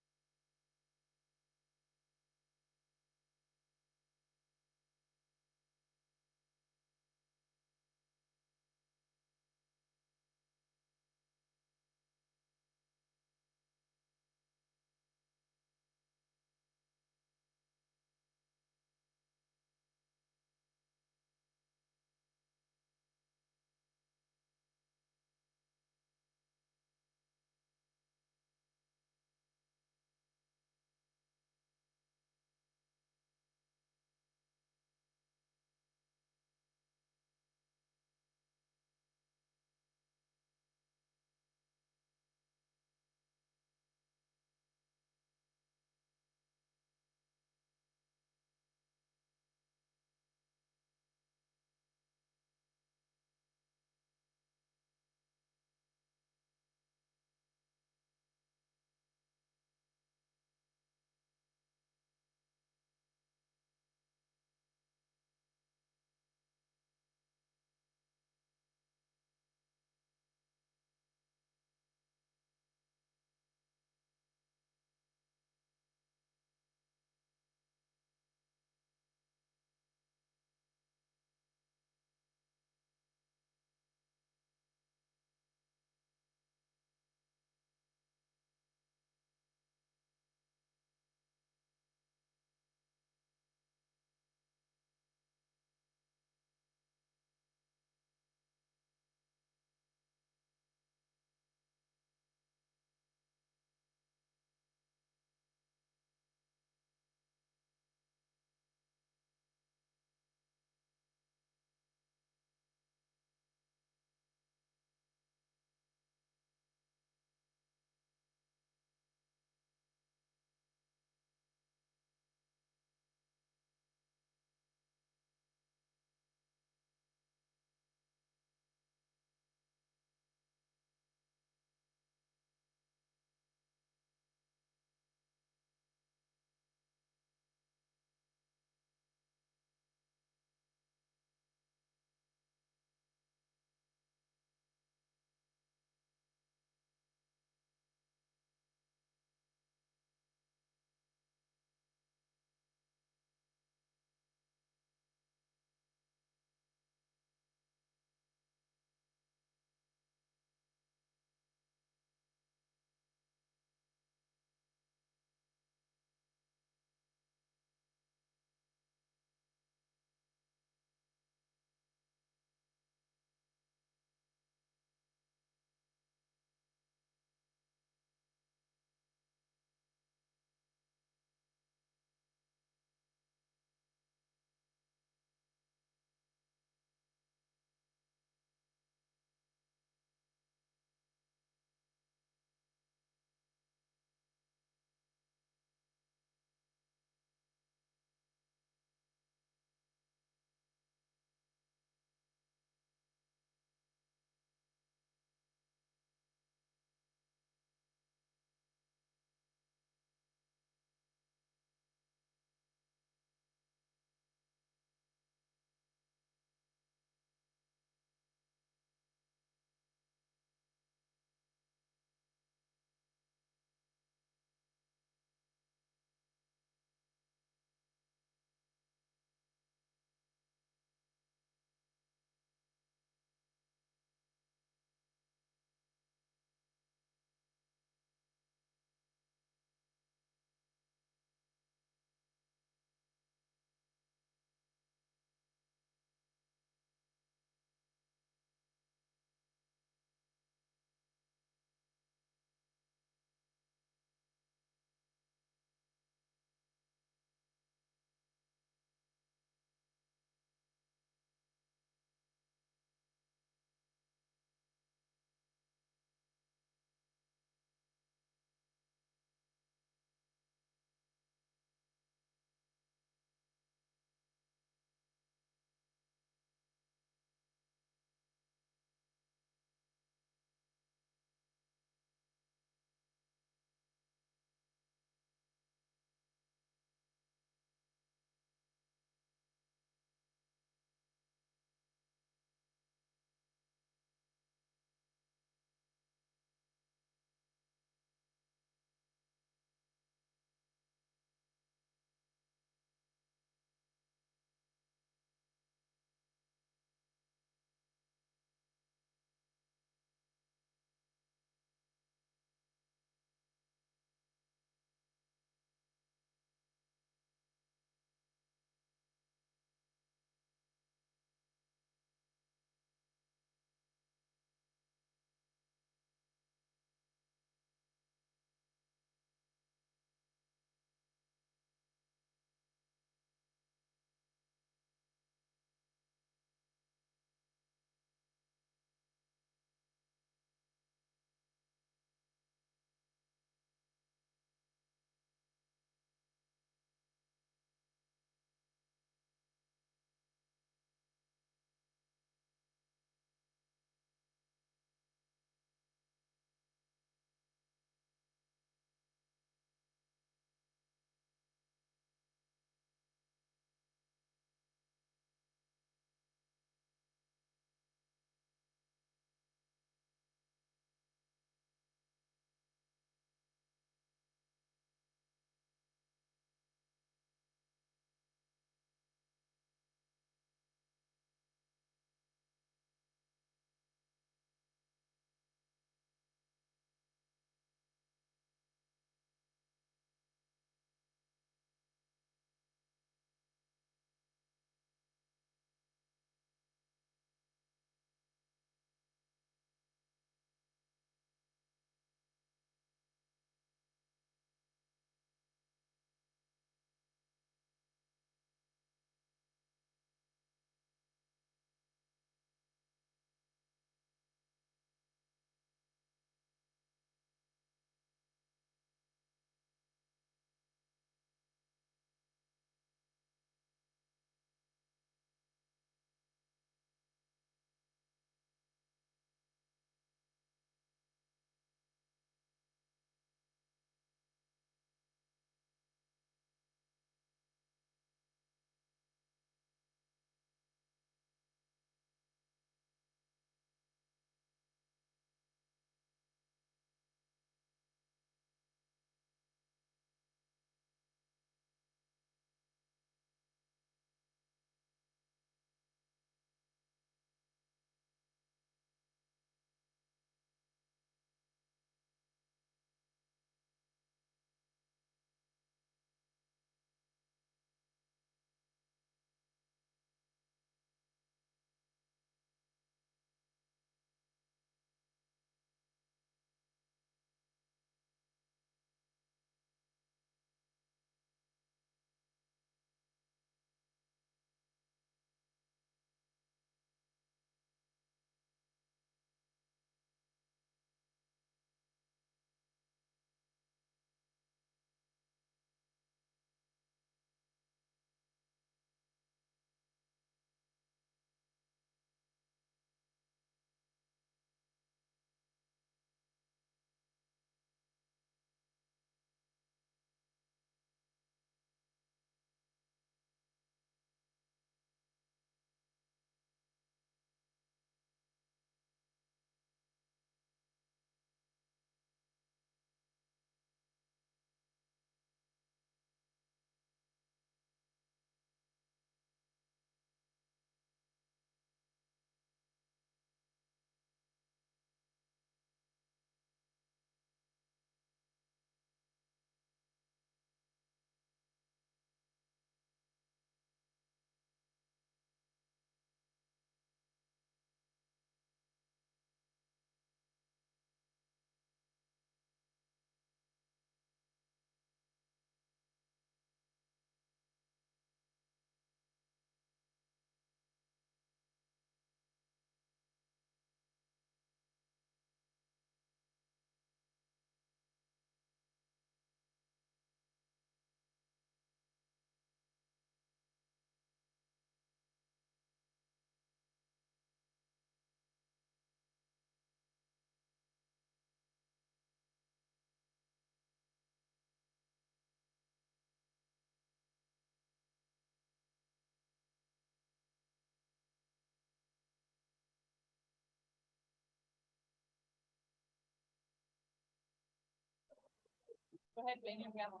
D: Go ahead, bang your gavel.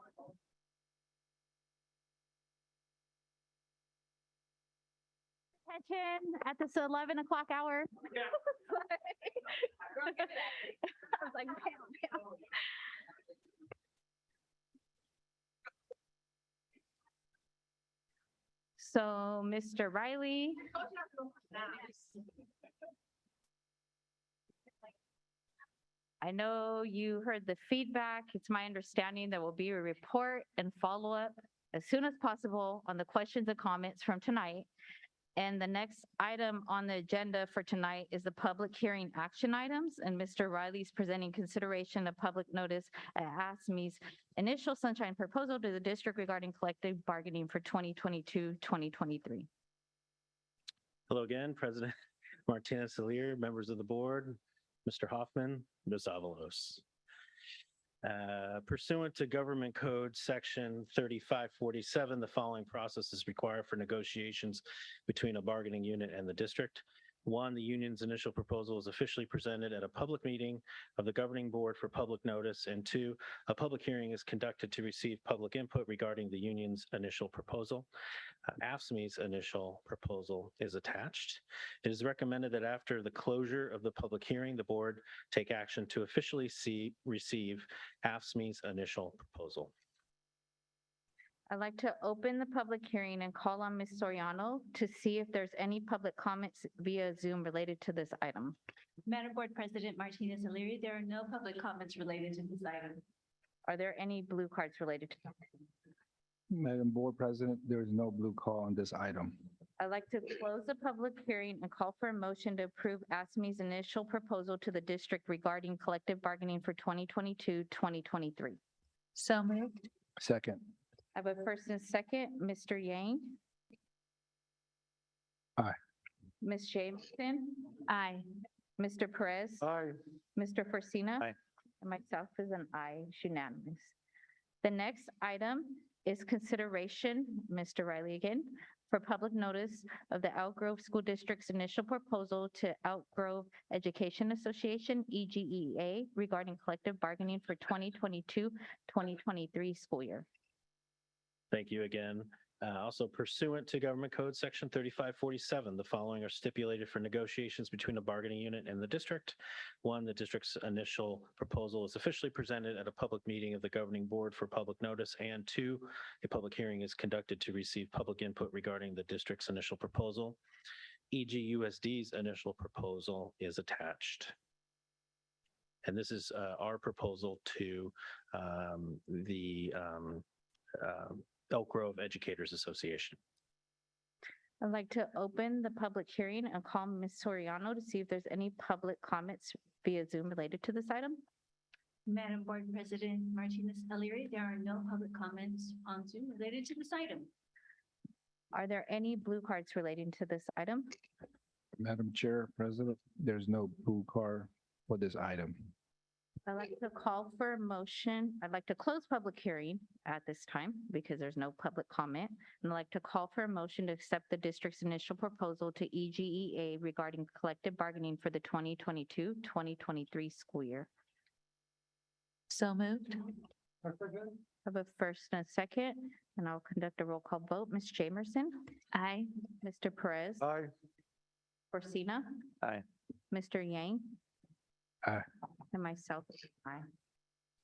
A: Attention at this 11 o'clock hour. I was like, bam, bam. So, Mr. Riley. I know you heard the feedback. It's my understanding there will be a report and follow-up as soon as possible on the questions and comments from tonight. And the next item on the agenda for tonight is the public hearing action items. And Mr. Riley's presenting consideration of public notice at AFSCME's initial sunshine proposal to the district regarding collective bargaining for 2022-2023.
E: Hello again, President Martinez-Alir, members of the board, Mr. Hoffman, Ms. Avalos. Pursuant to Government Code Section 3547, the following process is required for negotiations between a bargaining unit and the district. One, the union's initial proposal is officially presented at a public meeting of the governing board for public notice. And two, a public hearing is conducted to receive public input regarding the union's initial proposal. AFSCME's initial proposal is attached. It is recommended that after the closure of the public hearing, the board take action to officially receive AFSCME's initial proposal.
A: I'd like to open the public hearing and call on Ms. Soriano to see if there's any public comments via Zoom related to this item.
L: Madam Board President Martinez-Alir, there are no public comments related to this item.
A: Are there any blue cards related to that?
O: Madam Board President, there is no blue call on this item.
A: I'd like to close the public hearing and call for a motion to approve AFSCME's initial proposal to the district regarding collective bargaining for 2022-2023.
D: So moved.
O: Second.
A: I have a first and second, Mr. Yang.
O: Aye.
A: Ms. Jameson.
D: Aye.
A: Mr. Perez.
R: Aye.
A: Mr. Forcina.
B: Aye.
A: And myself is an aye, it's unanimous. The next item is consideration, Mr. Riley again, for public notice of the Elk Grove School District's initial proposal to Elk Grove Education Association, EGEA, regarding collective bargaining for 2022-2023 school year.
E: Thank you again. Also pursuant to Government Code Section 3547, the following are stipulated for negotiations between a bargaining unit and the district. One, the district's initial proposal is officially presented at a public meeting of the governing board for public notice. And two, a public hearing is conducted to receive public input regarding the district's initial proposal. EGUSD's initial proposal is attached. And this is our proposal to the Elk Grove Educators Association.
A: I'd like to open the public hearing and call Ms. Soriano to see if there's any public comments via Zoom related to this item.
L: Madam Board President Martinez-Alir, there are no public comments on Zoom related to this item.
A: Are there any blue cards relating to this item?
O: Madam Chair, President, there's no blue card for this item.
A: I'd like to call for a motion. I'd like to close public hearing at this time because there's no public comment. And I'd like to call for a motion to accept the district's initial proposal to EGEA regarding collective bargaining for the 2022-2023 school year.
D: So moved.
A: I have a first and a second, and I'll conduct a roll call vote. Ms. Jamerson.
D: Aye.
A: Mr. Perez.
R: Aye.
A: Forcina.
B: Aye.
A: Mr. Yang.
O: Aye.
A: And myself, aye.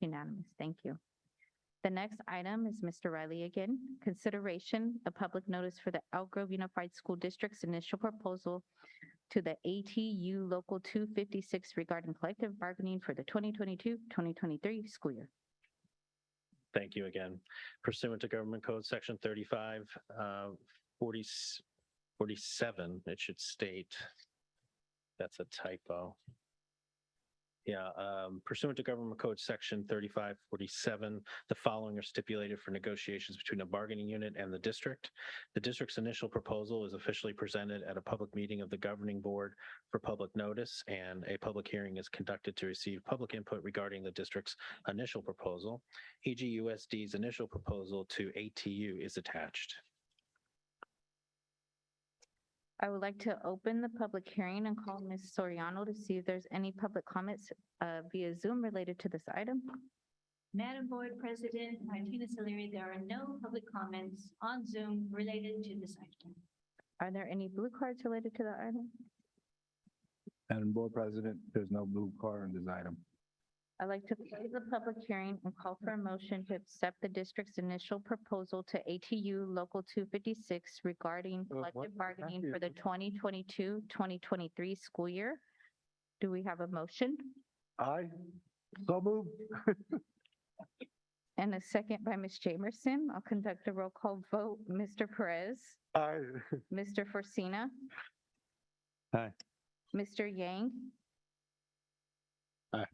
A: Unanimous, thank you. The next item is Mr. Riley again. Consideration of public notice for the Elk Grove Unified School District's initial proposal to the ATU Local 256 regarding collective bargaining for the 2022-2023 school year.
E: Thank you again. Pursuant to Government Code Section 3547, it should state, that's a typo. Yeah, pursuant to Government Code Section 3547, the following are stipulated for negotiations between a bargaining unit and the district. The district's initial proposal is officially presented at a public meeting of the governing board for public notice, and a public hearing is conducted to receive public input regarding the district's initial proposal. EGUSD's initial proposal to ATU is attached.
A: I would like to open the public hearing and call Ms. Soriano to see if there's any public comments via Zoom related to this item.
L: Madam Board President Martinez O'Leary, there are no public comments on Zoom related to this item.
A: Are there any blue cards related to the item?
O: Madam Board President, there's no blue card on this item.
A: I'd like to close the public hearing and call for a motion to accept the district's initial proposal to ATU Local 256 regarding
T: what?
A: collective bargaining for the 2022-2023 school year. Do we have a motion?
T: Aye. So moved.
A: And a second by Ms. Jamerson. I'll conduct a roll call vote. Mr. Perez,
T: Aye.
A: Mr. Forcina,
B: Aye.
A: Mr. Yang,
O: Aye.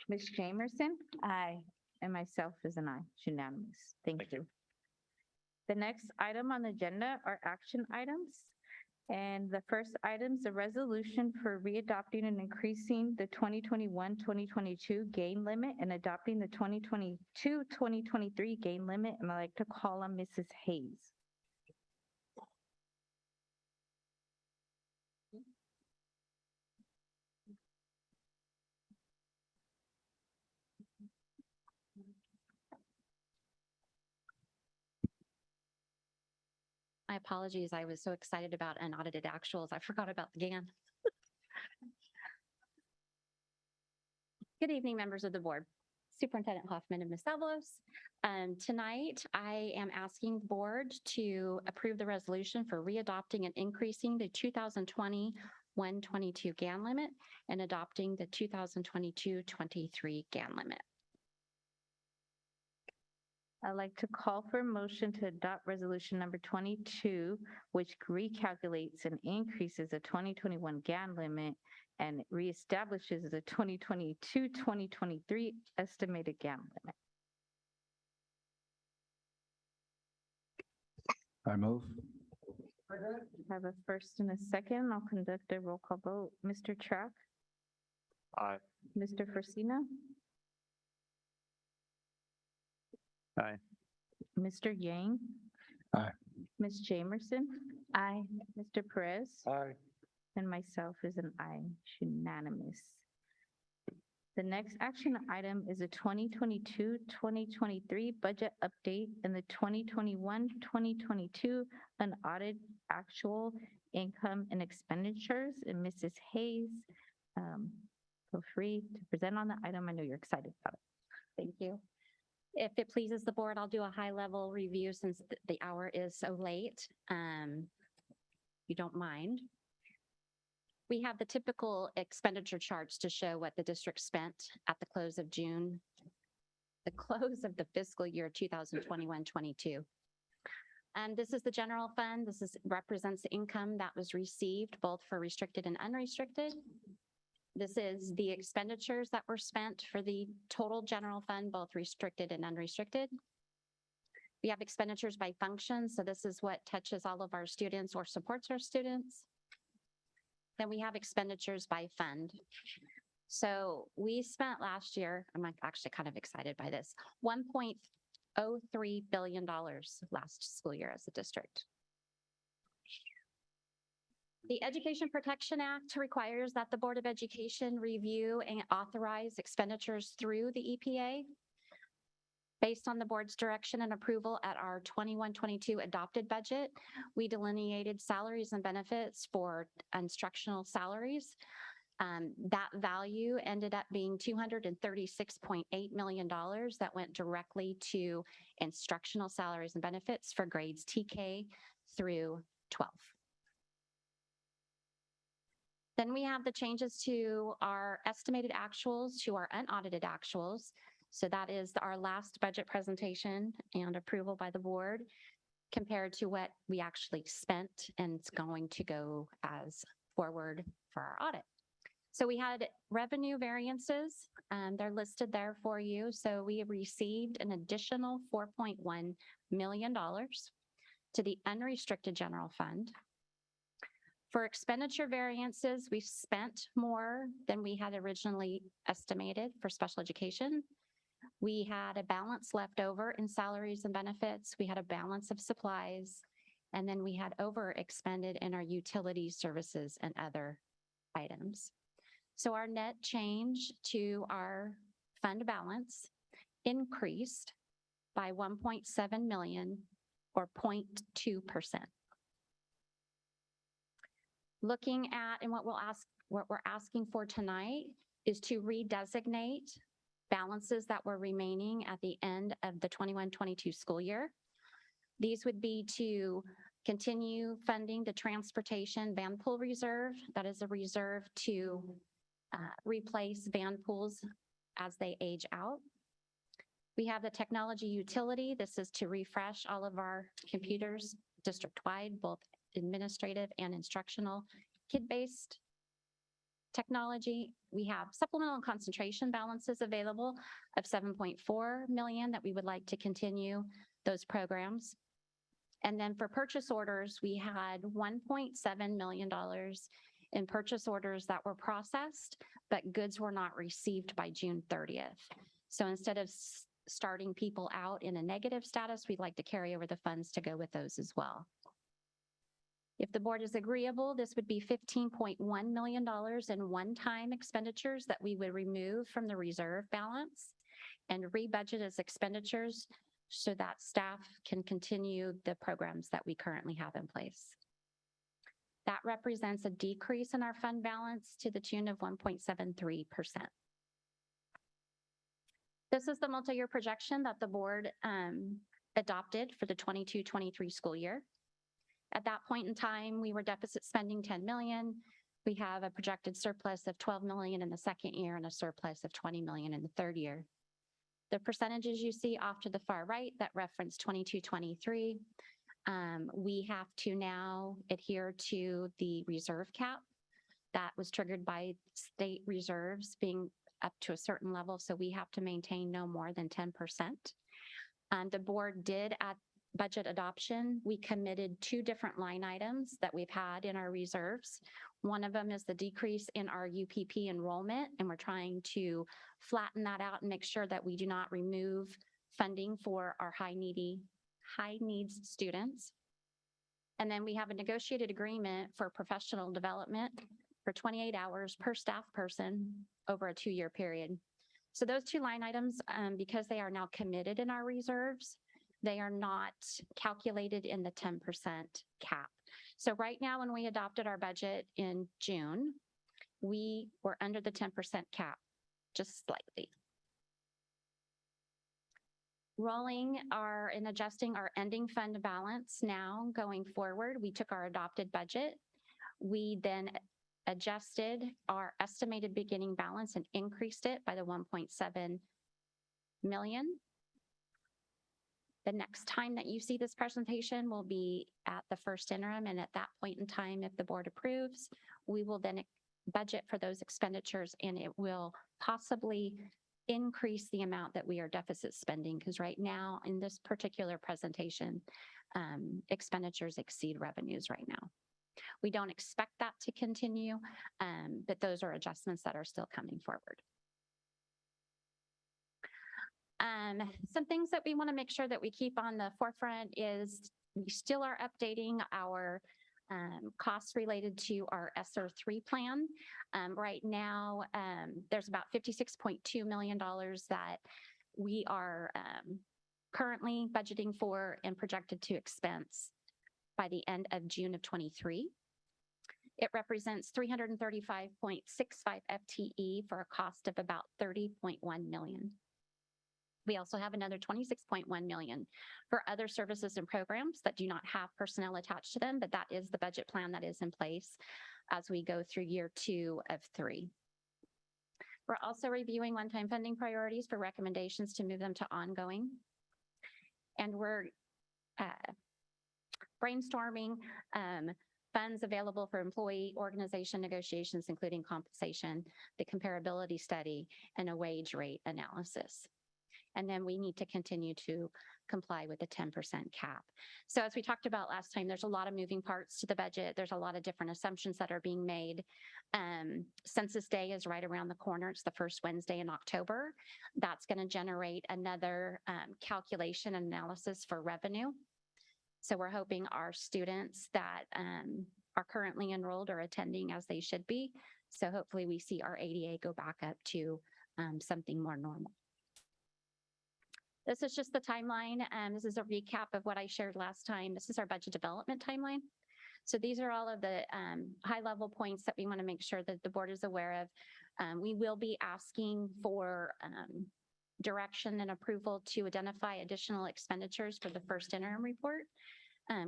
A: Ms. Jamerson. Aye. And myself is an aye. It's unanimous. Thank you. The next item on the agenda are action items. And the first item is a resolution for readopting and increasing the 2021-2022 gain limit and adopting the 2022-2023 gain limit. And I'd like to call on Mrs. Hayes.
C: My apologies. I was so excited about unaudited actuals. I forgot about the Gann. Good evening, members of the board. Superintendent Hoffman and Ms. Avalos. Tonight, I am asking the board to approve the resolution for readopting and increasing the 2020-122 GAN limit and adopting the 2022-23 GAN limit.
A: I'd like to call for a motion to adopt resolution number 22, which recalculates and increases the 2021 GAN limit and reestablishes the 2022-2023 estimated GAN limit.
O: I move.
A: I have a first and a second. I'll conduct a roll call vote. Mr. Track,
H: Aye.
A: Mr. Forcina,
B: Aye.
A: Mr. Yang.
O: Aye.
A: Ms. Jamerson. Aye. Mr. Perez.
T: Aye.
A: And myself is an aye. It's unanimous. The next action item is a 2022-2023 budget update and the 2021-2022 unaudited actual income and expenditures. And Mrs. Hayes, feel free to present on the item. I know you're excited about it.
C: Thank you. If it pleases the board, I'll do a high-level review since the hour is so late. You don't mind. We have the typical expenditure charts to show what the district spent at the close of June, the close of the fiscal year 2021-22. And this is the general fund. This represents the income that was received both for restricted and unrestricted. This is the expenditures that were spent for the total general fund, both restricted and unrestricted. We have expenditures by function. So this is what touches all of our students or supports our students. Then we have expenditures by fund. So we spent last year, I'm actually kind of excited by this, $1.03 billion last school year as a district. The Education Protection Act requires that the Board of Education review and authorize expenditures through the EPA. Based on the board's direction and approval at our 21-22 adopted budget, we delineated salaries and benefits for instructional salaries. That value ended up being $236.8 million that went directly to instructional salaries and benefits for grades TK through 12. Then we have the changes to our estimated actuals to our unaudited actuals. So that is our last budget presentation and approval by the board compared to what we actually spent, and it's going to go as forward for our audit. So we had revenue variances, they're listed there for you. So we received an additional $4.1 million to the unrestricted general fund. For expenditure variances, we spent more than we had originally estimated for special education. We had a balance left over in salaries and benefits. We had a balance of supplies, and then we had over expended in our utility services and other items. So our net change to our fund balance increased by 1.7 million or 0.2%. Looking at, and what we're asking for tonight is to redesignate balances that were remaining at the end of the 21-22 school year. These would be to continue funding the transportation van pool reserve. That is a reserve to replace van pools as they age out. We have the technology utility. This is to refresh all of our computers district-wide, both administrative and instructional, kid-based technology. We have supplemental and concentration balances available of 7.4 million that we would like to continue those programs. And then for purchase orders, we had $1.7 million in purchase orders that were processed, but goods were not received by June 30th. So instead of starting people out in a negative status, we'd like to carry over the funds to go with those as well. If the board is agreeable, this would be $15.1 million in one-time expenditures that we would remove from the reserve balance and rebudget as expenditures so that staff can continue the programs that we currently have in place. That represents a decrease in our fund balance to the tune of 1.73%. This is the multi-year projection that the board adopted for the 22-23 school year. At that point in time, we were deficit spending 10 million. We have a projected surplus of 12 million in the second year and a surplus of 20 million in the third year. The percentages you see off to the far right that reference 22-23, we have to now adhere to the reserve cap that was triggered by state reserves being up to a certain level, so we have to maintain no more than 10%. The board did, at budget adoption, we committed 2 different line items that we've had in our reserves. One of them is the decrease in our UPP enrollment, and we're trying to flatten that out and make sure that we do not remove funding for our high needs students. And then we have a negotiated agreement for professional development for 28 hours per staff person over a 2-year period. So those 2 line items, because they are now committed in our reserves, they are not calculated in the 10% cap. So right now, when we adopted our budget in June, we were under the 10% cap, just slightly. Rolling and adjusting our ending fund balance now going forward, we took our adopted budget. We then adjusted our estimated beginning balance and increased it by the 1.7 million. The next time that you see this presentation will be at the first interim, and at that point in time, if the board approves, we will then budget for those expenditures, and it will possibly increase the amount that we are deficit spending, because right now in this particular presentation, expenditures exceed revenues right now. We don't expect that to continue, but those are adjustments that are still coming forward. Some things that we want to make sure that we keep on the forefront is we still are updating our costs related to our ESSER 3 plan. Right now, there's about $56.2 million that we are currently budgeting for and projected to expense by the end of June of 23. It represents 335.65 FTE for a cost of about 30.1 million. We also have another 26.1 million for other services and programs that do not have personnel attached to them, but that is the budget plan that is in place as we go through year 2 of 3. We're also reviewing one-time funding priorities for recommendations to move them to ongoing. And we're brainstorming funds available for employee organization negotiations, including compensation, the comparability study, and a wage rate analysis. And then we need to continue to comply with the 10% cap. So as we talked about last time, there's a lot of moving parts to the budget. There's a lot of different assumptions that are being made. Census Day is right around the corner. It's the first Wednesday in October. That's going to generate another calculation analysis for revenue. So we're hoping our students that are currently enrolled are attending as they should be. So hopefully we see our ADA go back up to something more normal. This is just the timeline. This is a recap of what I shared last time. This is our budget development timeline. So these are all of the high-level points that we want to make sure that the board is aware of. We will be asking for direction and approval to identify additional expenditures for the first interim report.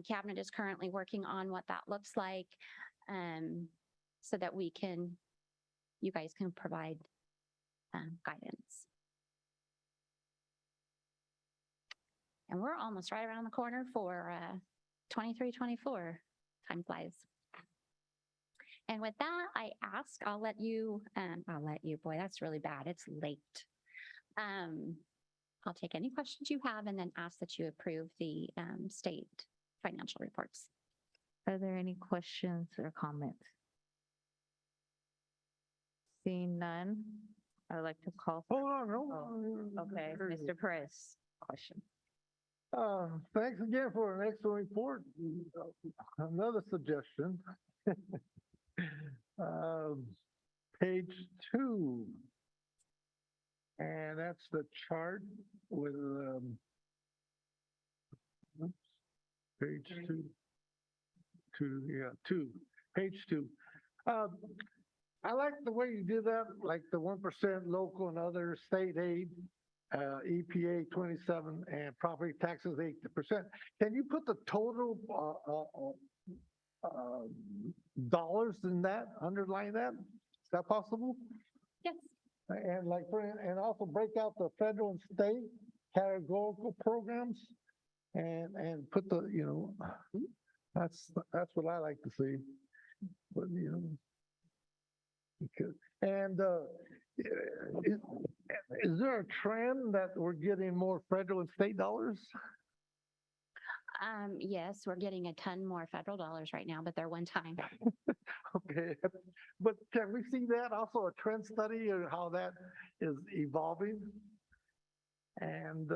C: Cabinet is currently working on what that looks like so that you guys can provide guidance. And we're almost right around the corner for 23-24. Time flies. And with that, I'll let you, boy, that's really bad. It's late. I'll take any questions you have and then ask that you approve the state financial reports.
A: Are there any questions or comments? Seeing none, I'd like to call.
T: Hold on, hold on.
A: Okay, Mr. Perez, question.
T: Thanks again for an excellent report. Another suggestion. Page 2. And that's the chart with, oops, page 2. Page 2. I like the way you did that, like the 1% local and other state aid. EPA 27 and property taxes 8%. Can you put the total dollars in that, underline that? Is that possible?
C: Yes.
T: And and also break out the federal and state categorical programs and put the, that's what I like to see. But, and is there a trend that we're getting more federal and state dollars?
C: Yes, we're getting a ton more federal dollars right now, but they're one time.
T: Okay, but can we see that also a trend study or how that is evolving? And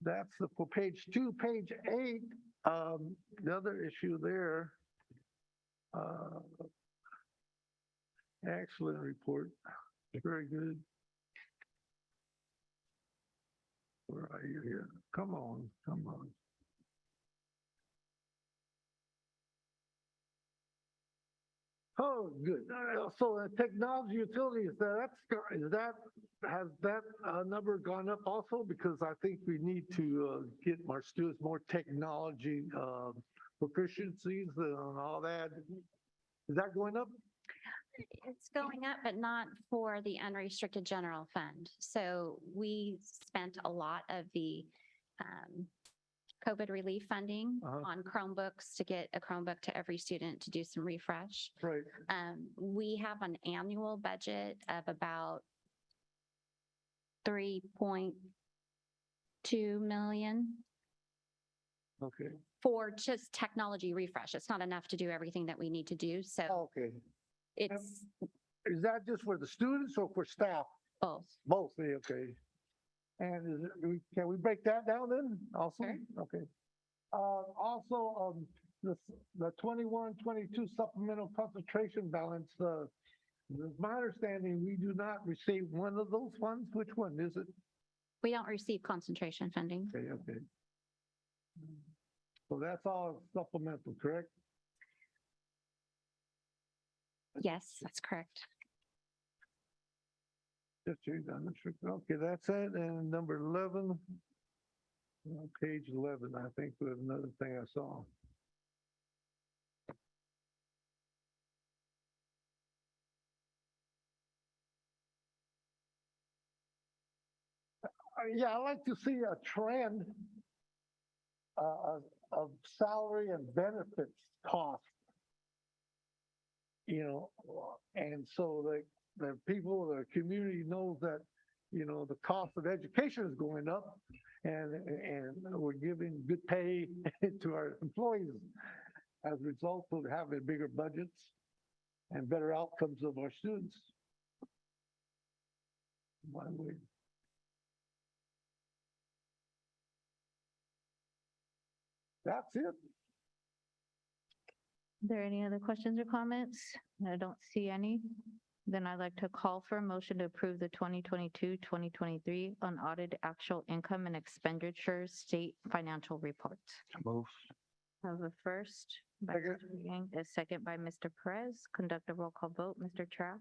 T: that's for page 2, page 8. The other issue there. Excellent report. Very good. Where are you here? Come on, come on. Oh, good. So technology utilities, has that number gone up also? Because I think we need to get our students more technology proficiencies and all that. Is that going up?
C: It's going up, but not for the unrestricted general fund. So we spent a lot of the COVID relief funding on Chromebooks to get a Chromebook to every student to do some refresh.
T: Right.
C: We have an annual budget of about 3.2 million.
T: Okay.
C: For just technology refresh. It's not enough to do everything that we need to do. So
T: okay.
C: It's.
T: Is that just for the students or for staff?
C: Both.
T: Both, okay. And can we break that down then also?
C: Sure.
T: Okay. Also, the 21-22 supplemental concentration balance, my understanding, we do not receive one of those funds. Which one is it?
C: We don't receive concentration funding.
T: Okay, okay. So that's all supplemental, correct?
C: Yes, that's correct.
T: Okay, that's it. And number 11, page 11, I think was another thing I saw. Yeah, I like to see a trend of salary and benefits cost. And so the people, the community knows that, the cost of education is going up and we're giving good pay to our employees as a result of having bigger budgets and better outcomes of our students. By the way. That's it.
A: Are there any other questions or comments? I don't see any. Then I'd like to call for a motion to approve the 2022-2023 unaudited actual income and expenditures state financial reports.
O: Move.
A: I have a first by Mr. Yang, a second by Mr. Perez. Conduct a roll call vote. Mr. Trapp,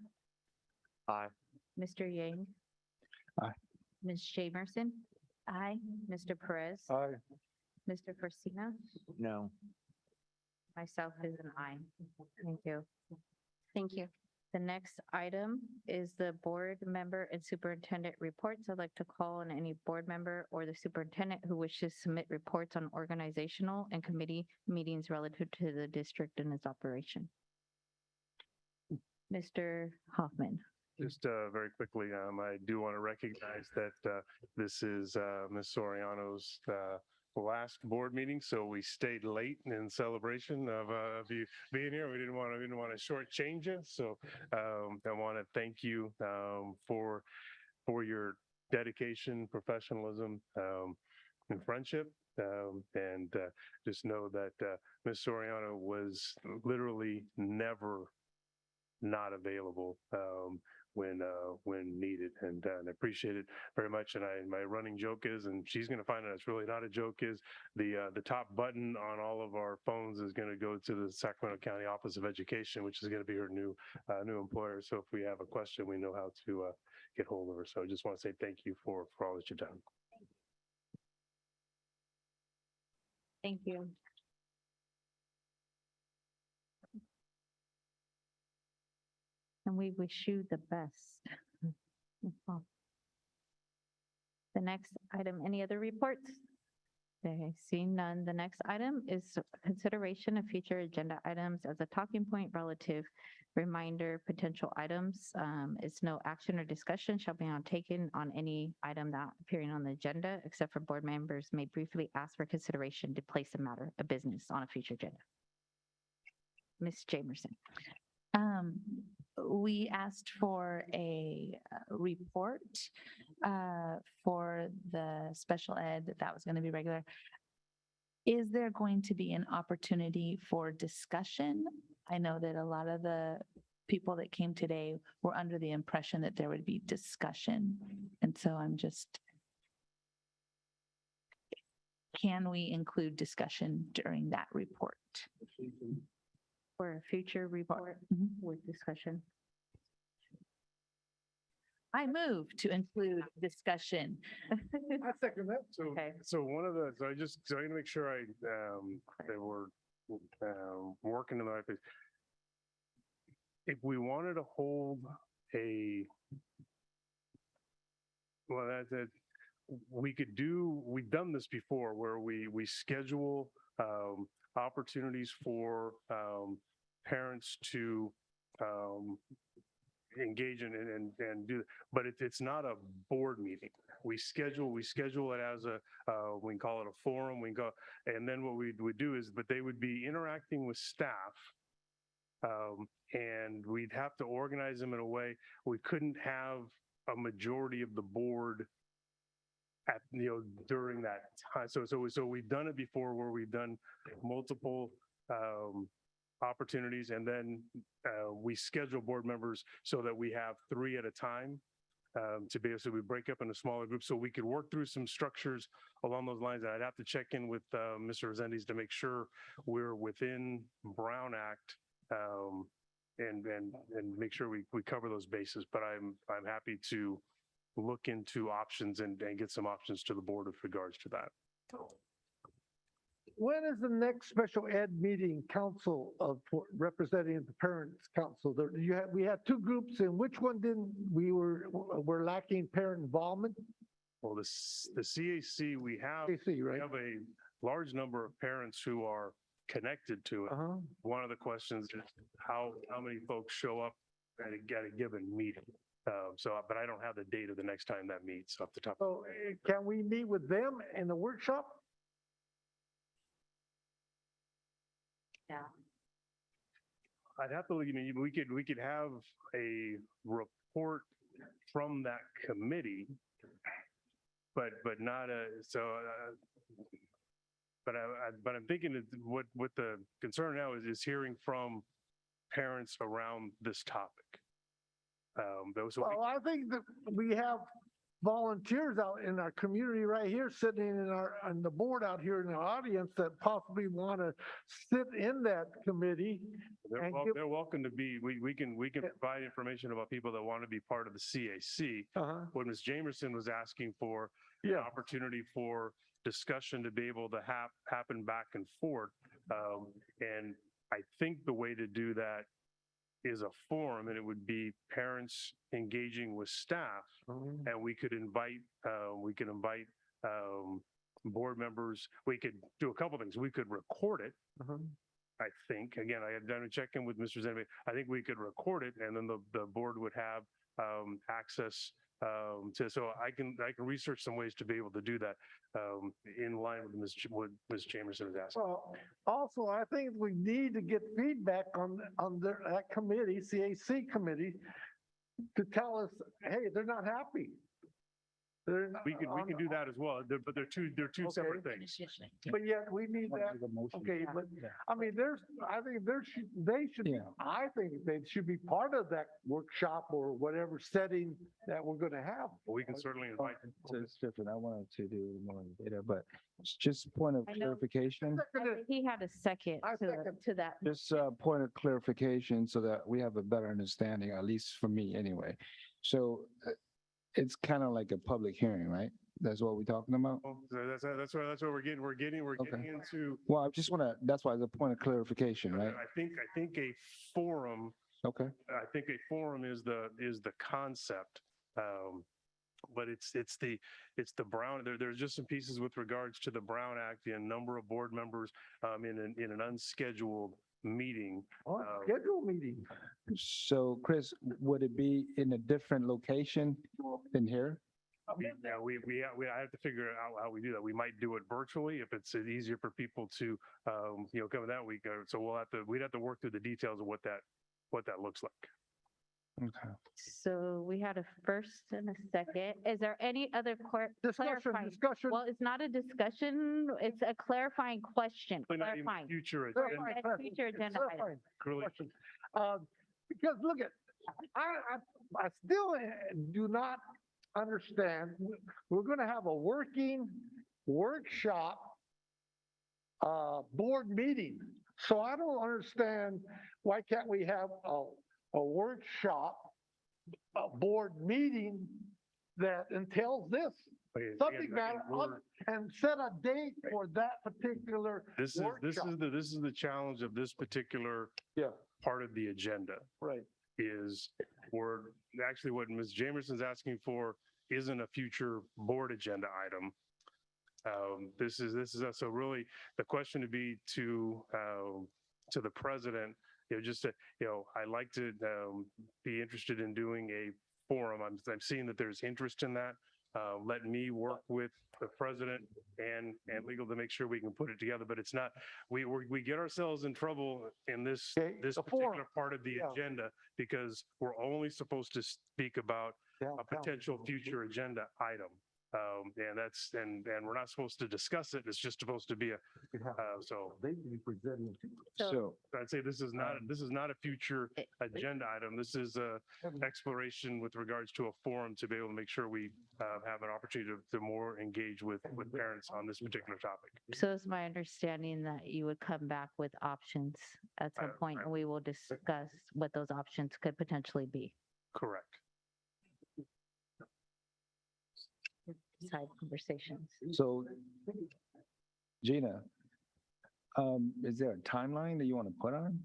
H: Aye.
A: Mr. Yang.
O: Aye.
A: Ms. Jamerson. Aye. Mr. Perez.
T: Aye.
A: Mr. Forcina.
B: No.
A: Myself is an aye. Thank you.
C: Thank you.
A: The next item is the board member and superintendent reports. I'd like to call on any board member or the superintendent who wishes to submit reports on organizational and committee meetings relative to the district and its operation. Mr. Hoffman.
F: Just very quickly, I do want to recognize that this is Ms. Soriano's last board meeting, so we stayed late in celebration of you being here. We didn't want to shortchange you, so I want to thank you for your dedication, professionalism, and friendship. And just know that Ms. Soriano was literally never not available when needed, and I appreciate it very much. And my running joke is, and she's going to find out it's really not a joke, is the top button on all of our phones is going to go to the Sacramento County Office of Education, which is going to be her new employer. So if we have a question, we know how to get hold of her. So I just want to say thank you for all that you've done.
A: Thank you. And we wish you the best. The next item, any other reports? Okay, seeing none, the next item is consideration of future agenda items as a talking point relative reminder, potential items. It's no action or discussion shall be taken on any item that appearing on the agenda, except for board members may briefly ask for consideration to place a matter of business on a future agenda. Ms. Jamerson.
D: We asked for a report for the special ed that was going to be regular. Is there going to be an opportunity for discussion? I know that a lot of the people that came today were under the impression that there would be discussion. And so I'm just, can we include discussion during that report?
A: For a future report with discussion.
D: I move to include discussion.
T: I second that.
F: So one of the, so I'm going to make sure that we're working in the right place. If we wanted to hold we've done this before where we schedule opportunities for parents to engage in and do, but it's not a board meeting. We schedule it as we can call it a forum. And then what we would do is, but they would be interacting with staff, and we'd have to organize them in a way we couldn't have a majority of the board at, during that time. So we've done it before where we've done multiple opportunities, and then we schedule board members so that we have 3 at a time to be able to, we break up into smaller groups so we could work through some structures along those lines. And I'd have to check in with Mr. Resendiz to make sure we're within Brown Act and make sure we cover those bases. But I'm happy to look into options and get some options to the board with regards to that.
T: When is the next special ed meeting, council representing the parents council? We had 2 groups, and which one were lacking parent involvement?
F: Well, the CAC, we have a large number of parents who are connected to it. One of the questions is how many folks show up at a given meeting. But I don't have the date of the next time that meets off the top.
T: So can we meet with them in the workshop?
A: Yeah.
F: I'd have to, we could have a report from that committee, but not but I'm thinking that what the concern now is hearing from parents around this topic. So
T: Well, I think that we have volunteers out in our community right here, sitting on the board out here in the audience that possibly want to sit in that committee. and give-
F: they're welcome to be, we can provide information about people that want to be part of the CAC. What Ms. Jamerson was asking for, an opportunity for discussion to be able to happen back and forth. And I think the way to do that is a forum, and it would be parents engaging with staff, and we could invite board members. We could do a couple things. We could record it. I think, again, I had done a check-in with Mr. Zenbe. I think we could record it, and then the board would have access so I can research some ways to be able to do that in line with what Ms. Jamerson is asking.
T: Well, also, I think we need to get feedback on that committee, CAC committee, to tell us, hey, they're not happy.
F: We can do that as well, but they're two separate things.
T: But yet we need that, okay, but I mean, I think they should be part of that workshop or whatever setting that we're gonna have.
F: We can certainly invite them.
O: So it's different. I wanted to do more data, but it's just point of
A: I know.
O: clarification.
A: He had a second to that.
O: Just a point of clarification so that we have a better understanding, at least for me anyway. So it's kind of like a public hearing, right? That's what we're talking about?
F: That's what we're getting into.
O: Well, I just want to, that's why the point of clarification, right?
F: I think a forum.
O: Okay.
F: I think a forum is the concept. But it's the Brown, there's just some pieces with regards to the Brown Act, the number of board members in an unscheduled meeting.
T: Scheduled meeting.
O: So Chris, would it be in a different location than here?
F: I have to figure out how we do that. We might do it virtually if it's easier for people to, come that week. So we'd have to work through the details of what that looks like.
O: Okay.
A: So we had a first and a second. Is there any other clarifying?
T: Discussion.
A: Well, it's not a discussion. It's a clarifying question. Clarifying.
F: Future agenda.
A: Future agenda item.
T: Question. Because look at, I still do not understand. We're going to have a working workshop board meeting. So I don't understand, why can't we have a workshop, a board meeting that entails this? Something that, and set a date for that particular workshop.
F: This is the challenge of this particular part of the agenda.
T: Right.
F: Is actually what Ms. Jamerson's asking for isn't a future board agenda item. This is so really the question to be to the president, I'd like to be interested in doing a forum. I'm seeing that there's interest in that. Let me work with the president and legal to make sure we can put it together, but it's not, we get ourselves in trouble in this particular part of the agenda because we're only supposed to speak about a potential future agenda item. And we're not supposed to discuss it. It's just supposed to be so.
O: So
F: I'd say this is not a future agenda item. This is a exploration with regards to a forum to be able to make sure we have an opportunity to more engage with parents on this particular topic.
A: So it's my understanding that you would come back with options at some point and we will discuss what those options could potentially be.
F: Correct.
A: Side conversations.
O: So Gina, is there a timeline that you want to put on?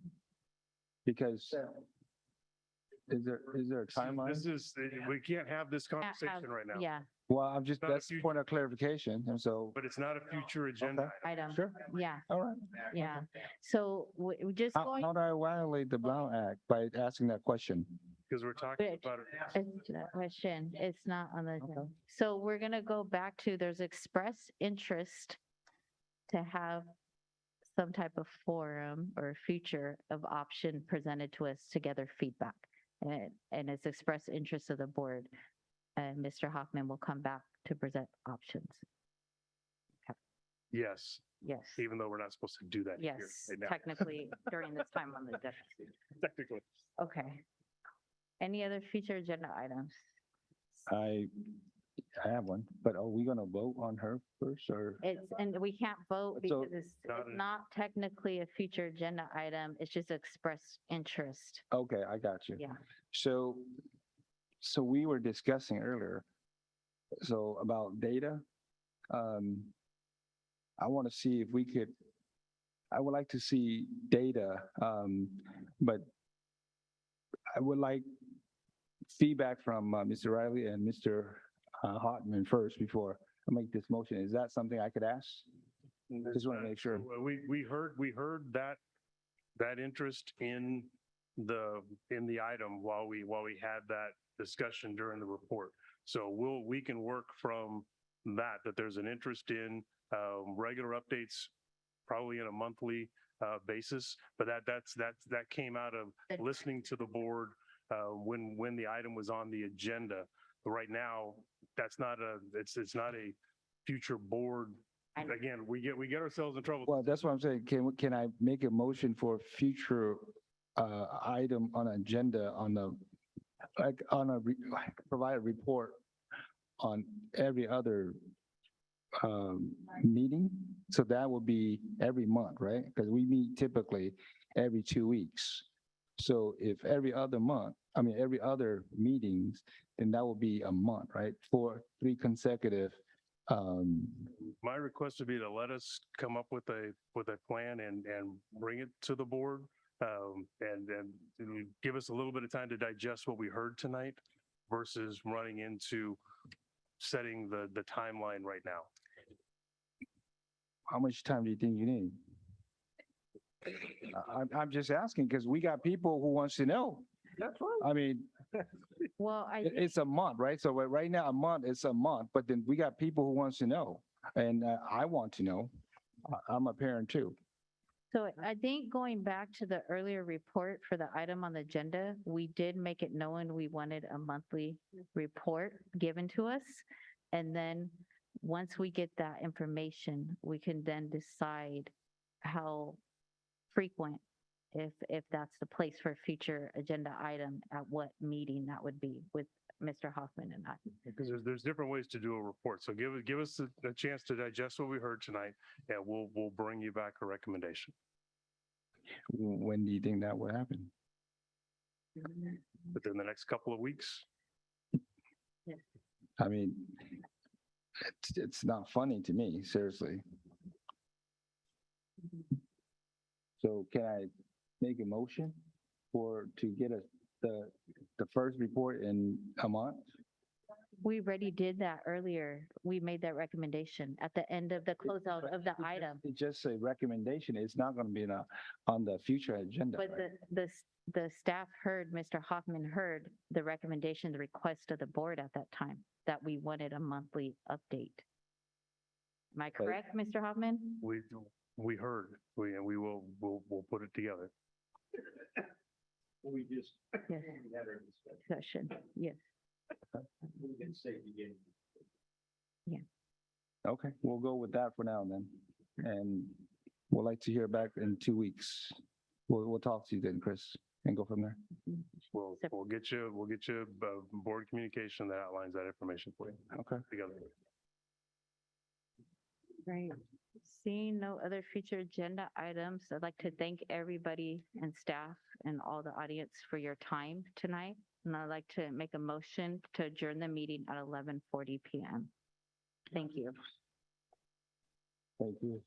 O: Because is there a timeline?
F: We can't have this conversation right now.
A: Yeah.
O: Well, that's a point of clarification. And so.
F: But it's not a future agenda
A: item.
O: Sure.
A: Yeah.
O: All right.
A: Yeah. So we just going.
O: How do I violate the Brown Act by asking that question?
F: Because we're talking about it.
A: Answer that question. It's not on the agenda. So we're gonna go back to, there's express interest to have some type of forum or future of option presented to us to gather feedback. And it's express interest of the board. And Mr. Hoffman will come back to present options.
F: Yes.
A: Yes.
F: Even though we're not supposed to do that.
A: Yes,
F: here right now.
A: technically during this time on the desk.
F: Technically.
A: Okay. Any other future agenda items?
O: I have one, but are we gonna vote on her first or?
A: And we can't vote
O: So-
A: because it's not technically a future agenda item. It's just expressed interest.
O: Okay, I got you.
A: Yeah.
O: So we were discussing earlier, so about data. I want to see if we could, I would like to see data, but I would like feedback from Mr. Riley and Mr. Hartman first before I make this motion. Is that something I could ask? Just want to make sure.
F: Well, we heard that interest in the item while we had that discussion during the report. So we can work from that there's an interest in regular updates, probably in a monthly basis, but that came out of listening to the board when the item was on the agenda. But right now, it's not a future board. Again, we get ourselves in trouble.
O: Well, that's what I'm saying. Can I make a motion for future item on agenda provide a report on every other meeting? So that would be every month, right? Because we meet typically every 2 weeks. So if every other meetings, then that would be a month, right? For 3 consecutive.
F: My request would be to let us come up with a plan and bring it to the board, and give us a little bit of time to digest what we heard tonight versus running into setting the timeline right now.
O: How much time do you think you need? I'm just asking because we got people who wants to know.
T: That's right.
O: I mean,
A: Well,
O: it's a month, right? So right now, a month, it's a month, but then we got people who wants to know. And I want to know. I'm a parent too.
A: So I think going back to the earlier report for the item on the agenda, we did make it known we wanted a monthly report given to us. And then once we get that information, we can then decide how frequent, if that's the place for a future agenda item, at what meeting that would be with Mr. Hoffman and I.
F: Because there's different ways to do a report. So give us a chance to digest what we heard tonight, and we'll bring you back a recommendation.
O: When do you think that will happen?
F: Within the next couple of weeks.
O: I mean, it's not funny to me, seriously. So can I make a motion to get the first report in a month?
A: We already did that earlier. We made that recommendation at the end of the closeout of the item.
O: It's just a recommendation. It's not going to be on the future agenda.
A: But
O: right?
A: the staff heard, Mr. Hoffman heard the recommendation, the request of the board at that time, that we wanted a monthly update. Am I correct, Mr. Hoffman?
F: We heard, we'll put it together.
E: We just.
A: Yes.
E: We had our
A: Discussion, yes.
E: We can say beginning.
O: Okay, we'll go with that for now then. And we'll like to hear back in 2 weeks. We'll talk to you then, Chris, and go from there.
F: We'll get you board communication that outlines that information for you.
O: Okay.
F: Together.
A: Right. Seeing no other future agenda items, I'd like to thank everybody and staff and all the audience for your time tonight. And I'd like to make a motion to adjourn the meeting at 11:40 p.m. Thank you.
O: Thank you.